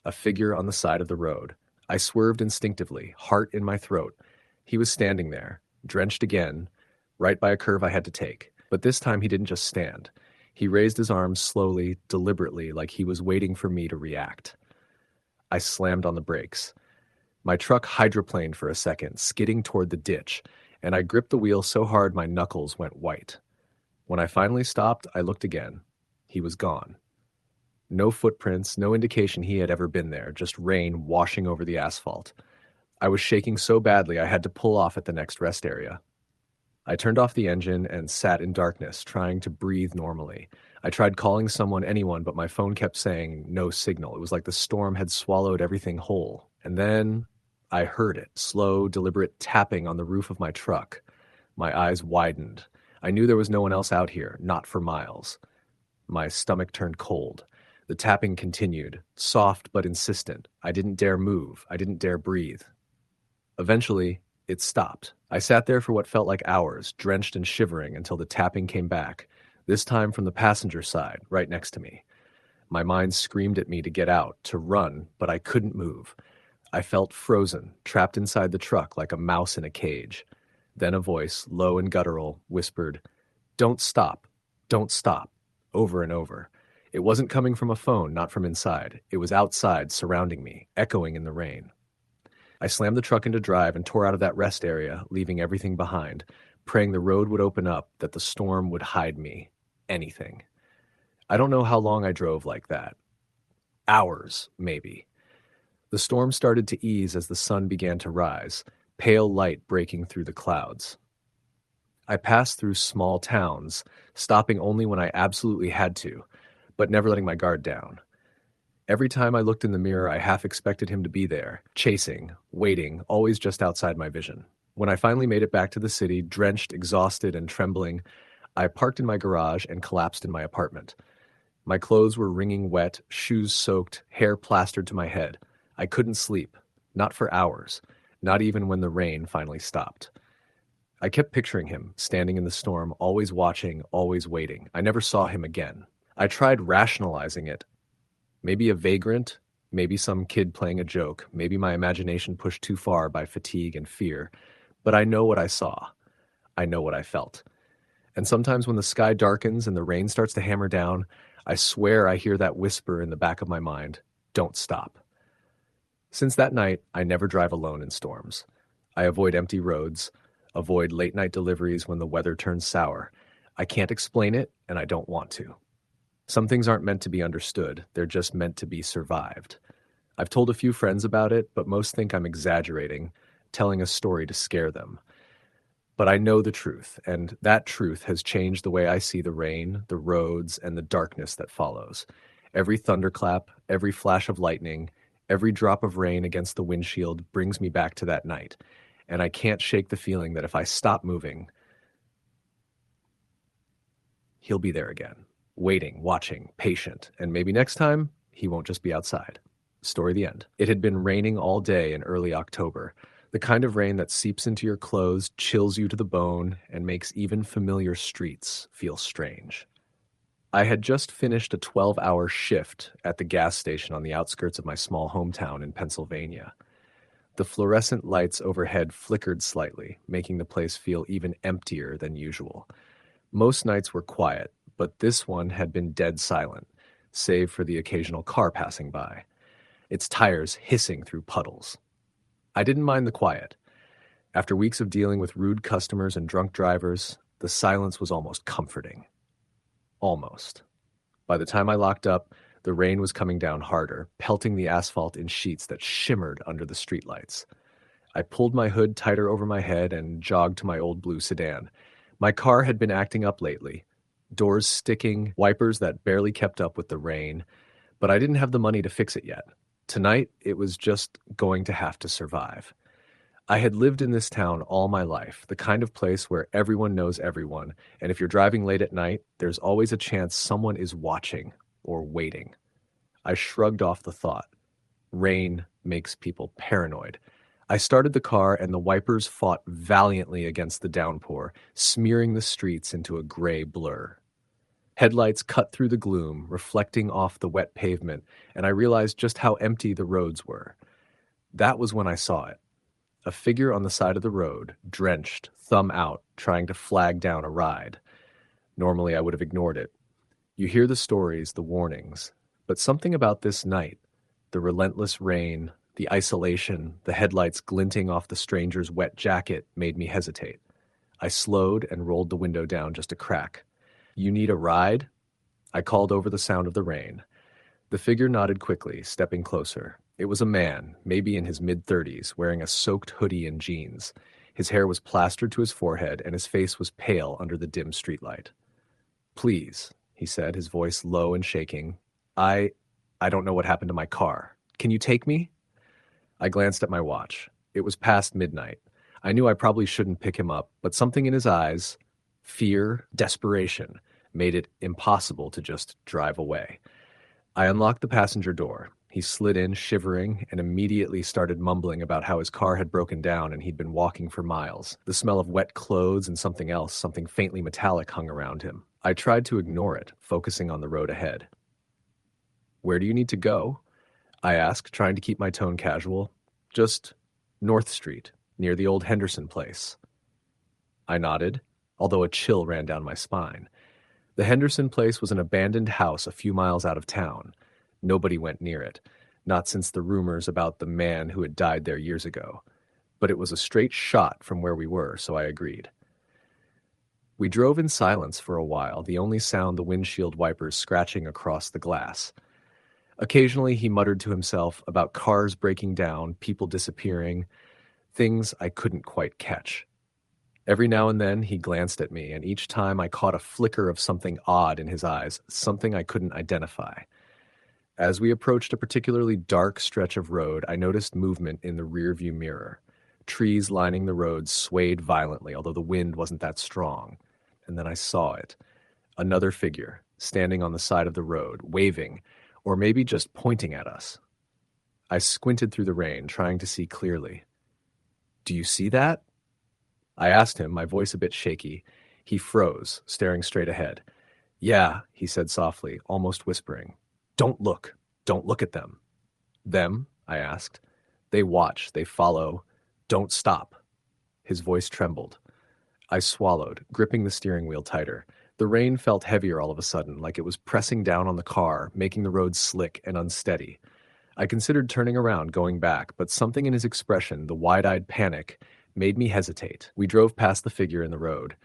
A figure on the side of the road. I swerved instinctively, heart in my throat. He was standing there, drenched again, right by a curve I had to take. But this time he didn't just stand. He raised his arms slowly, deliberately, like he was waiting for me to react. I slammed on the brakes. My truck hydroplaned for a second, skidding toward the ditch, and I gripped the wheel so hard my knuckles went white. When I finally stopped, I looked again. He was gone. No footprints, no indication he had ever been there, just rain washing over the asphalt. I was shaking so badly I had to pull off at the next rest area. I turned off the engine and sat in darkness, trying to breathe normally. I tried calling someone, anyone, but my phone kept saying no signal. It was like the storm had swallowed everything whole. And then I heard it, slow, deliberate tapping on the roof of my truck. My eyes widened. I knew there was no one else out here, not for miles. My stomach turned cold. The tapping continued, soft but insistent. I didn't dare move. I didn't dare breathe. Eventually, it stopped. I sat there for what felt like hours, drenched and shivering until the tapping came back, this time from the passenger side, right next to me. My mind screamed at me to get out, to run, but I couldn't move. I felt frozen, trapped inside the truck like a mouse in a cage. Then a voice, low and guttural, whispered, "Don't stop, don't stop," over and over. It wasn't coming from a phone, not from inside. It was outside, surrounding me, echoing in the rain. I slammed the truck into drive and tore out of that rest area, leaving everything behind, praying the road would open up, that the storm would hide me. Anything. I don't know how long I drove like that. Hours, maybe. The storm started to ease as the sun began to rise, pale light breaking through the clouds. I passed through small towns, stopping only when I absolutely had to, but never letting my guard down. Every time I looked in the mirror, I half expected him to be there, chasing, waiting, always just outside my vision. When I finally made it back to the city, drenched, exhausted, and trembling, I parked in my garage and collapsed in my apartment. My clothes were wringing wet, shoes soaked, hair plastered to my head. I couldn't sleep, not for hours, not even when the rain finally stopped. I kept picturing him, standing in the storm, always watching, always waiting. I never saw him again. I tried rationalizing it. Maybe a vagrant, maybe some kid playing a joke, maybe my imagination pushed too far by fatigue and fear. But I know what I saw. I know what I felt. And sometimes when the sky darkens and the rain starts to hammer down, I swear I hear that whisper in the back of my mind, "Don't stop." Since that night, I never drive alone in storms. I avoid empty roads, avoid late-night deliveries when the weather turns sour. I can't explain it, and I don't want to. Some things aren't meant to be understood, they're just meant to be survived. I've told a few friends about it, but most think I'm exaggerating, telling a story to scare them. But I know the truth, and that truth has changed the way I see the rain, the roads, and the darkness that follows. Every thunderclap, every flash of lightning, every drop of rain against the windshield brings me back to that night, and I can't shake the feeling that if I stop moving, he'll be there again. Waiting, watching, patient, and maybe next time, he won't just be outside. Story the end. It had been raining all day in early October, the kind of rain that seeps into your clothes, chills you to the bone, and makes even familiar streets feel strange. I had just finished a 12-hour shift at the gas station on the outskirts of my small hometown in Pennsylvania. The fluorescent lights overhead flickered slightly, making the place feel even emptier than usual. Most nights were quiet, but this one had been dead silent, save for the occasional car passing by. its tires hissing through puddles. I didn't mind the quiet. After weeks of dealing with rude customers and drunk drivers, the silence was almost comforting. Almost. By the time I locked up, the rain was coming down harder, pelting the asphalt in sheets that shimmered under the streetlights. I pulled my hood tighter over my head and jogged to my old blue sedan. My car had been acting up lately. Doors sticking, wipers that barely kept up with the rain, but I didn't have the money to fix it yet. Tonight, it was just going to have to survive. I had lived in this town all my life, the kind of place where everyone knows everyone, and if you're driving late at night, there's always a chance someone is watching or waiting. I shrugged off the thought. Rain makes people paranoid. I started the car and the wipers fought valiantly against the downpour, smearing the streets into a gray blur. Headlights cut through the gloom, reflecting off the wet pavement, and I realized just how empty the roads were. That was when I saw it. A figure on the side of the road, drenched, thumb out, trying to flag down a ride. Normally I would have ignored it. You hear the stories, the warnings, but something about this night, the relentless rain, the isolation, the headlights glinting off the stranger's wet jacket made me hesitate. I slowed and rolled the window down just a crack. "You need a ride?" I called over the sound of the rain. The figure nodded quickly, stepping closer. It was a man, maybe in his mid-30s, wearing a soaked hoodie and jeans. His hair was plastered to his forehead, and his face was pale under the dim streetlight. "Please," he said, his voice low and shaking. I don't know what happened to my car. Can you take me?" I glanced at my watch. It was past midnight. I knew I probably shouldn't pick him up, but something in his eyes, fear, desperation, made it impossible to just drive away. I unlocked the passenger door. He slid in, shivering, and immediately started mumbling about how his car had broken down and he'd been walking for miles. The smell of wet clothes and something else, something faintly metallic, hung around him. I tried to ignore it, focusing on the road ahead. "Where do you need to go?" I asked, trying to keep my tone casual. "Just North Street, near the old Henderson place." I nodded, although a chill ran down my spine. The Henderson place was an abandoned house a few miles out of town. Nobody went near it, not since the rumors about the man who had died there years ago. But it was a straight shot from where we were, so I agreed. We drove in silence for a while, the only sound the windshield wipers scratching across the glass. Occasionally he muttered to himself about cars breaking down, people disappearing, things I couldn't quite catch. Every now and then he glanced at me, and each time I caught a flicker of something odd in his eyes, something I couldn't identify. As we approached a particularly dark stretch of road, I noticed movement in the rearview mirror. Trees lining the road swayed violently, although the wind wasn't that strong. And then I saw it. Another figure, standing on the side of the road, waving, or maybe just pointing at us. I squinted through the rain, trying to see clearly. "Do you see that?" I asked him, my voice a bit shaky. He froze, staring straight ahead. "Yeah," he said softly, almost whispering. Don't look. Don't look at them." "Them?" I asked. "They watch. They follow. Don't stop." His voice trembled. I swallowed, gripping the steering wheel tighter. The rain felt heavier all of a sudden, like it was pressing down on the car, making the road slick and unsteady. I considered turning around, going back, but something in his expression, the wide-eyed panic, made me hesitate. We drove past the figure in the road.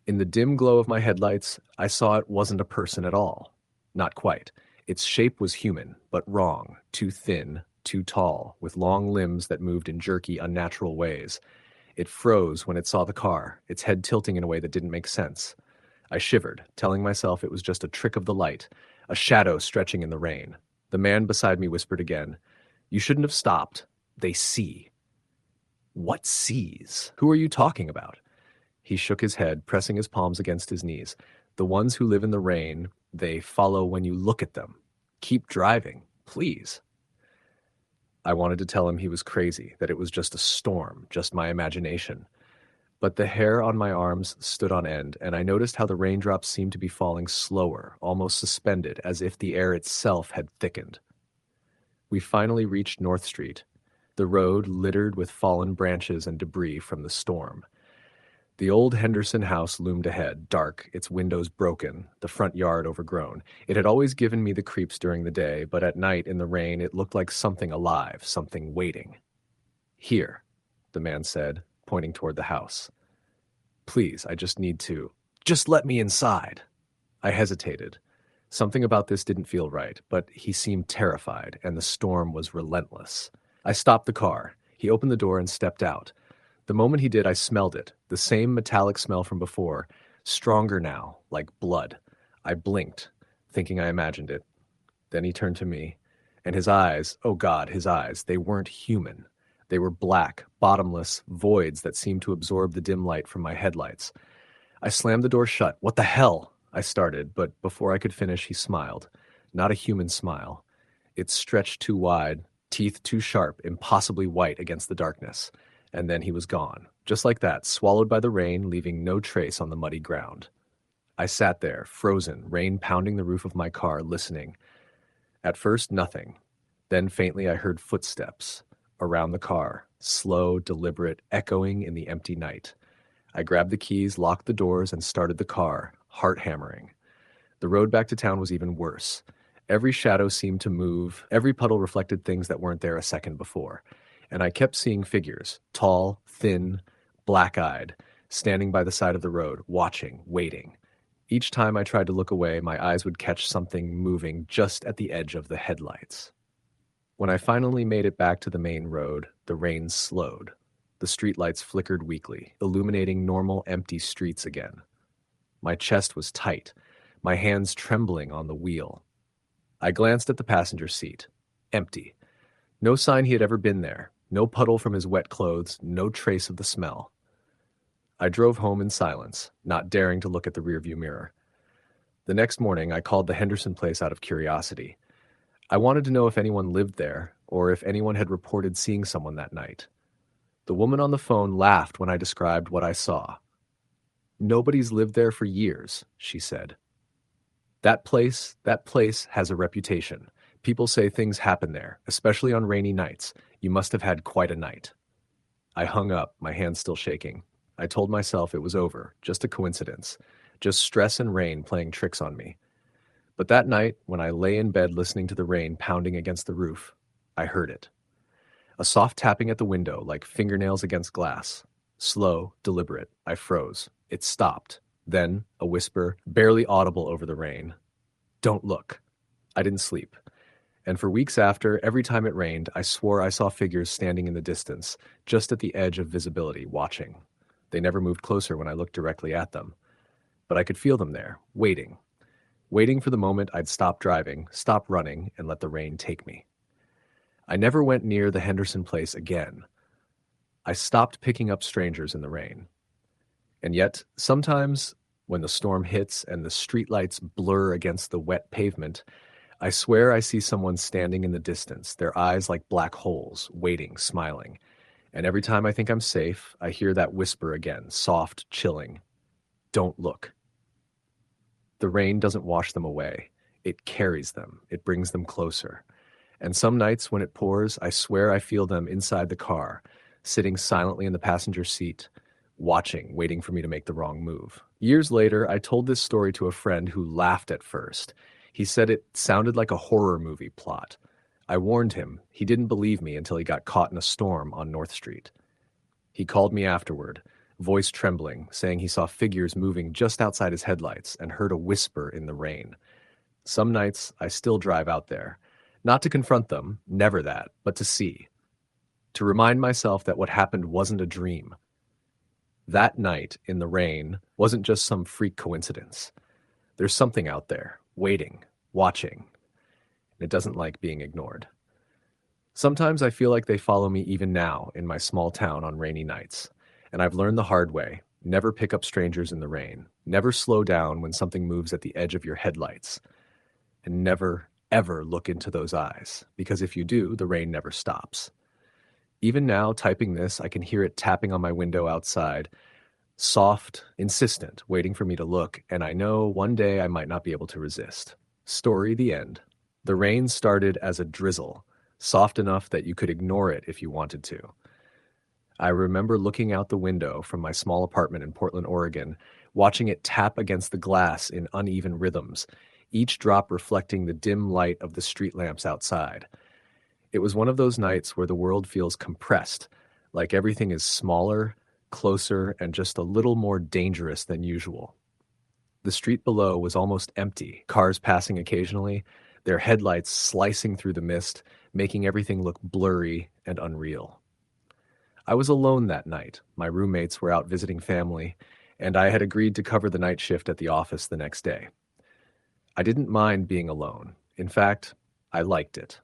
In the dim glow of my headlights, I saw it wasn't a person at all. Not quite. Its shape was human, but wrong, too thin, too tall, with long limbs that moved in jerky, unnatural ways. It froze when it saw the car, its head tilting in a way that didn't make sense. I shivered, telling myself it was just a trick of the light, a shadow stretching in the rain. The man beside me whispered again, "You shouldn't have stopped. They see." "What sees? Who are you talking about?" He shook his head, pressing his palms against his knees. "The ones who live in the rain, they follow when you look at them. Keep driving, please." I wanted to tell him he was crazy, that it was just a storm, just my imagination. But the hair on my arms stood on end, and I noticed how the raindrops seemed to be falling slower, almost suspended, as if the air itself had thickened. We finally reached North Street, the road littered with fallen branches and debris from the storm. The old Henderson house loomed ahead, dark, its windows broken, the front yard overgrown. It had always given me the creeps during the day, but at night in the rain it looked like something alive, something waiting. "Here," the man said, pointing toward the house. "Please, I just need to. Just let me inside." I hesitated. Something about this didn't feel right, but he seemed terrified, and the storm was relentless. I stopped the car. He opened the door and stepped out. The moment he did, I smelled it, the same metallic smell from before, stronger now, like blood. I blinked, thinking I imagined it. Then he turned to me, and his eyes, oh God, his eyes, they weren't human. They were black, bottomless, voids that seemed to absorb the dim light from my headlights. I slammed the door shut. "What the hell?" I started, but before I could finish, he smiled. Not a human smile. It stretched too wide, teeth too sharp, impossibly white against the darkness. And then he was gone, just like that, swallowed by the rain, leaving no trace on the muddy ground. I sat there, frozen, rain pounding the roof of my car, listening. At first, nothing. Then faintly I heard footsteps around the car, slow, deliberate, echoing in the empty night. I grabbed the keys, locked the doors, and started the car, heart hammering. The road back to town was even worse. Every shadow seemed to move, every puddle reflected things that weren't there a second before. And I kept seeing figures, tall, thin, black-eyed, standing by the side of the road, watching, waiting. Each time I tried to look away, my eyes would catch something moving just at the edge of the headlights. When I finally made it back to the main road, the rain slowed. The streetlights flickered weakly, illuminating normal, empty streets again. My chest was tight, my hands trembling on the wheel. I glanced at the passenger seat. Empty. No sign he had ever been there. No puddle from his wet clothes, no trace of the smell. I drove home in silence, not daring to look at the rearview mirror. The next morning, I called the Henderson place out of curiosity. I wanted to know if anyone lived there, or if anyone had reported seeing someone that night. The woman on the phone laughed when I described what I saw. "Nobody's lived there for years," she said. That place has a reputation. People say things happen there, especially on rainy nights. You must have had quite a night." I hung up, my hands still shaking. I told myself it was over, just a coincidence, just stress and rain playing tricks on me. But that night, when I lay in bed listening to the rain pounding against the roof, I heard it. A soft tapping at the window, like fingernails against glass. Slow, deliberate. I froze. It stopped. Then, a whisper, barely audible over the rain. "Don't look." I didn't sleep. And for weeks after, every time it rained, I swore I saw figures standing in the distance, just at the edge of visibility, watching. They never moved closer when I looked directly at them. But I could feel them there, waiting for the moment I'd stop driving, stop running, and let the rain take me. I never went near the Henderson place again. I stopped picking up strangers in the rain. And yet, sometimes, when the storm hits and the streetlights blur against the wet pavement, I swear I see someone standing in the distance, their eyes like black holes, waiting, smiling. And every time I think I'm safe, I hear that whisper again, soft, chilling. "Don't look." The rain doesn't wash them away. It carries them. It brings them closer. And some nights when it pours, I swear I feel them inside the car, sitting silently in the passenger seat, watching, waiting for me to make the wrong move. Years later, I told this story to a friend who laughed at first. He said it sounded like a horror movie plot. I warned him. He didn't believe me until he got caught in a storm on North Street. He called me afterward, voice trembling, saying he saw figures moving just outside his headlights and heard a whisper in the rain. Some nights, I still drive out there. Not to confront them, never that, but to see. To remind myself that what happened wasn't a dream. That night, in the rain, wasn't just some freak coincidence. There's something out there, waiting, watching, and it doesn't like being ignored. Sometimes I feel like they follow me even now in my small town on rainy nights, and I've learned the hard way. Never pick up strangers in the rain. Never slow down when something moves at the edge of your headlights. And never, ever look into those eyes, because if you do, the rain never stops. Even now, typing this, I can hear it tapping on my window outside, soft, insistent, waiting for me to look, and I know one day I might not be able to resist. Story the end. The rain started as a drizzle, soft enough that you could ignore it if you wanted to. I remember looking out the window from my small apartment in Portland, Oregon, watching it tap against the glass in uneven rhythms, each drop reflecting the dim light of the street lamps outside. It was one of those nights where the world feels compressed, like everything is smaller, closer, and just a little more dangerous than usual. The street below was almost empty, cars passing occasionally, their headlights slicing through the mist, making everything look blurry and unreal. I was alone that night. My roommates were out visiting family, and I had agreed to cover the night shift at the office the next day. I didn't mind being alone. In fact, I liked it.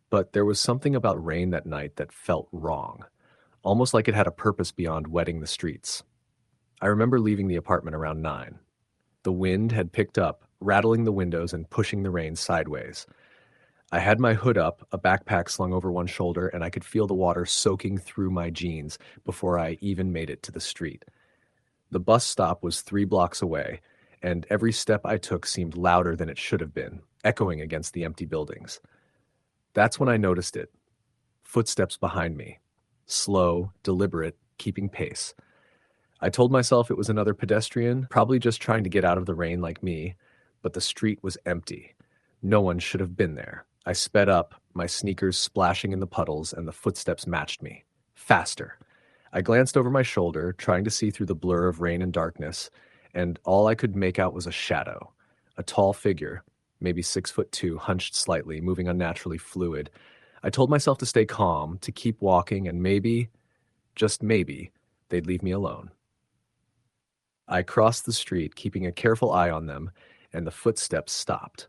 But there was something about rain that night that felt wrong, almost like it had a purpose beyond wetting the streets. I remember leaving the apartment around 9. The wind had picked up, rattling the windows and pushing the rain sideways. I had my hood up, a backpack slung over one shoulder, and I could feel the water soaking through my jeans before I even made it to the street. The bus stop was 3 blocks away, and every step I took seemed louder than it should have been, echoing against the empty buildings. That's when I noticed it. Footsteps behind me. Slow, deliberate, keeping pace. I told myself it was another pedestrian, probably just trying to get out of the rain like me, but the street was empty. No one should have been there. I sped up, my sneakers splashing in the puddles, and the footsteps matched me. Faster. I glanced over my shoulder, trying to see through the blur of rain and darkness, and all I could make out was a shadow. A tall figure, maybe 6'2", hunched slightly, moving unnaturally fluid. I told myself to stay calm, to keep walking, and maybe, just maybe, they'd leave me alone. I crossed the street, keeping a careful eye on them, and the footsteps stopped.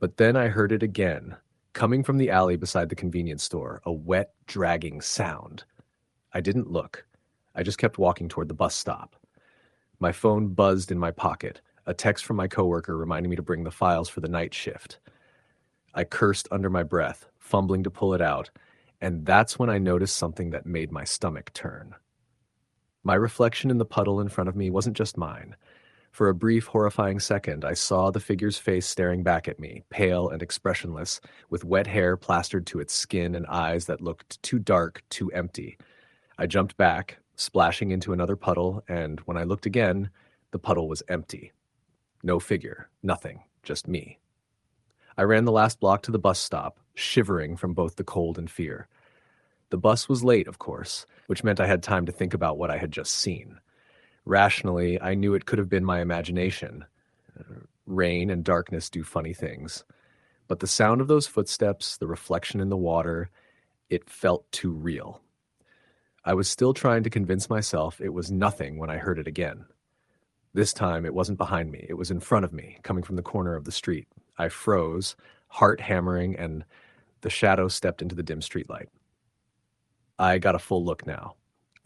But then I heard it again, coming from the alley beside the convenience store, a wet, dragging sound. I didn't look. I just kept walking toward the bus stop. My phone buzzed in my pocket, a text from my coworker reminding me to bring the files for the night shift. I cursed under my breath, fumbling to pull it out, and that's when I noticed something that made my stomach turn. My reflection in the puddle in front of me wasn't just mine. For a brief, horrifying second, I saw the figure's face staring back at me, pale and expressionless, with wet hair plastered to its skin and eyes that looked too dark, too empty. I jumped back, splashing into another puddle, and when I looked again, the puddle was empty. No figure, nothing, just me. I ran the last block to the bus stop, shivering from both the cold and fear. The bus was late, of course, which meant I had time to think about what I had just seen. Rationally, I knew it could have been my imagination. Rain and darkness do funny things. But the sound of those footsteps, the reflection in the water, it felt too real. I was still trying to convince myself it was nothing when I heard it again. This time, it wasn't behind me. It was in front of me, coming from the corner of the street. I froze, heart hammering, and the shadow stepped into the dim streetlight. I got a full look now.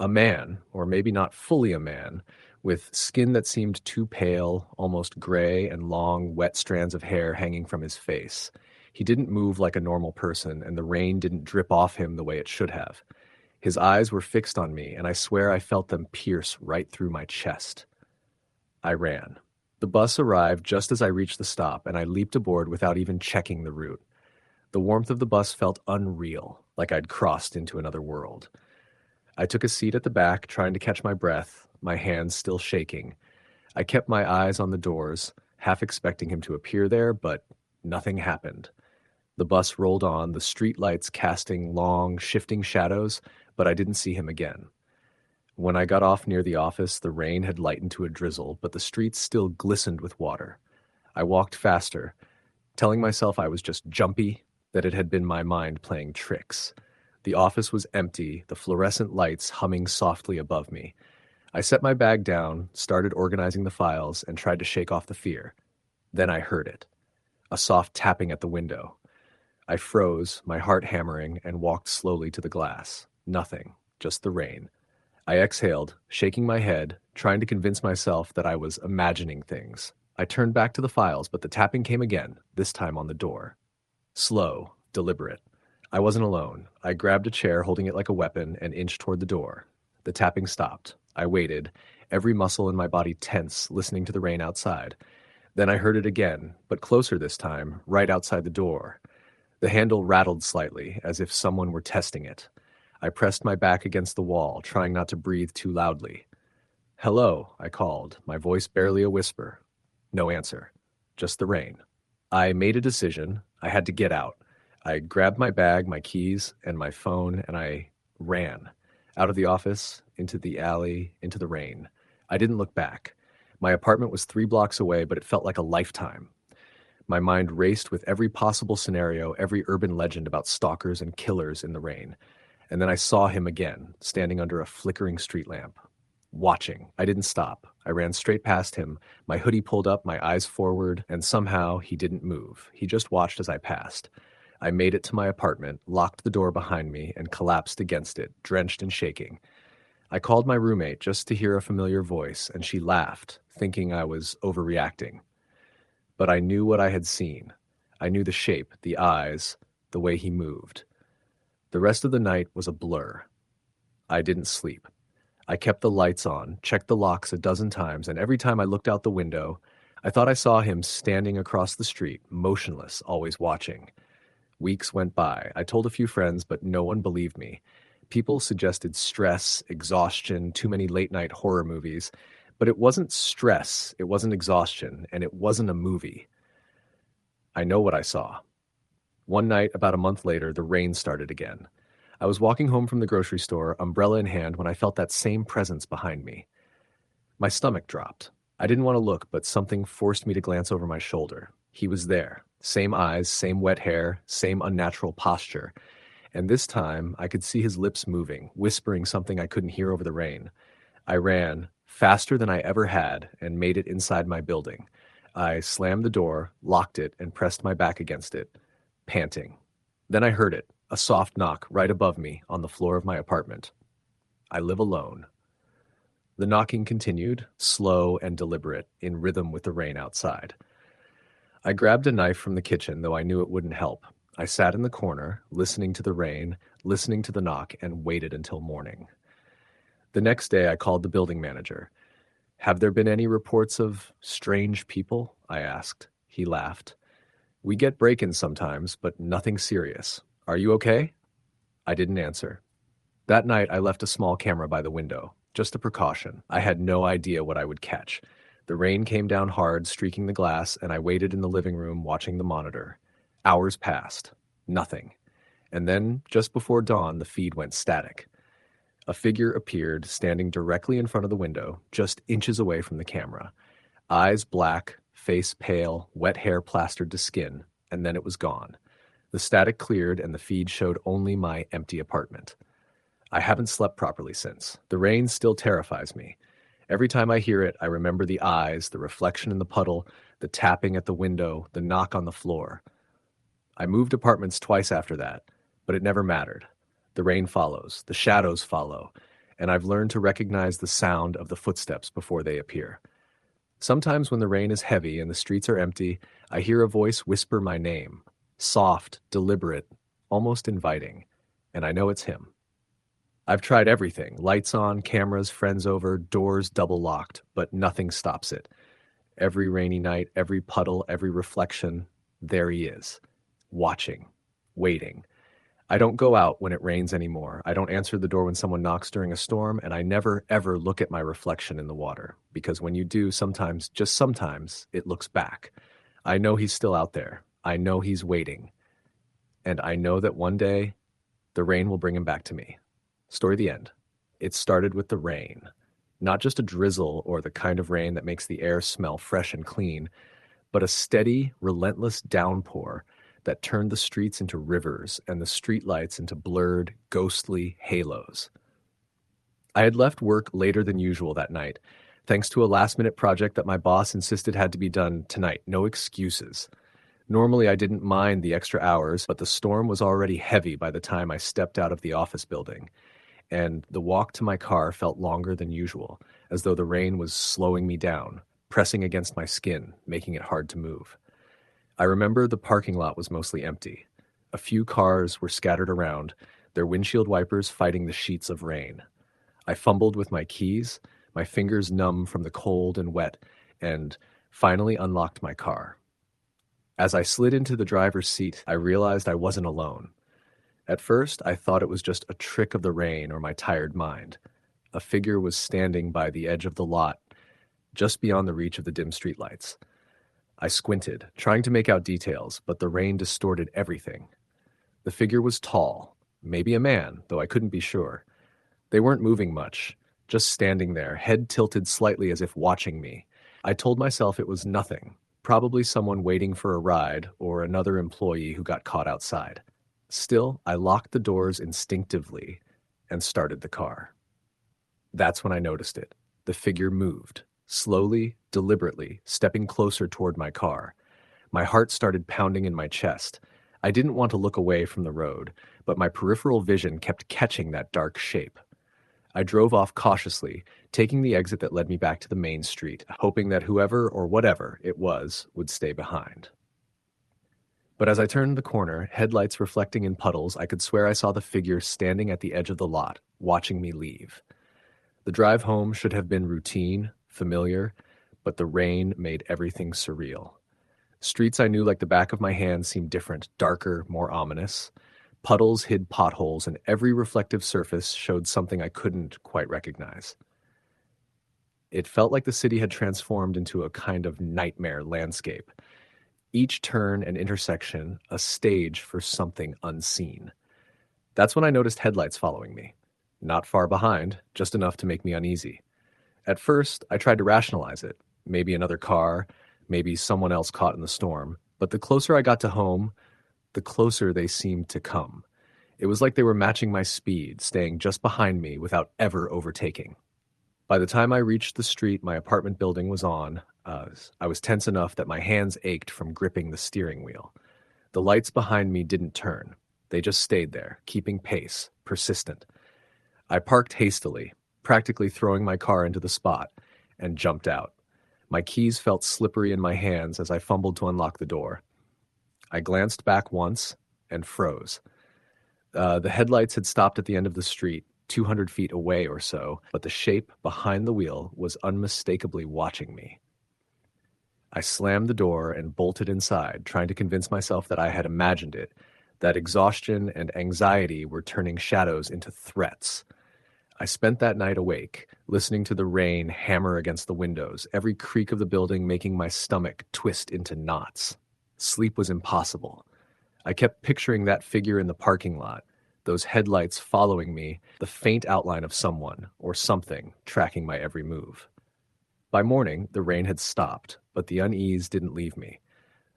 A man, or maybe not fully a man, with skin that seemed too pale, almost gray, and long, wet strands of hair hanging from his face. He didn't move like a normal person, and the rain didn't drip off him the way it should have. His eyes were fixed on me, and I swear I felt them pierce right through my chest. I ran. The bus arrived just as I reached the stop, and I leaped aboard without even checking the route. The warmth of the bus felt unreal, like I'd crossed into another world. I took a seat at the back, trying to catch my breath, my hands still shaking. I kept my eyes on the doors, half expecting him to appear there, but nothing happened. The bus rolled on, the street lights casting long, shifting shadows, but I didn't see him again. When I got off near the office, the rain had lightened to a drizzle, but the streets still glistened with water. I walked faster, telling myself I was just jumpy, that it had been my mind playing tricks. The office was empty, the fluorescent lights humming softly above me. I set my bag down, started organizing the files, and tried to shake off the fear. Then I heard it. A soft tapping at the window. I froze, my heart hammering, and walked slowly to the glass. Nothing, just the rain. I exhaled, shaking my head, trying to convince myself that I was imagining things. I turned back to the files, but the tapping came again, this time on the door. Slow, deliberate. I wasn't alone. I grabbed a chair, holding it like a weapon, and inched toward the door. The tapping stopped. I waited, every muscle in my body tense, listening to the rain outside. Then I heard it again, but closer this time, right outside the door. The handle rattled slightly, as if someone were testing it. I pressed my back against the wall, trying not to breathe too loudly. "Hello," I called, my voice barely a whisper. No answer. Just the rain. I made a decision. I had to get out. I grabbed my bag, my keys, and my phone, and I ran. Out of the office, into the alley, into the rain. I didn't look back. My apartment was 3 blocks away, but it felt like a lifetime. My mind raced with every possible scenario, every urban legend about stalkers and killers in the rain. And then I saw him again, standing under a flickering street lamp. Watching. I didn't stop. I ran straight past him, my hoodie pulled up, my eyes forward, and somehow he didn't move. He just watched as I passed. I made it to my apartment, locked the door behind me, and collapsed against it, drenched and shaking. I called my roommate just to hear a familiar voice, and she laughed, thinking I was overreacting. But I knew what I had seen. I knew the shape, the eyes, the way he moved. The rest of the night was a blur. I didn't sleep. I kept the lights on, checked the locks a dozen times, and every time I looked out the window, I thought I saw him standing across the street, motionless, always watching. Weeks went by. I told a few friends, but no one believed me. People suggested stress, exhaustion, too many late-night horror movies. But it wasn't stress, it wasn't exhaustion, and it wasn't a movie. I know what I saw. One night, about a month later, the rain started again. I was walking home from the grocery store, umbrella in hand, when I felt that same presence behind me. My stomach dropped. I didn't want to look, but something forced me to glance over my shoulder. He was there. Same eyes, same wet hair, same unnatural posture. And this time, I could see his lips moving, whispering something I couldn't hear over the rain. I ran, faster than I ever had, and made it inside my building. I slammed the door, locked it, and pressed my back against it, panting. Then I heard it, a soft knock right above me on the floor of my apartment. I live alone. The knocking continued, slow and deliberate, in rhythm with the rain outside. I grabbed a knife from the kitchen, though I knew it wouldn't help. I sat in the corner, listening to the rain, listening to the knock, and waited until morning. The next day, I called the building manager. "Have there been any reports of strange people?" I asked. He laughed. "We get break-ins sometimes, but nothing serious. Are you okay?" I didn't answer. That night, I left a small camera by the window, just a precaution. I had no idea what I would catch. The rain came down hard, streaking the glass, and I waited in the living room watching the monitor. Hours passed. Nothing. And then, just before dawn, the feed went static. A figure appeared, standing directly in front of the window, just inches away from the camera. Eyes black, face pale, wet hair plastered to skin, and then it was gone. The static cleared, and the feed showed only my empty apartment. I haven't slept properly since. The rain still terrifies me. Every time I hear it, I remember the eyes, the reflection in the puddle, the tapping at the window, the knock on the floor. I moved apartments twice after that, but it never mattered. The rain follows, the shadows follow, and I've learned to recognize the sound of the footsteps before they appear. Sometimes when the rain is heavy and the streets are empty, I hear a voice whisper my name. Soft, deliberate, almost inviting, and I know it's him. I've tried everything, lights on, cameras, friends over, doors double locked, but nothing stops it. Every rainy night, every puddle, every reflection, there he is, watching, waiting. I don't go out when it rains anymore. I don't answer the door when someone knocks during a storm, and I never, ever look at my reflection in the water, because when you do, sometimes, just sometimes, it looks back. I know he's still out there. I know he's waiting. And I know that one day, the rain will bring him back to me. Story the end. It started with the rain. Not just a drizzle or the kind of rain that makes the air smell fresh and clean, but a steady, relentless downpour that turned the streets into rivers and the streetlights into blurred, ghostly halos. I had left work later than usual that night, thanks to a last-minute project that my boss insisted had to be done tonight. No excuses. Normally, I didn't mind the extra hours, but the storm was already heavy by the time I stepped out of the office building, and the walk to my car felt longer than usual, as though the rain was slowing me down, pressing against my skin, making it hard to move. I remember the parking lot was mostly empty. A few cars were scattered around, their windshield wipers fighting the sheets of rain. I fumbled with my keys, my fingers numb from the cold and wet, and finally unlocked my car. As I slid into the driver's seat, I realized I wasn't alone. At first, I thought it was just a trick of the rain or my tired mind. A figure was standing by the edge of the lot, just beyond the reach of the dim streetlights. I squinted, trying to make out details, but the rain distorted everything. The figure was tall, maybe a man, though I couldn't be sure. They weren't moving much, just standing there, head tilted slightly as if watching me. I told myself it was nothing, probably someone waiting for a ride or another employee who got caught outside. Still, I locked the doors instinctively and started the car. That's when I noticed it. The figure moved, slowly, deliberately, stepping closer toward my car. My heart started pounding in my chest. I didn't want to look away from the road, but my peripheral vision kept catching that dark shape. I drove off cautiously, taking the exit that led me back to the main street, hoping that whoever or whatever it was would stay behind. But as I turned the corner, headlights reflecting in puddles, I could swear I saw the figure standing at the edge of the lot, watching me leave. The drive home should have been routine, familiar, but the rain made everything surreal. Streets I knew like the back of my hand seemed different, darker, more ominous. Puddles hid potholes, and every reflective surface showed something I couldn't quite recognize. It felt like the city had transformed into a kind of nightmare landscape. Each turn and intersection, a stage for something unseen. That's when I noticed headlights following me. Not far behind, just enough to make me uneasy. At first, I tried to rationalize it. Maybe another car, maybe someone else caught in the storm. But the closer I got to home, the closer they seemed to come. It was like they were matching my speed, staying just behind me without ever overtaking. By the time I reached the street my apartment building was on, I was tense enough that my hands ached from gripping the steering wheel. The lights behind me didn't turn. They just stayed there, keeping pace, persistent. I parked hastily, practically throwing my car into the spot, and jumped out. My keys felt slippery in my hands as I fumbled to unlock the door. I glanced back once and froze. The headlights had stopped at the end of the street, 200 feet away or so, but the shape behind the wheel was unmistakably watching me. I slammed the door and bolted inside, trying to convince myself that I had imagined it, that exhaustion and anxiety were turning shadows into threats. I spent that night awake, listening to the rain hammer against the windows, every creak of the building making my stomach twist into knots. Sleep was impossible. I kept picturing that figure in the parking lot, those headlights following me, the faint outline of someone or something tracking my every move. By morning, the rain had stopped, but the unease didn't leave me.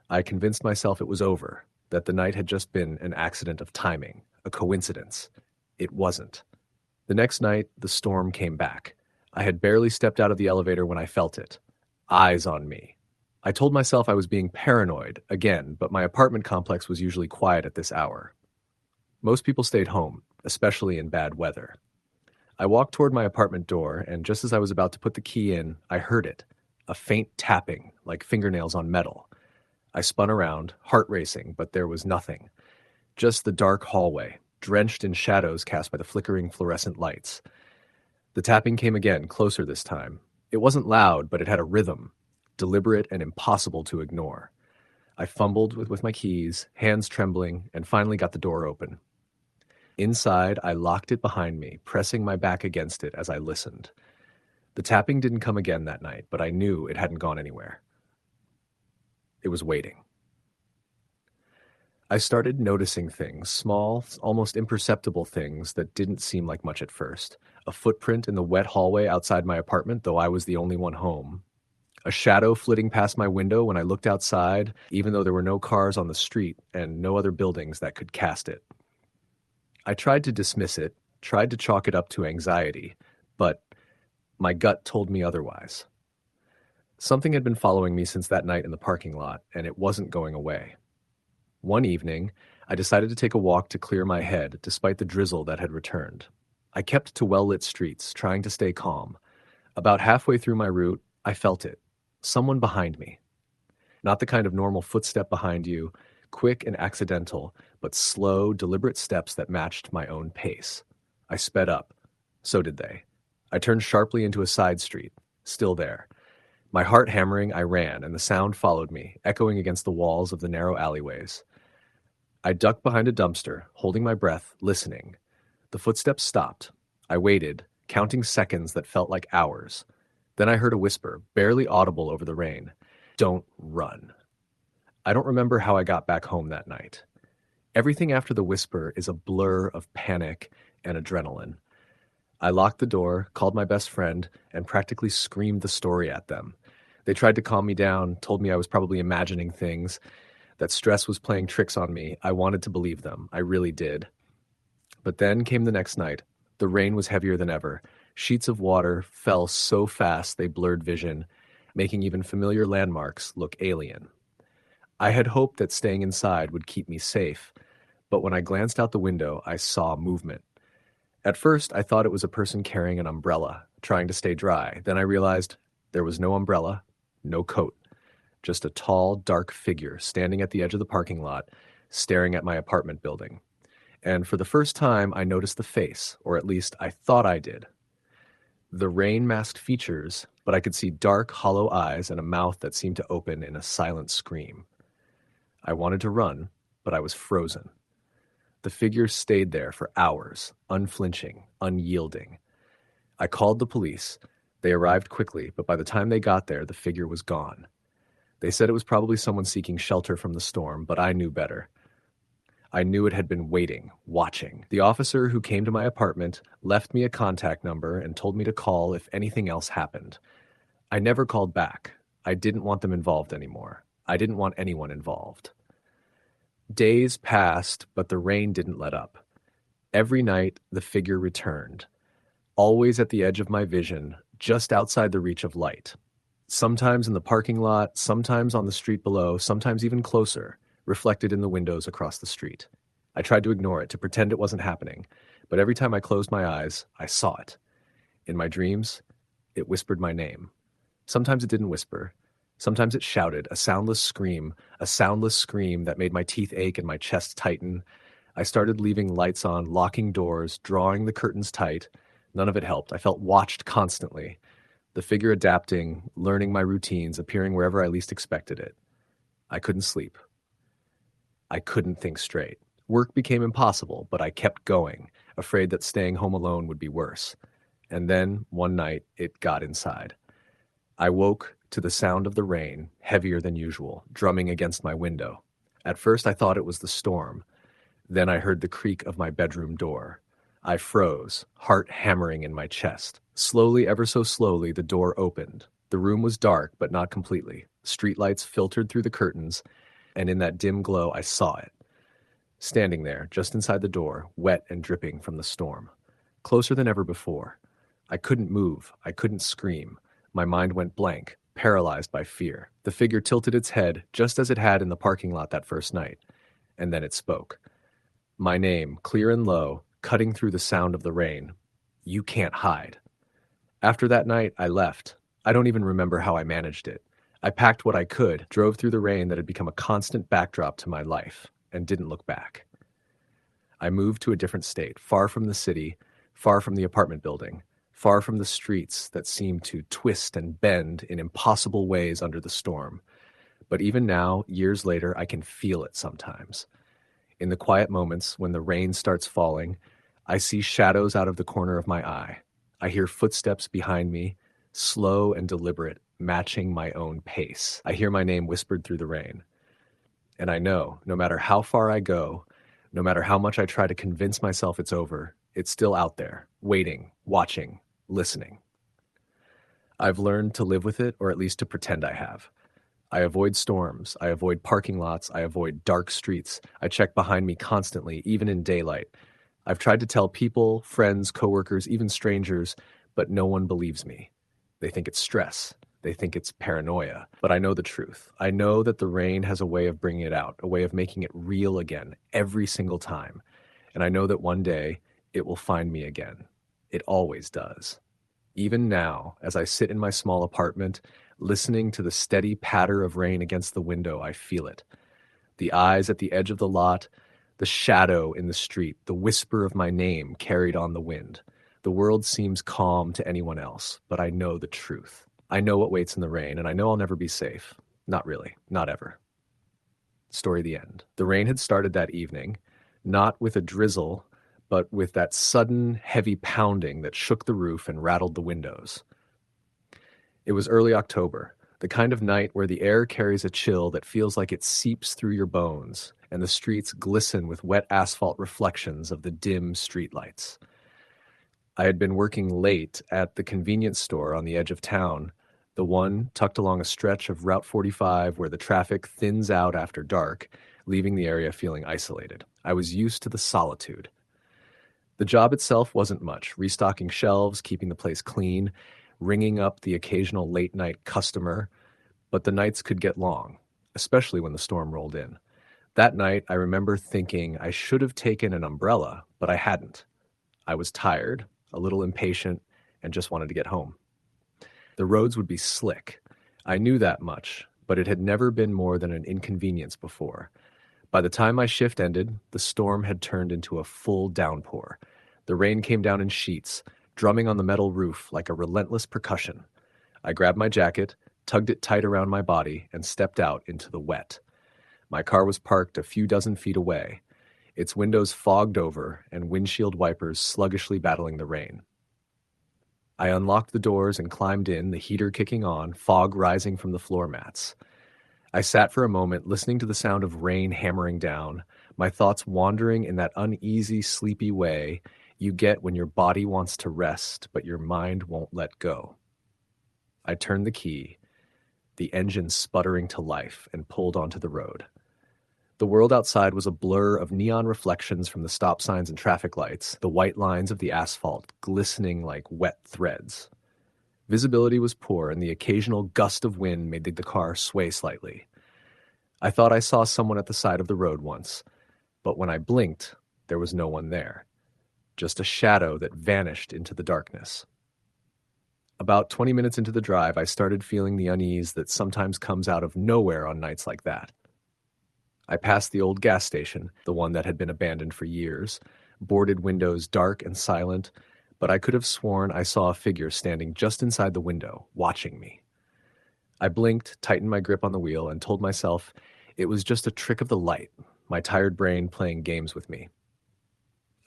I convinced myself it was over, that the night had just been an accident of timing, a coincidence. It wasn't. The next night, the storm came back. I had barely stepped out of the elevator when I felt it. Eyes on me. I told myself I was being paranoid, again, but my apartment complex was usually quiet at this hour. Most people stayed home, especially in bad weather. I walked toward my apartment door, and just as I was about to put the key in, I heard it, a faint tapping, like fingernails on metal. I spun around, heart racing, but there was nothing. Just the dark hallway, drenched in shadows cast by the flickering fluorescent lights. The tapping came again, closer this time. It wasn't loud, but it had a rhythm, deliberate and impossible to ignore. I fumbled with my keys, hands trembling, and finally got the door open. Inside, I locked it behind me, pressing my back against it as I listened. The tapping didn't come again that night, but I knew it hadn't gone anywhere. It was waiting. I started noticing things, small, almost imperceptible things that didn't seem like much at first. A footprint in the wet hallway outside my apartment, though I was the only one home. A shadow flitting past my window when I looked outside, even though there were no cars on the street and no other buildings that could cast it. I tried to dismiss it, tried to chalk it up to anxiety, but my gut told me otherwise. Something had been following me since that night in the parking lot, and it wasn't going away. One evening, I decided to take a walk to clear my head, despite the drizzle that had returned. I kept to well-lit streets, trying to stay calm. About halfway through my route, I felt it. Someone behind me. Not the kind of normal footstep behind you, quick and accidental, but slow, deliberate steps that matched my own pace. I sped up. So did they. I turned sharply into a side street, still there. My heart hammering, I ran, and the sound followed me, echoing against the walls of the narrow alleyways. I ducked behind a dumpster, holding my breath, listening. The footsteps stopped. I waited, counting seconds that felt like hours. Then I heard a whisper, barely audible over the rain. Don't run. I don't remember how I got back home that night. Everything after the whisper is a blur of panic and adrenaline. I locked the door, called my best friend, and practically screamed the story at them. They tried to calm me down, told me I was probably imagining things, that stress was playing tricks on me. I wanted to believe them. I really did. But then came the next night. The rain was heavier than ever. Sheets of water fell so fast they blurred vision, making even familiar landmarks look alien. I had hoped that staying inside would keep me safe, but when I glanced out the window, I saw movement. At first, I thought it was a person carrying an umbrella, trying to stay dry. Then I realized there was no umbrella, no coat, just a tall, dark figure standing at the edge of the parking lot, staring at my apartment building. And for the first time, I noticed the face, or at least I thought I did. The rain masked features, but I could see dark, hollow eyes and a mouth that seemed to open in a silent scream. I wanted to run, but I was frozen. The figure stayed there for hours, unflinching, unyielding. I called the police. They arrived quickly, but by the time they got there, the figure was gone. They said it was probably someone seeking shelter from the storm, but I knew better. I knew it had been waiting, watching. The officer who came to my apartment left me a contact number and told me to call if anything else happened. I never called back. I didn't want them involved anymore. I didn't want anyone involved. Days passed, but the rain didn't let up. Every night, the figure returned, always at the edge of my vision, just outside the reach of light. Sometimes in the parking lot, sometimes on the street below, sometimes even closer, reflected in the windows across the street. I tried to ignore it, to pretend it wasn't happening, but every time I closed my eyes, I saw it. In my dreams, it whispered my name. Sometimes it didn't whisper. Sometimes it shouted, a soundless scream that made my teeth ache and my chest tighten. I started leaving lights on, locking doors, drawing the curtains tight. None of it helped. I felt watched constantly. The figure adapting, learning my routines, appearing wherever I least expected it. I couldn't sleep. I couldn't think straight. Work became impossible, but I kept going, afraid that staying home alone would be worse. And then, one night, it got inside. I woke to the sound of the rain, heavier than usual, drumming against my window. At first I thought it was the storm. Then I heard the creak of my bedroom door. I froze, heart hammering in my chest. Slowly, ever so slowly, the door opened. The room was dark, but not completely. Streetlights filtered through the curtains, and in that dim glow I saw it. Standing there, just inside the door, wet and dripping from the storm. Closer than ever before. I couldn't move. I couldn't scream. My mind went blank, paralyzed by fear. The figure tilted its head, just as it had in the parking lot that first night. And then it spoke. My name, clear and low, cutting through the sound of the rain. You can't hide. After that night, I left. I don't even remember how I managed it. I packed what I could, drove through the rain that had become a constant backdrop to my life, and didn't look back. I moved to a different state, far from the city, far from the apartment building, far from the streets that seemed to twist and bend in impossible ways under the storm. But even now, years later, I can feel it sometimes. In the quiet moments when the rain starts falling, I see shadows out of the corner of my eye. I hear footsteps behind me, slow and deliberate, matching my own pace. I hear my name whispered through the rain. And I know, no matter how far I go, no matter how much I try to convince myself it's over, it's still out there, waiting, watching, listening. I've learned to live with it, or at least to pretend I have. I avoid storms. I avoid parking lots. I avoid dark streets. I check behind me constantly, even in daylight. I've tried to tell people, friends, coworkers, even strangers, but no one believes me. They think it's stress. They think it's paranoia. But I know the truth. I know that the rain has a way of bringing it out, a way of making it real again, every single time. And I know that one day it will find me again. It always does. Even now, as I sit in my small apartment, listening to the steady patter of rain against the window, I feel it. The eyes at the edge of the lot, the shadow in the street, the whisper of my name carried on the wind. The world seems calm to anyone else, but I know the truth. I know what waits in the rain, and I know I'll never be safe. Not really. Not ever. Story the end. The rain had started that evening, not with a drizzle, but with that sudden, heavy pounding that shook the roof and rattled the windows. It was early October, the kind of night where the air carries a chill that feels like it seeps through your bones, and the streets glisten with wet asphalt reflections of the dim streetlights. I had been working late at the convenience store on the edge of town, the one tucked along a stretch of Route 45 where the traffic thins out after dark, leaving the area feeling isolated. I was used to the solitude. The job itself wasn't much, restocking shelves, keeping the place clean, ringing up the occasional late-night customer, but the nights could get long, especially when the storm rolled in. That night, I remember thinking I should have taken an umbrella, but I hadn't. I was tired, a little impatient, and just wanted to get home. The roads would be slick. I knew that much, but it had never been more than an inconvenience before. By the time my shift ended, the storm had turned into a full downpour. The rain came down in sheets, drumming on the metal roof like a relentless percussion. I grabbed my jacket, tugged it tight around my body, and stepped out into the wet. My car was parked a few dozen feet away, its windows fogged over and windshield wipers sluggishly battling the rain. I unlocked the doors and climbed in, the heater kicking on, fog rising from the floor mats. I sat for a moment, listening to the sound of rain hammering down, my thoughts wandering in that uneasy, sleepy way you get when your body wants to rest, but your mind won't let go. I turned the key, the engine sputtering to life, and pulled onto the road. The world outside was a blur of neon reflections from the stop signs and traffic lights, the white lines of the asphalt glistening like wet threads. Visibility was poor, and the occasional gust of wind made the car sway slightly. I thought I saw someone at the side of the road once, but when I blinked, there was no one there. Just a shadow that vanished into the darkness. About 20 minutes into the drive, I started feeling the unease that sometimes comes out of nowhere on nights like that. I passed the old gas station, the one that had been abandoned for years, boarded windows dark and silent, but I could have sworn I saw a figure standing just inside the window, watching me. I blinked, tightened my grip on the wheel, and told myself it was just a trick of the light, my tired brain playing games with me.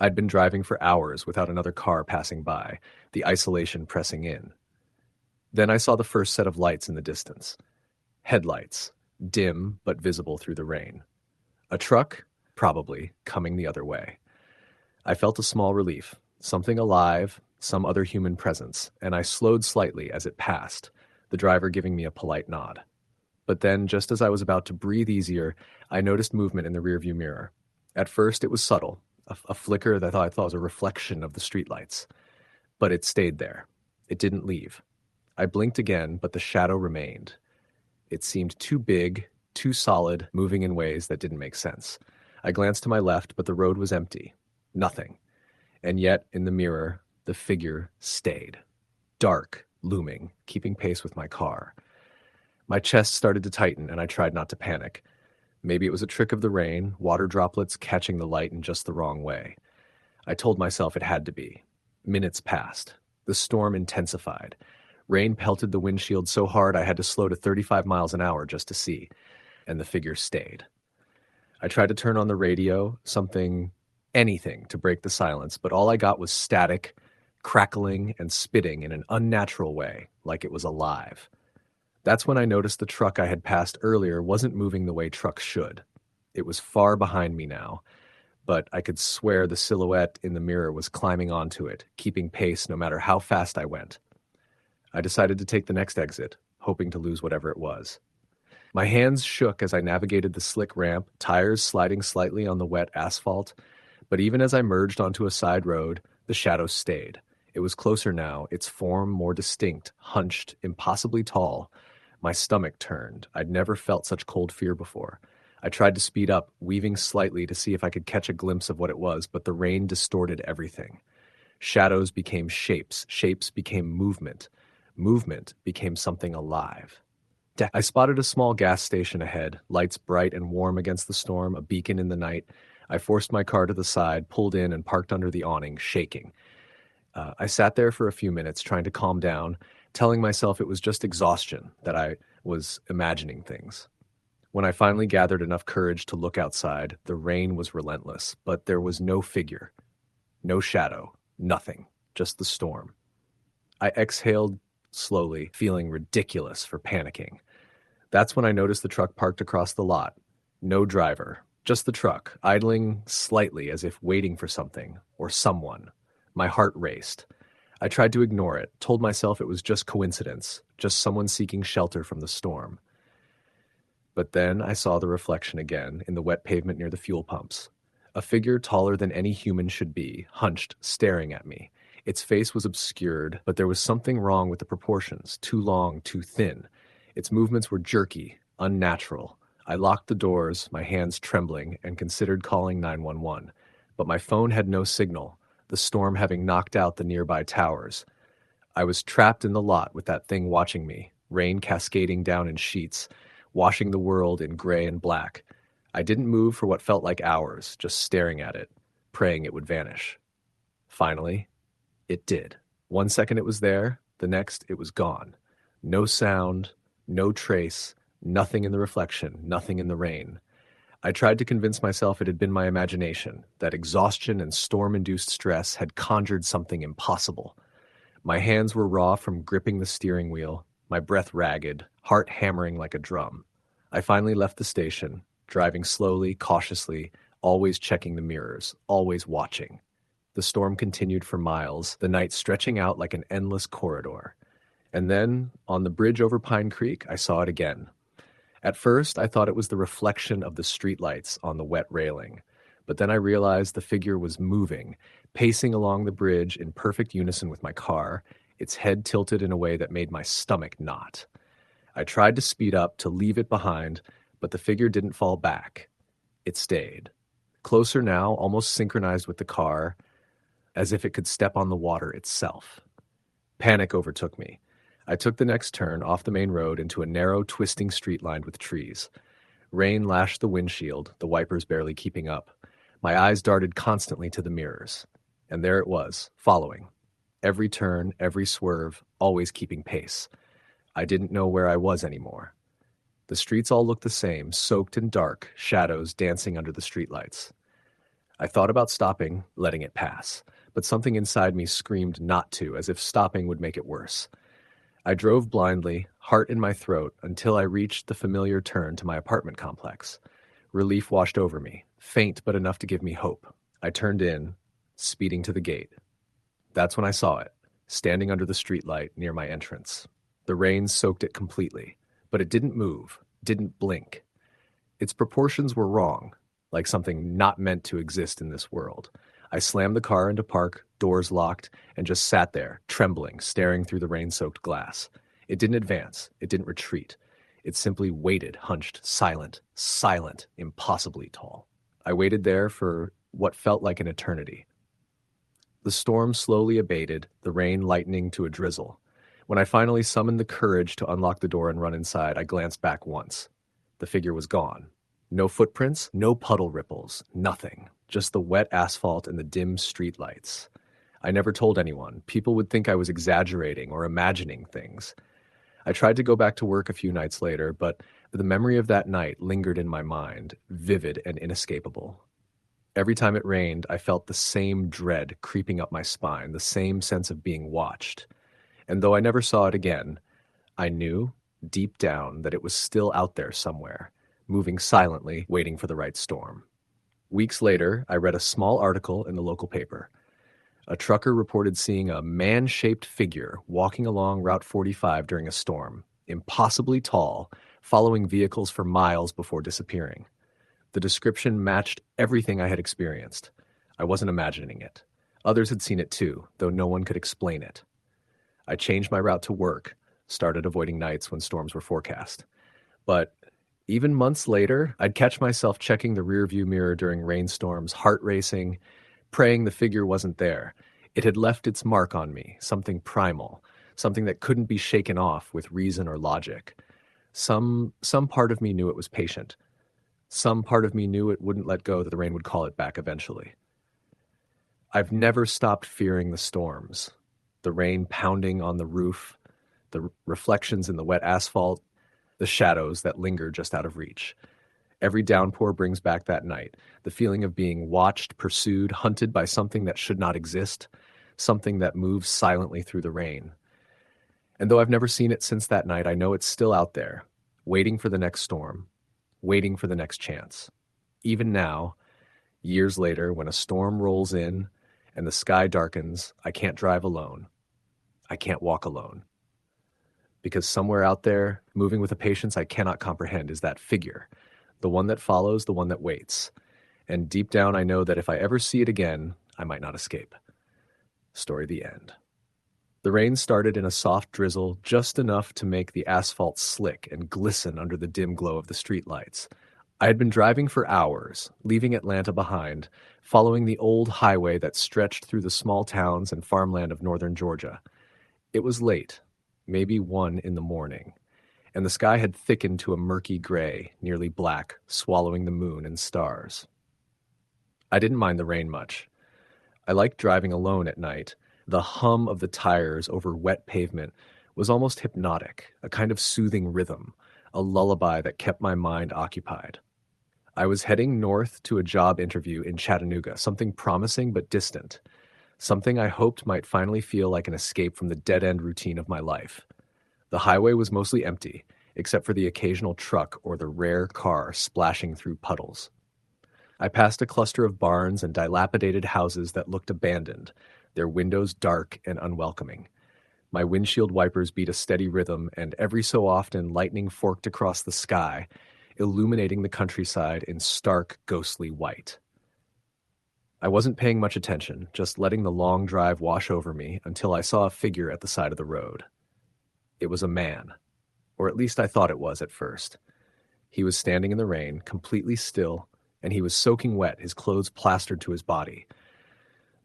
I'd been driving for hours without another car passing by, the isolation pressing in. Then I saw the first set of lights in the distance. Headlights, dim but visible through the rain. A truck, probably, coming the other way. I felt a small relief, something alive, some other human presence, and I slowed slightly as it passed, the driver giving me a polite nod. But then, just as I was about to breathe easier, I noticed movement in the rearview mirror. At first, it was subtle, a flicker that I thought was a reflection of the streetlights. But it stayed there. It didn't leave. I blinked again, but the shadow remained. It seemed too big, too solid, moving in ways that didn't make sense. I glanced to my left, but the road was empty. Nothing. And yet, in the mirror, the figure stayed. Dark, looming, keeping pace with my car. My chest started to tighten, and I tried not to panic. Maybe it was a trick of the rain, water droplets catching the light in just the wrong way. I told myself it had to be. Minutes passed. The storm intensified. Rain pelted the windshield so hard I had to slow to 35 miles an hour just to see, and the figure stayed. I tried to turn on the radio, anything to break the silence, but all I got was static, crackling, and spitting in an unnatural way, like it was alive. That's when I noticed the truck I had passed earlier wasn't moving the way trucks should. It was far behind me now, but I could swear the silhouette in the mirror was climbing onto it, keeping pace no matter how fast I went. I decided to take the next exit, hoping to lose whatever it was. My hands shook as I navigated the slick ramp, tires sliding slightly on the wet asphalt, but even as I merged onto a side road, the shadow stayed. It was closer now, its form more distinct, hunched, impossibly tall. My stomach turned. I'd never felt such cold fear before. I tried to speed up, weaving slightly to see if I could catch a glimpse of what it was, but the rain distorted everything. Shadows became shapes, shapes became movement. Movement became something alive. I spotted a small gas station ahead, lights bright and warm against the storm, a beacon in the night. I forced my car to the side, pulled in, and parked under the awning, shaking. I sat there for a few minutes, trying to calm down, telling myself it was just exhaustion, that I was imagining things. When I finally gathered enough courage to look outside, the rain was relentless, but there was no figure, no shadow, nothing, just the storm. I exhaled slowly, feeling ridiculous for panicking. That's when I noticed the truck parked across the lot. No driver, just the truck, idling slightly as if waiting for something or someone. My heart raced. I tried to ignore it, told myself it was just coincidence, just someone seeking shelter from the storm. But then I saw the reflection again in the wet pavement near the fuel pumps. A figure taller than any human should be, hunched, staring at me. Its face was obscured, but there was something wrong with the proportions, too long, too thin. Its movements were jerky, unnatural. I locked the doors, my hands trembling, and considered calling 911. But my phone had no signal, the storm having knocked out the nearby towers. I was trapped in the lot with that thing watching me, rain cascading down in sheets, washing the world in gray and black. I didn't move for what felt like hours, just staring at it, praying it would vanish. Finally, it did. 1 second it was there, the next it was gone. No sound, no trace, nothing in the reflection, nothing in the rain. I tried to convince myself it had been my imagination, that exhaustion and storm-induced stress had conjured something impossible. My hands were raw from gripping the steering wheel, my breath ragged, heart hammering like a drum. I finally left the station, driving slowly, cautiously, always checking the mirrors, always watching. The storm continued for miles, the night stretching out like an endless corridor. And then, on the bridge over Pine Creek, I saw it again. At first, I thought it was the reflection of the streetlights on the wet railing. But then I realized the figure was moving, pacing along the bridge in perfect unison with my car, its head tilted in a way that made my stomach knot. I tried to speed up, to leave it behind, but the figure didn't fall back. It stayed. Closer now, almost synchronized with the car, as if it could step on the water itself. Panic overtook me. I took the next turn off the main road into a narrow, twisting street lined with trees. Rain lashed the windshield, the wipers barely keeping up. My eyes darted constantly to the mirrors. And there it was, following. Every turn, every swerve, always keeping pace. I didn't know where I was anymore. The streets all looked the same, soaked in dark, shadows dancing under the streetlights. I thought about stopping, letting it pass, but something inside me screamed not to, as if stopping would make it worse. I drove blindly, heart in my throat, until I reached the familiar turn to my apartment complex. Relief washed over me, faint but enough to give me hope. I turned in, speeding to the gate. That's when I saw it, standing under the streetlight near my entrance. The rain soaked it completely, but it didn't move, didn't blink. Its proportions were wrong, like something not meant to exist in this world. I slammed the car into park, doors locked, and just sat there, trembling, staring through the rain-soaked glass. It didn't advance. It didn't retreat. It simply waited, hunched, silent, impossibly tall. I waited there for what felt like an eternity. The storm slowly abated, the rain lightening to a drizzle. When I finally summoned the courage to unlock the door and run inside, I glanced back once. The figure was gone. No footprints, no puddle ripples, nothing. Just the wet asphalt and the dim street lights. I never told anyone. People would think I was exaggerating or imagining things. I tried to go back to work a few nights later, but the memory of that night lingered in my mind, vivid and inescapable. Every time it rained, I felt the same dread creeping up my spine, the same sense of being watched. And though I never saw it again, I knew, deep down, that it was still out there somewhere, moving silently, waiting for the right storm. Weeks later, I read a small article in the local paper. A trucker reported seeing a man-shaped figure walking along Route 45 during a storm, impossibly tall, following vehicles for miles before disappearing. The description matched everything I had experienced. I wasn't imagining it. Others had seen it too, though no one could explain it. I changed my route to work, started avoiding nights when storms were forecast. But even months later, I'd catch myself checking the rearview mirror during rainstorms, heart racing, praying the figure wasn't there. It had left its mark on me, something primal, something that couldn't be shaken off with reason or logic. Some part of me knew it was patient. Some part of me knew it wouldn't let go, that the rain would call it back eventually. I've never stopped fearing the storms. The rain pounding on the roof, the reflections in the wet asphalt, the shadows that linger just out of reach. Every downpour brings back that night, the feeling of being watched, pursued, hunted by something that should not exist, something that moves silently through the rain. And though I've never seen it since that night, I know it's still out there, waiting for the next storm, waiting for the next chance. Even now, years later, when a storm rolls in and the sky darkens, I can't drive alone. I can't walk alone. Because somewhere out there, moving with a patience I cannot comprehend, is that figure, the one that follows, the one that waits. And deep down, I know that if I ever see it again, I might not escape. Story the end. The rain started in a soft drizzle, just enough to make the asphalt slick and glisten under the dim glow of the streetlights. I had been driving for hours, leaving Atlanta behind, following the old highway that stretched through the small towns and farmland of northern Georgia. It was late, maybe 1 in the morning, and the sky had thickened to a murky gray, nearly black, swallowing the moon and stars. I didn't mind the rain much. I liked driving alone at night. The hum of the tires over wet pavement was almost hypnotic, a kind of soothing rhythm, a lullaby that kept my mind occupied. I was heading north to a job interview in Chattanooga, something promising but distant, something I hoped might finally feel like an escape from the dead-end routine of my life. The highway was mostly empty, except for the occasional truck or the rare car splashing through puddles. I passed a cluster of barns and dilapidated houses that looked abandoned, their windows dark and unwelcoming. My windshield wipers beat a steady rhythm, and every so often lightning forked across the sky, illuminating the countryside in stark, ghostly white. I wasn't paying much attention, just letting the long drive wash over me until I saw a figure at the side of the road. It was a man, or at least I thought it was at first. He was standing in the rain, completely still, and he was soaking wet, his clothes plastered to his body.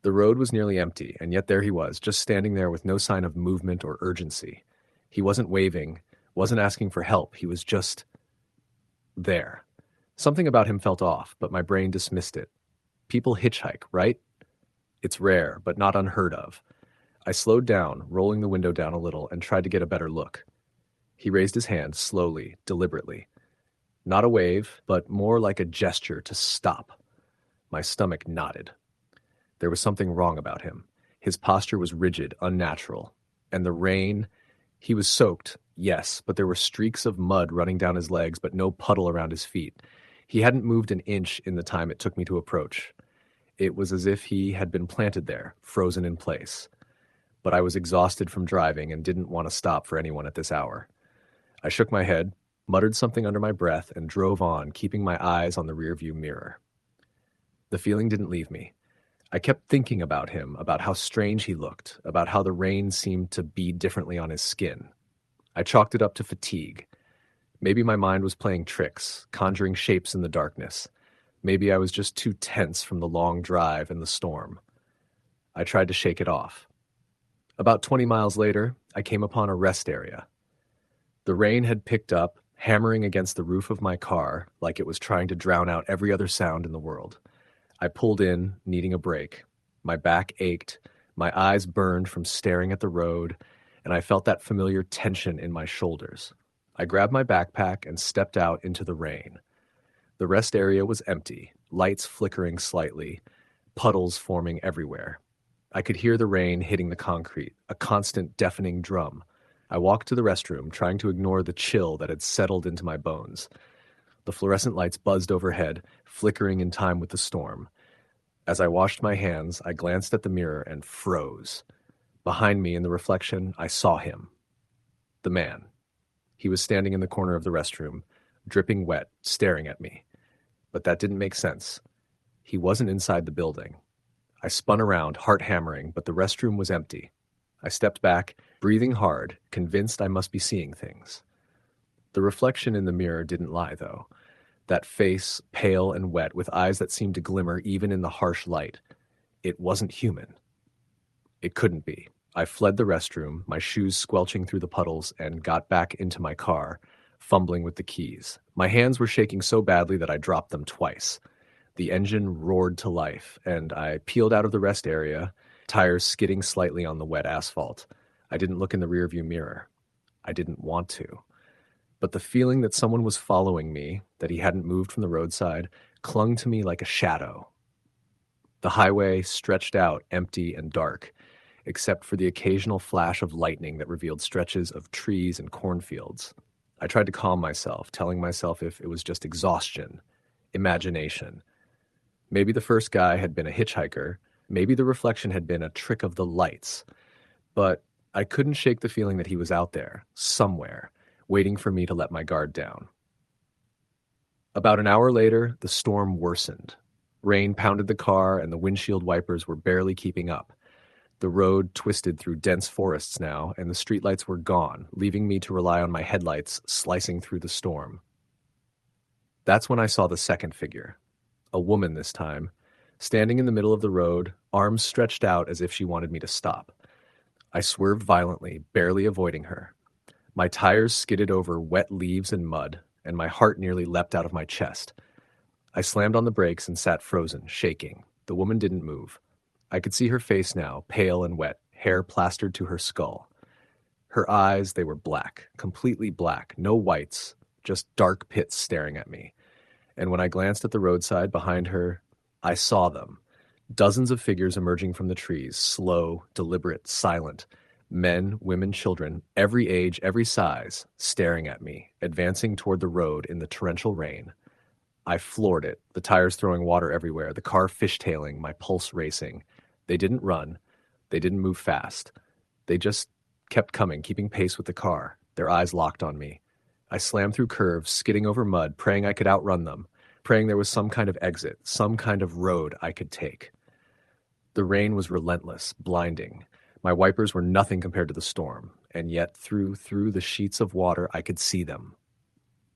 The road was nearly empty, and yet there he was, just standing there with no sign of movement or urgency. He wasn't waving, wasn't asking for help, he was just there. Something about him felt off, but my brain dismissed it. People hitchhike, right? It's rare, but not unheard of. I slowed down, rolling the window down a little, and tried to get a better look. He raised his hand, slowly, deliberately. Not a wave, but more like a gesture to stop. My stomach knotted. There was something wrong about him. His posture was rigid, unnatural. And the rain, he was soaked, yes, but there were streaks of mud running down his legs, but no puddle around his feet. He hadn't moved an inch in the time it took me to approach. It was as if he had been planted there, frozen in place. But I was exhausted from driving and didn't want to stop for anyone at this hour. I shook my head, muttered something under my breath, and drove on, keeping my eyes on the rearview mirror. The feeling didn't leave me. I kept thinking about him, about how strange he looked, about how the rain seemed to bead differently on his skin. I chalked it up to fatigue. Maybe my mind was playing tricks, conjuring shapes in the darkness. Maybe I was just too tense from the long drive and the storm. I tried to shake it off. About 20 miles later, I came upon a rest area. The rain had picked up, hammering against the roof of my car like it was trying to drown out every other sound in the world. I pulled in, needing a break. My back ached, my eyes burned from staring at the road, and I felt that familiar tension in my shoulders. I grabbed my backpack and stepped out into the rain. The rest area was empty, lights flickering slightly, puddles forming everywhere. I could hear the rain hitting the concrete, a constant deafening drum. I walked to the restroom, trying to ignore the chill that had settled into my bones. The fluorescent lights buzzed overhead, flickering in time with the storm. As I washed my hands, I glanced at the mirror and froze. Behind me in the reflection, I saw him. The man. He was standing in the corner of the restroom, dripping wet, staring at me. But that didn't make sense. He wasn't inside the building. I spun around, heart hammering, but the restroom was empty. I stepped back, breathing hard, convinced I must be seeing things. The reflection in the mirror didn't lie, though. That face, pale and wet, with eyes that seemed to glimmer even in the harsh light. It wasn't human. It couldn't be. I fled the restroom, my shoes squelching through the puddles, and got back into my car, fumbling with the keys. My hands were shaking so badly that I dropped them twice. The engine roared to life, and I peeled out of the rest area, tires skidding slightly on the wet asphalt. I didn't look in the rearview mirror. I didn't want to. But the feeling that someone was following me, that he hadn't moved from the roadside, clung to me like a shadow. The highway stretched out empty and dark, except for the occasional flash of lightning that revealed stretches of trees and cornfields. I tried to calm myself, telling myself if it was just exhaustion, imagination. Maybe the first guy had been a hitchhiker, maybe the reflection had been a trick of the lights, but I couldn't shake the feeling that he was out there, somewhere, waiting for me to let my guard down. About an hour later, the storm worsened. Rain pounded the car and the windshield wipers were barely keeping up. The road twisted through dense forests now, and the streetlights were gone, leaving me to rely on my headlights slicing through the storm. That's when I saw the second figure. A woman this time, standing in the middle of the road, arms stretched out as if she wanted me to stop. I swerved violently, barely avoiding her. My tires skidded over wet leaves and mud, and my heart nearly leapt out of my chest. I slammed on the brakes and sat frozen, shaking. The woman didn't move. I could see her face now, pale and wet, hair plastered to her skull. Her eyes, they were black, completely black, no whites, just dark pits staring at me. And when I glanced at the roadside behind her, I saw them. Dozens of figures emerging from the trees, slow, deliberate, silent. Men, women, children, every age, every size, staring at me, advancing toward the road in the torrential rain. I floored it, the tires throwing water everywhere, the car fishtailing, my pulse racing. They didn't run. They didn't move fast. They just kept coming, keeping pace with the car, their eyes locked on me. I slammed through curves, skidding over mud, praying I could outrun them, praying there was some kind of exit, some kind of road I could take. The rain was relentless, blinding. My wipers were nothing compared to the storm, and yet through the sheets of water I could see them.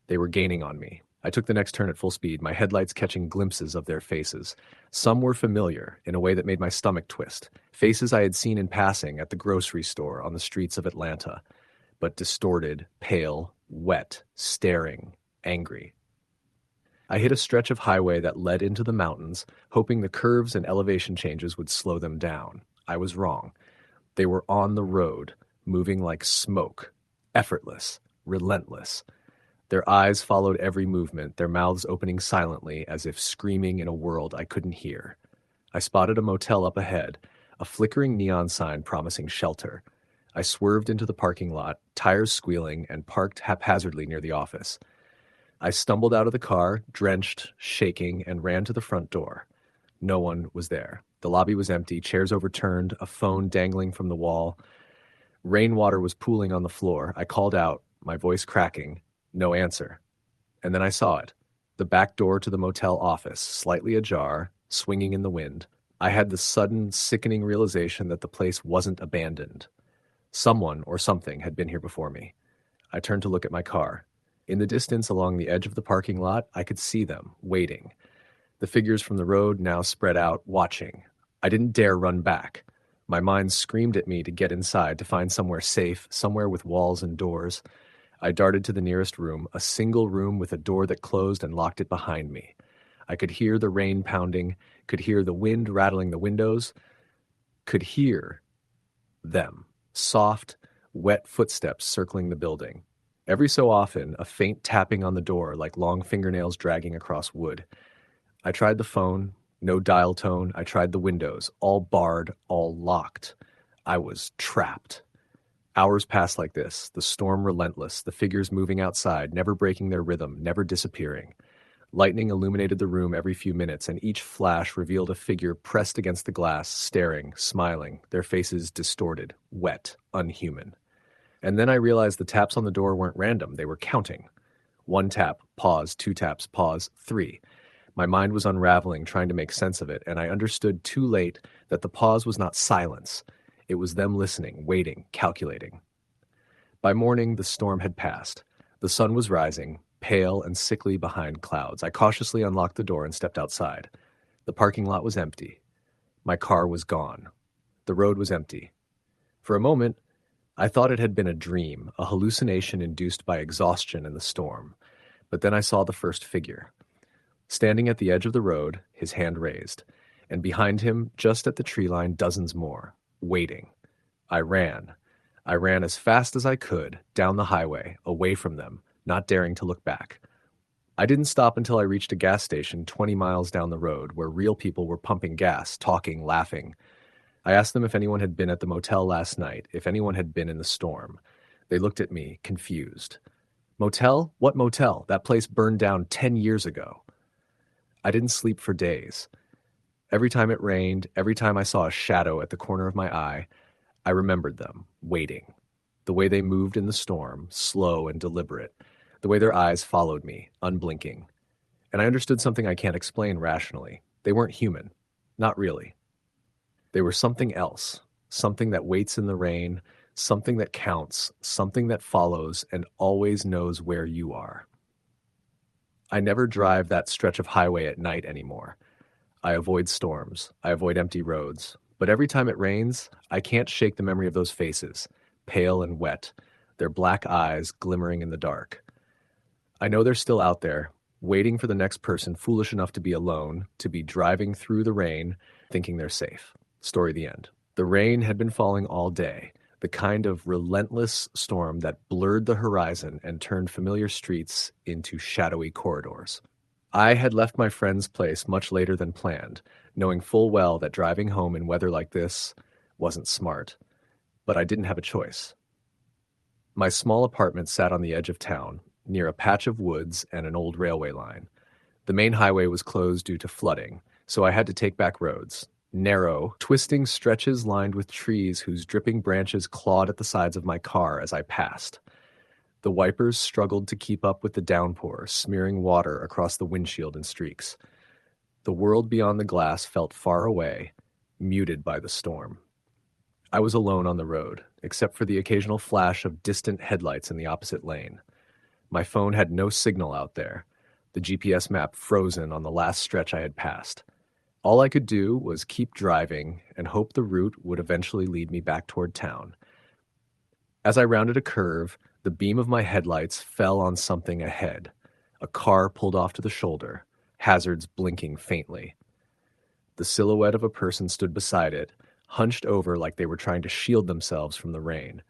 They were gaining on me. I took the next turn at full speed, my headlights catching glimpses of their faces. Some were familiar, in a way that made my stomach twist. Faces I had seen in passing at the grocery store on the streets of Atlanta, but distorted, pale, wet, staring, angry. I hit a stretch of highway that led into the mountains, hoping the curves and elevation changes would slow them down. I was wrong. They were on the road, moving like smoke, effortless, relentless. Their eyes followed every movement, their mouths opening silently as if screaming in a world I couldn't hear. I spotted a motel up ahead, a flickering neon sign promising shelter. I swerved into the parking lot, tires squealing, and parked haphazardly near the office. I stumbled out of the car, drenched, shaking, and ran to the front door. No one was there. The lobby was empty, chairs overturned, a phone dangling from the wall. Rainwater was pooling on the floor. I called out, my voice cracking. No answer. And then I saw it. The back door to the motel office, slightly ajar, swinging in the wind. I had the sudden, sickening realization that the place wasn't abandoned. Someone or something had been here before me. I turned to look at my car. In the distance along the edge of the parking lot, I could see them, waiting. The figures from the road now spread out, watching. I didn't dare run back. My mind screamed at me to get inside, to find somewhere safe, somewhere with walls and doors. I darted to the nearest room, a single room with a door that closed and locked it behind me. I could hear the rain pounding, could hear the wind rattling the windows, could hear them, soft, wet footsteps circling the building. Every so often, a faint tapping on the door like long fingernails dragging across wood. I tried the phone, no dial tone. I tried the windows, all barred, all locked. I was trapped. Hours passed like this, the storm relentless, the figures moving outside, never breaking their rhythm, never disappearing. Lightning illuminated the room every few minutes, and each flash revealed a figure pressed against the glass, staring, smiling, their faces distorted, wet, unhuman. And then I realized the taps on the door weren't random, they were counting. 1 tap, pause, 2 taps, pause, 3. My mind was unraveling, trying to make sense of it, and I understood too late that the pause was not silence. It was them listening, waiting, calculating. By morning, the storm had passed. The sun was rising, pale and sickly behind clouds. I cautiously unlocked the door and stepped outside. The parking lot was empty. My car was gone. The road was empty. For a moment, I thought it had been a dream, a hallucination induced by exhaustion and the storm. But then I saw the first figure. Standing at the edge of the road, his hand raised, and behind him, just at the tree line, dozens more, waiting. I ran. I ran as fast as I could, down the highway, away from them, not daring to look back. I didn't stop until I reached a gas station 20 miles down the road where real people were pumping gas, talking, laughing. I asked them if anyone had been at the motel last night, if anyone had been in the storm. They looked at me, confused. Motel? What motel? That place burned down 10 years ago. I didn't sleep for days. Every time it rained, every time I saw a shadow at the corner of my eye, I remembered them, waiting. The way they moved in the storm, slow and deliberate. The way their eyes followed me, unblinking. And I understood something I can't explain rationally. They weren't human. Not really. They were something else. Something that waits in the rain, something that counts, something that follows and always knows where you are. I never drive that stretch of highway at night anymore. I avoid storms. I avoid empty roads. But every time it rains, I can't shake the memory of those faces, pale and wet, their black eyes glimmering in the dark. I know they're still out there, waiting for the next person foolish enough to be alone, to be driving through the rain, thinking they're safe. Story the end. The rain had been falling all day, the kind of relentless storm that blurred the horizon and turned familiar streets into shadowy corridors. I had left my friend's place much later than planned, knowing full well that driving home in weather like this wasn't smart. But I didn't have a choice. My small apartment sat on the edge of town, near a patch of woods and an old railway line. The main highway was closed due to flooding, so I had to take back roads. Narrow, twisting stretches lined with trees whose dripping branches clawed at the sides of my car as I passed. The wipers struggled to keep up with the downpour, smearing water across the windshield in streaks. The world beyond the glass felt far away, muted by the storm. I was alone on the road, except for the occasional flash of distant headlights in the opposite lane. My phone had no signal out there, the GPS map frozen on the last stretch I had passed. All I could do was keep driving and hope the route would eventually lead me back toward town. As I rounded a curve, the beam of my headlights fell on something ahead. A car pulled off to the shoulder, hazards blinking faintly. The silhouette of a person stood beside it, hunched over like they were trying to shield themselves from the rain.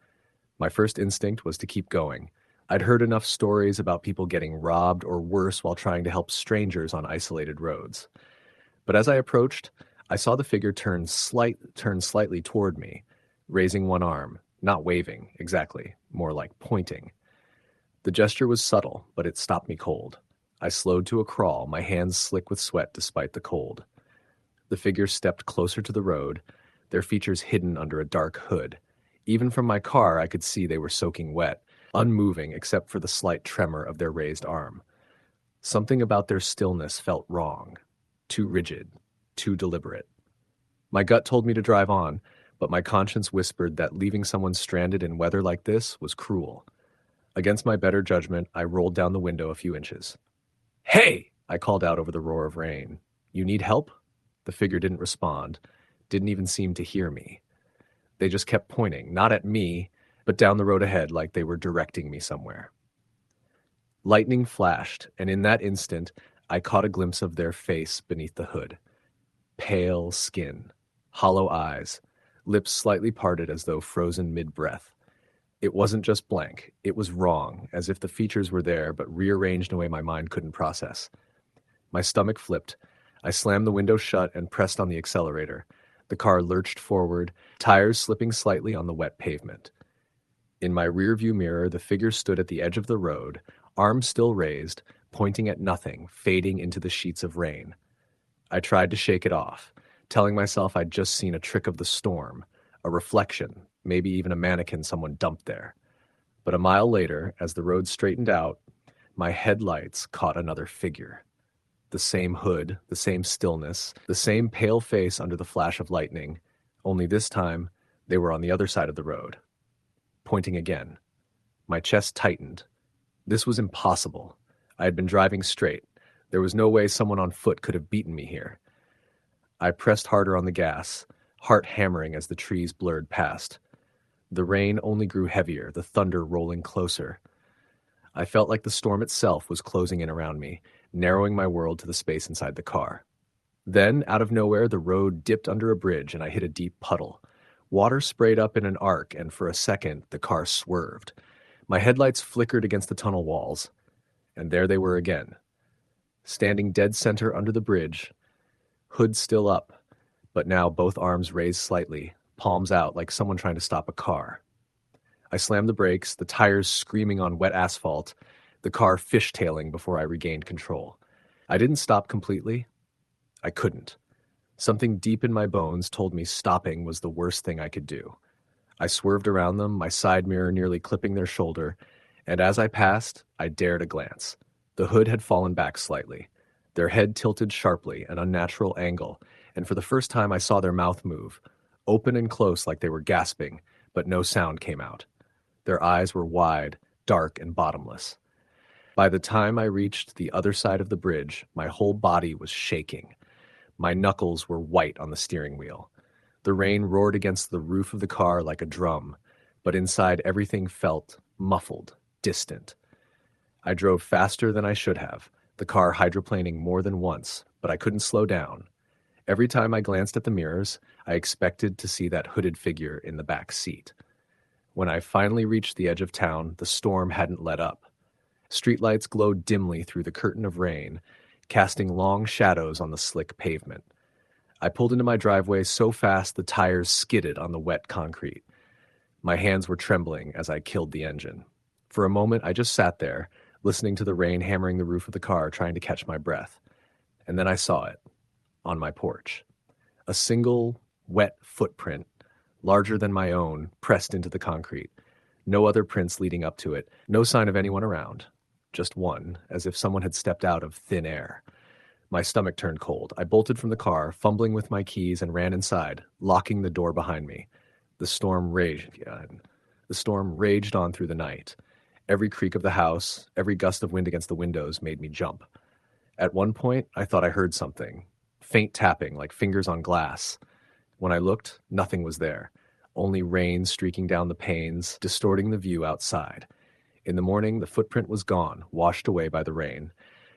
My first instinct was to keep going. I'd heard enough stories about people getting robbed or worse while trying to help strangers on isolated roads. But as I approached, I saw the figure turn slightly toward me, raising one arm, not waving, exactly, more like pointing. The gesture was subtle, but it stopped me cold. I slowed to a crawl, my hands slick with sweat despite the cold. The figure stepped closer to the road, their features hidden under a dark hood. Even from my car, I could see they were soaking wet, unmoving except for the slight tremor of their raised arm. Something about their stillness felt wrong, too rigid, too deliberate. My gut told me to drive on, but my conscience whispered that leaving someone stranded in weather like this was cruel. Against my better judgment, I rolled down the window a few inches. "Hey!" I called out over the roar of rain. "You need help?" The figure didn't respond, didn't even seem to hear me. They just kept pointing, not at me, but down the road ahead like they were directing me somewhere. Lightning flashed, and in that instant, I caught a glimpse of their face beneath the hood. Pale skin, hollow eyes, lips slightly parted as though frozen mid-breath. It wasn't just blank, it was wrong, as if the features were there but rearranged in a way my mind couldn't process. My stomach flipped. I slammed the window shut and pressed on the accelerator. The car lurched forward, tires slipping slightly on the wet pavement. In my rearview mirror, the figure stood at the edge of the road, arms still raised, pointing at nothing, fading into the sheets of rain. I tried to shake it off, telling myself I'd just seen a trick of the storm, a reflection, maybe even a mannequin someone dumped there. But a mile later, as the road straightened out, my headlights caught another figure. The same hood, the same stillness, the same pale face under the flash of lightning, only this time they were on the other side of the road. Pointing again. My chest tightened. This was impossible. I had been driving straight. There was no way someone on foot could have beaten me here. I pressed harder on the gas, heart hammering as the trees blurred past. The rain only grew heavier, the thunder rolling closer. I felt like the storm itself was closing in around me, narrowing my world to the space inside the car. Then, out of nowhere, the road dipped under a bridge and I hit a deep puddle. Water sprayed up in an arc, and for a second, the car swerved. My headlights flickered against the tunnel walls, and there they were again, standing dead center under the bridge, hood still up, but now both arms raised slightly, palms out like someone trying to stop a car. I slammed the brakes, the tires screaming on wet asphalt, the car fishtailing before I regained control. I didn't stop completely. I couldn't. Something deep in my bones told me stopping was the worst thing I could do. I swerved around them, my side mirror nearly clipping their shoulder, and as I passed, I dared a glance. The hood had fallen back slightly. Their head tilted sharply, an unnatural angle, and for the first time I saw their mouth move, open and close like they were gasping, but no sound came out. Their eyes were wide, dark, and bottomless. By the time I reached the other side of the bridge, my whole body was shaking. My knuckles were white on the steering wheel. The rain roared against the roof of the car like a drum, but inside everything felt muffled, distant. I drove faster than I should have, the car hydroplaning more than once, but I couldn't slow down. Every time I glanced at the mirrors, I expected to see that hooded figure in the back seat. When I finally reached the edge of town, the storm hadn't let up. Streetlights glowed dimly through the curtain of rain, casting long shadows on the slick pavement. I pulled into my driveway so fast the tires skidded on the wet concrete. My hands were trembling as I killed the engine. For a moment, I just sat there, listening to the rain hammering the roof of the car, trying to catch my breath. And then I saw it, on my porch. A single, wet footprint, larger than my own, pressed into the concrete. No other prints leading up to it, no sign of anyone around. Just one, as if someone had stepped out of thin air. My stomach turned cold. I bolted from the car, fumbling with my keys, and ran inside, locking the door behind me. The storm raged on through the night. Every creak of the house, every gust of wind against the windows made me jump. At one point, I thought I heard something. Faint tapping, like fingers on glass. When I looked, nothing was there. Only rain streaking down the panes, distorting the view outside. In the morning, the footprint was gone, washed away by the rain.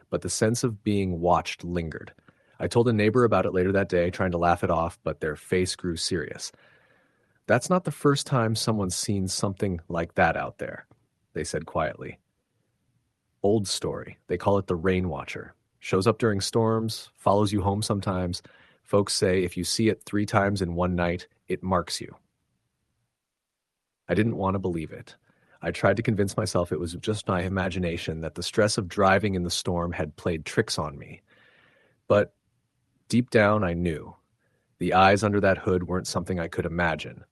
But the sense of being watched lingered. I told a neighbor about it later that day, trying to laugh it off, but their face grew serious. "That's not the first time someone's seen something like that out there," they said quietly. Old story. They call it the rain watcher. Shows up during storms, follows you home sometimes. Folks say if you see it 3 times in one night, it marks you. I didn't want to believe it. I tried to convince myself it was just my imagination, that the stress of driving in the storm had played tricks on me. But deep down, I knew. The eyes under that hood weren't something I could imagine.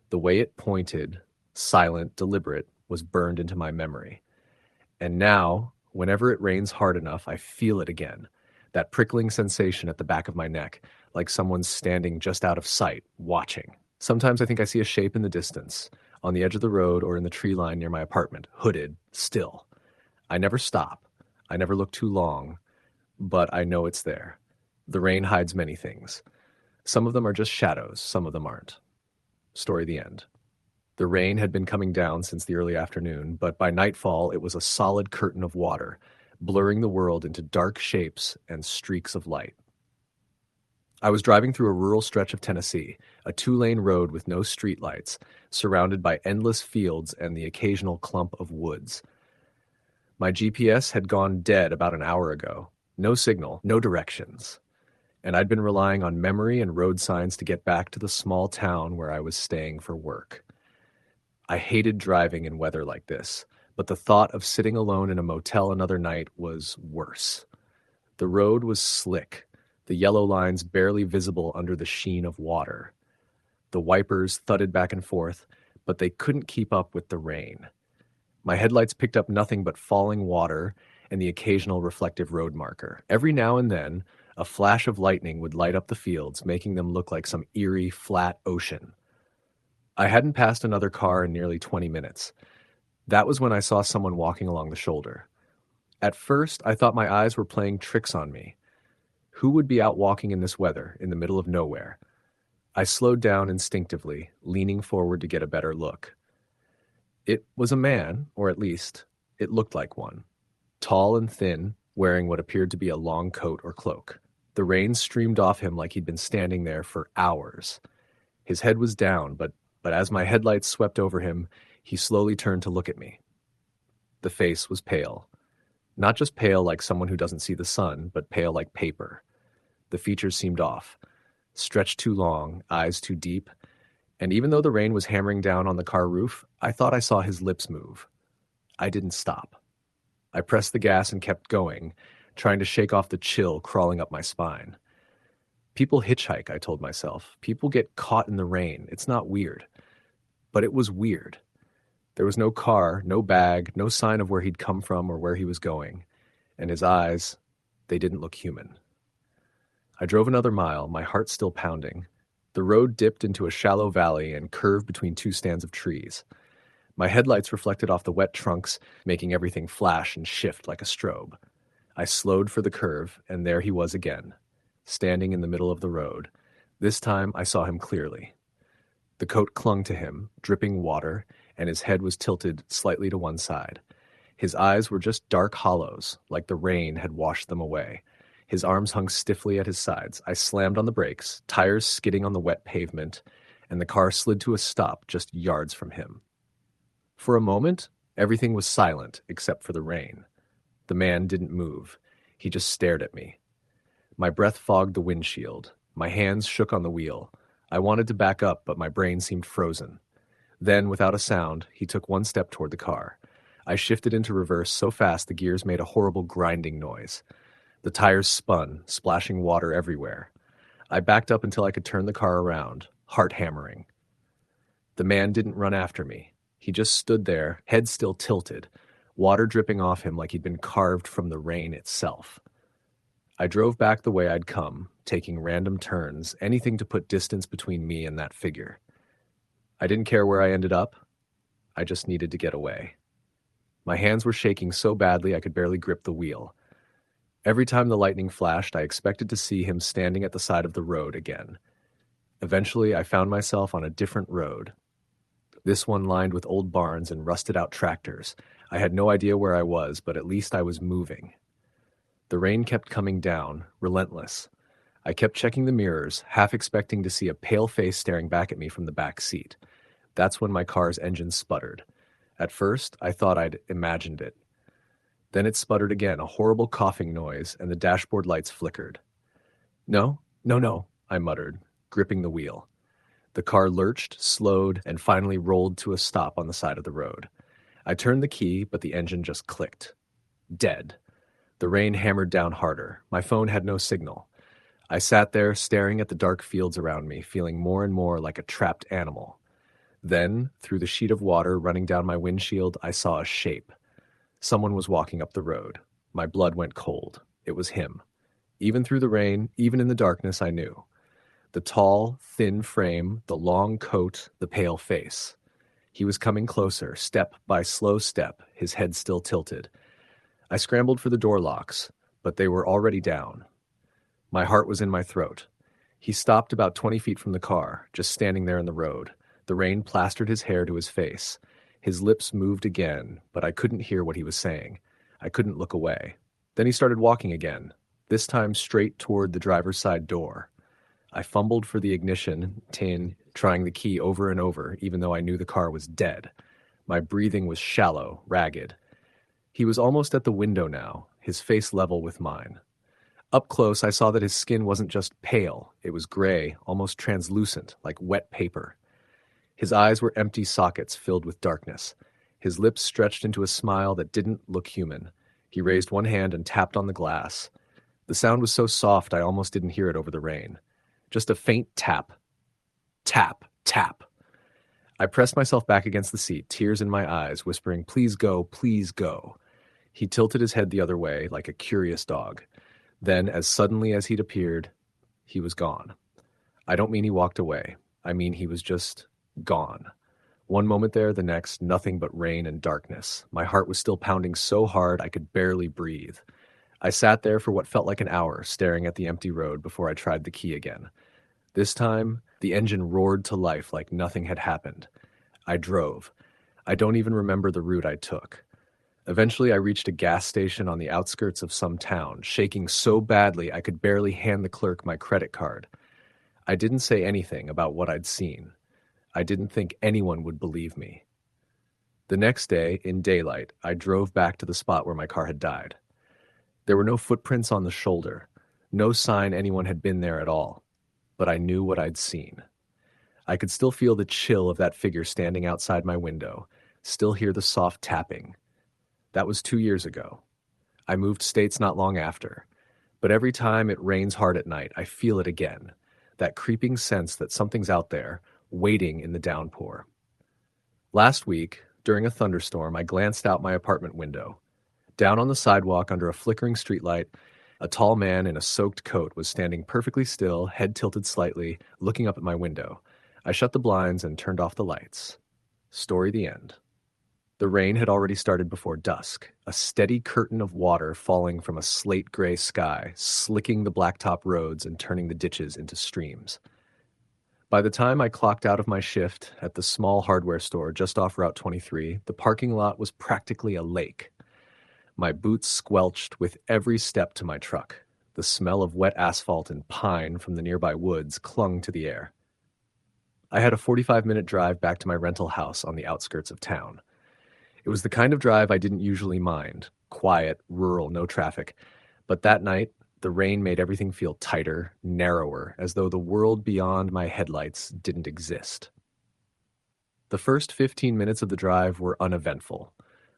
The way it pointed, silent, deliberate, was burned into my memory. And now, whenever it rains hard enough, I feel it again. That prickling sensation at the back of my neck, like someone's standing just out of sight, watching. Sometimes I think I see a shape in the distance, on the edge of the road or in the tree line near my apartment, hooded, still. I never stop. I never look too long, but I know it's there. The rain hides many things. Some of them are just shadows, some of them aren't. Story the end. The rain had been coming down since the early afternoon, but by nightfall it was a solid curtain of water, blurring the world into dark shapes and streaks of light. I was driving through a rural stretch of Tennessee, a 2-lane road with no streetlights, surrounded by endless fields and the occasional clump of woods. My GPS had gone dead about an hour ago. No signal, no directions. And I'd been relying on memory and road signs to get back to the small town where I was staying for work. I hated driving in weather like this, but the thought of sitting alone in a motel another night was worse. The road was slick, the yellow lines barely visible under the sheen of water. The wipers thudded back and forth, but they couldn't keep up with the rain. My headlights picked up nothing but falling water and the occasional reflective road marker. Every now and then, a flash of lightning would light up the fields, making them look like some eerie, flat ocean. I hadn't passed another car in nearly 20 minutes. That was when I saw someone walking along the shoulder. At first, I thought my eyes were playing tricks on me. Who would be out walking in this weather, in the middle of nowhere? I slowed down instinctively, leaning forward to get a better look. It was a man, or at least, it looked like one. Tall and thin, wearing what appeared to be a long coat or cloak. The rain streamed off him like he'd been standing there for hours. His head was down, but as my headlights swept over him, he slowly turned to look at me. The face was pale. Not just pale like someone who doesn't see the sun, but pale like paper. The features seemed off. Stretched too long, eyes too deep, and even though the rain was hammering down on the car roof, I thought I saw his lips move. I didn't stop. I pressed the gas and kept going, trying to shake off the chill crawling up my spine. People hitchhike, I told myself. People get caught in the rain. It's not weird. But it was weird. There was no car, no bag, no sign of where he'd come from or where he was going. And his eyes, they didn't look human. I drove another mile, my heart still pounding. The road dipped into a shallow valley and curved between two stands of trees. My headlights reflected off the wet trunks, making everything flash and shift like a strobe. I slowed for the curve, and there he was again, standing in the middle of the road. This time I saw him clearly. The coat clung to him, dripping water, and his head was tilted slightly to one side. His eyes were just dark hollows, like the rain had washed them away. His arms hung stiffly at his sides. I slammed on the brakes, tires skidding on the wet pavement, and the car slid to a stop just yards from him. For a moment, everything was silent except for the rain. The man didn't move. He just stared at me. My breath fogged the windshield. My hands shook on the wheel. I wanted to back up, but my brain seemed frozen. Then, without a sound, he took one step toward the car. I shifted into reverse so fast the gears made a horrible grinding noise. The tires spun, splashing water everywhere. I backed up until I could turn the car around, heart hammering. The man didn't run after me. He just stood there, head still tilted, water dripping off him like he'd been carved from the rain itself. I drove back the way I'd come, taking random turns, anything to put distance between me and that figure. I didn't care where I ended up. I just needed to get away. My hands were shaking so badly I could barely grip the wheel. Every time the lightning flashed, I expected to see him standing at the side of the road again. Eventually, I found myself on a different road. This one lined with old barns and rusted-out tractors. I had no idea where I was, but at least I was moving. The rain kept coming down, relentless. I kept checking the mirrors, half expecting to see a pale face staring back at me from the back seat. That's when my car's engine sputtered. At first, I thought I'd imagined it. Then it sputtered again, a horrible coughing noise, and the dashboard lights flickered. No, no, no, I muttered, gripping the wheel. The car lurched, slowed, and finally rolled to a stop on the side of the road. I turned the key, but the engine just clicked. Dead. The rain hammered down harder. My phone had no signal. I sat there, staring at the dark fields around me, feeling more and more like a trapped animal. Then, through the sheet of water running down my windshield, I saw a shape. Someone was walking up the road. My blood went cold. It was him. Even through the rain, even in the darkness, I knew. The tall, thin frame, the long coat, the pale face. He was coming closer, step by slow step, his head still tilted. I scrambled for the door locks, but they were already down. My heart was in my throat. He stopped about 20 feet from the car, just standing there in the road. The rain plastered his hair to his face. His lips moved again, but I couldn't hear what he was saying. I couldn't look away. Then he started walking again, this time straight toward the driver's side door. I fumbled for the ignition tin, trying the key over and over, even though I knew the car was dead. My breathing was shallow, ragged. He was almost at the window now, his face level with mine. Up close, I saw that his skin wasn't just pale. It was gray, almost translucent, like wet paper. His eyes were empty sockets filled with darkness. His lips stretched into a smile that didn't look human. He raised one hand and tapped on the glass. The sound was so soft I almost didn't hear it over the rain. Just a faint tap. Tap, tap. I pressed myself back against the seat, tears in my eyes, whispering, "Please go, please go." He tilted his head the other way, like a curious dog. Then, as suddenly as he'd appeared, he was gone. I don't mean he walked away. I mean he was just gone. One moment there, the next, nothing but rain and darkness. My heart was still pounding so hard I could barely breathe. I sat there for what felt like an hour, staring at the empty road before I tried the key again. This time, the engine roared to life like nothing had happened. I drove. I don't even remember the route I took. Eventually, I reached a gas station on the outskirts of some town, shaking so badly I could barely hand the clerk my credit card. I didn't say anything about what I'd seen. I didn't think anyone would believe me. The next day, in daylight, I drove back to the spot where my car had died. There were no footprints on the shoulder, no sign anyone had been there at all, but I knew what I'd seen. I could still feel the chill of that figure standing outside my window, still hear the soft tapping. That was 2 years ago. I moved states not long after, but every time it rains hard at night, I feel it again, that creeping sense that something's out there, waiting in the downpour. Last week, during a thunderstorm, I glanced out my apartment window. Down on the sidewalk under a flickering streetlight, a tall man in a soaked coat was standing perfectly still, head tilted slightly, looking up at my window. I shut the blinds and turned off the lights. Story the end. The rain had already started before dusk, a steady curtain of water falling from a slate-gray sky, slicking the blacktop roads and turning the ditches into streams. By the time I clocked out of my shift at the small hardware store just off Route 23, the parking lot was practically a lake. My boots squelched with every step to my truck. The smell of wet asphalt and pine from the nearby woods clung to the air. I had a 45-minute drive back to my rental house on the outskirts of town. It was the kind of drive I didn't usually mind, quiet, rural, no traffic. But that night, the rain made everything feel tighter, narrower, as though the world beyond my headlights didn't exist. The first 15 minutes of the drive were uneventful.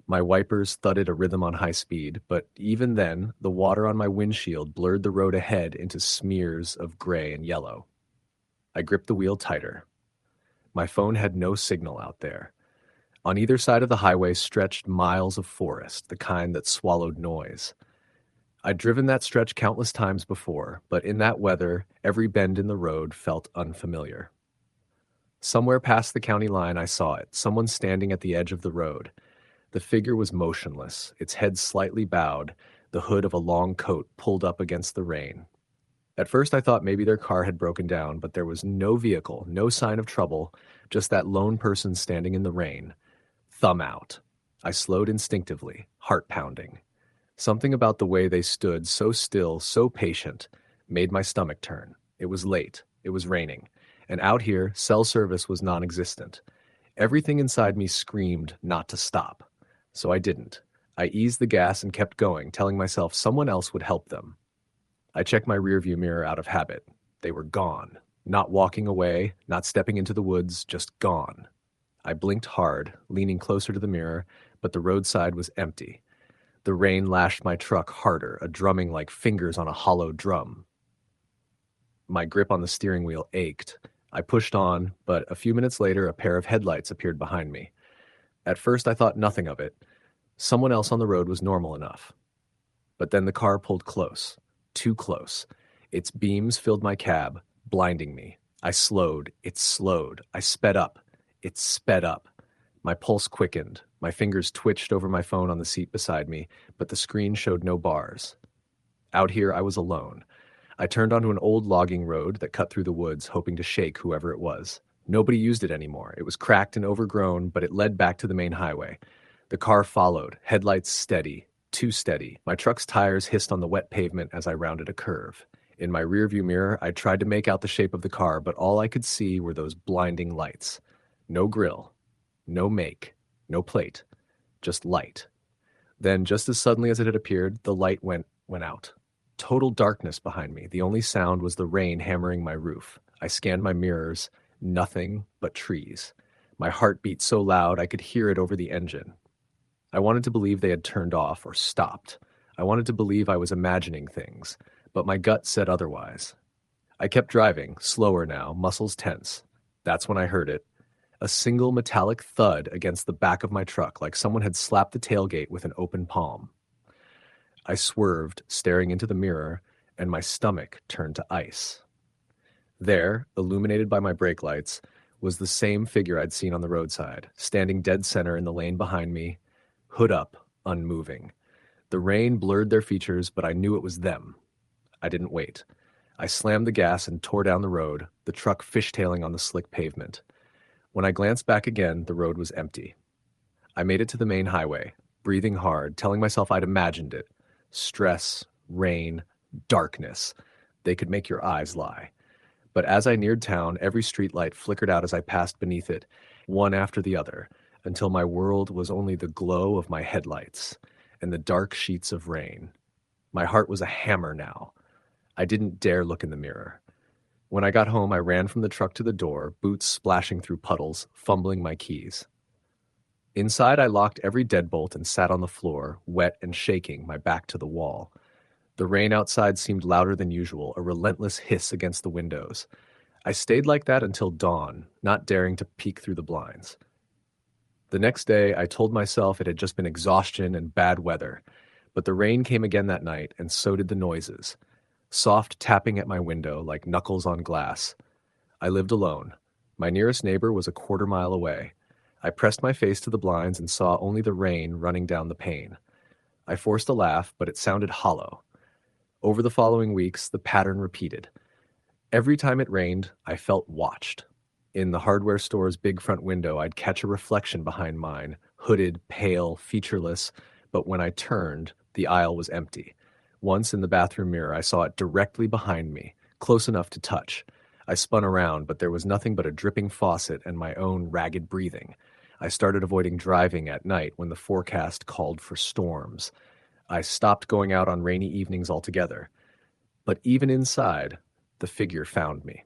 My wipers thudded a rhythm on high speed, but even then, the water on my windshield blurred the road ahead into smears of gray and yellow. I gripped the wheel tighter. My phone had no signal out there. On either side of the highway stretched miles of forest, the kind that swallowed noise. I'd driven that stretch countless times before, but in that weather, every bend in the road felt unfamiliar. Somewhere past the county line, I saw it, someone standing at the edge of the road. The figure was motionless, its head slightly bowed, the hood of a long coat pulled up against the rain. At first I thought maybe their car had broken down, but there was no vehicle, no sign of trouble, just that lone person standing in the rain. Thumb out. I slowed instinctively, heart pounding. Something about the way they stood, so still, so patient, made my stomach turn. It was late. It was raining. And out here, cell service was non-existent. Everything inside me screamed not to stop. So I didn't. I eased the gas and kept going, telling myself someone else would help them. I checked my rearview mirror out of habit. They were gone. Not walking away, not stepping into the woods, just gone. I blinked hard, leaning closer to the mirror, but the roadside was empty. The rain lashed my truck harder, a drumming like fingers on a hollow drum. My grip on the steering wheel ached. I pushed on, but a few minutes later a pair of headlights appeared behind me. At first I thought nothing of it. Someone else on the road was normal enough. But then the car pulled close, too close. Its beams filled my cab, blinding me. I slowed. It slowed. I sped up. It sped up. My pulse quickened. My fingers twitched over my phone on the seat beside me, but the screen showed no bars. Out here, I was alone. I turned onto an old logging road that cut through the woods, hoping to shake whoever it was. Nobody used it anymore. It was cracked and overgrown, but it led back to the main highway. The car followed, headlights steady, too steady. My truck's tires hissed on the wet pavement as I rounded a curve. In my rearview mirror, I tried to make out the shape of the car, but all I could see were those blinding lights. No grill, no make, no plate, just light. Then, just as suddenly as it had appeared, the light went out. Total darkness behind me. The only sound was the rain hammering my roof. I scanned my mirrors. Nothing but trees. My heart beat so loud I could hear it over the engine. I wanted to believe they had turned off or stopped. I wanted to believe I was imagining things, but my gut said otherwise. I kept driving, slower now, muscles tense. That's when I heard it. A single metallic thud against the back of my truck, like someone had slapped the tailgate with an open palm. I swerved, staring into the mirror, and my stomach turned to ice. There, illuminated by my brake lights, was the same figure I'd seen on the roadside, standing dead center in the lane behind me, hood up, unmoving. The rain blurred their features, but I knew it was them. I didn't wait. I slammed the gas and tore down the road, the truck fishtailing on the slick pavement. When I glanced back again, the road was empty. I made it to the main highway, breathing hard, telling myself I'd imagined it. Stress, rain, darkness. They could make your eyes lie. But as I neared town, every streetlight flickered out as I passed beneath it, one after the other. until my world was only the glow of my headlights and the dark sheets of rain. My heart was a hammer now. I didn't dare look in the mirror. When I got home, I ran from the truck to the door, boots splashing through puddles, fumbling my keys. Inside, I locked every deadbolt and sat on the floor, wet and shaking, my back to the wall. The rain outside seemed louder than usual, a relentless hiss against the windows. I stayed like that until dawn, not daring to peek through the blinds. The next day, I told myself it had just been exhaustion and bad weather, but the rain came again that night, and so did the noises. Soft tapping at my window like knuckles on glass. I lived alone. My nearest neighbor was a quarter-mile away. I pressed my face to the blinds and saw only the rain running down the pane. I forced a laugh, but it sounded hollow. Over the following weeks, the pattern repeated. Every time it rained, I felt watched. In the hardware store's big front window, I'd catch a reflection behind mine, hooded, pale, featureless, but when I turned, the aisle was empty. Once in the bathroom mirror, I saw it directly behind me, close enough to touch. I spun around, but there was nothing but a dripping faucet and my own ragged breathing. I started avoiding driving at night when the forecast called for storms. I stopped going out on rainy evenings altogether. But even inside, the figure found me.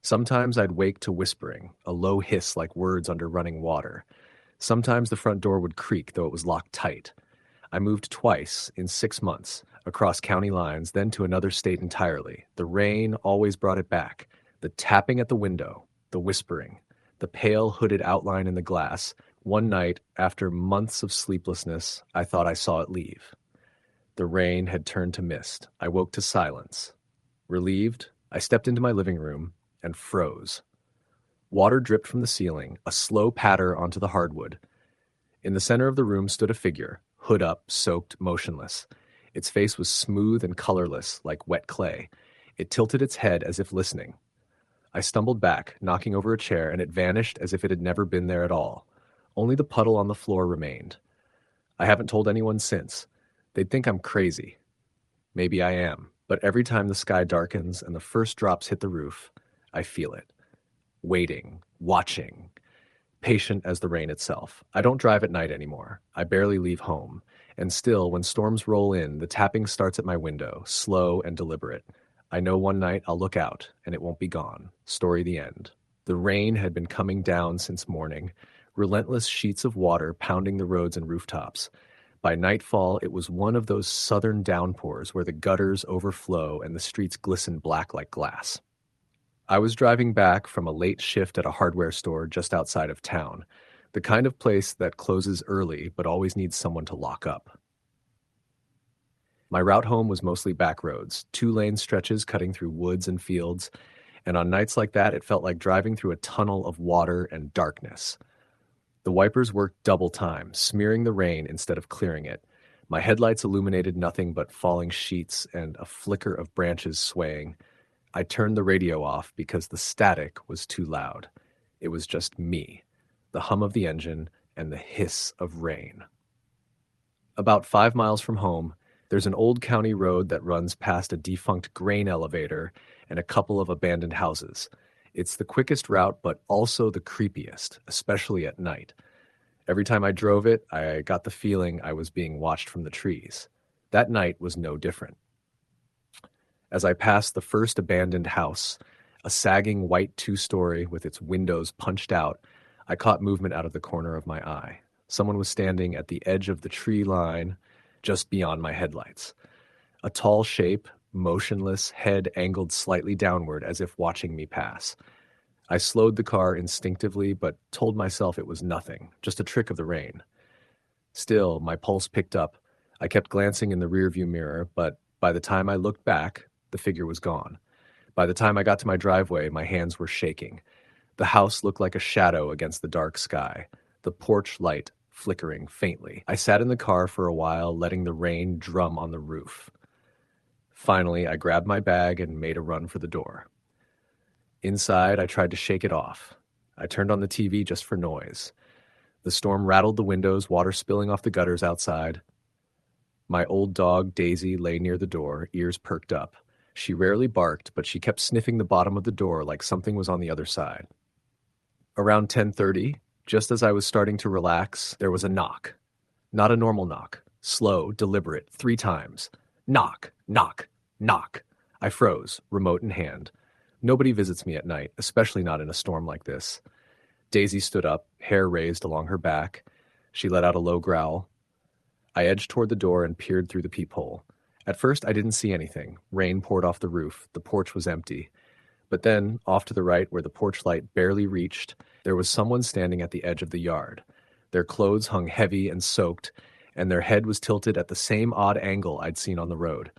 Sometimes I'd wake to whispering, a low hiss like words under running water. Sometimes the front door would creak, though it was locked tight. I moved twice in 6 months, across county lines, then to another state entirely. The rain always brought it back. The tapping at the window, the whispering, the pale hooded outline in the glass. One night, after months of sleeplessness, I thought I saw it leave. The rain had turned to mist. I woke to silence. Relieved, I stepped into my living room and froze. Water dripped from the ceiling, a slow patter onto the hardwood. In the center of the room stood a figure, hood up, soaked, motionless. Its face was smooth and colorless, like wet clay. It tilted its head as if listening. I stumbled back, knocking over a chair, and it vanished as if it had never been there at all. Only the puddle on the floor remained. I haven't told anyone since. They'd think I'm crazy. Maybe I am, but every time the sky darkens and the first drops hit the roof, I feel it. Waiting, watching, patient as the rain itself. I don't drive at night anymore. I barely leave home. And still, when storms roll in, the tapping starts at my window, slow and deliberate. I know one night I'll look out, and it won't be gone. Story the end. The rain had been coming down since morning, relentless sheets of water pounding the roads and rooftops. By nightfall, it was one of those southern downpours where the gutters overflow and the streets glisten black like glass. I was driving back from a late shift at a hardware store just outside of town, the kind of place that closes early but always needs someone to lock up. My route home was mostly back roads, 2-lane stretches cutting through woods and fields, and on nights like that, it felt like driving through a tunnel of water and darkness. The wipers worked double time, smearing the rain instead of clearing it. My headlights illuminated nothing but falling sheets and a flicker of branches swaying. I turned the radio off because the static was too loud. It was just me, the hum of the engine, and the hiss of rain. About 5 miles from home, there's an old county road that runs past a defunct grain elevator and a couple of abandoned houses. It's the quickest route, but also the creepiest, especially at night. Every time I drove it, I got the feeling I was being watched from the trees. That night was no different. As I passed the first abandoned house, a sagging white 2-story with its windows punched out, I caught movement out of the corner of my eye. Someone was standing at the edge of the tree line, just beyond my headlights. A tall shape, motionless, head angled slightly downward as if watching me pass. I slowed the car instinctively, but told myself it was nothing, just a trick of the rain. Still, my pulse picked up. I kept glancing in the rearview mirror, but by the time I looked back, the figure was gone. By the time I got to my driveway, my hands were shaking. The house looked like a shadow against the dark sky, the porch light flickering faintly. I sat in the car for a while, letting the rain drum on the roof. Finally, I grabbed my bag and made a run for the door. Inside, I tried to shake it off. I turned on the TV just for noise. The storm rattled the windows, water spilling off the gutters outside. My old dog, Daisy, lay near the door, ears perked up. She rarely barked, but she kept sniffing the bottom of the door like something was on the other side. Around 10:30, Just as I was starting to relax, there was a knock. Not a normal knock. Slow, deliberate, 3 times. Knock, knock, knock. I froze, remote in hand. Nobody visits me at night, especially not in a storm like this. Daisy stood up, hair raised along her back. She let out a low growl. I edged toward the door and peered through the peephole. At first, I didn't see anything. Rain poured off the roof. The porch was empty. But then, off to the right, where the porch light barely reached, there was someone standing at the edge of the yard. Their clothes hung heavy and soaked, and their head was tilted at the same odd angle I'd seen on the road.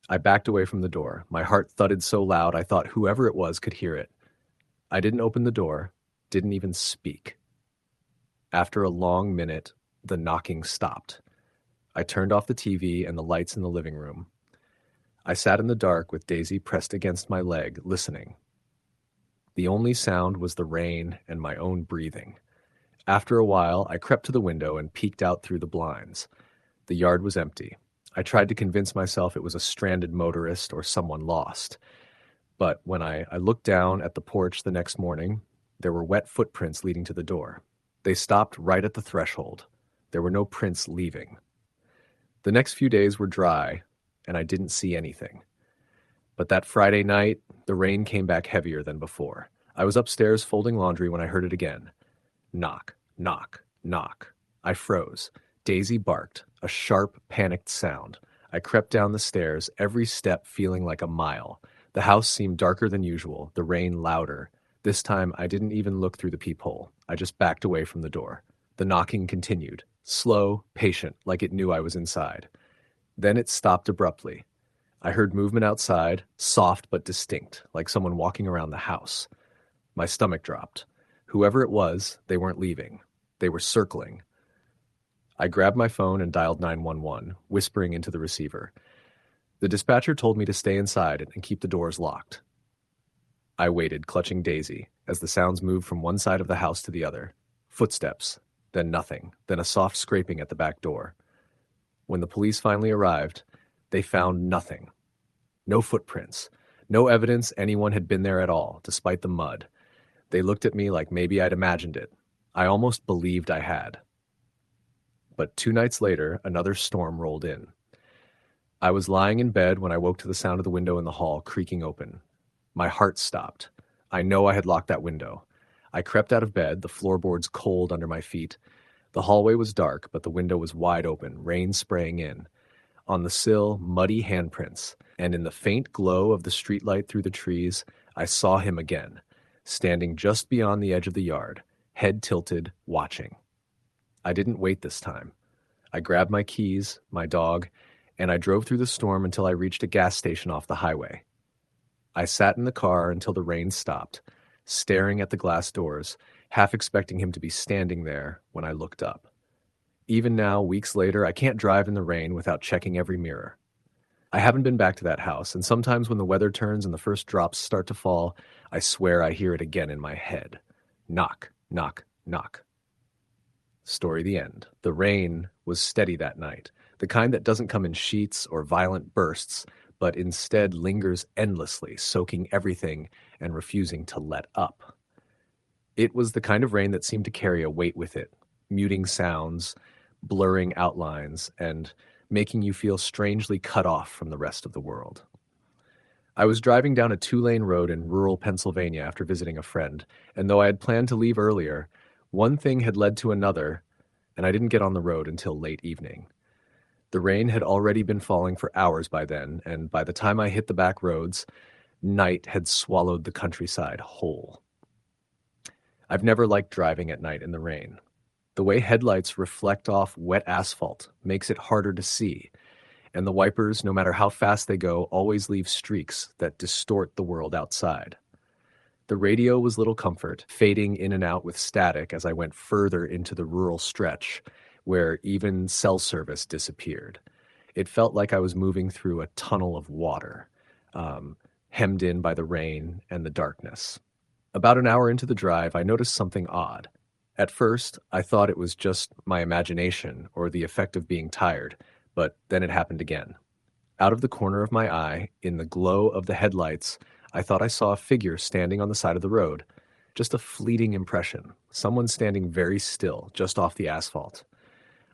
I backed away from the door. My heart thudded so loud I thought whoever it was could hear it. I didn't open the door, didn't even speak. After a long minute, the knocking stopped. I turned off the TV and the lights in the living room. I sat in the dark with Daisy pressed against my leg, listening. The only sound was the rain and my own breathing. After a while, I crept to the window and peeked out through the blinds. The yard was empty. I tried to convince myself it was a stranded motorist or someone lost. But when I looked down at the porch the next morning, there were wet footprints leading to the door. They stopped right at the threshold. There were no prints leaving. The next few days were dry, and I didn't see anything. But that Friday night, the rain came back heavier than before. I was upstairs folding laundry when I heard it again. Knock, knock, knock. I froze. Daisy barked, a sharp, panicked sound. I crept down the stairs, every step feeling like a mile. The house seemed darker than usual, the rain louder. This time, I didn't even look through the peephole. I just backed away from the door. The knocking continued, slow, patient, like it knew I was inside. Then it stopped abruptly. I heard movement outside, soft but distinct, like someone walking around the house. My stomach dropped. Whoever it was, they weren't leaving. They were circling. I grabbed my phone and dialed 911, whispering into the receiver. The dispatcher told me to stay inside and keep the doors locked. I waited, clutching Daisy, as the sounds moved from one side of the house to the other. Footsteps, then nothing, then a soft scraping at the back door. When the police finally arrived, they found nothing. No footprints, no evidence anyone had been there at all, despite the mud. They looked at me like maybe I'd imagined it. I almost believed I had. But 2 nights later, another storm rolled in. I was lying in bed when I woke to the sound of the window in the hall creaking open. My heart stopped. I know I had locked that window. I crept out of bed, the floorboards cold under my feet. The hallway was dark, but the window was wide open, rain spraying in. On the sill, muddy handprints, and in the faint glow of the streetlight through the trees, I saw him again, standing just beyond the edge of the yard, head tilted, watching. I didn't wait this time. I grabbed my keys, my dog, and I drove through the storm until I reached a gas station off the highway. I sat in the car until the rain stopped, staring at the glass doors, half expecting him to be standing there when I looked up. Even now, weeks later, I can't drive in the rain without checking every mirror. I haven't been back to that house, and sometimes when the weather turns and the first drops start to fall, I swear I hear it again in my head. Knock, knock, knock. Story the end. The rain was steady that night, the kind that doesn't come in sheets or violent bursts, but instead lingers endlessly, soaking everything and refusing to let up. It was the kind of rain that seemed to carry a weight with it, muting sounds, blurring outlines, and making you feel strangely cut off from the rest of the world. I was driving down a 2-lane road in rural Pennsylvania after visiting a friend, and though I had planned to leave earlier, one thing had led to another, and I didn't get on the road until late evening. The rain had already been falling for hours by then, and by the time I hit the back roads, night had swallowed the countryside whole. I've never liked driving at night in the rain. The way headlights reflect off wet asphalt makes it harder to see, and the wipers, no matter how fast they go, always leave streaks that distort the world outside. The radio was little comfort, fading in and out with static as I went further into the rural stretch, where even cell service disappeared. It felt like I was moving through a tunnel of water, hemmed in by the rain and the darkness. About an hour into the drive, I noticed something odd. At first, I thought it was just my imagination or the effect of being tired, but then it happened again. Out of the corner of my eye, in the glow of the headlights, I thought I saw a figure standing on the side of the road. Just a fleeting impression. Someone standing very still, just off the asphalt.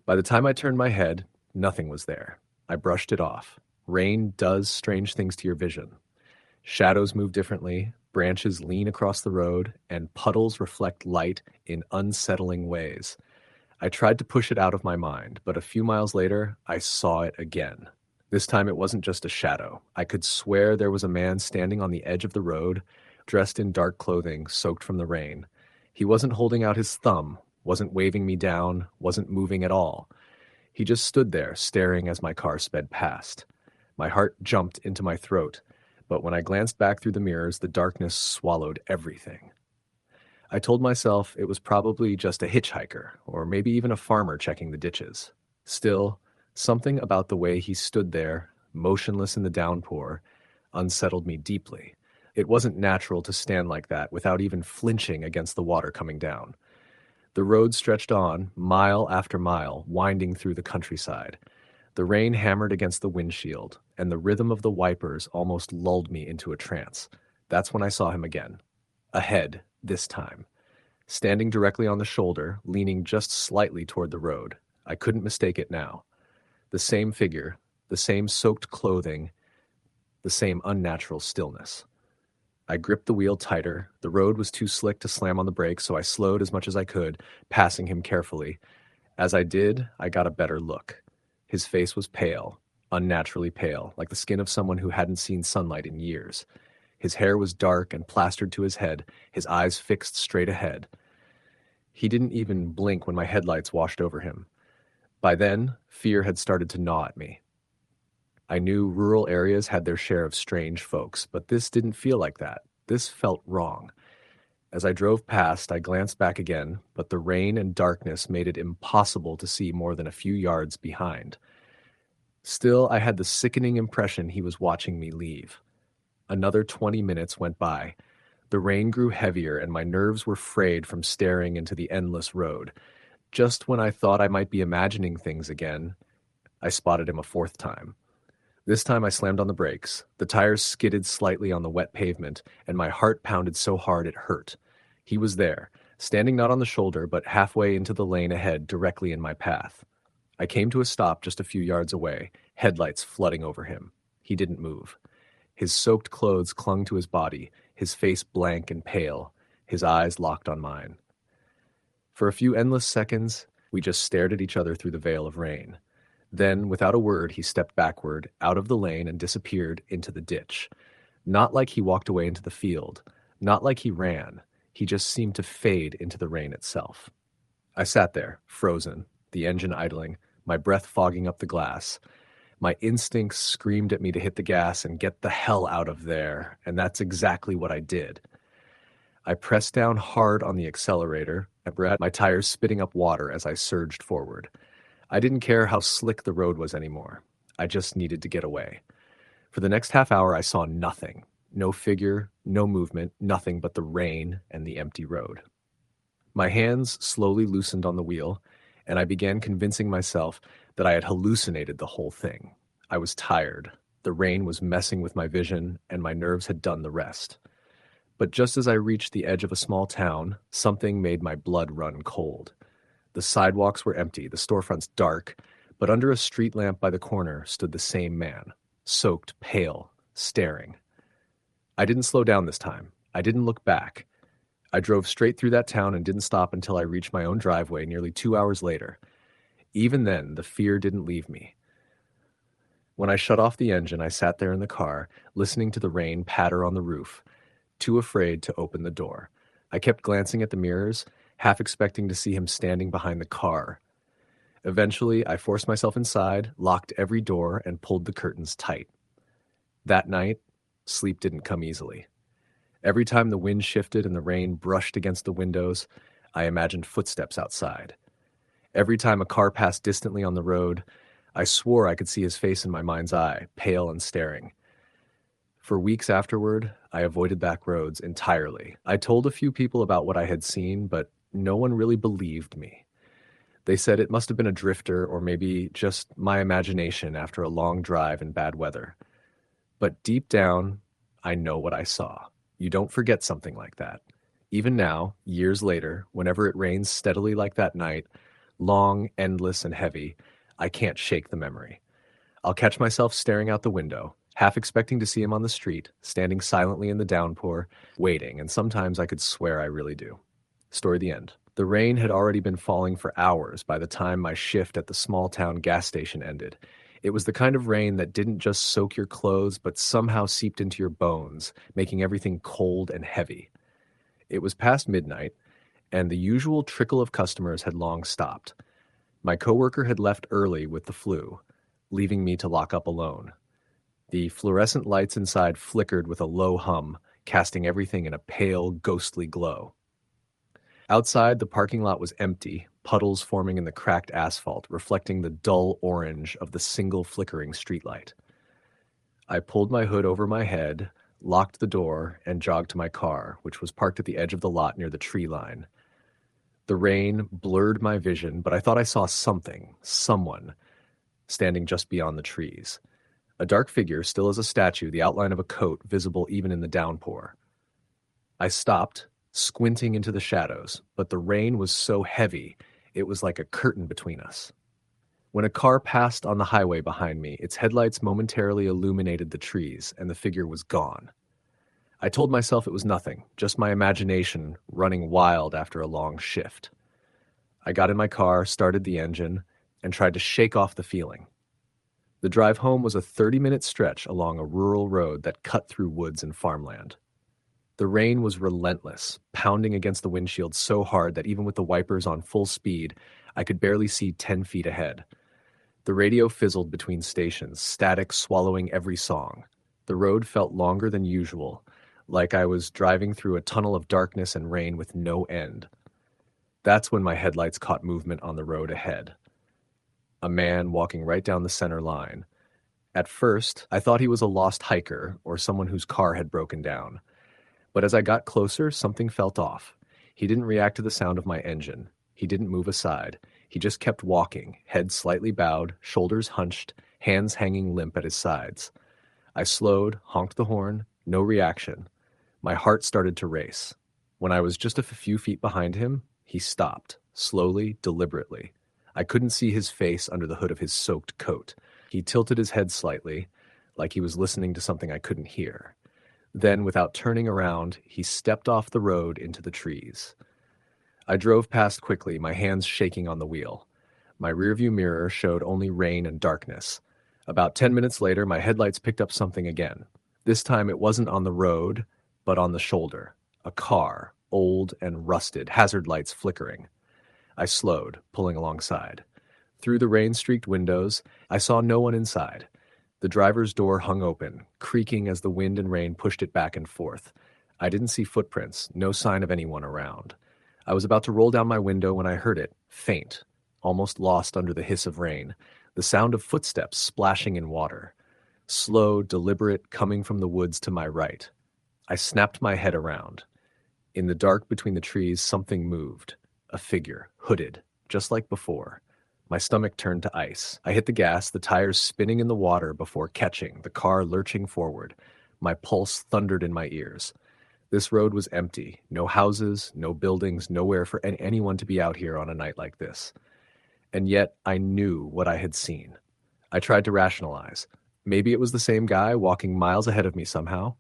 By the time I turned my head, nothing was there. I brushed it off. Rain does strange things to your vision. Shadows move differently, branches lean across the road, and puddles reflect light in unsettling ways. I tried to push it out of my mind, but a few miles later, I saw it again. This time it wasn't just a shadow. I could swear there was a man standing on the edge of the road, dressed in dark clothing, soaked from the rain. He wasn't holding out his thumb, wasn't waving me down, wasn't moving at all. He just stood there, staring as my car sped past. My heart jumped into my throat, but when I glanced back through the mirrors, the darkness swallowed everything. I told myself it was probably just a hitchhiker, or maybe even a farmer checking the ditches. Still, something about the way he stood there, motionless in the downpour, unsettled me deeply. It wasn't natural to stand like that without even flinching against the water coming down. The road stretched on, mile after mile, winding through the countryside. The rain hammered against the windshield, and the rhythm of the wipers almost lulled me into a trance. That's when I saw him again. Ahead, this time. Standing directly on the shoulder, leaning just slightly toward the road. I couldn't mistake it now. The same figure, the same soaked clothing, the same unnatural stillness. I gripped the wheel tighter. The road was too slick to slam on the brakes, so I slowed as much as I could, passing him carefully. As I did, I got a better look. His face was pale, unnaturally pale, like the skin of someone who hadn't seen sunlight in years. His hair was dark and plastered to his head, his eyes fixed straight ahead. He didn't even blink when my headlights washed over him. By then, fear had started to gnaw at me. I knew rural areas had their share of strange folks, but this didn't feel like that. This felt wrong. As I drove past, I glanced back again, but the rain and darkness made it impossible to see more than a few yards behind. Still, I had the sickening impression he was watching me leave. Another 20 minutes went by. The rain grew heavier, and my nerves were frayed from staring into the endless road. Just when I thought I might be imagining things again, I spotted him a fourth time. This time I slammed on the brakes. The tires skidded slightly on the wet pavement, and my heart pounded so hard it hurt. He was there, standing not on the shoulder, but halfway into the lane ahead, directly in my path. I came to a stop just a few yards away, headlights flooding over him. He didn't move. His soaked clothes clung to his body, his face blank and pale, his eyes locked on mine. For a few endless seconds, we just stared at each other through the veil of rain. Then, without a word, he stepped backward, out of the lane, and disappeared into the ditch. Not like he walked away into the field. Not like he ran. He just seemed to fade into the rain itself. I sat there, frozen, the engine idling, my breath fogging up the glass. My instincts screamed at me to hit the gas and get the hell out of there, and that's exactly what I did. I pressed down hard on the accelerator, and my tires spitting up water as I surged forward. I didn't care how slick the road was anymore. I just needed to get away. For the next half hour, I saw nothing. No figure, no movement, nothing but the rain and the empty road. My hands slowly loosened on the wheel, and I began convincing myself that I had hallucinated the whole thing. I was tired. The rain was messing with my vision, and my nerves had done the rest. But just as I reached the edge of a small town, something made my blood run cold. The sidewalks were empty, the storefronts dark, but under a street lamp by the corner stood the same man, soaked, pale, staring. I didn't slow down this time. I didn't look back. I drove straight through that town and didn't stop until I reached my own driveway nearly 2 hours later. Even then, the fear didn't leave me. When I shut off the engine, I sat there in the car, listening to the rain patter on the roof, too afraid to open the door. I kept glancing at the mirrors, half expecting to see him standing behind the car. Eventually, I forced myself inside, locked every door, and pulled the curtains tight. That night, sleep didn't come easily. Every time the wind shifted and the rain brushed against the windows, I imagined footsteps outside. Every time a car passed distantly on the road, I swore I could see his face in my mind's eye, pale and staring. For weeks afterward, I avoided back roads entirely. I told a few people about what I had seen, but no one really believed me. They said it must have been a drifter or maybe just my imagination after a long drive in bad weather. But deep down, I know what I saw. You don't forget something like that. Even now, years later, whenever it rains steadily like that night, long, endless, and heavy, I can't shake the memory. I'll catch myself staring out the window, half expecting to see him on the street, standing silently in the downpour, waiting, and sometimes I could swear I really do. Story the end. The rain had already been falling for hours by the time my shift at the small town gas station ended. It was the kind of rain that didn't just soak your clothes, but somehow seeped into your bones, making everything cold and heavy. It was past midnight, and the usual trickle of customers had long stopped. My coworker had left early with the flu, leaving me to lock up alone. The fluorescent lights inside flickered with a low hum, casting everything in a pale, ghostly glow. Outside, the parking lot was empty, puddles forming in the cracked asphalt, reflecting the dull orange of the single flickering streetlight. I pulled my hood over my head, locked the door, and jogged to my car, which was parked at the edge of the lot near the tree line. The rain blurred my vision, but I thought I saw something, someone, standing just beyond the trees. A dark figure, still as a statue, the outline of a coat visible even in the downpour. I stopped, squinting into the shadows, but the rain was so heavy, it was like a curtain between us. When a car passed on the highway behind me, its headlights momentarily illuminated the trees, and the figure was gone. I told myself it was nothing, just my imagination running wild after a long shift. I got in my car, started the engine, and tried to shake off the feeling. The drive home was a 30-minute stretch along a rural road that cut through woods and farmland. The rain was relentless, pounding against the windshield so hard that even with the wipers on full speed, I could barely see 10 feet ahead. The radio fizzled between stations, static swallowing every song. The road felt longer than usual, like I was driving through a tunnel of darkness and rain with no end. That's when my headlights caught movement on the road ahead. A man walking right down the center line. At first, I thought he was a lost hiker or someone whose car had broken down. But as I got closer, something felt off. He didn't react to the sound of my engine. He didn't move aside. He just kept walking, head slightly bowed, shoulders hunched, hands hanging limp at his sides. I slowed, honked the horn, no reaction. My heart started to race. When I was just a few feet behind him, he stopped, slowly, deliberately. I couldn't see his face under the hood of his soaked coat. He tilted his head slightly, like he was listening to something I couldn't hear. Then, without turning around, he stepped off the road into the trees. I drove past quickly, my hands shaking on the wheel. My rearview mirror showed only rain and darkness. About 10 minutes later, my headlights picked up something again. This time it wasn't on the road, but on the shoulder. A car, old and rusted, hazard lights flickering. I slowed, pulling alongside. Through the rain-streaked windows, I saw no one inside. The driver's door hung open, creaking as the wind and rain pushed it back and forth. I didn't see footprints, no sign of anyone around. I was about to roll down my window when I heard it, faint, almost lost under the hiss of rain, the sound of footsteps splashing in water. Slow, deliberate, coming from the woods to my right. I snapped my head around. In the dark between the trees, something moved. A figure, hooded, just like before. My stomach turned to ice. I hit the gas, the tires spinning in the water before catching, the car lurching forward. My pulse thundered in my ears. This road was empty. No houses, no buildings, nowhere for anyone to be out here on a night like this. And yet I knew what I had seen. I tried to rationalize. Maybe it was the same guy walking miles ahead of me somehow.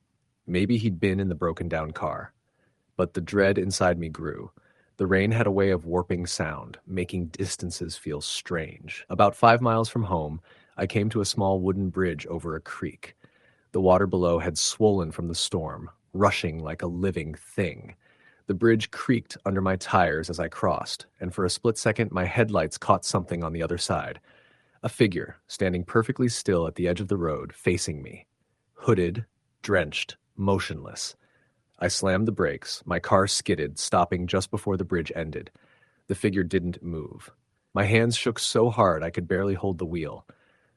Maybe he'd been in the broken-down car. But the dread inside me grew. The rain had a way of warping sound, making distances feel strange. About 5 miles from home, I came to a small wooden bridge over a creek. The water below had swollen from the storm, rushing like a living thing. The bridge creaked under my tires as I crossed, and for a split second my headlights caught something on the other side. A figure, standing perfectly still at the edge of the road, facing me. Hooded, drenched, motionless. I slammed the brakes. My car skidded, stopping just before the bridge ended. The figure didn't move. My hands shook so hard I could barely hold the wheel.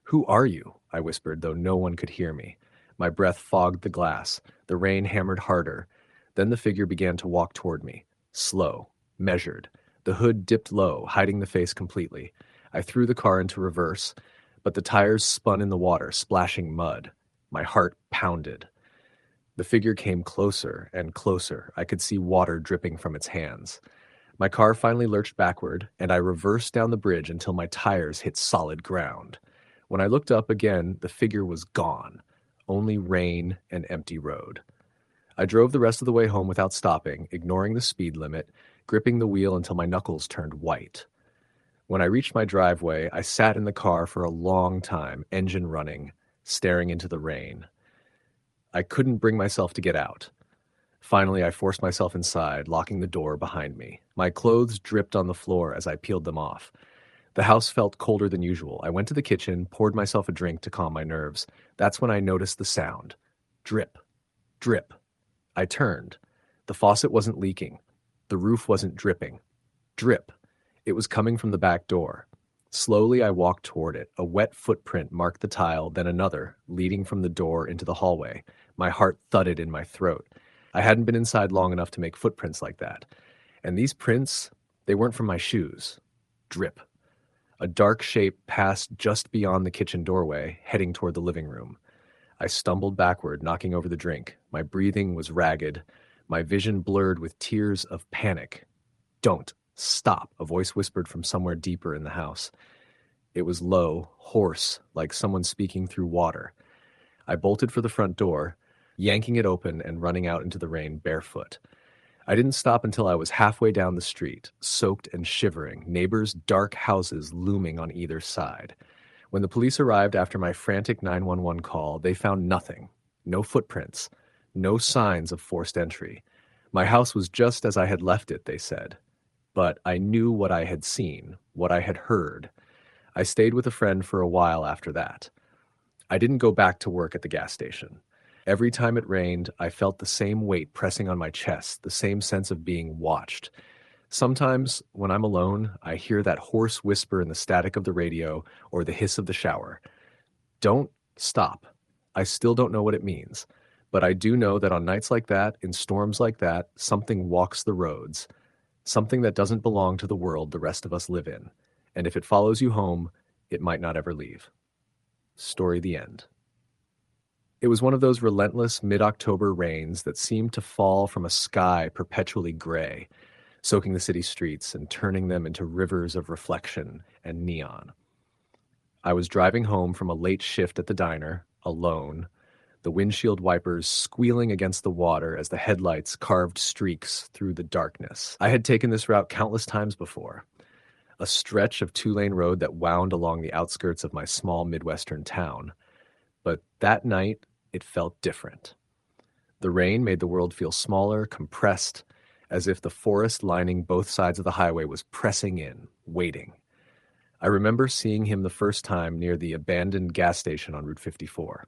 "Who are you?" I whispered, though no one could hear me. My breath fogged the glass. The rain hammered harder. Then the figure began to walk toward me. Slow, measured. The hood dipped low, hiding the face completely. I threw the car into reverse, but the tires spun in the water, splashing mud. My heart pounded. The figure came closer and closer. I could see water dripping from its hands. My car finally lurched backward, and I reversed down the bridge until my tires hit solid ground. When I looked up again, the figure was gone. Only rain and empty road. I drove the rest of the way home without stopping, ignoring the speed limit, gripping the wheel until my knuckles turned white. When I reached my driveway, I sat in the car for a long time, engine running, staring into the rain. I couldn't bring myself to get out. Finally, I forced myself inside, locking the door behind me. My clothes dripped on the floor as I peeled them off. The house felt colder than usual. I went to the kitchen, poured myself a drink to calm my nerves. That's when I noticed the sound. Drip. Drip. I turned. The faucet wasn't leaking. The roof wasn't dripping. Drip. It was coming from the back door. Slowly, I walked toward it. A wet footprint marked the tile, then another, leading from the door into the hallway. My heart thudded in my throat. I hadn't been inside long enough to make footprints like that. And these prints, they weren't from my shoes. Drip. A dark shape passed just beyond the kitchen doorway, heading toward the living room. I stumbled backward, knocking over the drink. My breathing was ragged, my vision blurred with tears of panic. "Don't. Stop," a voice whispered from somewhere deeper in the house. It was low, hoarse, like someone speaking through water. I bolted for the front door, yanking it open and running out into the rain barefoot. I didn't stop until I was halfway down the street, soaked and shivering, neighbors' dark houses looming on either side. When the police arrived after my frantic 911 call, they found nothing. No footprints. No signs of forced entry. My house was just as I had left it, they said. But I knew what I had seen, what I had heard. I stayed with a friend for a while after that. I didn't go back to work at the gas station. Every time it rained, I felt the same weight pressing on my chest, the same sense of being watched. Sometimes, when I'm alone, I hear that hoarse whisper in the static of the radio or the hiss of the shower. Don't stop. I still don't know what it means, but I do know that on nights like that, in storms like that, something walks the roads, something that doesn't belong to the world the rest of us live in. And if it follows you home, it might not ever leave. Story the end. It was one of those relentless mid-October rains that seemed to fall from a sky perpetually gray, soaking the city streets and turning them into rivers of reflection and neon. I was driving home from a late shift at the diner, alone, the windshield wipers squealing against the water as the headlights carved streaks through the darkness. I had taken this route countless times before, a stretch of two-lane road that wound along the outskirts of my small Midwestern town. But that night, it felt different. The rain made the world feel smaller, compressed, as if the forest lining both sides of the highway was pressing in, waiting. I remember seeing him the first time near the abandoned gas station on Route 54.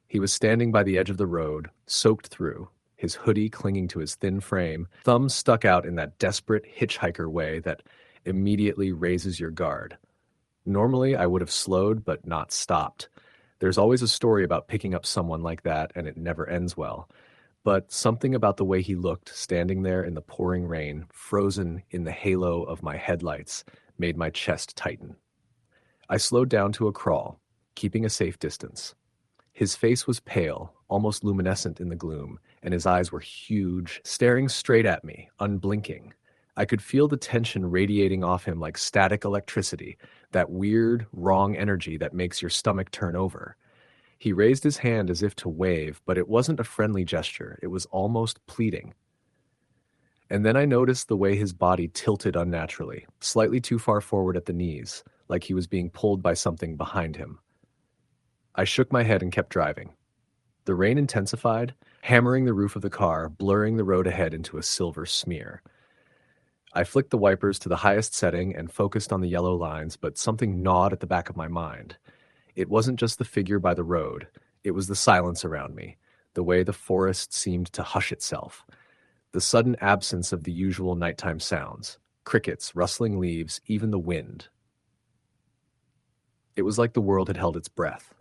He was standing by the edge of the road, soaked through, his hoodie clinging to his thin frame, thumbs stuck out in that desperate hitchhiker way that immediately raises your guard. Normally, I would have slowed but not stopped. There's always a story about picking up someone like that, and it never ends well. But something about the way he looked, standing there in the pouring rain, frozen in the halo of my headlights, made my chest tighten. I slowed down to a crawl, keeping a safe distance. His face was pale, almost luminescent in the gloom, and his eyes were huge, staring straight at me, unblinking. I could feel the tension radiating off him like static electricity, that weird, wrong energy that makes your stomach turn over. He raised his hand as if to wave, but it wasn't a friendly gesture. It was almost pleading. And then I noticed the way his body tilted unnaturally, slightly too far forward at the knees, like he was being pulled by something behind him. I shook my head and kept driving. The rain intensified, hammering the roof of the car, blurring the road ahead into a silver smear. I flicked the wipers to the highest setting and focused on the yellow lines, but something gnawed at the back of my mind. It wasn't just the figure by the road. It was the silence around me, the way the forest seemed to hush itself, the sudden absence of the usual nighttime sounds, crickets, rustling leaves, even the wind. It was like the world had held its breath.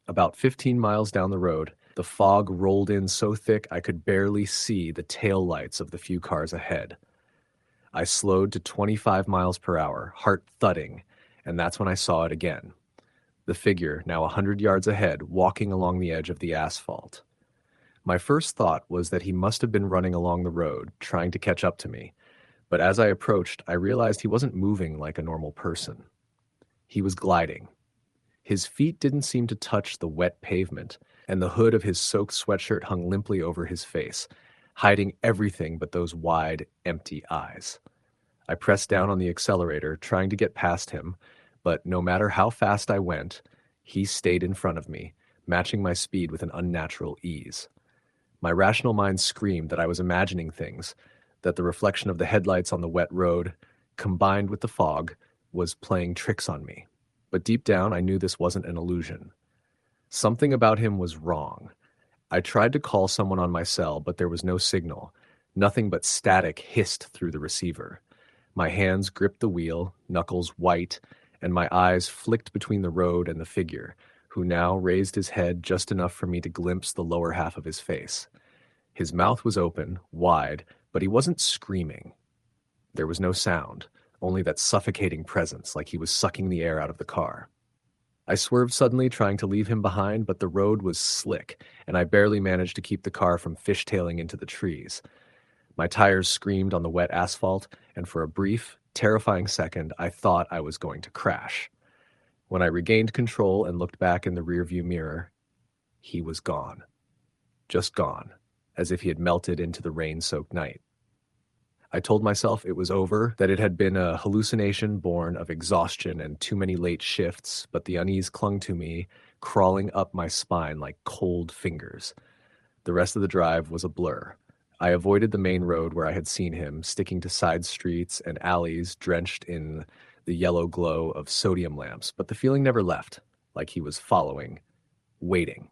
About 15 miles down the road, the fog rolled in so thick I could barely see the tail lights of the few cars ahead. I slowed to 25 miles per hour, heart thudding, and that's when I saw it again. The figure, now 100 yards ahead, walking along the edge of the asphalt. My first thought was that he must have been running along the road, trying to catch up to me, but as I approached, I realized he wasn't moving like a normal person. He was gliding. His feet didn't seem to touch the wet pavement, and the hood of his soaked sweatshirt hung limply over his face, hiding everything but those wide, empty eyes. I pressed down on the accelerator, trying to get past him, but no matter how fast I went, he stayed in front of me, matching my speed with an unnatural ease. My rational mind screamed that I was imagining things, that the reflection of the headlights on the wet road, combined with the fog, was playing tricks on me. But deep down, I knew this wasn't an illusion. Something about him was wrong. I tried to call someone on my cell, but there was no signal. Nothing but static hissed through the receiver. My hands gripped the wheel, knuckles white, and my eyes flicked between the road and the figure, who now raised his head just enough for me to glimpse the lower half of his face. His mouth was open, wide, but he wasn't screaming. There was no sound, only that suffocating presence, like he was sucking the air out of the car. I swerved suddenly, trying to leave him behind, but the road was slick, and I barely managed to keep the car from fishtailing into the trees. My tires screamed on the wet asphalt, and for a brief, terrifying second, I thought I was going to crash. When I regained control and looked back in the rearview mirror, he was gone. Just gone, as if he had melted into the rain-soaked night. I told myself it was over, that it had been a hallucination born of exhaustion and too many late shifts, but the unease clung to me, crawling up my spine like cold fingers. The rest of the drive was a blur. I avoided the main road where I had seen him, sticking to side streets and alleys drenched in the yellow glow of sodium lamps, but the feeling never left, like he was following, waiting.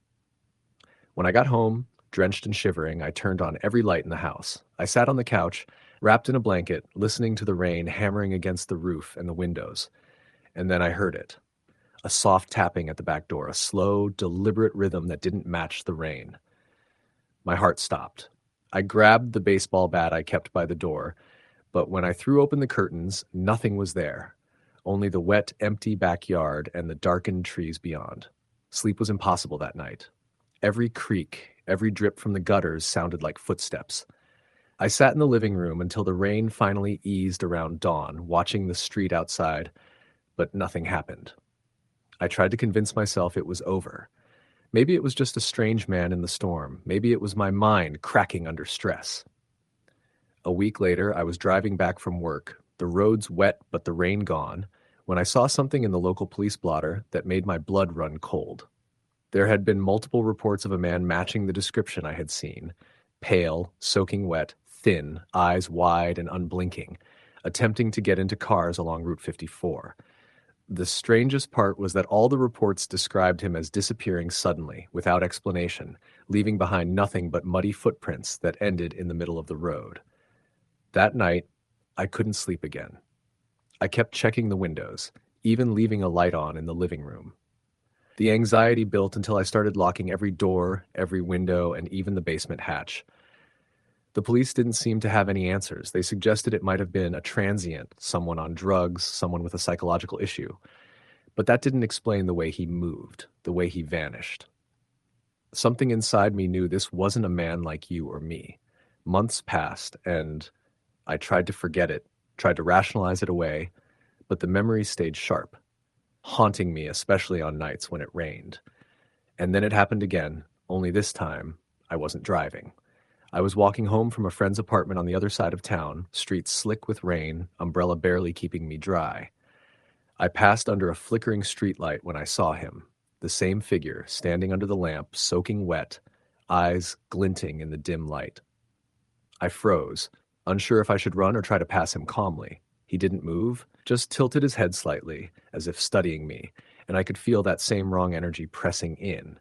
When I got home, drenched and shivering, I turned on every light in the house. I sat on the couch, wrapped in a blanket, listening to the rain hammering against the roof and the windows. And then I heard it. A soft tapping at the back door, a slow, deliberate rhythm that didn't match the rain. My heart stopped. I grabbed the baseball bat I kept by the door, but when I threw open the curtains, nothing was there. Only the wet, empty backyard and the darkened trees beyond. Sleep was impossible that night. Every creak, every drip from the gutters sounded like footsteps. I sat in the living room until the rain finally eased around dawn, watching the street outside, but nothing happened. I tried to convince myself it was over. Maybe it was just a strange man in the storm. Maybe it was my mind cracking under stress. A week later, I was driving back from work, the roads wet but the rain gone, when I saw something in the local police blotter that made my blood run cold. There had been multiple reports of a man matching the description I had seen: pale, soaking wet, thin, eyes wide and unblinking, attempting to get into cars along Route 54. The strangest part was that all the reports described him as disappearing suddenly, without explanation, leaving behind nothing but muddy footprints that ended in the middle of the road. That night, I couldn't sleep again. I kept checking the windows, even leaving a light on in the living room. The anxiety built until I started locking every door, every window, and even the basement hatch. The police didn't seem to have any answers. They suggested it might have been a transient, someone on drugs, someone with a psychological issue. But that didn't explain the way he moved, the way he vanished. Something inside me knew this wasn't a man like you or me. Months passed, and I tried to forget it, tried to rationalize it away, but the memory stayed sharp, haunting me, especially on nights when it rained. And then it happened again, only this time I wasn't driving. I was walking home from a friend's apartment on the other side of town, streets slick with rain, umbrella barely keeping me dry. I passed under a flickering streetlight when I saw him, the same figure standing under the lamp, soaking wet, eyes glinting in the dim light. I froze, unsure if I should run or try to pass him calmly. He didn't move, just tilted his head slightly, as if studying me, and I could feel that same wrong energy pressing in,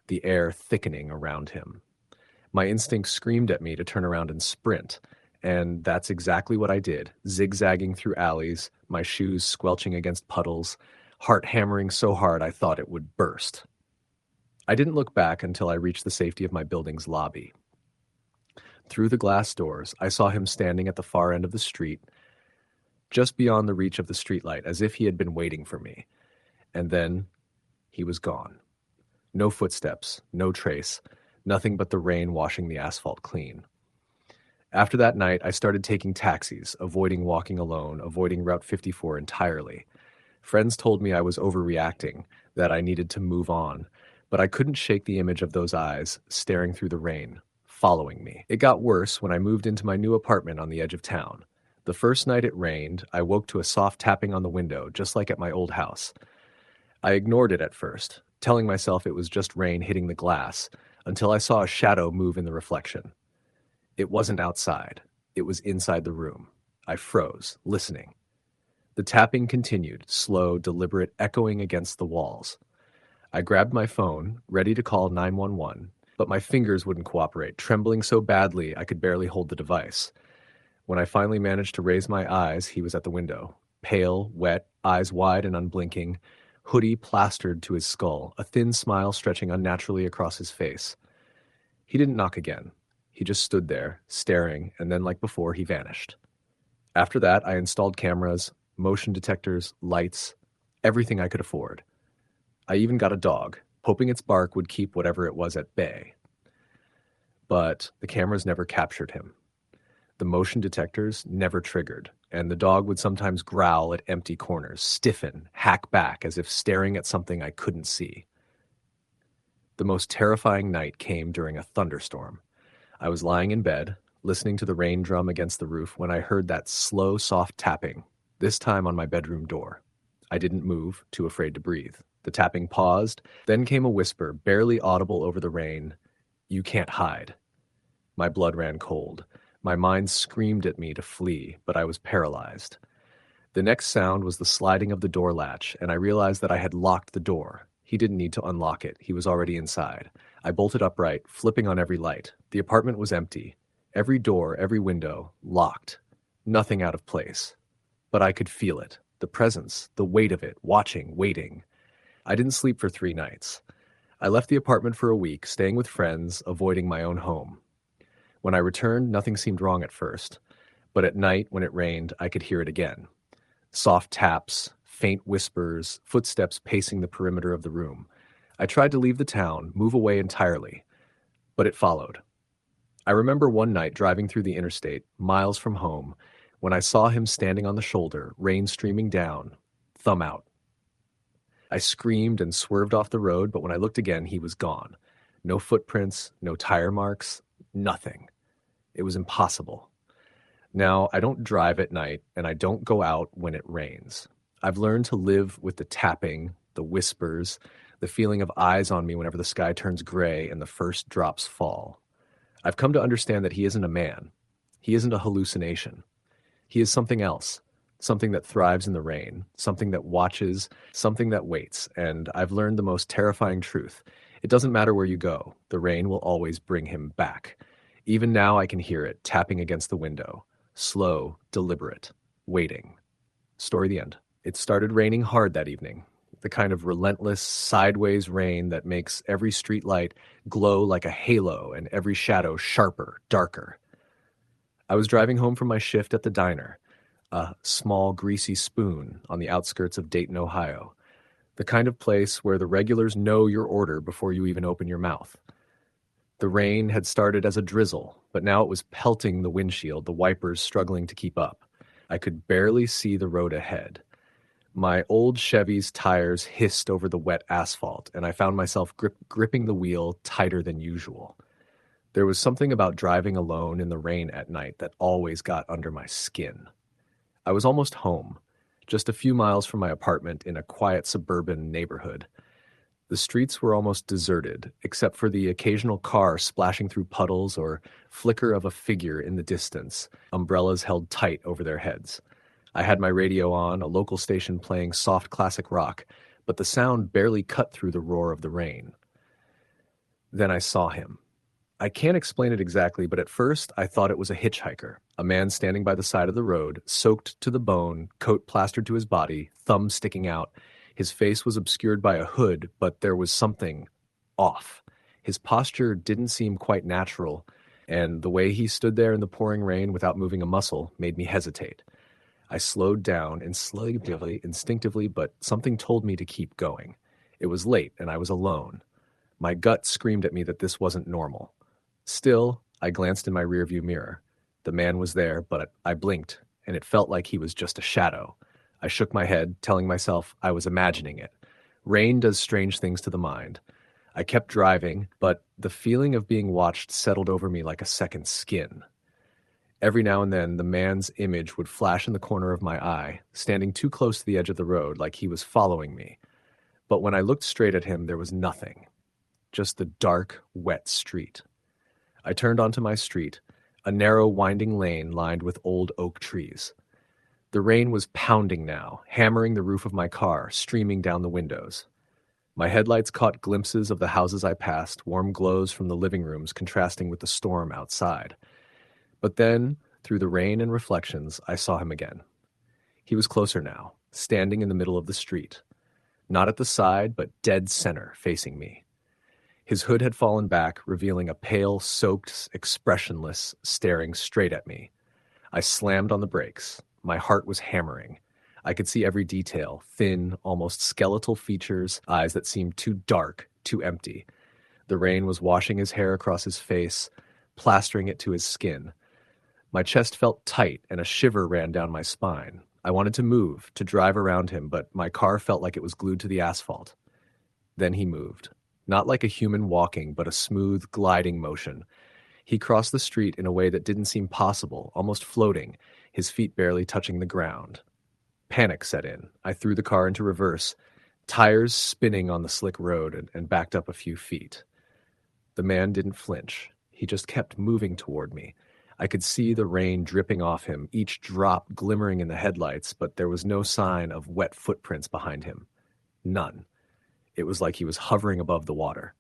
the air thickening around him. My instinct screamed at me to turn around and sprint, and that's exactly what I did, zigzagging through alleys, my shoes squelching against puddles, heart hammering so hard I thought it would burst. I didn't look back until I reached the safety of my building's lobby. Through the glass doors, I saw him standing at the far end of the street, just beyond the reach of the streetlight, as if he had been waiting for me. And then he was gone. No footsteps, no trace. nothing but the rain washing the asphalt clean. After that night, I started taking taxis, avoiding walking alone, avoiding Route 54 entirely. Friends told me I was overreacting, that I needed to move on, but I couldn't shake the image of those eyes staring through the rain, following me. It got worse when I moved into my new apartment on the edge of town. The first night it rained, I woke to a soft tapping on the window, just like at my old house. I ignored it at first, telling myself it was just rain hitting the glass, until I saw a shadow move in the reflection. It wasn't outside. It was inside the room. I froze, listening. The tapping continued, slow, deliberate, echoing against the walls. I grabbed my phone, ready to call 911, but my fingers wouldn't cooperate, trembling so badly I could barely hold the device. When I finally managed to raise my eyes, he was at the window, pale, wet, eyes wide and unblinking, hoodie plastered to his skull, a thin smile stretching unnaturally across his face. He didn't knock again. He just stood there, staring, and then, like before, he vanished. After that, I installed cameras, motion detectors, lights, everything I could afford. I even got a dog, hoping its bark would keep whatever it was at bay. But the cameras never captured him. The motion detectors never triggered, and the dog would sometimes growl at empty corners, stiffen, hack back as if staring at something I couldn't see. The most terrifying night came during a thunderstorm. I was lying in bed, listening to the rain drum against the roof when I heard that slow, soft tapping, this time on my bedroom door. I didn't move, too afraid to breathe. The tapping paused, then came a whisper, barely audible over the rain, "You can't hide." My blood ran cold. My mind screamed at me to flee, but I was paralyzed. The next sound was the sliding of the door latch, and I realized that I had locked the door. He didn't need to unlock it. He was already inside. I bolted upright, flipping on every light. The apartment was empty. Every door, every window, locked. Nothing out of place. But I could feel it. The presence, the weight of it, watching, waiting. I didn't sleep for 3 nights. I left the apartment for a week, staying with friends, avoiding my own home. When I returned, nothing seemed wrong at first. But at night, when it rained, I could hear it again. Soft taps, faint whispers, footsteps pacing the perimeter of the room. I tried to leave the town, move away entirely, but it followed. I remember one night driving through the interstate, miles from home, when I saw him standing on the shoulder, rain streaming down, thumb out. I screamed and swerved off the road, but when I looked again, he was gone. No footprints, no tire marks, nothing. It was impossible. Now, I don't drive at night, and I don't go out when it rains. I've learned to live with the tapping, the whispers, the feeling of eyes on me whenever the sky turns gray and the first drops fall. I've come to understand that he isn't a man. He isn't a hallucination. He is something else, something that thrives in the rain, something that watches, something that waits, and I've learned the most terrifying truth. It doesn't matter where you go, the rain will always bring him back. Even now I can hear it tapping against the window. Slow, deliberate, waiting. Story the end. It started raining hard that evening. The kind of relentless, sideways rain that makes every streetlight glow like a halo and every shadow sharper, darker. I was driving home from my shift at the diner, a small, greasy spoon on the outskirts of Dayton, Ohio. The kind of place where the regulars know your order before you even open your mouth. The rain had started as a drizzle, but now it was pelting the windshield, the wipers struggling to keep up. I could barely see the road ahead. My old Chevy's tires hissed over the wet asphalt, and I found myself gripping the wheel tighter than usual. There was something about driving alone in the rain at night that always got under my skin. I was almost home, just a few miles from my apartment in a quiet suburban neighborhood. The streets were almost deserted, except for the occasional car splashing through puddles or flicker of a figure in the distance, umbrellas held tight over their heads. I had my radio on, a local station playing soft classic rock, but the sound barely cut through the roar of the rain. Then I saw him. I can't explain it exactly, but at first I thought it was a hitchhiker, a man standing by the side of the road, soaked to the bone, coat plastered to his body, thumb sticking out. His face was obscured by a hood, but there was something off. His posture didn't seem quite natural, and the way he stood there in the pouring rain without moving a muscle made me hesitate. I slowed down instinctively, but something told me to keep going. It was late, and I was alone. My gut screamed at me that this wasn't normal. Still, I glanced in my rearview mirror. The man was there, but I blinked, and it felt like he was just a shadow. I shook my head, telling myself I was imagining it. Rain does strange things to the mind. I kept driving, but the feeling of being watched settled over me like a second skin. Every now and then, the man's image would flash in the corner of my eye, standing too close to the edge of the road like he was following me. But when I looked straight at him, there was nothing. Just the dark, wet street. I turned onto my street, a narrow, winding lane lined with old oak trees. The rain was pounding now, hammering the roof of my car, streaming down the windows. My headlights caught glimpses of the houses I passed, warm glows from the living rooms contrasting with the storm outside. But then, through the rain and reflections, I saw him again. He was closer now, standing in the middle of the street. Not at the side, but dead center, facing me. His hood had fallen back, revealing a pale, soaked, expressionless, staring straight at me. I slammed on the brakes. My heart was hammering. I could see every detail, thin, almost skeletal features, eyes that seemed too dark, too empty. The rain was washing his hair across his face, plastering it to his skin. My chest felt tight and a shiver ran down my spine. I wanted to move, to drive around him, but my car felt like it was glued to the asphalt. Then he moved. Not like a human walking, but a smooth, gliding motion. He crossed the street in a way that didn't seem possible, almost floating, his feet barely touching the ground. Panic set in. I threw the car into reverse, tires spinning on the slick road, and backed up a few feet. The man didn't flinch. He just kept moving toward me. I could see the rain dripping off him, each drop glimmering in the headlights, but there was no sign of wet footprints behind him. None. It was like he was hovering above the water.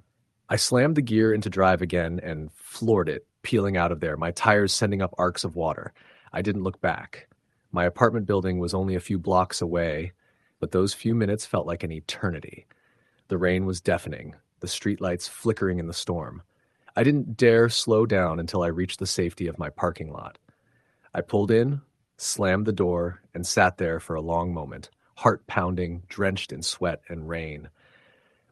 I slammed the gear into drive again and floored it, peeling out of there, my tires sending up arcs of water. I didn't look back. My apartment building was only a few blocks away, but those few minutes felt like an eternity. The rain was deafening, the streetlights flickering in the storm. I didn't dare slow down until I reached the safety of my parking lot. I pulled in, slammed the door, and sat there for a long moment, heart pounding, drenched in sweat and rain.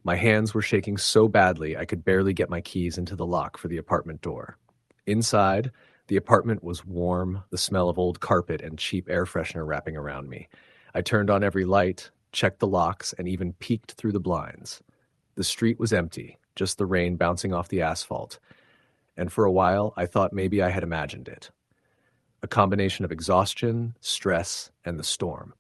My hands were shaking so badly I could barely get my keys into the lock for the apartment door. Inside, the apartment was warm, the smell of old carpet and cheap air freshener wrapping around me. I turned on every light, checked the locks, and even peeked through the blinds. The street was empty, just the rain bouncing off the asphalt. And for a while, I thought maybe I had imagined it. A combination of exhaustion, stress, and the storm.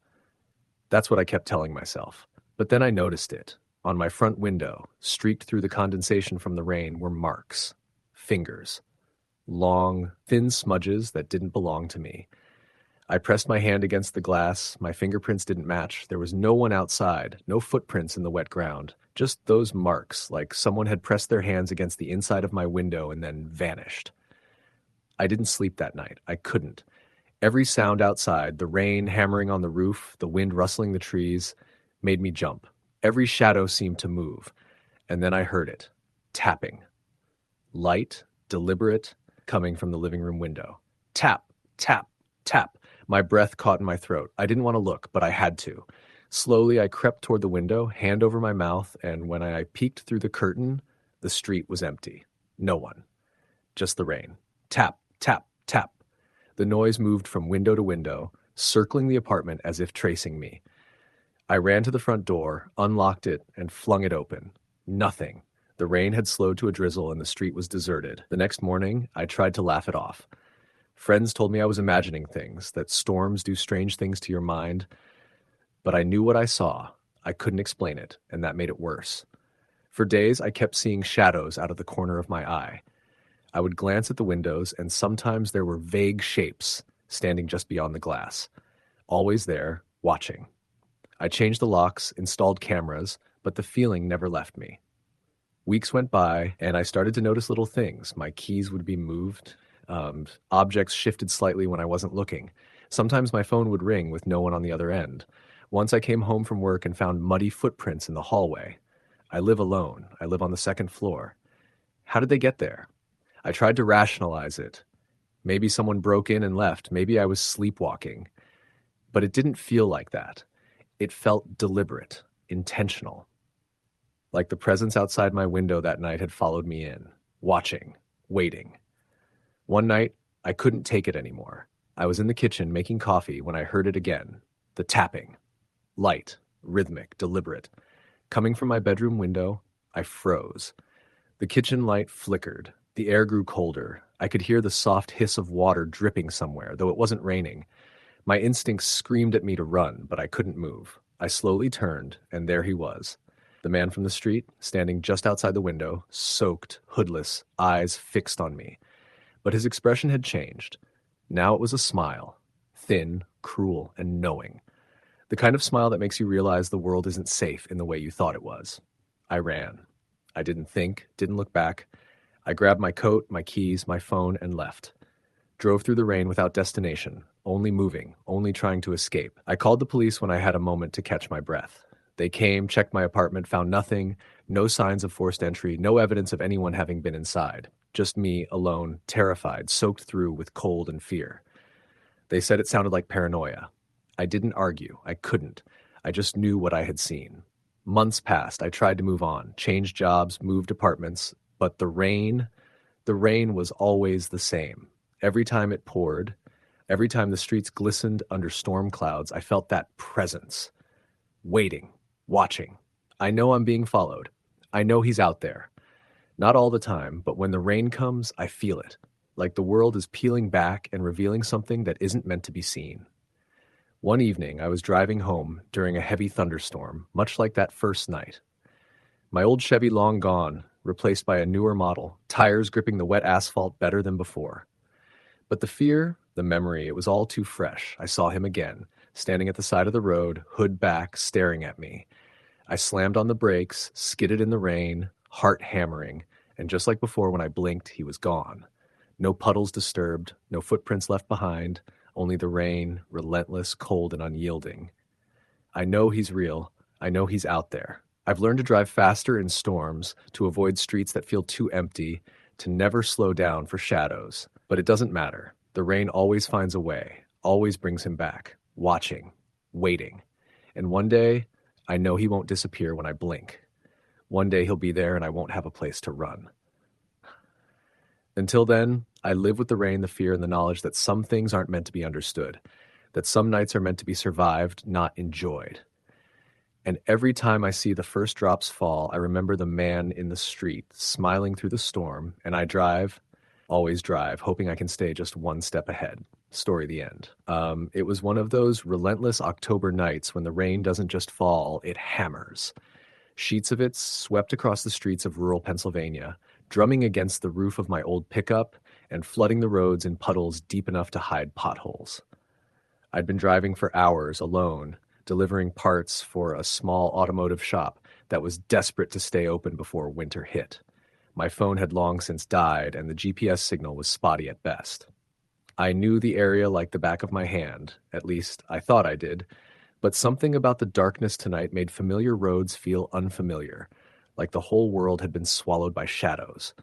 That's what I kept telling myself. But then I noticed it. On my front window, streaked through the condensation from the rain, were marks. Fingers. Long, thin smudges that didn't belong to me. I pressed my hand against the glass. My fingerprints didn't match. There was no one outside, no footprints in the wet ground. Just those marks, like someone had pressed their hands against the inside of my window and then vanished. I didn't sleep that night. I couldn't. Every sound outside, the rain hammering on the roof, the wind rustling the trees, made me jump. Every shadow seemed to move. And then I heard it. Tapping. Light, deliberate, coming from the living room window. Tap, tap, tap. My breath caught in my throat. I didn't want to look, but I had to. Slowly, I crept toward the window, hand over my mouth, and when I peeked through the curtain, the street was empty. No one. Just the rain. Tap, tap, tap. The noise moved from window to window, circling the apartment as if tracing me. I ran to the front door, unlocked it, and flung it open. Nothing. The rain had slowed to a drizzle and the street was deserted. The next morning, I tried to laugh it off. Friends told me I was imagining things, that storms do strange things to your mind. But I knew what I saw. I couldn't explain it, and that made it worse. For days, I kept seeing shadows out of the corner of my eye. I would glance at the windows, and sometimes there were vague shapes standing just beyond the glass. Always there, watching. I changed the locks, installed cameras, but the feeling never left me. Weeks went by, and I started to notice little things. My keys would be moved. Objects shifted slightly when I wasn't looking. Sometimes my phone would ring with no one on the other end. Once I came home from work and found muddy footprints in the hallway. I live alone. I live on the second floor. How did they get there? I tried to rationalize it. Maybe someone broke in and left. Maybe I was sleepwalking. But it didn't feel like that. It felt deliberate, intentional. like the presence outside my window that night had followed me in, watching, waiting. One night, I couldn't take it anymore. I was in the kitchen making coffee when I heard it again. The tapping. Light, rhythmic, deliberate. Coming from my bedroom window, I froze. The kitchen light flickered. The air grew colder. I could hear the soft hiss of water dripping somewhere, though it wasn't raining. My instincts screamed at me to run, but I couldn't move. I slowly turned, and there he was. The man from the street, standing just outside the window, soaked, hoodless, eyes fixed on me. But his expression had changed. Now it was a smile, thin, cruel, and knowing. The kind of smile that makes you realize the world isn't safe in the way you thought it was. I ran. I didn't think, didn't look back. I grabbed my coat, my keys, my phone, and left. Drove through the rain without destination, only moving, only trying to escape. I called the police when I had a moment to catch my breath. They came, checked my apartment, found nothing, no signs of forced entry, no evidence of anyone having been inside. Just me, alone, terrified, soaked through with cold and fear. They said it sounded like paranoia. I didn't argue. I couldn't. I just knew what I had seen. Months passed. I tried to move on, changed jobs, moved apartments, but the rain was always the same. Every time it poured, every time the streets glistened under storm clouds, I felt that presence. Waiting, watching. I know I'm being followed. I know he's out there. Not all the time, but when the rain comes, I feel it. Like the world is peeling back and revealing something that isn't meant to be seen. One evening, I was driving home during a heavy thunderstorm, much like that first night. My old Chevy long gone, replaced by a newer model, tires gripping the wet asphalt better than before. But the fear, the memory, it was all too fresh. I saw him again, standing at the side of the road, hood back, staring at me. I slammed on the brakes, skidded in the rain, heart hammering, and just like before when I blinked, he was gone. No puddles disturbed, no footprints left behind, only the rain, relentless, cold, and unyielding. I know he's real. I know he's out there. I've learned to drive faster in storms, to avoid streets that feel too empty, to never slow down for shadows. But it doesn't matter. The rain always finds a way, always brings him back, watching, waiting. And one day, I know he won't disappear when I blink. One day he'll be there and I won't have a place to run. Until then, I live with the rain, the fear, and the knowledge that some things aren't meant to be understood, that some nights are meant to be survived, not enjoyed. And every time I see the first drops fall, I remember the man in the street smiling through the storm, and I drive, always drive, hoping I can stay just one step ahead. Story the end. It was one of those relentless October nights when the rain doesn't just fall, it hammers. Sheets of it swept across the streets of rural Pennsylvania, drumming against the roof of my old pickup and flooding the roads in puddles deep enough to hide potholes. I'd been driving for hours alone, delivering parts for a small automotive shop that was desperate to stay open before winter hit. My phone had long since died, and the GPS signal was spotty at best. I knew the area like the back of my hand, at least I thought I did, but something about the darkness tonight made familiar roads feel unfamiliar, like the whole world had been swallowed by shadows.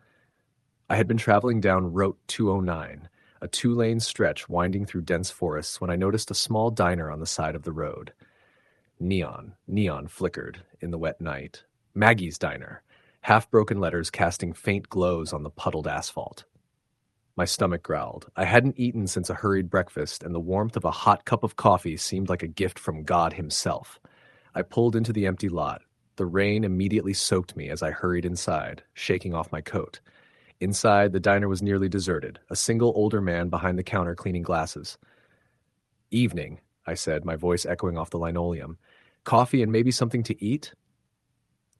I had been traveling down Route 209, a 2-lane stretch winding through dense forests, when I noticed a small diner on the side of the road. Neon flickered in the wet night. Maggie's Diner, half-broken letters casting faint glows on the puddled asphalt. My stomach growled. I hadn't eaten since a hurried breakfast, and the warmth of a hot cup of coffee seemed like a gift from God himself. I pulled into the empty lot. The rain immediately soaked me as I hurried inside, shaking off my coat. Inside, the diner was nearly deserted, a single older man behind the counter cleaning glasses. "Evening," I said, my voice echoing off the linoleum. "Coffee and maybe something to eat?"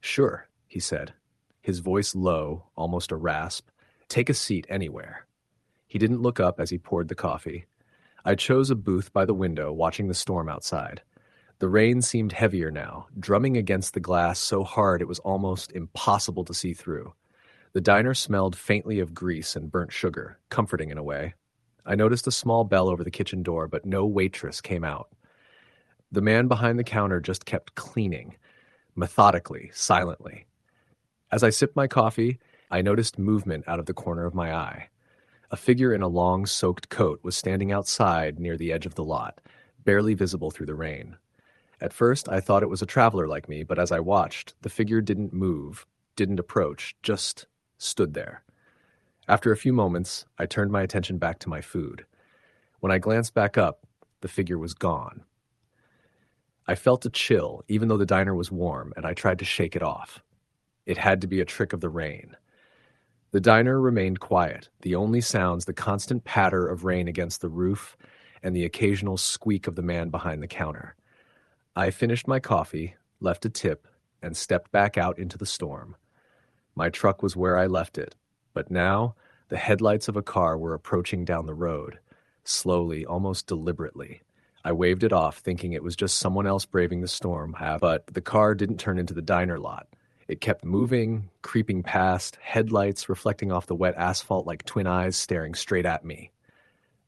"Sure," he said, his voice low, almost a rasp. "Take a seat anywhere." He didn't look up as he poured the coffee. I chose a booth by the window, watching the storm outside. The rain seemed heavier now, drumming against the glass so hard it was almost impossible to see through. The diner smelled faintly of grease and burnt sugar, comforting in a way. I noticed a small bell over the kitchen door, but no waitress came out. The man behind the counter just kept cleaning, methodically, silently. As I sipped my coffee, I noticed movement out of the corner of my eye. A figure in a long, soaked coat was standing outside near the edge of the lot, barely visible through the rain. At first, I thought it was a traveler like me, but as I watched, the figure didn't move, didn't approach, just stood there. After a few moments, I turned my attention back to my food. When I glanced back up, the figure was gone. I felt a chill, even though the diner was warm, and I tried to shake it off. It had to be a trick of the rain. The diner remained quiet, the only sounds the constant patter of rain against the roof and the occasional squeak of the man behind the counter. I finished my coffee, left a tip, and stepped back out into the storm. My truck was where I left it, but now the headlights of a car were approaching down the road, slowly, almost deliberately. I waved it off, thinking it was just someone else braving the storm, but the car didn't turn into the diner lot. It kept moving, creeping past, headlights reflecting off the wet asphalt like twin eyes staring straight at me.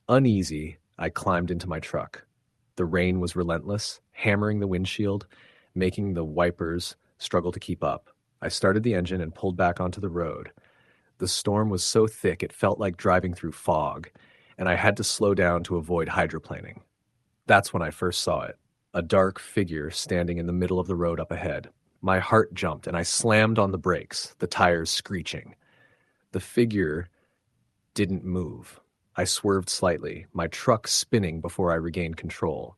Uneasy, I climbed into my truck. The rain was relentless, hammering the windshield, making the wipers struggle to keep up. I started the engine and pulled back onto the road. The storm was so thick it felt like driving through fog, and I had to slow down to avoid hydroplaning. That's when I first saw it, a dark figure standing in the middle of the road up ahead. My heart jumped and I slammed on the brakes, the tires screeching. The figure didn't move. I swerved slightly, my truck spinning before I regained control.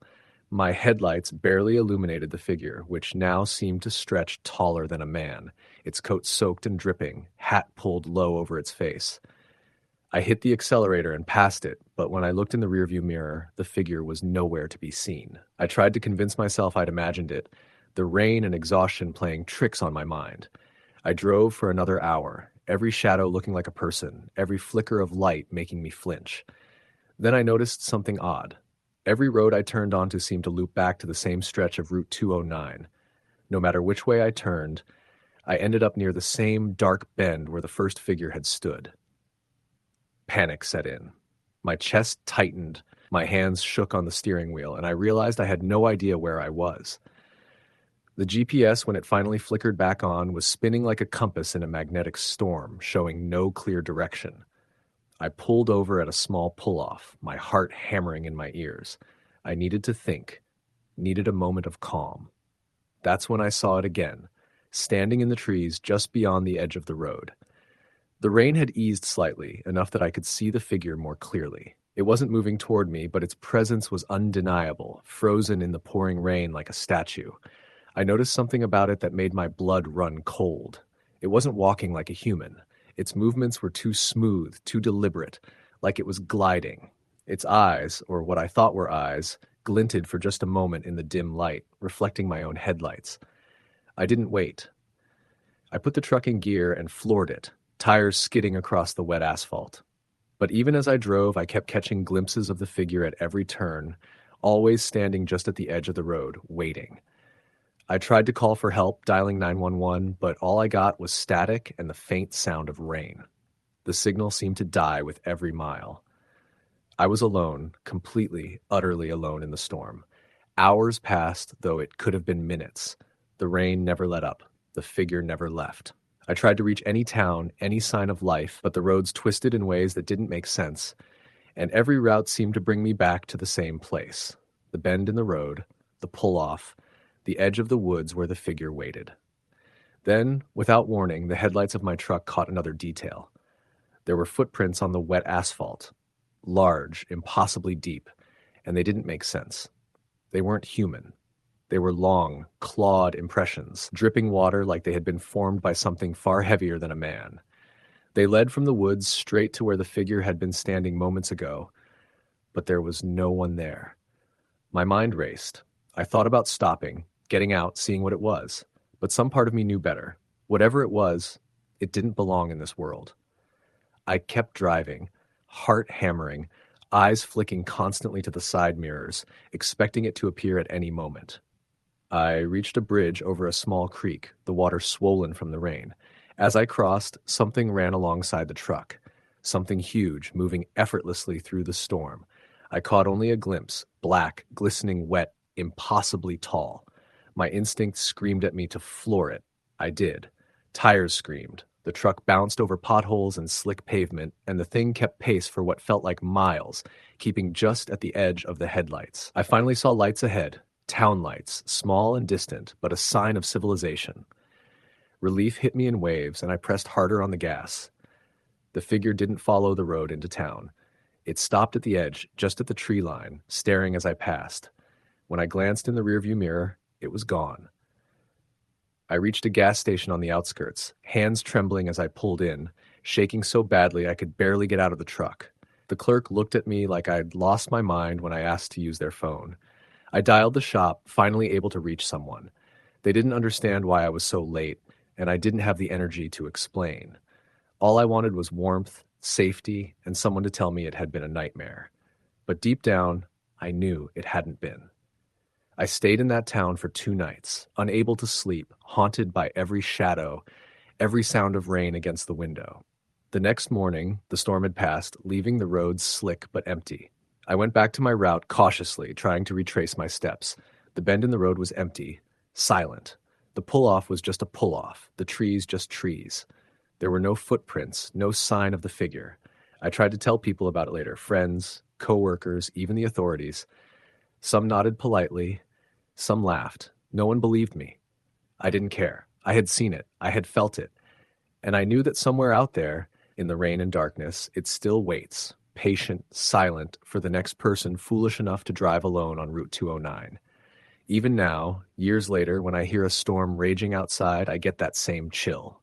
My headlights barely illuminated the figure, which now seemed to stretch taller than a man, its coat soaked and dripping, hat pulled low over its face. I hit the accelerator and passed it, but when I looked in the rearview mirror, the figure was nowhere to be seen. I tried to convince myself I'd imagined it, the rain and exhaustion playing tricks on my mind. I drove for another hour, every shadow looking like a person, every flicker of light making me flinch. Then I noticed something odd. Every road I turned onto seemed to loop back to the same stretch of Route 209. No matter which way I turned, I ended up near the same dark bend where the first figure had stood. Panic set in. My chest tightened, my hands shook on the steering wheel, and I realized I had no idea where I was. The GPS, when it finally flickered back on, was spinning like a compass in a magnetic storm, showing no clear direction. I pulled over at a small pull-off, my heart hammering in my ears. I needed to think, needed a moment of calm. That's when I saw it again, standing in the trees just beyond the edge of the road. The rain had eased slightly, enough that I could see the figure more clearly. It wasn't moving toward me, but its presence was undeniable, frozen in the pouring rain like a statue. I noticed something about it that made my blood run cold. It wasn't walking like a human. Its movements were too smooth, too deliberate, like it was gliding. Its eyes, or what I thought were eyes, glinted for just a moment in the dim light, reflecting my own headlights. I didn't wait. I put the truck in gear and floored it, tires skidding across the wet asphalt. But even as I drove, I kept catching glimpses of the figure at every turn, always standing just at the edge of the road, waiting. I tried to call for help, dialing 911, but all I got was static and the faint sound of rain. The signal seemed to die with every mile. I was alone, completely, utterly alone in the storm. Hours passed, though it could have been minutes. The rain never let up. The figure never left. I tried to reach any town, any sign of life, but the roads twisted in ways that didn't make sense, and every route seemed to bring me back to the same place. The bend in the road, the pull-off, the edge of the woods where the figure waited. Then, without warning, the headlights of my truck caught another detail. There were footprints on the wet asphalt, large, impossibly deep, and they didn't make sense. They weren't human. They were long, clawed impressions, dripping water like they had been formed by something far heavier than a man. They led from the woods straight to where the figure had been standing moments ago, but there was no one there. My mind raced. I thought about stopping, getting out, seeing what it was, but some part of me knew better. Whatever it was, it didn't belong in this world. I kept driving, heart hammering, eyes flicking constantly to the side mirrors, expecting it to appear at any moment. I reached a bridge over a small creek, the water swollen from the rain. As I crossed, something ran alongside the truck, something huge, moving effortlessly through the storm. I caught only a glimpse, black, glistening wet, impossibly tall. My instinct screamed at me to floor it. I did. Tires screamed. The truck bounced over potholes and slick pavement, and the thing kept pace for what felt like miles, keeping just at the edge of the headlights. I finally saw lights ahead, Town lights, small and distant, but a sign of civilization. Relief hit me in waves, and I pressed harder on the gas. The figure didn't follow the road into town. It stopped at the edge, just at the tree line, staring as I passed. When I glanced in the rearview mirror, it was gone. I reached a gas station on the outskirts, hands trembling as I pulled in, shaking so badly I could barely get out of the truck. The clerk looked at me like I'd lost my mind when I asked to use their phone. I dialed the shop, finally able to reach someone. They didn't understand why I was so late, and I didn't have the energy to explain. All I wanted was warmth, safety, and someone to tell me it had been a nightmare. But deep down, I knew it hadn't been. I stayed in that town for 2 nights, unable to sleep, haunted by every shadow, every sound of rain against the window. The next morning, the storm had passed, leaving the roads slick but empty. I went back to my route cautiously, trying to retrace my steps. The bend in the road was empty, silent. The pull-off was just a pull-off, the trees just trees. There were no footprints, no sign of the figure. I tried to tell people about it later, friends, co-workers, even the authorities. Some nodded politely, some laughed. No one believed me. I didn't care. I had seen it. I had felt it. And I knew that somewhere out there, in the rain and darkness, it still waits, patient, silent, for the next person foolish enough to drive alone on Route 209. Even now, years later, when I hear a storm raging outside, I get that same chill.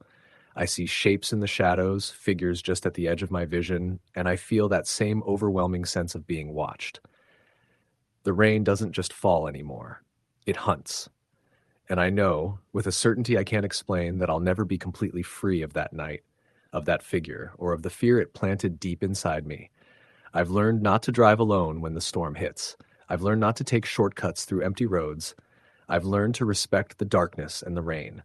I see shapes in the shadows, figures just at the edge of my vision, and I feel that same overwhelming sense of being watched. The rain doesn't just fall anymore. It hunts. And I know, with a certainty I can't explain, that I'll never be completely free of that night, of that figure, or of the fear it planted deep inside me. I've learned not to drive alone when the storm hits. I've learned not to take shortcuts through empty roads. I've learned to respect the darkness and the rain.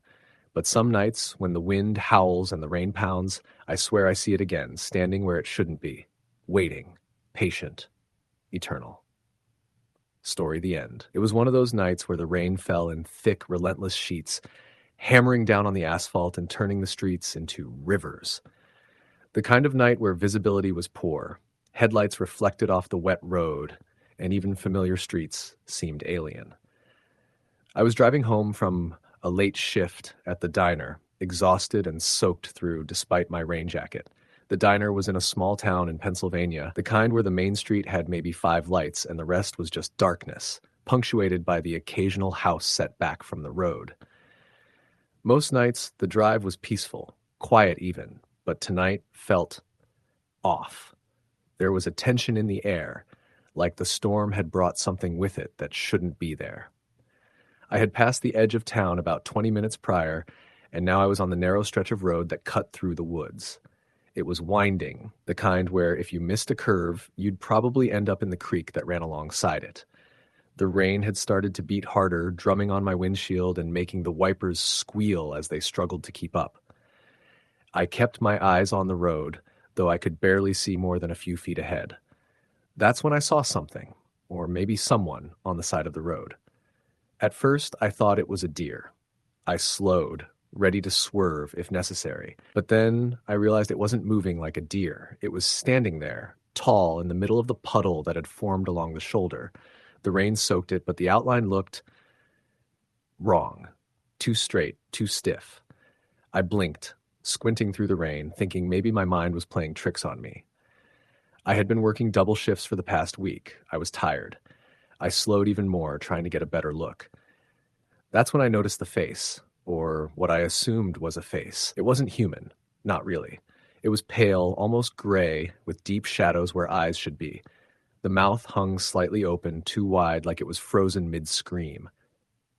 But some nights, when the wind howls and the rain pounds, I swear I see it again, standing where it shouldn't be, waiting, patient, eternal. Story the end. It was one of those nights where the rain fell in thick, relentless sheets, hammering down on the asphalt and turning the streets into rivers. The kind of night where visibility was poor, headlights reflected off the wet road, and even familiar streets seemed alien. I was driving home from a late shift at the diner, exhausted and soaked through despite my rain jacket. The diner was in a small town in Pennsylvania, the kind where the main street had maybe 5 lights and the rest was just darkness, punctuated by the occasional house set back from the road. Most nights, the drive was peaceful, quiet even, but tonight felt off. There was a tension in the air, like the storm had brought something with it that shouldn't be there. I had passed the edge of town about 20 minutes prior, and now I was on the narrow stretch of road that cut through the woods. It was winding, the kind where if you missed a curve, you'd probably end up in the creek that ran alongside it. The rain had started to beat harder, drumming on my windshield and making the wipers squeal as they struggled to keep up. I kept my eyes on the road, though I could barely see more than a few feet ahead. That's when I saw something, or maybe someone, on the side of the road. At first, I thought it was a deer. I slowed, ready to swerve if necessary. But then I realized it wasn't moving like a deer. It was standing there, tall in the middle of the puddle that had formed along the shoulder. The rain soaked it, but the outline looked wrong. Too straight, too stiff. I blinked, squinting through the rain, thinking maybe my mind was playing tricks on me. I had been working double shifts for the past week. I was tired. I slowed even more, trying to get a better look. That's when I noticed the face, or what I assumed was a face. It wasn't human, not really. It was pale, almost gray, with deep shadows where eyes should be. The mouth hung slightly open, too wide, like it was frozen mid-scream.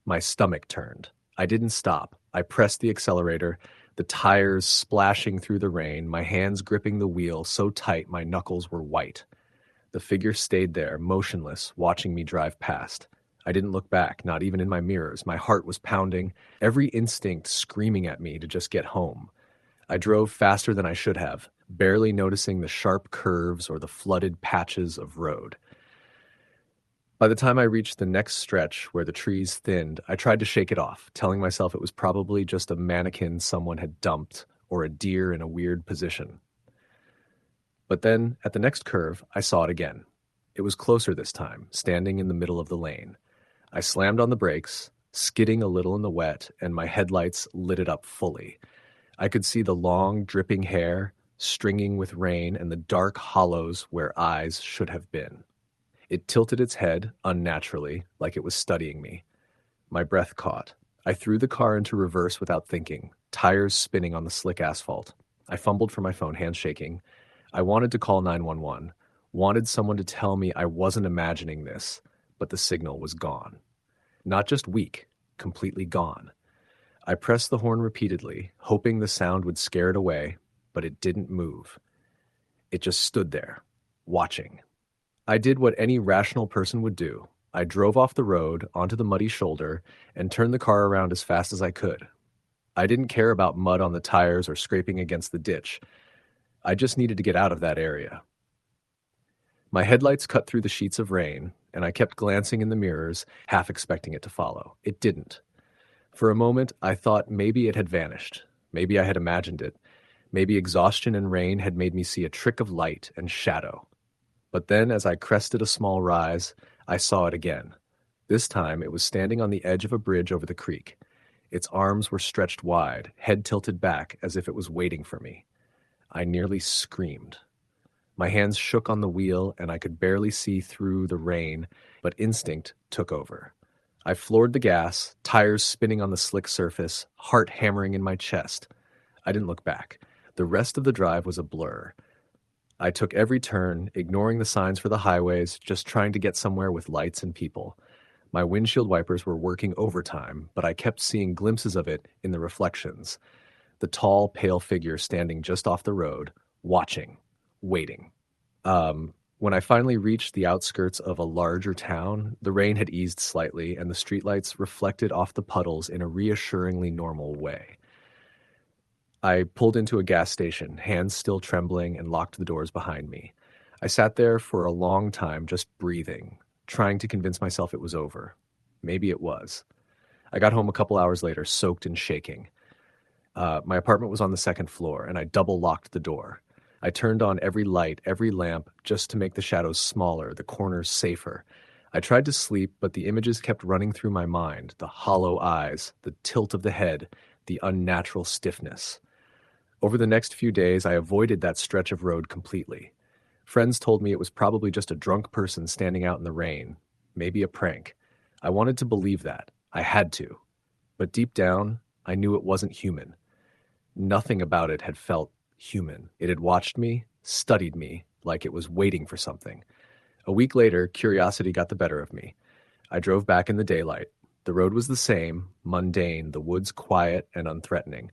My stomach turned. I didn't stop. I pressed the accelerator, the tires splashing through the rain, my hands gripping the wheel so tight my knuckles were white. The figure stayed there, motionless, watching me drive past. I didn't look back, not even in my mirrors. My heart was pounding, every instinct screaming at me to just get home. I drove faster than I should have, barely noticing the sharp curves or the flooded patches of road. By the time I reached the next stretch where the trees thinned, I tried to shake it off, telling myself it was probably just a mannequin someone had dumped or a deer in a weird position. But then, at the next curve, I saw it again. It was closer this time, standing in the middle of the lane. I slammed on the brakes, skidding a little in the wet, and my headlights lit it up fully. I could see the long, dripping hair, stringing with rain, and the dark hollows where eyes should have been. It tilted its head, unnaturally, like it was studying me. My breath caught. I threw the car into reverse without thinking, tires spinning on the slick asphalt. I fumbled for my phone, hands shaking. I wanted to call 911, wanted someone to tell me I wasn't imagining this, but the signal was gone. Not just weak, completely gone. I pressed the horn repeatedly, hoping the sound would scare it away, but it didn't move. It just stood there, watching. I did what any rational person would do. I drove off the road onto the muddy shoulder and turned the car around as fast as I could. I didn't care about mud on the tires or scraping against the ditch. I just needed to get out of that area. My headlights cut through the sheets of rain, and I kept glancing in the mirrors, half expecting it to follow. It didn't. For a moment, I thought maybe it had vanished. Maybe I had imagined it. Maybe exhaustion and rain had made me see a trick of light and shadow. But then, as I crested a small rise, I saw it again. This time, it was standing on the edge of a bridge over the creek. Its arms were stretched wide, head tilted back as if it was waiting for me. I nearly screamed. My hands shook on the wheel, and I could barely see through the rain, but instinct took over. I floored the gas, tires spinning on the slick surface, heart hammering in my chest. I didn't look back. The rest of the drive was a blur. I took every turn, ignoring the signs for the highways, just trying to get somewhere with lights and people. My windshield wipers were working overtime, but I kept seeing glimpses of it in the reflections. The tall, pale figure standing just off the road, watching, waiting. When I finally reached the outskirts of a larger town, the rain had eased slightly, and the streetlights reflected off the puddles in a reassuringly normal way. I pulled into a gas station, hands still trembling, and locked the doors behind me. I sat there for a long time, just breathing, trying to convince myself it was over. Maybe it was. I got home a couple hours later, soaked and shaking. My apartment was on the second floor, and I double-locked the door. I turned on every light, every lamp, just to make the shadows smaller, the corners safer. I tried to sleep, but the images kept running through my mind, the hollow eyes, the tilt of the head, the unnatural stiffness. Over the next few days, I avoided that stretch of road completely. Friends told me it was probably just a drunk person standing out in the rain, maybe a prank. I wanted to believe that. I had to. But deep down, I knew it wasn't human. Nothing about it had felt human. It had watched me, studied me, like it was waiting for something. A week later, curiosity got the better of me. I drove back in the daylight. The road was the same, mundane, the woods quiet and unthreatening.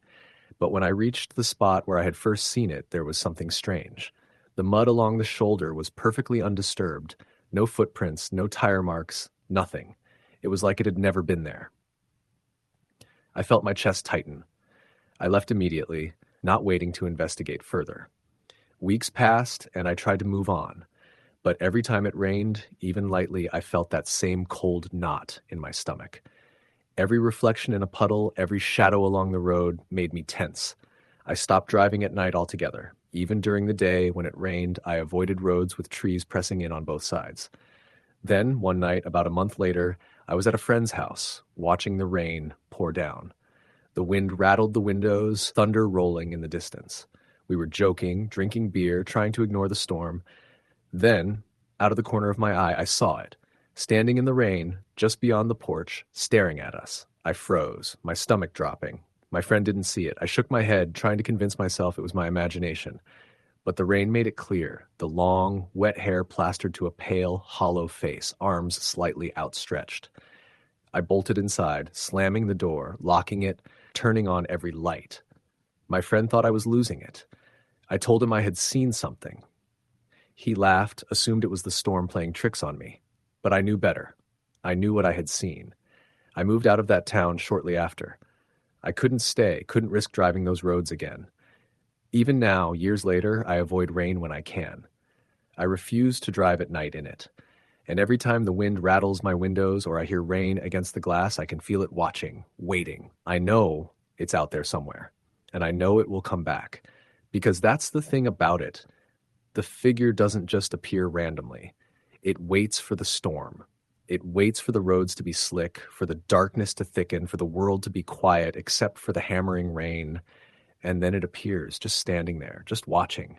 But when I reached the spot where I had first seen it, there was something strange. The mud along the shoulder was perfectly undisturbed. No footprints, no tire marks, nothing. It was like it had never been there. I felt my chest tighten. I left immediately, not waiting to investigate further. Weeks passed, and I tried to move on. But every time it rained, even lightly, I felt that same cold knot in my stomach. Every reflection in a puddle, every shadow along the road made me tense. I stopped driving at night altogether. Even during the day, when it rained, I avoided roads with trees pressing in on both sides. Then, one night, about a month later, I was at a friend's house, watching the rain pour down. The wind rattled the windows, thunder rolling in the distance. We were joking, drinking beer, trying to ignore the storm. Then, out of the corner of my eye, I saw it, standing in the rain, just beyond the porch, staring at us. I froze, my stomach dropping. My friend didn't see it. I shook my head, trying to convince myself it was my imagination. But the rain made it clear, the long, wet hair plastered to a pale, hollow face, arms slightly outstretched. I bolted inside, slamming the door, locking it, turning on every light. My friend thought I was losing it. I told him I had seen something. He laughed, assumed it was the storm playing tricks on me. But I knew better. I knew what I had seen. I moved out of that town shortly after. I couldn't stay, couldn't risk driving those roads again. Even now, years later, I avoid rain when I can. I refuse to drive at night in it. And every time the wind rattles my windows or I hear rain against the glass, I can feel it watching, waiting. I know it's out there somewhere, and I know it will come back. Because that's the thing about it. The figure doesn't just appear randomly. It waits for the storm. It waits for the roads to be slick, for the darkness to thicken, for the world to be quiet except for the hammering rain, and then it appears, just standing there, just watching,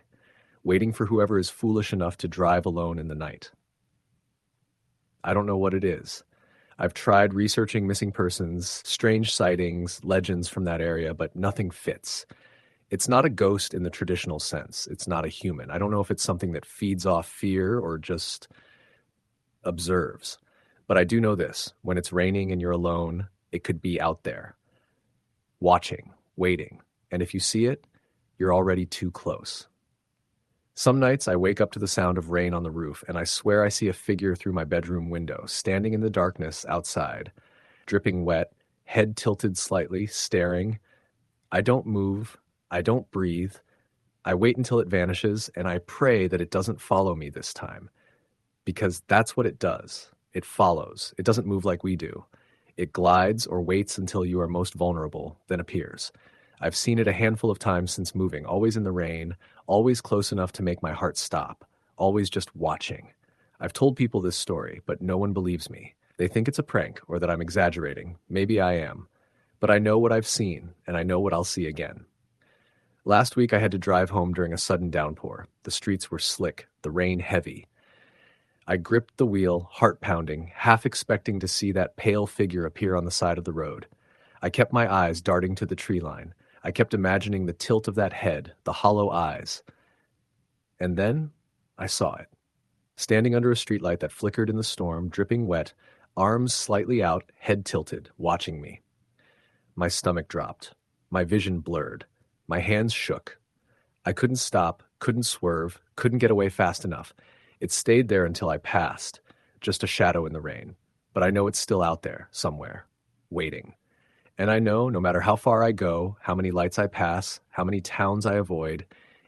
waiting for whoever is foolish enough to drive alone in the night. I don't know what it is. I've tried researching missing persons, strange sightings, legends from that area, but nothing fits. It's not a ghost in the traditional sense. It's not a human. I don't know if it's something that feeds off fear or just observes. But I do know this. When it's raining and you're alone, it could be out there, watching, waiting. And if you see it, you're already too close. Some nights I wake up to the sound of rain on the roof, and I swear I see a figure through my bedroom window, standing in the darkness outside, dripping wet, head tilted slightly, staring. I don't move. I don't breathe. I wait until it vanishes, and I pray that it doesn't follow me this time. Because that's what it does. It follows. It doesn't move like we do. It glides or waits until you are most vulnerable, then appears. I've seen it a handful of times since moving, always in the rain, always close enough to make my heart stop, always just watching. I've told people this story, but no one believes me. They think it's a prank or that I'm exaggerating. Maybe I am. But I know what I've seen, and I know what I'll see again. Last week I had to drive home during a sudden downpour. The streets were slick, the rain heavy. I gripped the wheel, heart pounding, half expecting to see that pale figure appear on the side of the road. I kept my eyes darting to the tree line. I kept imagining the tilt of that head, the hollow eyes. And then I saw it. Standing under a streetlight that flickered in the storm, dripping wet, arms slightly out, head tilted, watching me. My stomach dropped. My vision blurred. My hands shook. I couldn't stop, couldn't swerve, couldn't get away fast enough. It stayed there until I passed, just a shadow in the rain. But I know it's still out there, somewhere, waiting. And I know no matter how far I go, how many lights I pass, how many towns I avoid,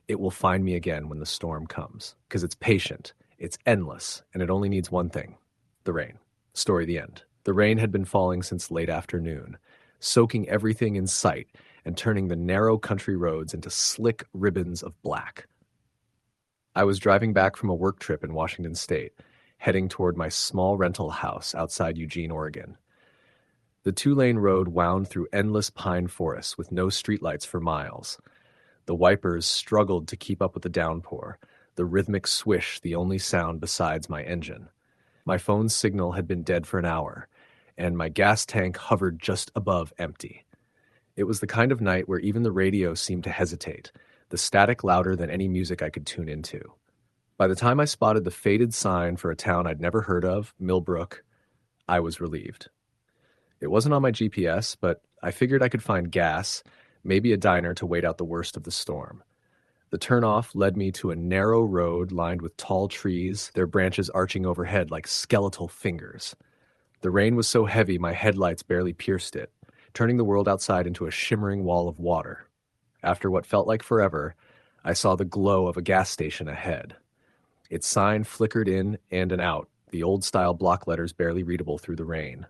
it will find me again when the storm comes. Because it's patient, it's endless, and it only needs one thing: the rain. Story the end. The rain had been falling since late afternoon, soaking everything in sight and turning the narrow country roads into slick ribbons of black. I was driving back from a work trip in Washington State, heading toward my small rental house outside Eugene, Oregon. The two-lane road wound through endless pine forests with no streetlights for miles. The wipers struggled to keep up with the downpour, the rhythmic swish the only sound besides my engine. My phone's signal had been dead for an hour, and my gas tank hovered just above empty. It was the kind of night where even the radio seemed to hesitate, the static louder than any music I could tune into. By the time I spotted the faded sign for a town I'd never heard of, Millbrook, I was relieved. It wasn't on my GPS, but I figured I could find gas, maybe a diner to wait out the worst of the storm. The turnoff led me to a narrow road lined with tall trees, their branches arching overhead like skeletal fingers. The rain was so heavy my headlights barely pierced it, turning the world outside into a shimmering wall of water. After what felt like forever, I saw the glow of a gas station ahead. Its sign flickered in and out, the old-style block letters barely readable through the rain.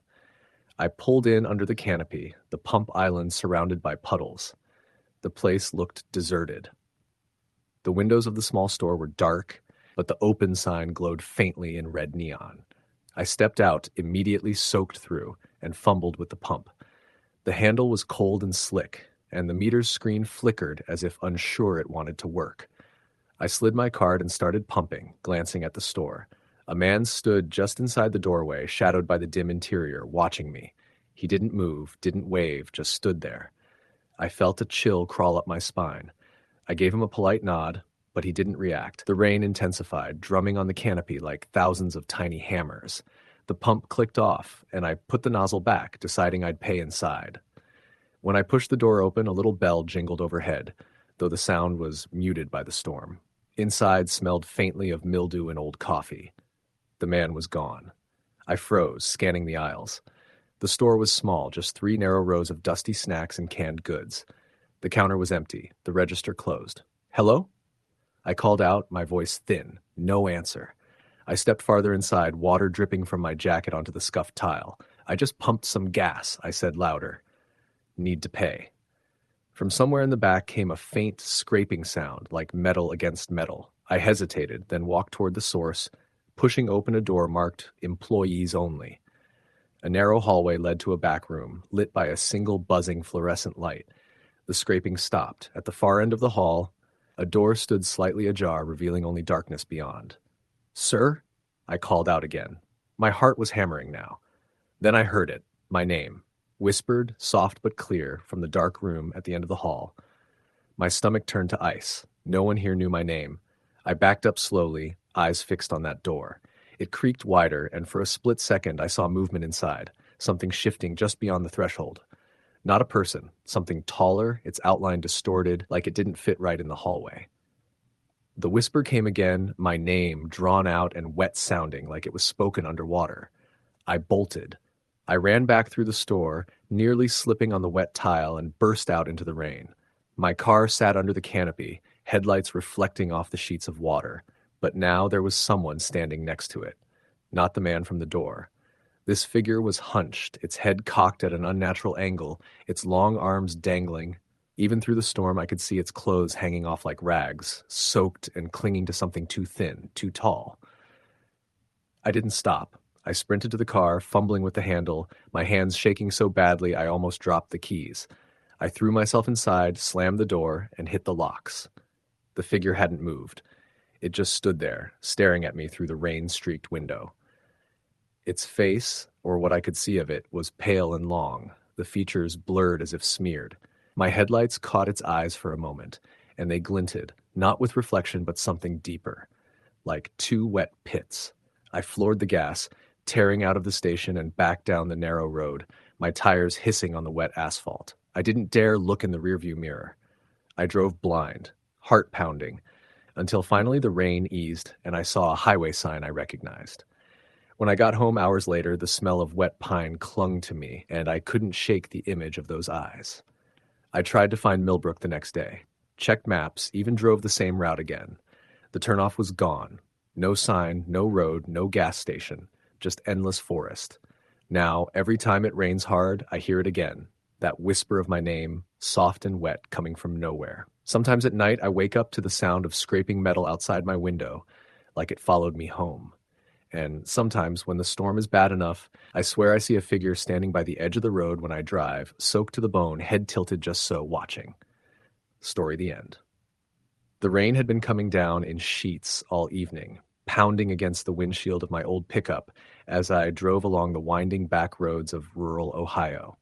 I pulled in under the canopy, the pump island surrounded by puddles. The place looked deserted. The windows of the small store were dark, but the open sign glowed faintly in red neon. I stepped out, immediately soaked through, and fumbled with the pump. The handle was cold and slick, and the meter's screen flickered as if unsure it wanted to work. I slid my card and started pumping, glancing at the store. A man stood just inside the doorway, shadowed by the dim interior, watching me. He didn't move, didn't wave, just stood there. I felt a chill crawl up my spine. I gave him a polite nod, but he didn't react. The rain intensified, drumming on the canopy like thousands of tiny hammers. The pump clicked off, and I put the nozzle back, deciding I'd pay inside. When I pushed the door open, a little bell jingled overhead, though the sound was muted by the storm. Inside smelled faintly of mildew and old coffee. The man was gone. I froze, scanning the aisles. The store was small, just 3 narrow rows of dusty snacks and canned goods. The counter was empty, the register closed. "Hello?" I called out, my voice thin. No answer. I stepped farther inside, water dripping from my jacket onto the scuffed tile. "I just pumped some gas," I said louder. "Need to pay." From somewhere in the back came a faint scraping sound, like metal against metal. I hesitated, then walked toward the source, pushing open a door marked "Employees Only." A narrow hallway led to a back room, lit by a single buzzing fluorescent light. The scraping stopped. At the far end of the hall, a door stood slightly ajar, revealing only darkness beyond. "Sir?" I called out again. My heart was hammering now. Then I heard it, my name, whispered, soft but clear, from the dark room at the end of the hall. My stomach turned to ice. No one here knew my name. I backed up slowly, eyes fixed on that door. It creaked wider, and for a split second I saw movement inside, something shifting just beyond the threshold. Not a person, something taller, its outline distorted, like it didn't fit right in the hallway. The whisper came again, my name, drawn out and wet-sounding, like it was spoken underwater. I bolted. I ran back through the store, nearly slipping on the wet tile, and burst out into the rain. My car sat under the canopy, headlights reflecting off the sheets of water. But now there was someone standing next to it. Not the man from the door. This figure was hunched, its head cocked at an unnatural angle, its long arms dangling. Even through the storm, I could see its clothes hanging off like rags, soaked and clinging to something too thin, too tall. I didn't stop. I sprinted to the car, fumbling with the handle, my hands shaking so badly I almost dropped the keys. I threw myself inside, slammed the door, and hit the locks. The figure hadn't moved. It just stood there, staring at me through the rain-streaked window. Its face, or what I could see of it, was pale and long, the features blurred as if smeared. My headlights caught its eyes for a moment, and they glinted, not with reflection but something deeper, like two wet pits. I floored the gas, tearing out of the station and back down the narrow road, my tires hissing on the wet asphalt. I didn't dare look in the rearview mirror. I drove blind, heart pounding, until finally the rain eased and I saw a highway sign I recognized. When I got home hours later, the smell of wet pine clung to me, and I couldn't shake the image of those eyes. I tried to find Millbrook the next day, checked maps, even drove the same route again. The turnoff was gone. No sign, no road, no gas station, just endless forest. Now, every time it rains hard, I hear it again, that whisper of my name, soft and wet, coming from nowhere. Sometimes at night, I wake up to the sound of scraping metal outside my window, like it followed me home. And sometimes, when the storm is bad enough, I swear I see a figure standing by the edge of the road when I drive, soaked to the bone, head tilted just so, watching. Story the end. The rain had been coming down in sheets all evening, pounding against the windshield of my old pickup as I drove along the winding back roads of rural Ohio.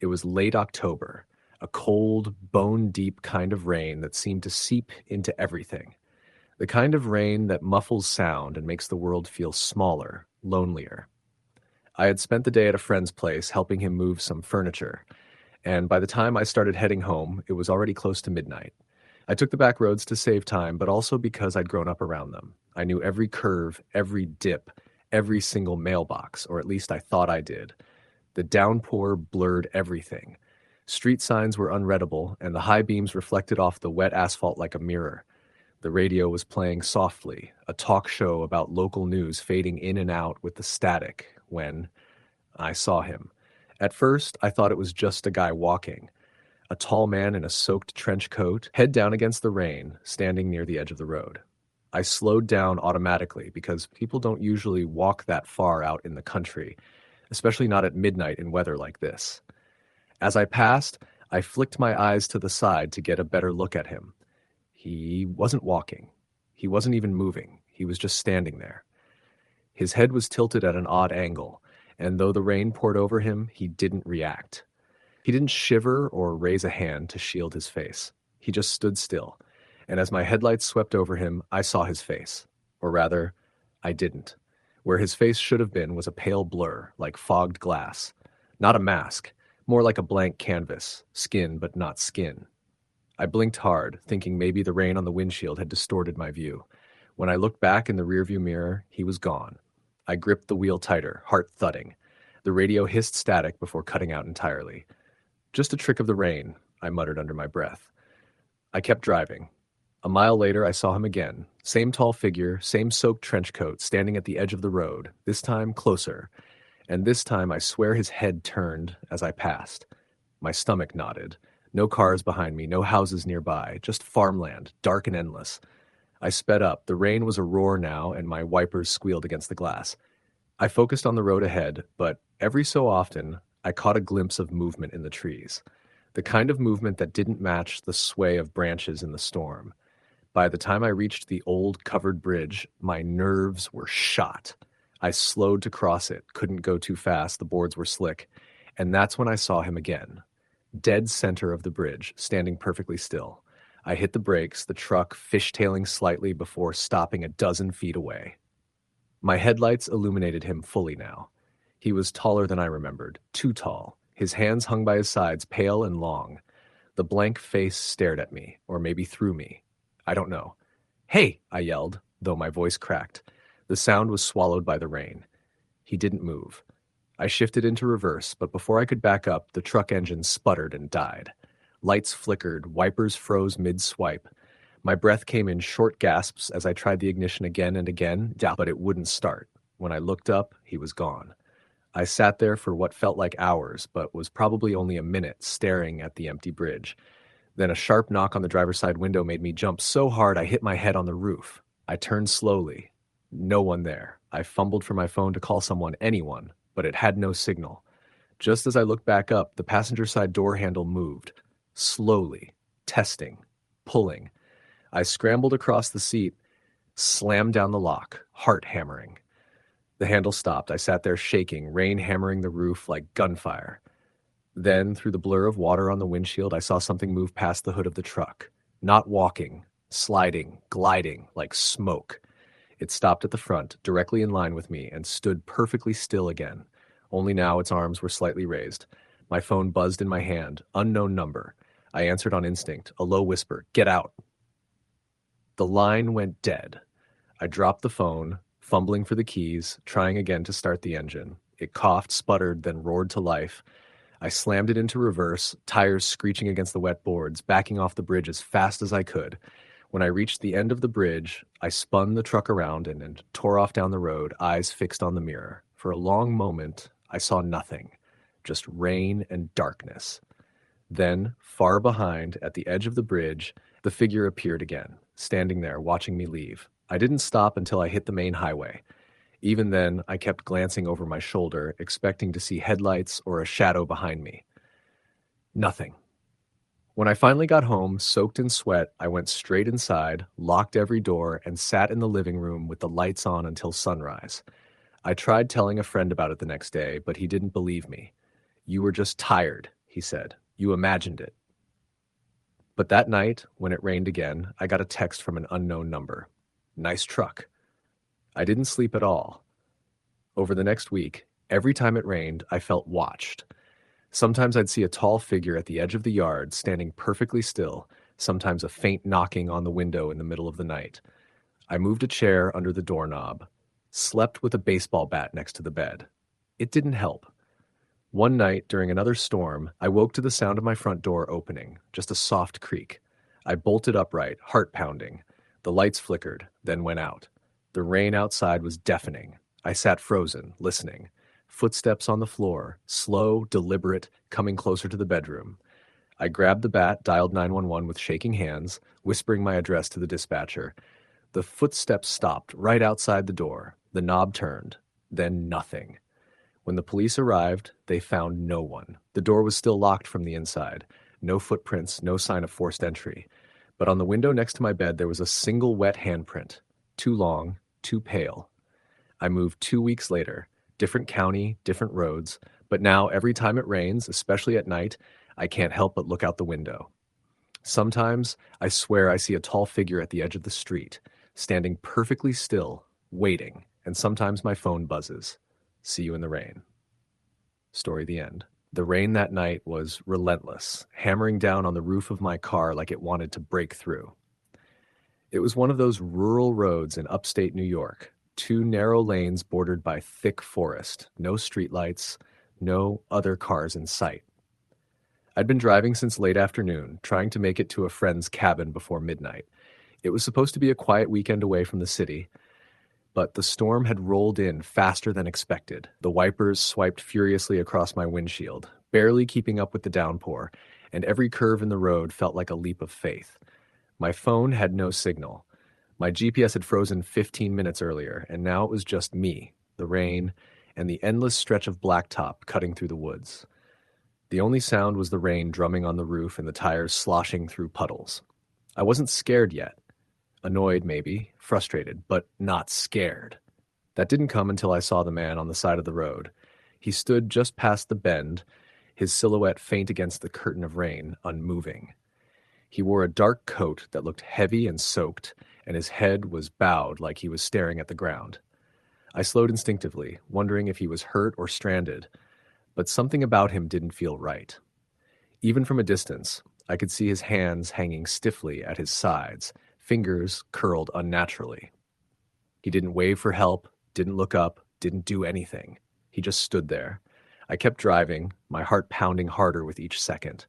It was late October, a cold, bone-deep kind of rain that seemed to seep into everything. The kind of rain that muffles sound and makes the world feel smaller, lonelier. I had spent the day at a friend's place helping him move some furniture, and by the time I started heading home, it was already close to midnight. I took the back roads to save time, but also because I'd grown up around them. I knew every curve, every dip, every single mailbox, or at least I thought I did. The downpour blurred everything. Street signs were unreadable, and the high beams reflected off the wet asphalt like a mirror. The radio was playing softly, a talk show about local news fading in and out with the static, when I saw him. At first, I thought it was just a guy walking. A tall man in a soaked trench coat, head down against the rain, standing near the edge of the road. I slowed down automatically because people don't usually walk that far out in the country, especially not at midnight in weather like this. As I passed, I flicked my eyes to the side to get a better look at him. He wasn't walking. He wasn't even moving. He was just standing there. His head was tilted at an odd angle, and though the rain poured over him, he didn't react. He didn't shiver or raise a hand to shield his face. He just stood still, and as my headlights swept over him, I saw his face. Or rather, I didn't. Where his face should have been was a pale blur, like fogged glass. Not a mask, more like a blank canvas, skin but not skin. I blinked hard, thinking maybe the rain on the windshield had distorted my view. When I looked back in the rearview mirror, he was gone. I gripped the wheel tighter, heart thudding. The radio hissed static before cutting out entirely. Just a trick of the rain, I muttered under my breath. I kept driving. A mile later, I saw him again. Same tall figure, same soaked trench coat, standing at the edge of the road, this time closer. And this time, I swear his head turned as I passed. My stomach knotted. No cars behind me, no houses nearby, just farmland, dark and endless. I sped up. The rain was a roar now, and my wipers squealed against the glass. I focused on the road ahead, but every so often, I caught a glimpse of movement in the trees. The kind of movement that didn't match the sway of branches in the storm. By the time I reached the old covered bridge, my nerves were shot. I slowed to cross it, couldn't go too fast, the boards were slick, and that's when I saw him again. Dead center of the bridge, standing perfectly still. I hit the brakes, the truck fishtailing slightly before stopping a dozen feet away. My headlights illuminated him fully now. He was taller than I remembered, too tall. His hands hung by his sides, pale and long. The blank face stared at me, or maybe through me. I don't know. "Hey!" I yelled, though my voice cracked. The sound was swallowed by the rain. He didn't move. I shifted into reverse, but before I could back up, the truck engine sputtered and died. Lights flickered, wipers froze mid-swipe. My breath came in short gasps as I tried the ignition again and again, but it wouldn't start. When I looked up, he was gone. I sat there for what felt like hours, but was probably only a minute, staring at the empty bridge. Then a sharp knock on the driver's side window made me jump so hard I hit my head on the roof. I turned slowly. No one there. I fumbled for my phone to call someone, anyone, but it had no signal. Just as I looked back up, the passenger side door handle moved. Slowly. Testing. Pulling. I scrambled across the seat, slammed down the lock, heart hammering. The handle stopped. I sat there shaking, rain hammering the roof like gunfire. Then, through the blur of water on the windshield, I saw something move past the hood of the truck. Not walking, sliding, gliding, like smoke. It stopped at the front, directly in line with me, and stood perfectly still again. Only now its arms were slightly raised. My phone buzzed in my hand. Unknown number. I answered on instinct, a low whisper, "Get out." The line went dead. I dropped the phone, fumbling for the keys, trying again to start the engine. It coughed, sputtered, then roared to life. I slammed it into reverse, tires screeching against the wet boards, backing off the bridge as fast as I could. When I reached the end of the bridge, I spun the truck around and tore off down the road, eyes fixed on the mirror. For a long moment, I saw nothing, just rain and darkness. Then, far behind, at the edge of the bridge, the figure appeared again, standing there, watching me leave. I didn't stop until I hit the main highway. Even then, I kept glancing over my shoulder, expecting to see headlights or a shadow behind me. Nothing. When I finally got home, soaked in sweat, I went straight inside, locked every door, and sat in the living room with the lights on until sunrise. I tried telling a friend about it the next day, but he didn't believe me. "You were just tired," he said. "You imagined it." But that night, when it rained again, I got a text from an unknown number. "Nice truck." I didn't sleep at all. Over the next week, every time it rained, I felt watched. Sometimes I'd see a tall figure at the edge of the yard, standing perfectly still, sometimes a faint knocking on the window in the middle of the night. I moved a chair under the doorknob, slept with a baseball bat next to the bed. It didn't help. One night, during another storm, I woke to the sound of my front door opening, just a soft creak. I bolted upright, heart pounding. The lights flickered, then went out. The rain outside was deafening. I sat frozen, listening. Footsteps on the floor, slow, deliberate, coming closer to the bedroom. I grabbed the bat, dialed 911 with shaking hands, whispering my address to the dispatcher. The footsteps stopped right outside the door. The knob turned. Then nothing. When the police arrived, they found no one. The door was still locked from the inside. No footprints, no sign of forced entry. But on the window next to my bed, there was a single wet handprint. Too long, too pale. I moved 2 weeks later. Different county, different roads. But now, every time it rains, especially at night, I can't help but look out the window. Sometimes, I swear I see a tall figure at the edge of the street, standing perfectly still, waiting. And sometimes my phone buzzes. See you in the rain. Story the end. The rain that night was relentless, hammering down on the roof of my car like it wanted to break through. It was one of those rural roads in upstate New York, 2 narrow lanes bordered by thick forest, no streetlights, no other cars in sight. I'd been driving since late afternoon, trying to make it to a friend's cabin before midnight. It was supposed to be a quiet weekend away from the city, but the storm had rolled in faster than expected. The wipers swiped furiously across my windshield, barely keeping up with the downpour, and every curve in the road felt like a leap of faith. My phone had no signal. My GPS had frozen 15 minutes earlier, and now it was just me, the rain, and the endless stretch of blacktop cutting through the woods. The only sound was the rain drumming on the roof and the tires sloshing through puddles. I wasn't scared yet. Annoyed, maybe, frustrated, but not scared. That didn't come until I saw the man on the side of the road. He stood just past the bend, his silhouette faint against the curtain of rain, unmoving. He wore a dark coat that looked heavy and soaked, and his head was bowed like he was staring at the ground. I slowed instinctively, wondering if he was hurt or stranded, but something about him didn't feel right. Even from a distance, I could see his hands hanging stiffly at his sides, fingers curled unnaturally. He didn't wave for help, didn't look up, didn't do anything. He just stood there. I kept driving, my heart pounding harder with each second.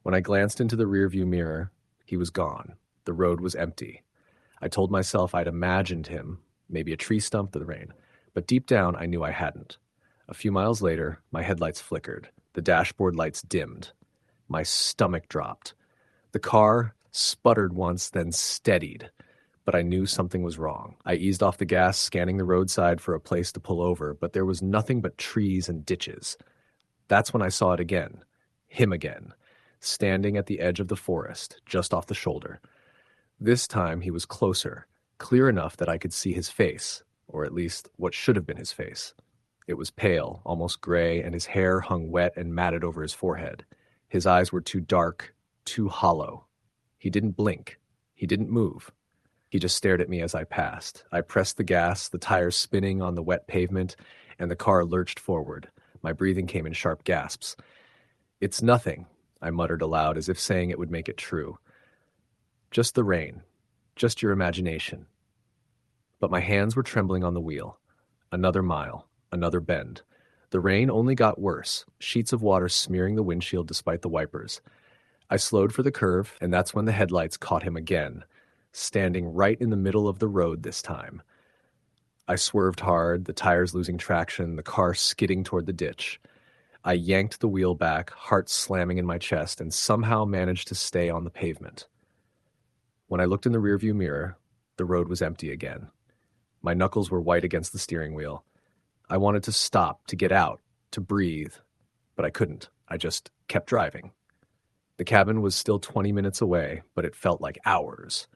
When I glanced into the rearview mirror, he was gone. The road was empty. I told myself I'd imagined him, maybe a tree stump in the rain, but deep down I knew I hadn't. A few miles later, my headlights flickered. The dashboard lights dimmed. My stomach dropped. The car sputtered once, then steadied. But I knew something was wrong. I eased off the gas, scanning the roadside for a place to pull over, but there was nothing but trees and ditches. That's when I saw it again. Him again, standing at the edge of the forest, just off the shoulder. This time he was closer, clear enough that I could see his face, or at least what should have been his face. It was pale, almost gray, and his hair hung wet and matted over his forehead. His eyes were too dark, too hollow. He didn't blink. He didn't move. He just stared at me as I passed. I pressed the gas, the tires spinning on the wet pavement, and the car lurched forward. My breathing came in sharp gasps. "It's nothing," I muttered aloud, as if saying it would make it true. "Just the rain. Just your imagination." But my hands were trembling on the wheel. Another mile, another bend. The rain only got worse, sheets of water smearing the windshield despite the wipers. I slowed for the curve, and that's when the headlights caught him again, standing right in the middle of the road this time. I swerved hard, the tires losing traction, the car skidding toward the ditch. I yanked the wheel back, heart slamming in my chest, and somehow managed to stay on the pavement. When I looked in the rearview mirror, the road was empty again. My knuckles were white against the steering wheel. I wanted to stop, to get out, to breathe, but I couldn't. I just kept driving. The cabin was still 20 minutes away, but it felt like hours.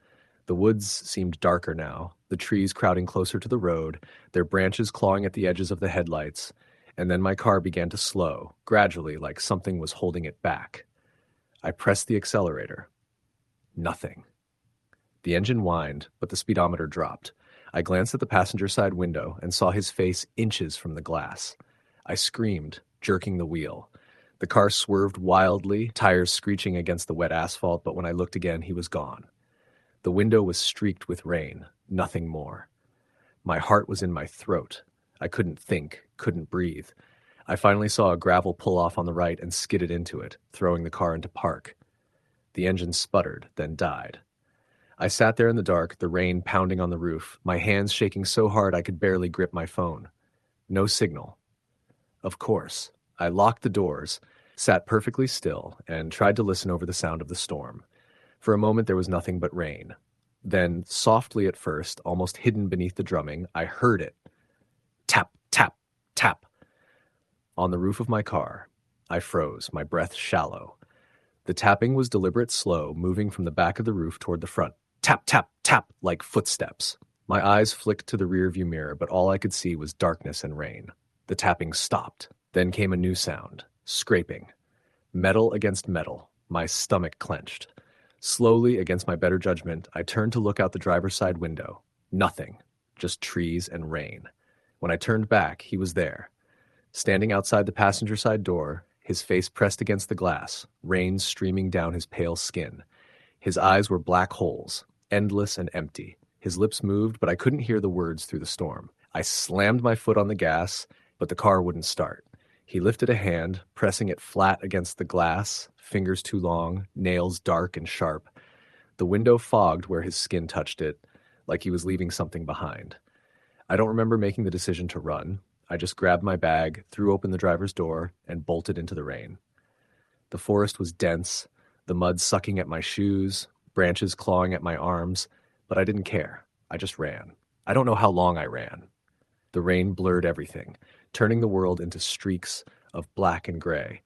The woods seemed darker now, the trees crowding closer to the road, their branches clawing at the edges of the headlights, and then my car began to slow, gradually, like something was holding it back. I pressed the accelerator. Nothing. The engine whined, but the speedometer dropped. I glanced at the passenger side window and saw his face inches from the glass. I screamed, jerking the wheel. The car swerved wildly, tires screeching against the wet asphalt, but when I looked again, he was gone. The window was streaked with rain, nothing more. My heart was in my throat. I couldn't think, couldn't breathe. I finally saw a gravel pull off on the right and skidded into it, throwing the car into park. The engine sputtered, then died. I sat there in the dark, the rain pounding on the roof, my hands shaking so hard I could barely grip my phone. No signal. Of course. I locked the doors, sat perfectly still, and tried to listen over the sound of the storm. For a moment there was nothing but rain. Then, softly at first, almost hidden beneath the drumming, I heard it. Tap, tap, tap. On the roof of my car. I froze, my breath shallow. The tapping was deliberate, slow, moving from the back of the roof toward the front. Tap, tap, tap, like footsteps. My eyes flicked to the rearview mirror, but all I could see was darkness and rain. The tapping stopped. Then came a new sound. Scraping. Metal against metal. My stomach clenched. Slowly, against my better judgment, I turned to look out the driver's side window. Nothing. Just trees and rain. When I turned back, he was there. Standing outside the passenger side door, his face pressed against the glass, rain streaming down his pale skin. His eyes were black holes, endless and empty. His lips moved, but I couldn't hear the words through the storm. I slammed my foot on the gas, but the car wouldn't start. He lifted a hand, pressing it flat against the glass, fingers too long, nails dark and sharp. The window fogged where his skin touched it, like he was leaving something behind. I don't remember making the decision to run. I just grabbed my bag, threw open the driver's door, and bolted into the rain. The forest was dense, the mud sucking at my shoes, branches clawing at my arms, but I didn't care. I just ran. I don't know how long I ran. The rain blurred everything, turning the world into streaks of black and gray.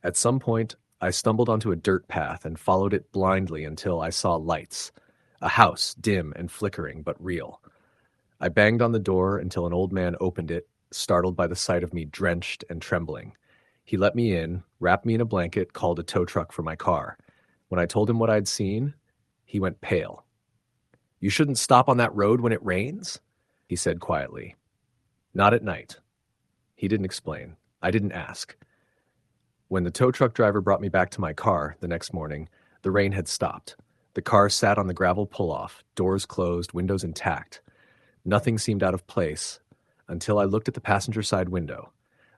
At some point, I stumbled onto a dirt path and followed it blindly until I saw lights. A house, dim and flickering, but real. I banged on the door until an old man opened it, startled by the sight of me drenched and trembling. He let me in, wrapped me in a blanket, called a tow truck for my car. When I told him what I'd seen, he went pale. "You shouldn't stop on that road when it rains?" he said quietly. "Not at night." He didn't explain. I didn't ask. When the tow truck driver brought me back to my car the next morning, the rain had stopped. The car sat on the gravel pull-off, doors closed, windows intact. Nothing seemed out of place until I looked at the passenger side window.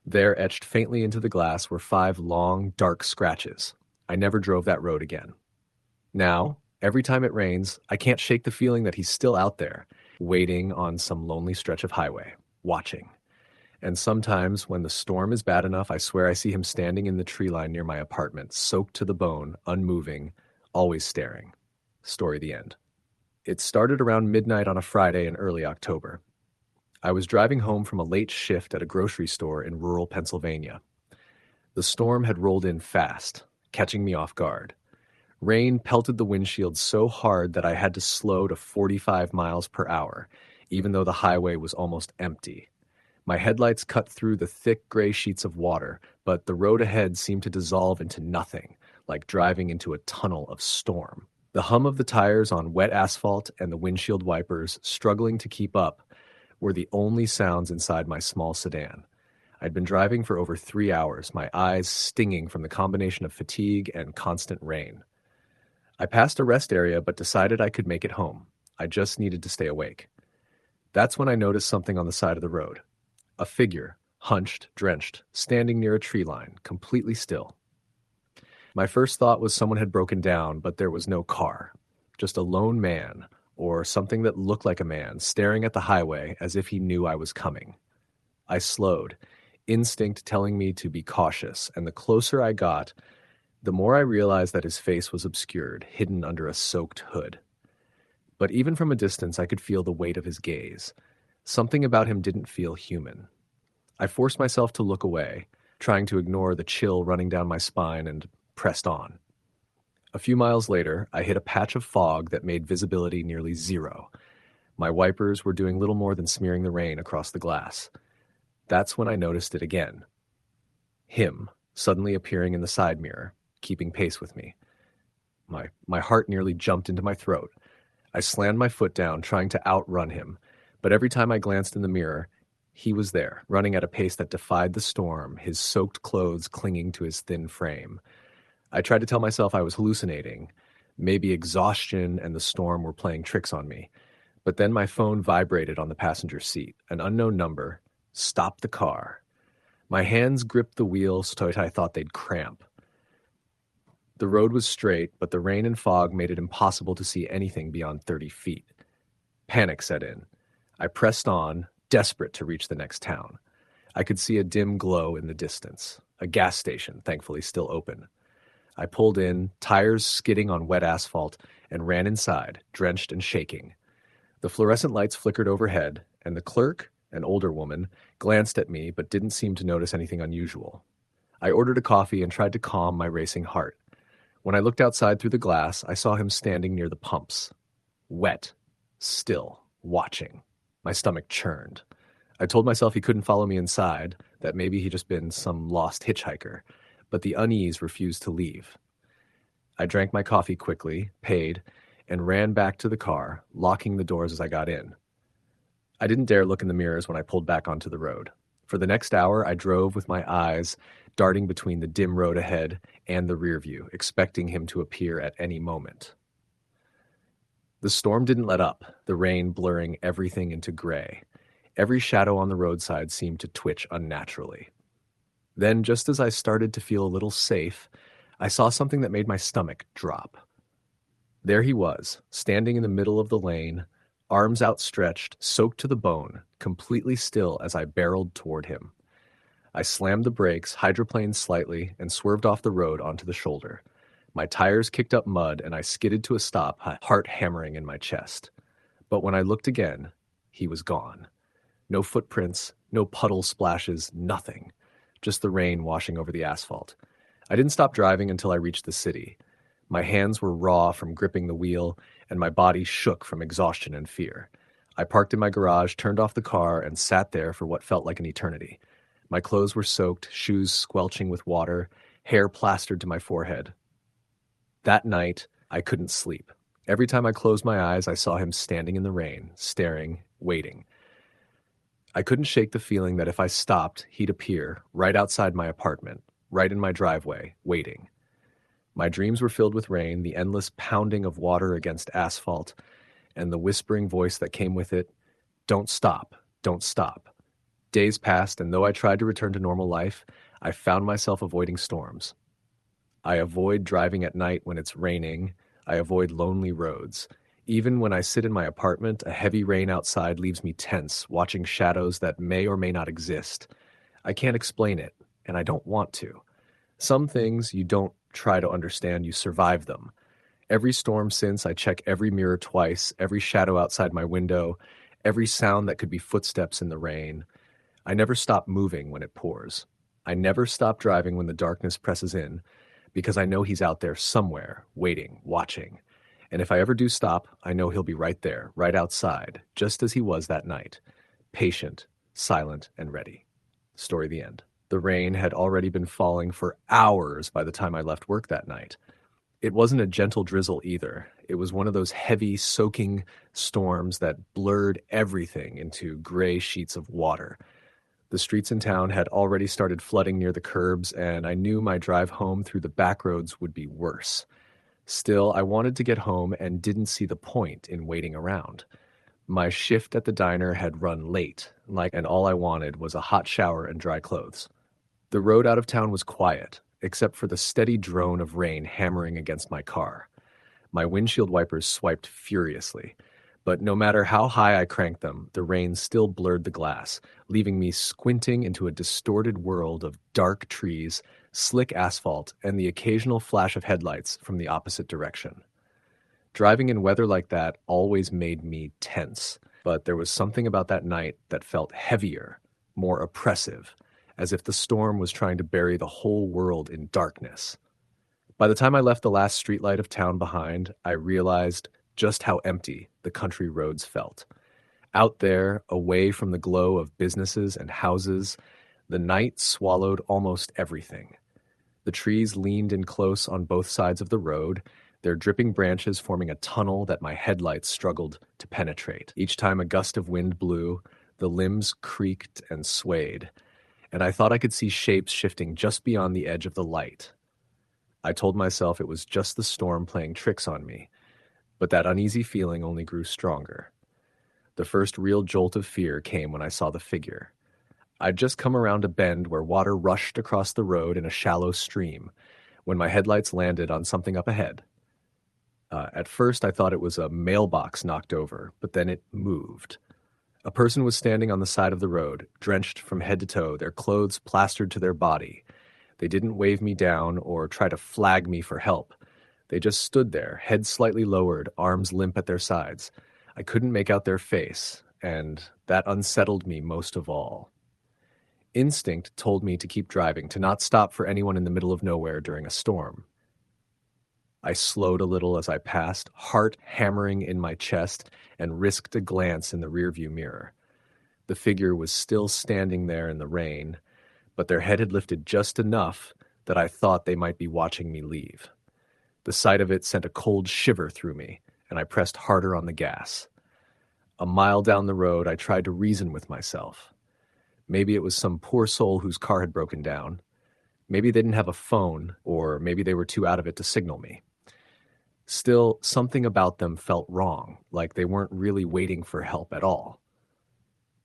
There, etched faintly into the glass, were 5 long, dark scratches. I never drove that road again. Now, every time it rains, I can't shake the feeling that he's still out there, waiting on some lonely stretch of highway, watching. And sometimes, when the storm is bad enough, I swear I see him standing in the tree line near my apartment, soaked to the bone, unmoving, always staring. Story the end. It started around midnight on a Friday in early October. I was driving home from a late shift at a grocery store in rural Pennsylvania. The storm had rolled in fast, catching me off guard. Rain pelted the windshield so hard that I had to slow to 45 miles per hour, even though the highway was almost empty. My headlights cut through the thick gray sheets of water, but the road ahead seemed to dissolve into nothing, like driving into a tunnel of storm. The hum of the tires on wet asphalt and the windshield wipers struggling to keep up were the only sounds inside my small sedan. I'd been driving for over 3 hours, my eyes stinging from the combination of fatigue and constant rain. I passed a rest area but decided I could make it home. I just needed to stay awake. That's when I noticed something on the side of the road. A figure, hunched, drenched, standing near a tree line, completely still. My first thought was someone had broken down, but there was no car. Just a lone man, or something that looked like a man, staring at the highway as if he knew I was coming. I slowed, instinct telling me to be cautious, and the closer I got, the more I realized that his face was obscured, hidden under a soaked hood. But even from a distance, I could feel the weight of his gaze. Something about him didn't feel human. I forced myself to look away, trying to ignore the chill running down my spine, and pressed on. A few miles later, I hit a patch of fog that made visibility nearly zero. My wipers were doing little more than smearing the rain across the glass. That's when I noticed it again. Him, suddenly appearing in the side mirror, keeping pace with me. My heart nearly jumped into my throat. I slammed my foot down, trying to outrun him, but every time I glanced in the mirror, he was there, running at a pace that defied the storm, his soaked clothes clinging to his thin frame. I tried to tell myself I was hallucinating. Maybe exhaustion and the storm were playing tricks on me. But then my phone vibrated on the passenger seat. An unknown number. Stop the car. My hands gripped the wheel so I thought they'd cramp. The road was straight, but the rain and fog made it impossible to see anything beyond 30 feet. Panic set in. I pressed on, desperate to reach the next town. I could see a dim glow in the distance. A gas station, thankfully still open. I pulled in, tires skidding on wet asphalt, and ran inside, drenched and shaking. The fluorescent lights flickered overhead, and the clerk, an older woman, glanced at me but didn't seem to notice anything unusual. I ordered a coffee and tried to calm my racing heart. When I looked outside through the glass, I saw him standing near the pumps. Wet, still, watching. My stomach churned. I told myself he couldn't follow me inside, that maybe he'd just been some lost hitchhiker, but the unease refused to leave. I drank my coffee quickly, paid, and ran back to the car, locking the doors as I got in. I didn't dare look in the mirrors when I pulled back onto the road. For the next hour, I drove with my eyes darting between the dim road ahead and the rear view, expecting him to appear at any moment. The storm didn't let up, the rain blurring everything into gray. Every shadow on the roadside seemed to twitch unnaturally. Then, just as I started to feel a little safe, I saw something that made my stomach drop. There he was, standing in the middle of the lane, arms outstretched, soaked to the bone, completely still as I barreled toward him. I slammed the brakes, hydroplaned slightly, and swerved off the road onto the shoulder. My tires kicked up mud, and I skidded to a stop, heart hammering in my chest. But when I looked again, he was gone. No footprints, no puddle splashes, nothing. Just the rain washing over the asphalt. I didn't stop driving until I reached the city. My hands were raw from gripping the wheel, and my body shook from exhaustion and fear. I parked in my garage, turned off the car, and sat there for what felt like an eternity. My clothes were soaked, shoes squelching with water, hair plastered to my forehead. That night, I couldn't sleep. Every time I closed my eyes, I saw him standing in the rain, staring, waiting. I couldn't shake the feeling that if I stopped, he'd appear right outside my apartment, right in my driveway, waiting. My dreams were filled with rain, the endless pounding of water against asphalt, and the whispering voice that came with it, "Don't stop, don't stop." Days passed, and though I tried to return to normal life, I found myself avoiding storms. I avoid driving at night when it's raining. I avoid lonely roads. Even when I sit in my apartment, a heavy rain outside leaves me tense, watching shadows that may or may not exist. I can't explain it, and I don't want to. Some things you don't try to understand, you survive them. Every storm since, I check every mirror twice, every shadow outside my window, every sound that could be footsteps in the rain. I never stop moving when it pours. I never stop driving when the darkness presses in, because I know he's out there somewhere, waiting, watching. And if I ever do stop, I know he'll be right there, right outside, just as he was that night, patient, silent, and ready. Story the end. The rain had already been falling for hours by the time I left work that night. It wasn't a gentle drizzle either. It was one of those heavy, soaking storms that blurred everything into gray sheets of water. The streets in town had already started flooding near the curbs, and I knew my drive home through the back roads would be worse. Still, I wanted to get home and didn't see the point in waiting around. My shift at the diner had run late, and all I wanted was a hot shower and dry clothes. The road out of town was quiet, except for the steady drone of rain hammering against my car. My windshield wipers swiped furiously, but no matter how high I cranked them, the rain still blurred the glass, leaving me squinting into a distorted world of dark trees, slick asphalt, and the occasional flash of headlights from the opposite direction. Driving in weather like that always made me tense, but there was something about that night that felt heavier, more oppressive, as if the storm was trying to bury the whole world in darkness. By the time I left the last streetlight of town behind, I realized just how empty the country roads felt. Out there, away from the glow of businesses and houses, the night swallowed almost everything. The trees leaned in close on both sides of the road, their dripping branches forming a tunnel that my headlights struggled to penetrate. Each time a gust of wind blew, the limbs creaked and swayed, and I thought I could see shapes shifting just beyond the edge of the light. I told myself it was just the storm playing tricks on me, but that uneasy feeling only grew stronger. The first real jolt of fear came when I saw the figure. I'd just come around a bend where water rushed across the road in a shallow stream when my headlights landed on something up ahead. At first, I thought it was a mailbox knocked over, but then it moved. A person was standing on the side of the road, drenched from head to toe, their clothes plastered to their body. They didn't wave me down or try to flag me for help. They just stood there, heads slightly lowered, arms limp at their sides. I couldn't make out their face, and that unsettled me most of all. Instinct told me to keep driving, to not stop for anyone in the middle of nowhere during a storm. I slowed a little as I passed, heart hammering in my chest, and risked a glance in the rearview mirror. The figure was still standing there in the rain, but their head had lifted just enough that I thought they might be watching me leave. The sight of it sent a cold shiver through me, and I pressed harder on the gas. A mile down the road, I tried to reason with myself. Maybe it was some poor soul whose car had broken down. Maybe they didn't have a phone, or maybe they were too out of it to signal me. Still, something about them felt wrong, like they weren't really waiting for help at all.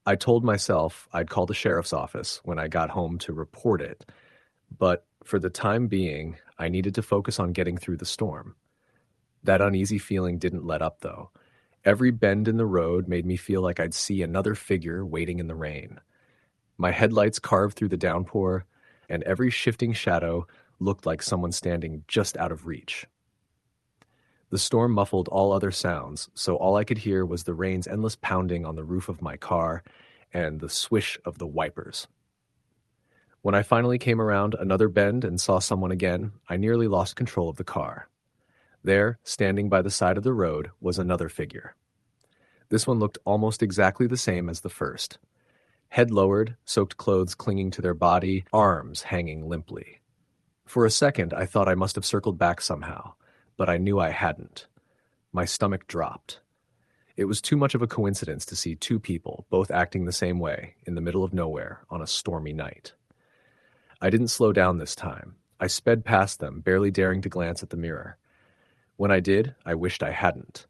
I told myself I'd call the sheriff's office when I got home to report it, but for the time being, I needed to focus on getting through the storm. That uneasy feeling didn't let up, though. Every bend in the road made me feel like I'd see another figure waiting in the rain. My headlights carved through the downpour, and every shifting shadow looked like someone standing just out of reach. The storm muffled all other sounds, so all I could hear was the rain's endless pounding on the roof of my car and the swish of the wipers. When I finally came around another bend and saw someone again, I nearly lost control of the car. There, standing by the side of the road, was another figure. This one looked almost exactly the same as the first. Head lowered, soaked clothes clinging to their body, arms hanging limply. For a second, I thought I must have circled back somehow, but I knew I hadn't. My stomach dropped. It was too much of a coincidence to see two people, both acting the same way, in the middle of nowhere on a stormy night. I didn't slow down this time. I sped past them, barely daring to glance at the mirror. When I did, I wished I hadn't.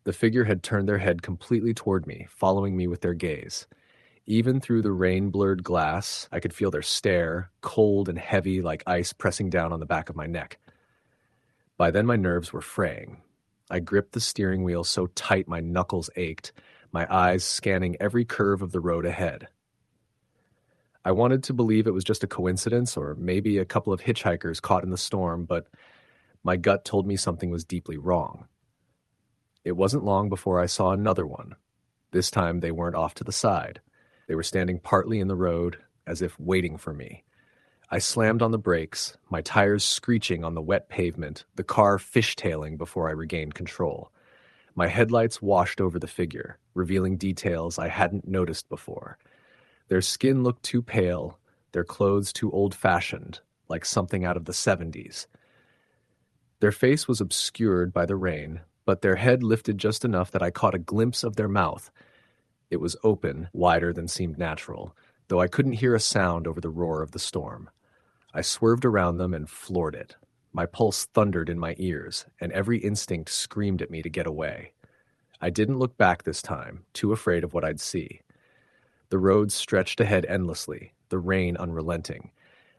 The figure had turned their head completely toward me, following me with their gaze. Even through the rain-blurred glass, I could feel their stare, cold and heavy like ice pressing down on the back of my neck. By then my nerves were fraying. I gripped the steering wheel so tight my knuckles ached, my eyes scanning every curve of the road ahead. I wanted to believe it was just a coincidence or maybe a couple of hitchhikers caught in the storm, but my gut told me something was deeply wrong. It wasn't long before I saw another one. This time they weren't off to the side. They were standing partly in the road, as if waiting for me. I slammed on the brakes, my tires screeching on the wet pavement, the car fishtailing before I regained control. My headlights washed over the figure, revealing details I hadn't noticed before. Their skin looked too pale, their clothes too old-fashioned, like something out of the 70s. Their face was obscured by the rain, but their head lifted just enough that I caught a glimpse of their mouth. It was open, wider than seemed natural, though I couldn't hear a sound over the roar of the storm. I swerved around them and floored it. My pulse thundered in my ears, and every instinct screamed at me to get away. I didn't look back this time, too afraid of what I'd see. The road stretched ahead endlessly, the rain unrelenting.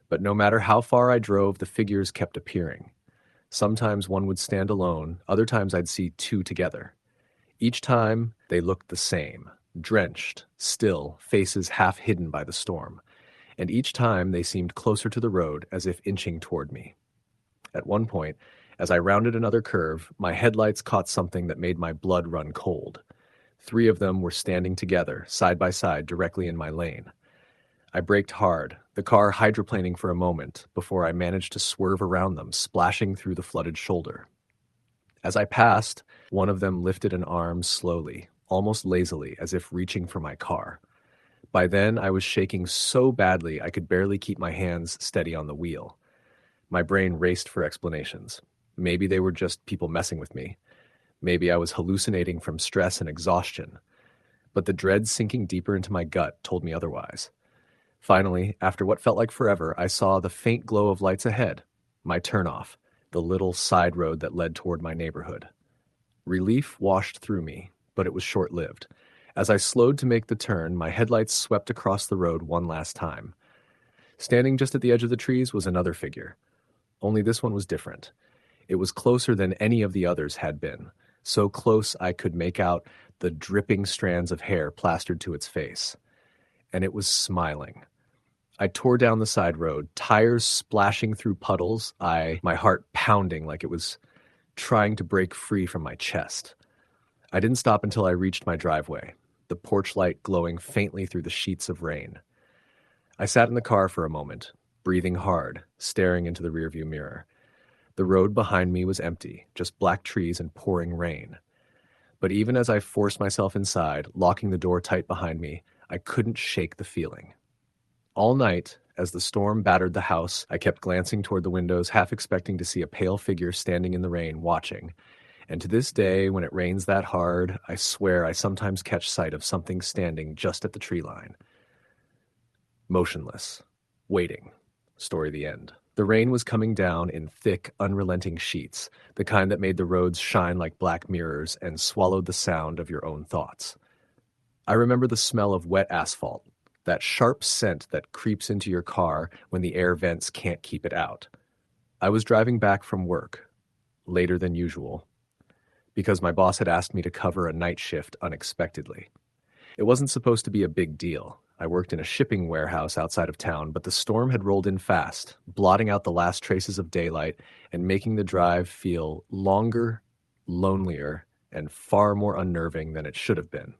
But no matter how far I drove, the figures kept appearing. Sometimes one would stand alone, other times I'd see two together. Each time, they looked the same, drenched, still, faces half hidden by the storm. And each time they seemed closer to the road, as if inching toward me. At one point, as I rounded another curve, my headlights caught something that made my blood run cold. 3 of them were standing together, side by side, directly in my lane. I braked hard, the car hydroplaning for a moment, before I managed to swerve around them, splashing through the flooded shoulder. As I passed, one of them lifted an arm slowly, almost lazily, as if reaching for my car. By then, I was shaking so badly I could barely keep my hands steady on the wheel. My brain raced for explanations. Maybe they were just people messing with me. Maybe I was hallucinating from stress and exhaustion. But the dread sinking deeper into my gut told me otherwise. Finally, after what felt like forever, I saw the faint glow of lights ahead, my turnoff, the little side road that led toward my neighborhood. Relief washed through me, but it was short-lived. As I slowed to make the turn, my headlights swept across the road one last time. Standing just at the edge of the trees was another figure. Only this one was different. It was closer than any of the others had been, so close I could make out the dripping strands of hair plastered to its face. And it was smiling. I tore down the side road, tires splashing through puddles, my heart pounding like it was trying to break free from my chest. I didn't stop until I reached my driveway, the porch light glowing faintly through the sheets of rain. I sat in the car for a moment, breathing hard, staring into the rearview mirror. The road behind me was empty, just black trees and pouring rain. But even as I forced myself inside, locking the door tight behind me, I couldn't shake the feeling. All night, as the storm battered the house, I kept glancing toward the windows, half expecting to see a pale figure standing in the rain, watching. And to this day, when it rains that hard, I swear I sometimes catch sight of something standing just at the tree line. Motionless. Waiting. Story the end. The rain was coming down in thick, unrelenting sheets, the kind that made the roads shine like black mirrors and swallowed the sound of your own thoughts. I remember the smell of wet asphalt, that sharp scent that creeps into your car when the air vents can't keep it out. I was driving back from work, later than usual, because my boss had asked me to cover a night shift unexpectedly. It wasn't supposed to be a big deal. I worked in a shipping warehouse outside of town, but the storm had rolled in fast, blotting out the last traces of daylight and making the drive feel longer lonelier, and far more unnerving than it should have been.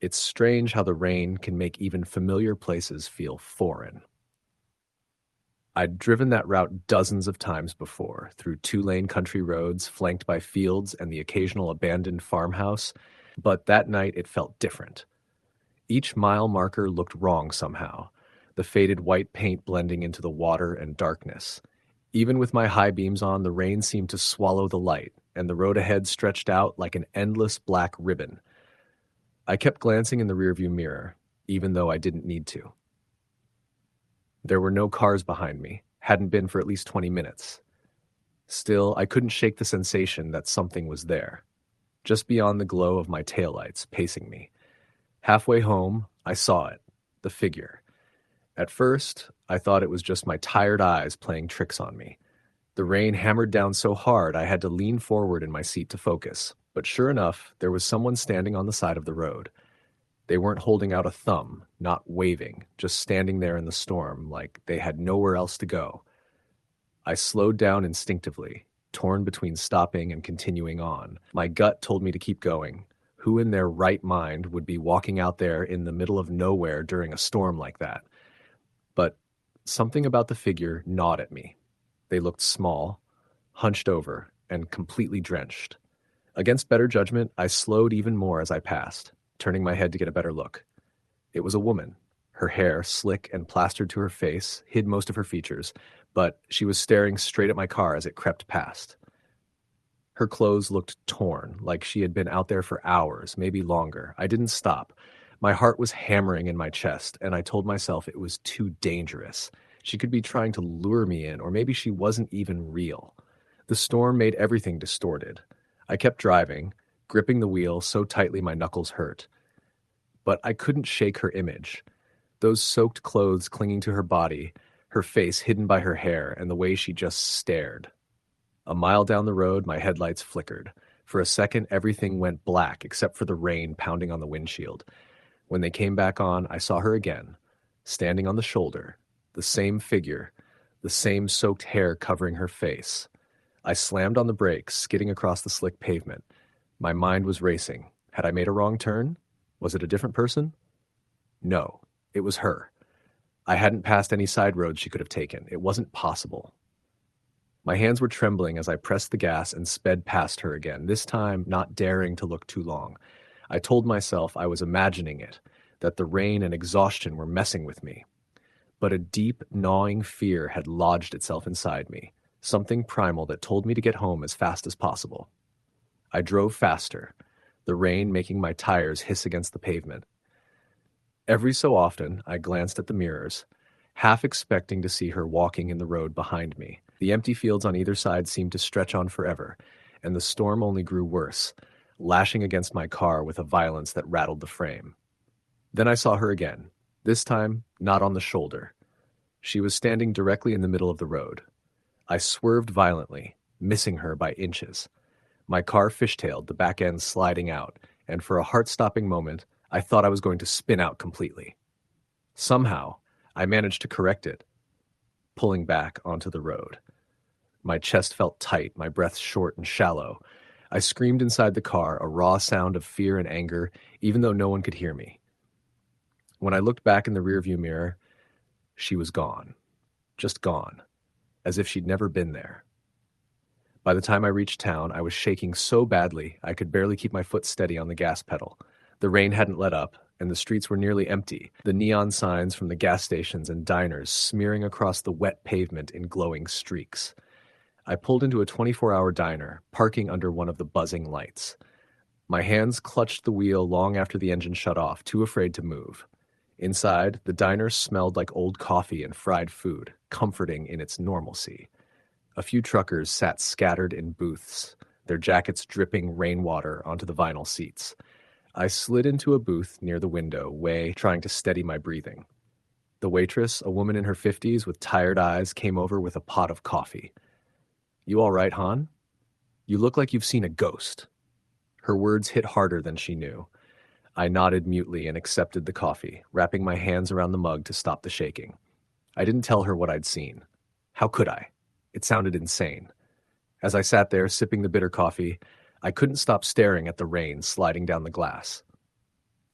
It's strange how the rain can make even familiar places feel foreign. I'd driven that route dozens of times before, through two-lane country roads flanked by fields and the occasional abandoned farmhouse, but that night it felt different. Each mile marker looked wrong somehow, the faded white paint blending into the water and darkness. Even with my high beams on, the rain seemed to swallow the light, and the road ahead stretched out like an endless black ribbon. I kept glancing in the rearview mirror, even though I didn't need to. There were no cars behind me, hadn't been for at least 20 minutes. Still, I couldn't shake the sensation that something was there, just beyond the glow of my taillights, pacing me. Halfway home, I saw it, the figure. At first, I thought it was just my tired eyes playing tricks on me. The rain hammered down so hard I had to lean forward in my seat to focus, but sure enough, there was someone standing on the side of the road. They weren't holding out a thumb, not waving, just standing there in the storm like they had nowhere else to go. I slowed down instinctively, torn between stopping and continuing on. My gut told me to keep going. Who in their right mind would be walking out there in the middle of nowhere during a storm like that? But something about the figure gnawed at me. They looked small, hunched over, and completely drenched. Against better judgment, I slowed even more as I passed, turning my head to get a better look. It was a woman. Her hair, slick and plastered to her face, hid most of her features, but she was staring straight at my car as it crept past. Her clothes looked torn, like she had been out there for hours, maybe longer. I didn't stop. My heart was hammering in my chest, and I told myself it was too dangerous. She could be trying to lure me in, or maybe she wasn't even real. The storm made everything distorted. I kept driving, gripping the wheel so tightly my knuckles hurt. But I couldn't shake her image. Those soaked clothes clinging to her body, her face hidden by her hair, and the way she just stared. A mile down the road, my headlights flickered. For a second, everything went black except for the rain pounding on the windshield. When they came back on, I saw her again, standing on the shoulder, the same figure, the same soaked hair covering her face. I slammed on the brakes, skidding across the slick pavement. My mind was racing. Had I made a wrong turn? Was it a different person? No, it was her. I hadn't passed any side roads she could have taken. It wasn't possible. My hands were trembling as I pressed the gas and sped past her again, this time not daring to look too long. I told myself I was imagining it, that the rain and exhaustion were messing with me. But a deep, gnawing fear had lodged itself inside me, something primal that told me to get home as fast as possible. I drove faster, the rain making my tires hiss against the pavement. Every so often, I glanced at the mirrors, half expecting to see her walking in the road behind me. The empty fields on either side seemed to stretch on forever, and the storm only grew worse, lashing against my car with a violence that rattled the frame. Then I saw her again, this time not on the shoulder. She was standing directly in the middle of the road. I swerved violently, missing her by inches. My car fishtailed, the back end sliding out, and for a heart-stopping moment, I thought I was going to spin out completely. Somehow, I managed to correct it, pulling back onto the road. My chest felt tight, my breath short and shallow. I screamed inside the car, a raw sound of fear and anger, even though no one could hear me. When I looked back in the rearview mirror, she was gone. Just gone. As if she'd never been there. By the time I reached town, I was shaking so badly I could barely keep my foot steady on the gas pedal. The rain hadn't let up, and the streets were nearly empty, the neon signs from the gas stations and diners smearing across the wet pavement in glowing streaks. I pulled into a 24-hour diner, parking under one of the buzzing lights. My hands clutched the wheel long after the engine shut off, too afraid to move. Inside, the diner smelled like old coffee and fried food, comforting in its normalcy. A few truckers sat scattered in booths, their jackets dripping rainwater onto the vinyl seats. I slid into a booth near the window, trying to steady my breathing. The waitress, a woman in her 50s with tired eyes, came over with a pot of coffee. "You all right, Han? You look like you've seen a ghost." Her words hit harder than she knew. I nodded mutely and accepted the coffee, wrapping my hands around the mug to stop the shaking. I didn't tell her what I'd seen. How could I? It sounded insane. As I sat there, sipping the bitter coffee, I couldn't stop staring at the rain sliding down the glass.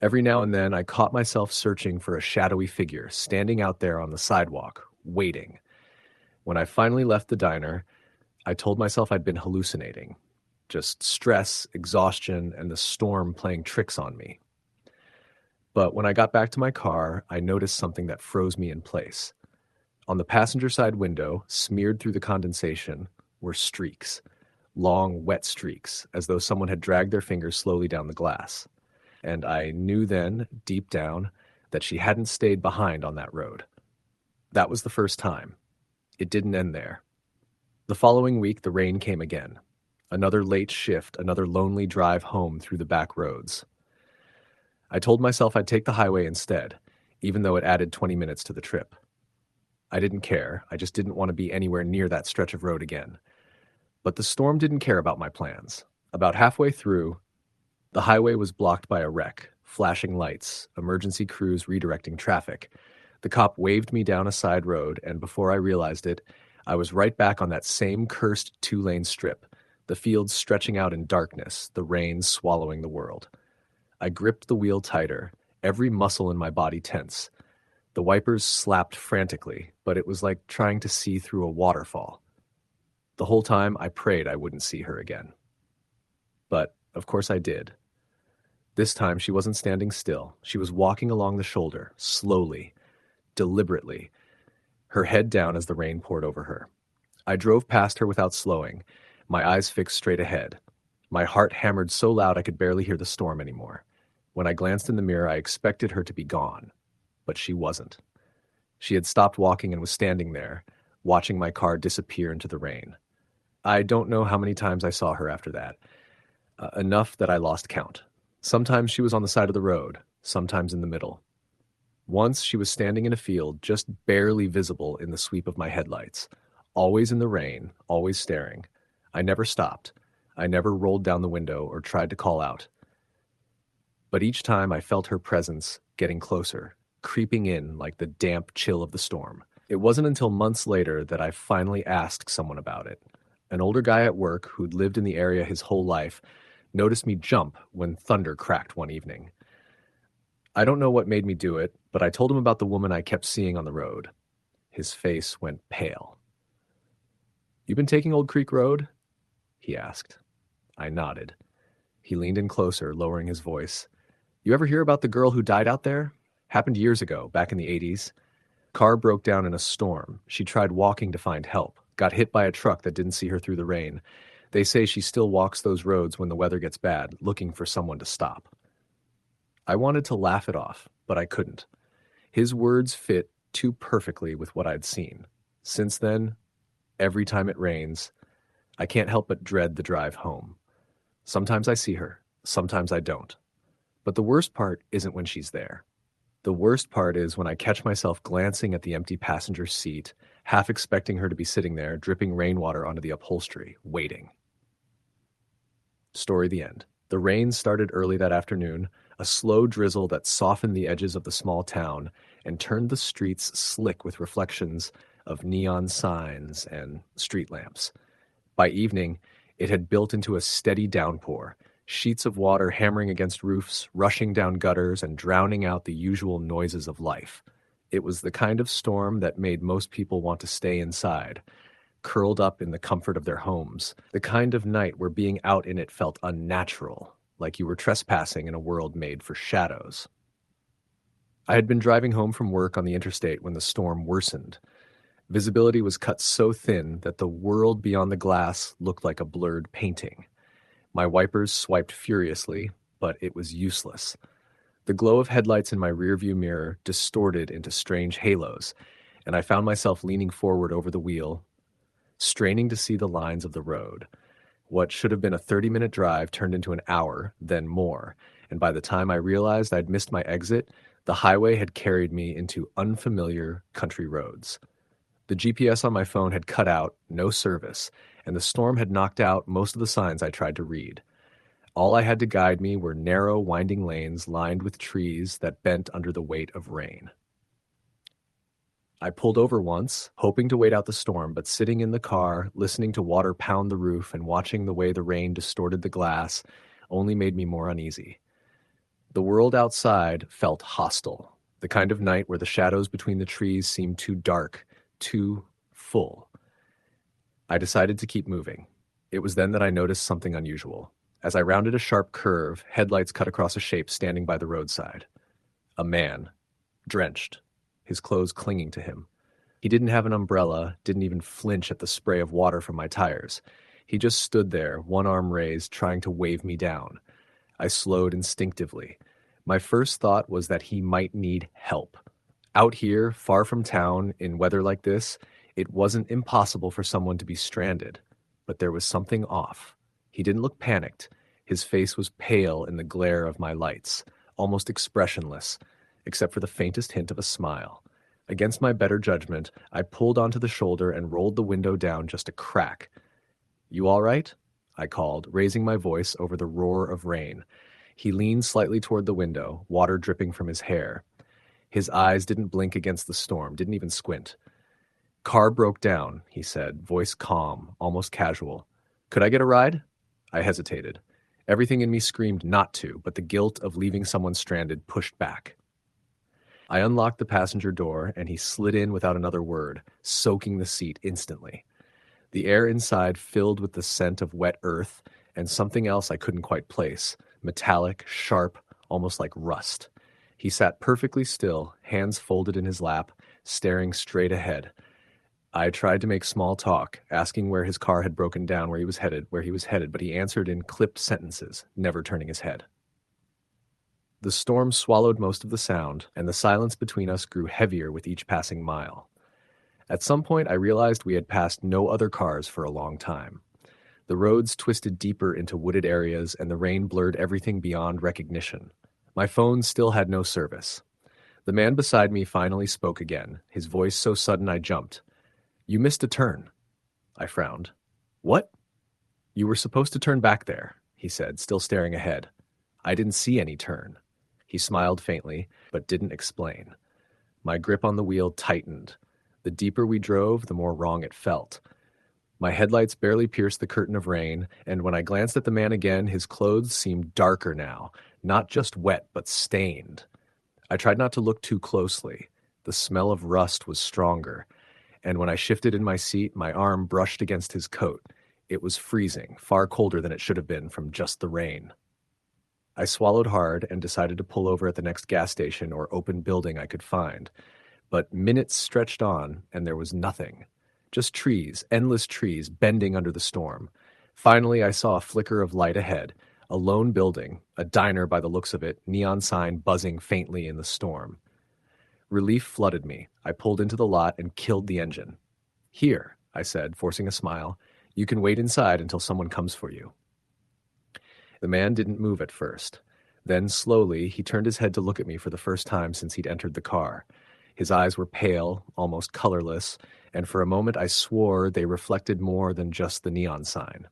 Every now and then, I caught myself searching for a shadowy figure standing out there on the sidewalk, waiting. When I finally left the diner, I told myself I'd been hallucinating. Just stress, exhaustion, and the storm playing tricks on me. But when I got back to my car, I noticed something that froze me in place. On the passenger side window, smeared through the condensation, were streaks. Long, wet streaks, as though someone had dragged their fingers slowly down the glass. And I knew then, deep down, that she hadn't stayed behind on that road. That was the first time. It didn't end there. The following week, the rain came again. Another late shift, another lonely drive home through the back roads. I told myself I'd take the highway instead, even though it added 20 minutes to the trip. I didn't care. I just didn't want to be anywhere near that stretch of road again. But the storm didn't care about my plans. About halfway through, the highway was blocked by a wreck, flashing lights, emergency crews redirecting traffic. The cop waved me down a side road, and before I realized it, I was right back on that same cursed two-lane strip, the fields stretching out in darkness, the rain swallowing the world. I gripped the wheel tighter, every muscle in my body tense. The wipers slapped frantically, but it was like trying to see through a waterfall. The whole time, I prayed I wouldn't see her again. But, of course, I did. This time, she wasn't standing still. She was walking along the shoulder, slowly, deliberately, her head down as the rain poured over her. I drove past her without slowing, my eyes fixed straight ahead. My heart hammered so loud I could barely hear the storm anymore. When I glanced in the mirror, I expected her to be gone. But she wasn't. She had stopped walking and was standing there, watching my car disappear into the rain. I don't know how many times I saw her after that. Enough that I lost count. Sometimes she was on the side of the road, sometimes in the middle. Once she was standing in a field, just barely visible in the sweep of my headlights. Always in the rain, always staring. I never stopped. I never rolled down the window or tried to call out. But each time I felt her presence getting closer, creeping in like the damp chill of the storm. It wasn't until months later that I finally asked someone about it. An older guy at work who'd lived in the area his whole life noticed me jump when thunder cracked one evening. I don't know what made me do it, but I told him about the woman I kept seeing on the road. His face went pale. "You been taking Old Creek Road?" he asked. I nodded. He leaned in closer, lowering his voice. "You ever hear about the girl who died out there? Happened years ago, back in the 80s. Car broke down in a storm. She tried walking to find help. Got hit by a truck that didn't see her through the rain. They say she still walks those roads when the weather gets bad, looking for someone to stop." I wanted to laugh it off, but I couldn't. His words fit too perfectly with what I'd seen. Since then, every time it rains, I can't help but dread the drive home. Sometimes I see her, sometimes I don't. But the worst part isn't when she's there. The worst part is when I catch myself glancing at the empty passenger seat, half expecting her to be sitting there, dripping rainwater onto the upholstery, waiting. Story the end. The rain started early that afternoon, a slow drizzle that softened the edges of the small town and turned the streets slick with reflections of neon signs and street lamps. By evening, it had built into a steady downpour, sheets of water hammering against roofs, rushing down gutters, and drowning out the usual noises of life. It was the kind of storm that made most people want to stay inside, curled up in the comfort of their homes, the kind of night where being out in it felt unnatural, like you were trespassing in a world made for shadows. I had been driving home from work on the interstate when the storm worsened. Visibility was cut so thin that the world beyond the glass looked like a blurred painting. My wipers swiped furiously, but it was useless. The glow of headlights in my rearview mirror distorted into strange halos, and I found myself leaning forward over the wheel, straining to see the lines of the road. What should have been a 30-minute drive turned into an hour, then more, and by the time I realized I'd missed my exit, the highway had carried me into unfamiliar country roads. The GPS on my phone had cut out, no service, and the storm had knocked out most of the signs I tried to read. All I had to guide me were narrow, winding lanes lined with trees that bent under the weight of rain. I pulled over once, hoping to wait out the storm, but sitting in the car, listening to water pound the roof and watching the way the rain distorted the glass only made me more uneasy. The world outside felt hostile, the kind of night where the shadows between the trees seemed too dark, too full. I decided to keep moving. It was then that I noticed something unusual. As I rounded a sharp curve, headlights cut across a shape standing by the roadside. A man, drenched, his clothes clinging to him. He didn't have an umbrella, didn't even flinch at the spray of water from my tires. He just stood there, one arm raised, trying to wave me down. I slowed instinctively. My first thought was that he might need help. Out here, far from town, in weather like this, it wasn't impossible for someone to be stranded. But there was something off. He didn't look panicked. His face was pale in the glare of my lights, almost expressionless, except for the faintest hint of a smile. Against my better judgment, I pulled onto the shoulder and rolled the window down just a crack. "You all right?" I called, raising my voice over the roar of rain. He leaned slightly toward the window, water dripping from his hair. His eyes didn't blink against the storm, didn't even squint. "Car broke down," he said, voice calm, almost casual. "Could I get a ride?" I hesitated. Everything in me screamed not to, but the guilt of leaving someone stranded pushed back. I unlocked the passenger door, and he slid in without another word, soaking the seat instantly. The air inside filled with the scent of wet earth and something else I couldn't quite place, metallic, sharp, almost like rust. He sat perfectly still, hands folded in his lap, staring straight ahead. I tried to make small talk, asking where his car had broken down, where he was headed, but he answered in clipped sentences, never turning his head. The storm swallowed most of the sound, and the silence between us grew heavier with each passing mile. At some point, I realized we had passed no other cars for a long time. The roads twisted deeper into wooded areas, and the rain blurred everything beyond recognition. My phone still had no service. The man beside me finally spoke again, his voice so sudden I jumped. "You missed a turn." I frowned. "What?" "You were supposed to turn back there," he said, still staring ahead. "I didn't see any turn." He smiled faintly, but didn't explain. My grip on the wheel tightened. The deeper we drove, the more wrong it felt. My headlights barely pierced the curtain of rain, and when I glanced at the man again, his clothes seemed darker now, not just wet, but stained. I tried not to look too closely. The smell of rust was stronger, and when I shifted in my seat, my arm brushed against his coat. It was freezing, far colder than it should have been from just the rain. I swallowed hard and decided to pull over at the next gas station or open building I could find. But minutes stretched on, and there was nothing. Just trees, endless trees, bending under the storm. Finally, I saw a flicker of light ahead. A lone building, a diner by the looks of it, neon sign buzzing faintly in the storm. Relief flooded me. I pulled into the lot and killed the engine. "Here," I said, forcing a smile. "You can wait inside until someone comes for you." The man didn't move at first. Then, slowly, he turned his head to look at me for the first time since he'd entered the car. His eyes were pale, almost colorless, and for a moment I swore they reflected more than just the neon sign.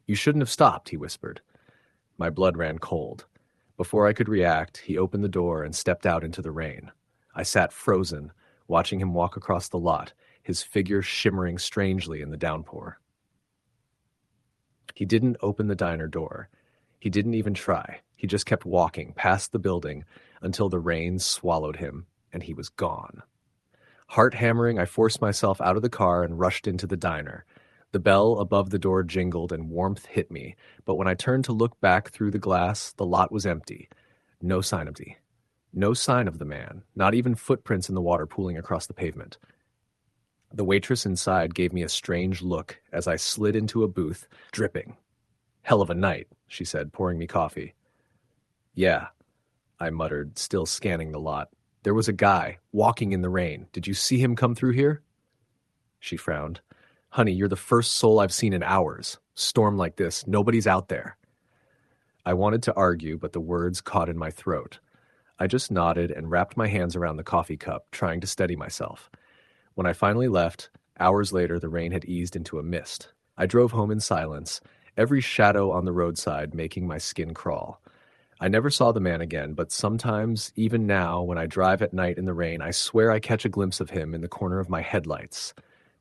"You shouldn't have stopped," he whispered. My blood ran cold. Before I could react, he opened the door and stepped out into the rain. I sat frozen, watching him walk across the lot, his figure shimmering strangely in the downpour. He didn't open the diner door. He didn't even try. He just kept walking past the building until the rain swallowed him, and he was gone. Heart hammering, I forced myself out of the car and rushed into the diner. The bell above the door jingled and warmth hit me, but when I turned to look back through the glass, the lot was empty. No sign of the man, not even footprints in the water pooling across the pavement. The waitress inside gave me a strange look as I slid into a booth, dripping. "Hell of a night," she said, pouring me coffee. "Yeah," I muttered, still scanning the lot. "There was a guy, walking in the rain. Did you see him come through here?" She frowned. "Honey, you're the first soul I've seen in hours. Storm like this, nobody's out there." I wanted to argue, but the words caught in my throat. I just nodded and wrapped my hands around the coffee cup, trying to steady myself. When I finally left, hours later the rain had eased into a mist. I drove home in silence, every shadow on the roadside making my skin crawl. I never saw the man again, but sometimes, even now, when I drive at night in the rain, I swear I catch a glimpse of him in the corner of my headlights,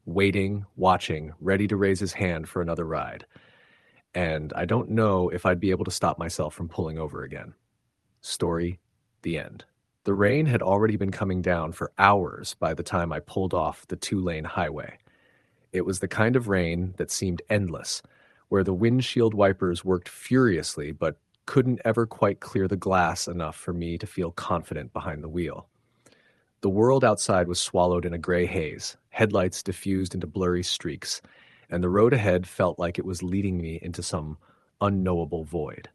waiting, watching, ready to raise his hand for another ride. And I don't know if I'd be able to stop myself from pulling over again. Story, the end. The rain had already been coming down for hours by the time I pulled off the two-lane highway. It was the kind of rain that seemed endless, where the windshield wipers worked furiously but couldn't ever quite clear the glass enough for me to feel confident behind the wheel. The world outside was swallowed in a gray haze, headlights diffused into blurry streaks, and the road ahead felt like it was leading me into some unknowable void.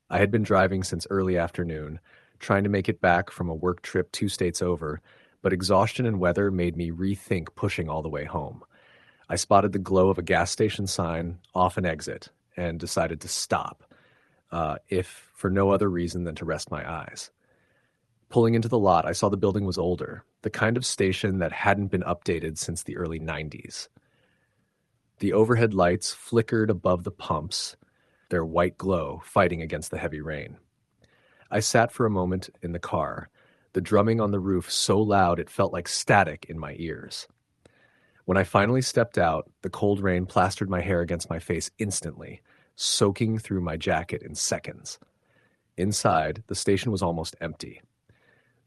I had been driving since early afternoon, trying to make it back from a work trip 2 states over, but exhaustion and weather made me rethink pushing all the way home. I spotted the glow of a gas station sign off an exit and decided to stop, if for no other reason than to rest my eyes. Pulling into the lot, I saw the building was older, the kind of station that hadn't been updated since the early 90s. The overhead lights flickered above the pumps, their white glow fighting against the heavy rain. I sat for a moment in the car, the drumming on the roof so loud it felt like static in my ears. When I finally stepped out, the cold rain plastered my hair against my face instantly, soaking through my jacket in seconds. Inside, the station was almost empty.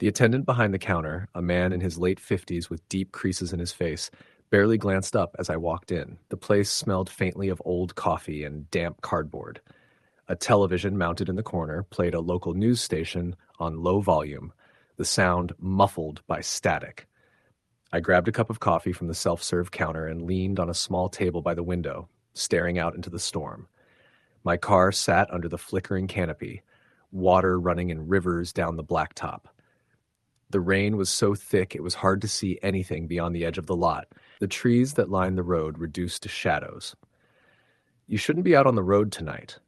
The attendant behind the counter, a man in his late 50s with deep creases in his face, barely glanced up as I walked in. The place smelled faintly of old coffee and damp cardboard. A television mounted in the corner played a local news station on low volume, the sound muffled by static. I grabbed a cup of coffee from the self-serve counter and leaned on a small table by the window, staring out into the storm. My car sat under the flickering canopy, water running in rivers down the blacktop. The rain was so thick it was hard to see anything beyond the edge of the lot. The trees that lined the road reduced to shadows. "You shouldn't be out on the road tonight,"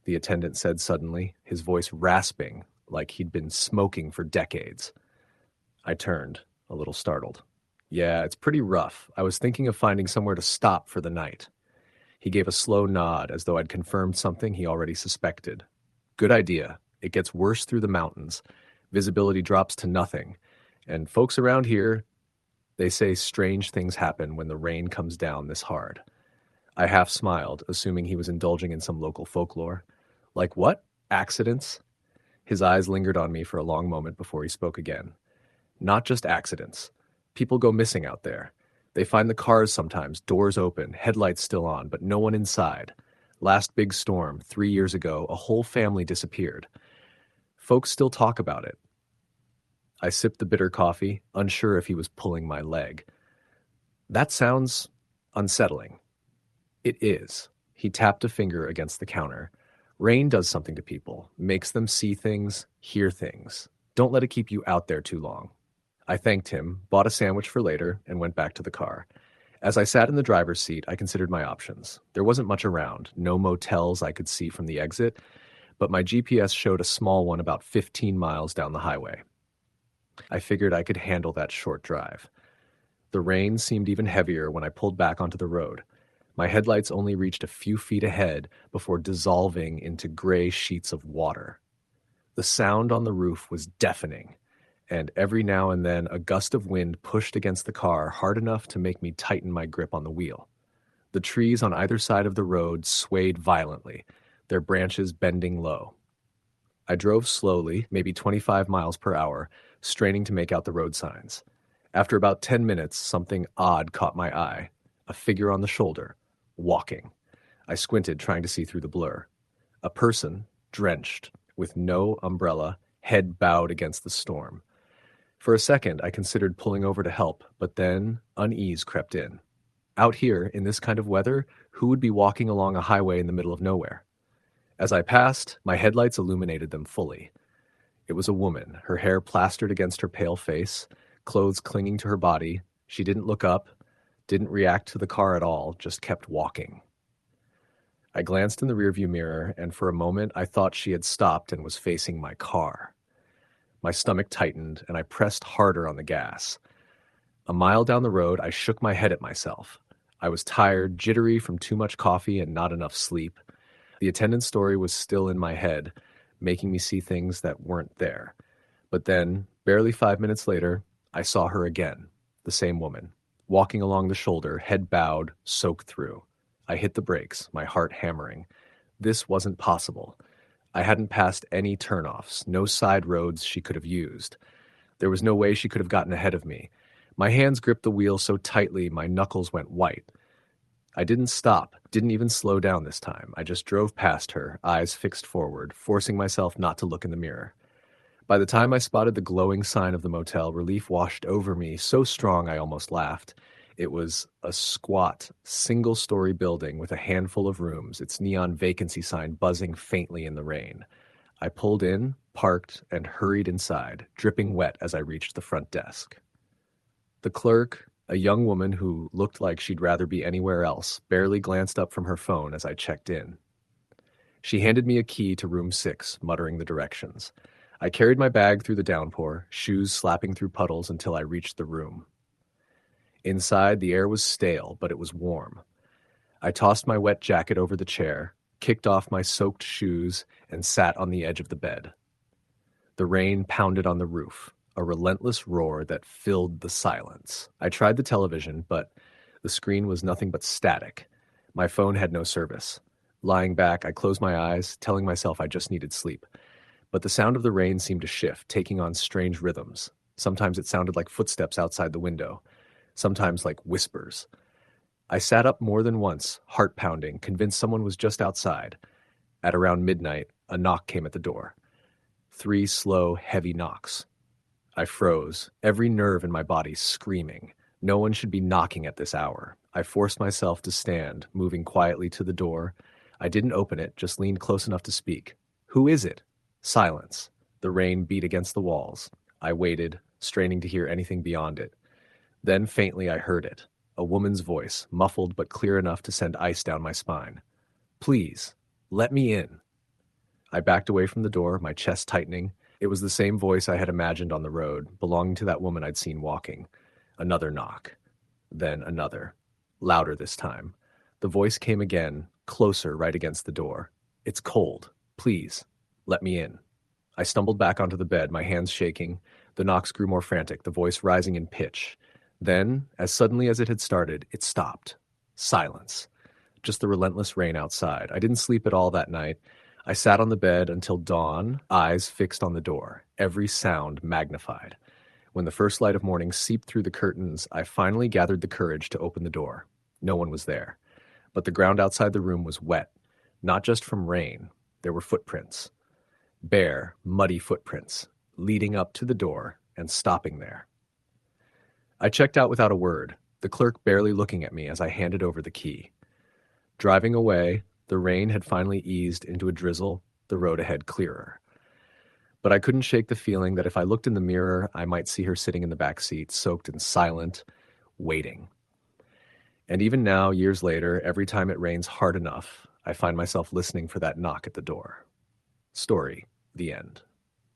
the attendant said suddenly, his voice rasping like he'd been smoking for decades. I turned, a little startled. "Yeah, it's pretty rough. I was thinking of finding somewhere to stop for the night." He gave a slow nod as though I'd confirmed something he already suspected. "Good idea. It gets worse through the mountains. Visibility drops to nothing. And folks around here, they say strange things happen when the rain comes down this hard." I half smiled, assuming he was indulging in some local folklore. "Like what? Accidents?" His eyes lingered on me for a long moment before he spoke again. "Not just accidents. People go missing out there. They find the cars sometimes, doors open, headlights still on, but no one inside. Last big storm, 3 years ago, a whole family disappeared. Folks still talk about it." I sipped the bitter coffee, unsure if he was pulling my leg. "That sounds unsettling." "It is." He tapped a finger against the counter. "Rain does something to people, makes them see things, hear things. Don't let it keep you out there too long." I thanked him, bought a sandwich for later, and went back to the car. As I sat in the driver's seat, I considered my options. There wasn't much around, no motels I could see from the exit, but my GPS showed a small one about 15 miles down the highway. I figured I could handle that short drive. The rain seemed even heavier when I pulled back onto the road. My headlights only reached a few feet ahead before dissolving into gray sheets of water. The sound on the roof was deafening, and every now and then a gust of wind pushed against the car hard enough to make me tighten my grip on the wheel. The trees on either side of the road swayed violently, their branches bending low. I drove slowly, maybe 25 miles per hour, straining to make out the road signs. After about 10 minutes, something odd caught my eye. A figure on the shoulder, walking. I squinted, trying to see through the blur. A person, drenched, with no umbrella, head bowed against the storm. For a second, I considered pulling over to help, but then unease crept in. Out here, in this kind of weather, who would be walking along a highway in the middle of nowhere? As I passed, my headlights illuminated them fully. It was a woman, her hair plastered against her pale face, clothes clinging to her body. She didn't look up, didn't react to the car at all, just kept walking. I glanced in the rearview mirror, and for a moment I thought she had stopped and was facing my car. My stomach tightened, and I pressed harder on the gas. A mile down the road, I shook my head at myself. I was tired, jittery from too much coffee and not enough sleep. The attendant's story was still in my head, making me see things that weren't there. But then, barely 5 minutes later, I saw her again, the same woman, walking along the shoulder, head bowed, soaked through. I hit the brakes, my heart hammering. This wasn't possible. I hadn't passed any turnoffs, no side roads she could have used. There was no way she could have gotten ahead of me. My hands gripped the wheel so tightly my knuckles went white. I didn't stop, didn't even slow down this time. I just drove past her, eyes fixed forward, forcing myself not to look in the mirror. By the time I spotted the glowing sign of the motel, relief washed over me so strong I almost laughed. It was a squat, single-story building with a handful of rooms, its neon vacancy sign buzzing faintly in the rain. I pulled in, parked, and hurried inside, dripping wet as I reached the front desk. The clerk, a young woman who looked like she'd rather be anywhere else, barely glanced up from her phone as I checked in. She handed me a key to room 6, muttering the directions. I carried my bag through the downpour, shoes slapping through puddles until I reached the room. Inside, the air was stale, but it was warm. I tossed my wet jacket over the chair, kicked off my soaked shoes, and sat on the edge of the bed. The rain pounded on the roof, a relentless roar that filled the silence. I tried the television, but the screen was nothing but static. My phone had no service. Lying back, I closed my eyes, telling myself I just needed sleep. But the sound of the rain seemed to shift, taking on strange rhythms. Sometimes it sounded like footsteps outside the window, sometimes like whispers. I sat up more than once, heart pounding, convinced someone was just outside. At around midnight, a knock came at the door. 3 slow, heavy knocks. I froze, every nerve in my body screaming. No one should be knocking at this hour. I forced myself to stand, moving quietly to the door. I didn't open it, just leaned close enough to speak. "Who is it?" Silence. The rain beat against the walls. I waited, straining to hear anything beyond it. Then faintly I heard it. A woman's voice, muffled but clear enough to send ice down my spine. "Please, let me in." I backed away from the door, my chest tightening. It was the same voice I had imagined on the road, belonging to that woman I'd seen walking. Another knock. Then another. Louder this time. The voice came again, closer, right against the door. "It's cold. Please, let me in." I stumbled back onto the bed, my hands shaking. The knocks grew more frantic, the voice rising in pitch. Then, as suddenly as it had started, it stopped. Silence. Just the relentless rain outside. I didn't sleep at all that night. I sat on the bed until dawn, eyes fixed on the door, every sound magnified. When the first light of morning seeped through the curtains, I finally gathered the courage to open the door. No one was there. But the ground outside the room was wet, not just from rain. There were footprints. Bare, muddy footprints, leading up to the door and stopping there. I checked out without a word, the clerk barely looking at me as I handed over the key. Driving away, the rain had finally eased into a drizzle, the road ahead clearer. But I couldn't shake the feeling that if I looked in the mirror, I might see her sitting in the back seat, soaked and silent, waiting. And even now, years later, every time it rains hard enough, I find myself listening for that knock at the door. Story, the end.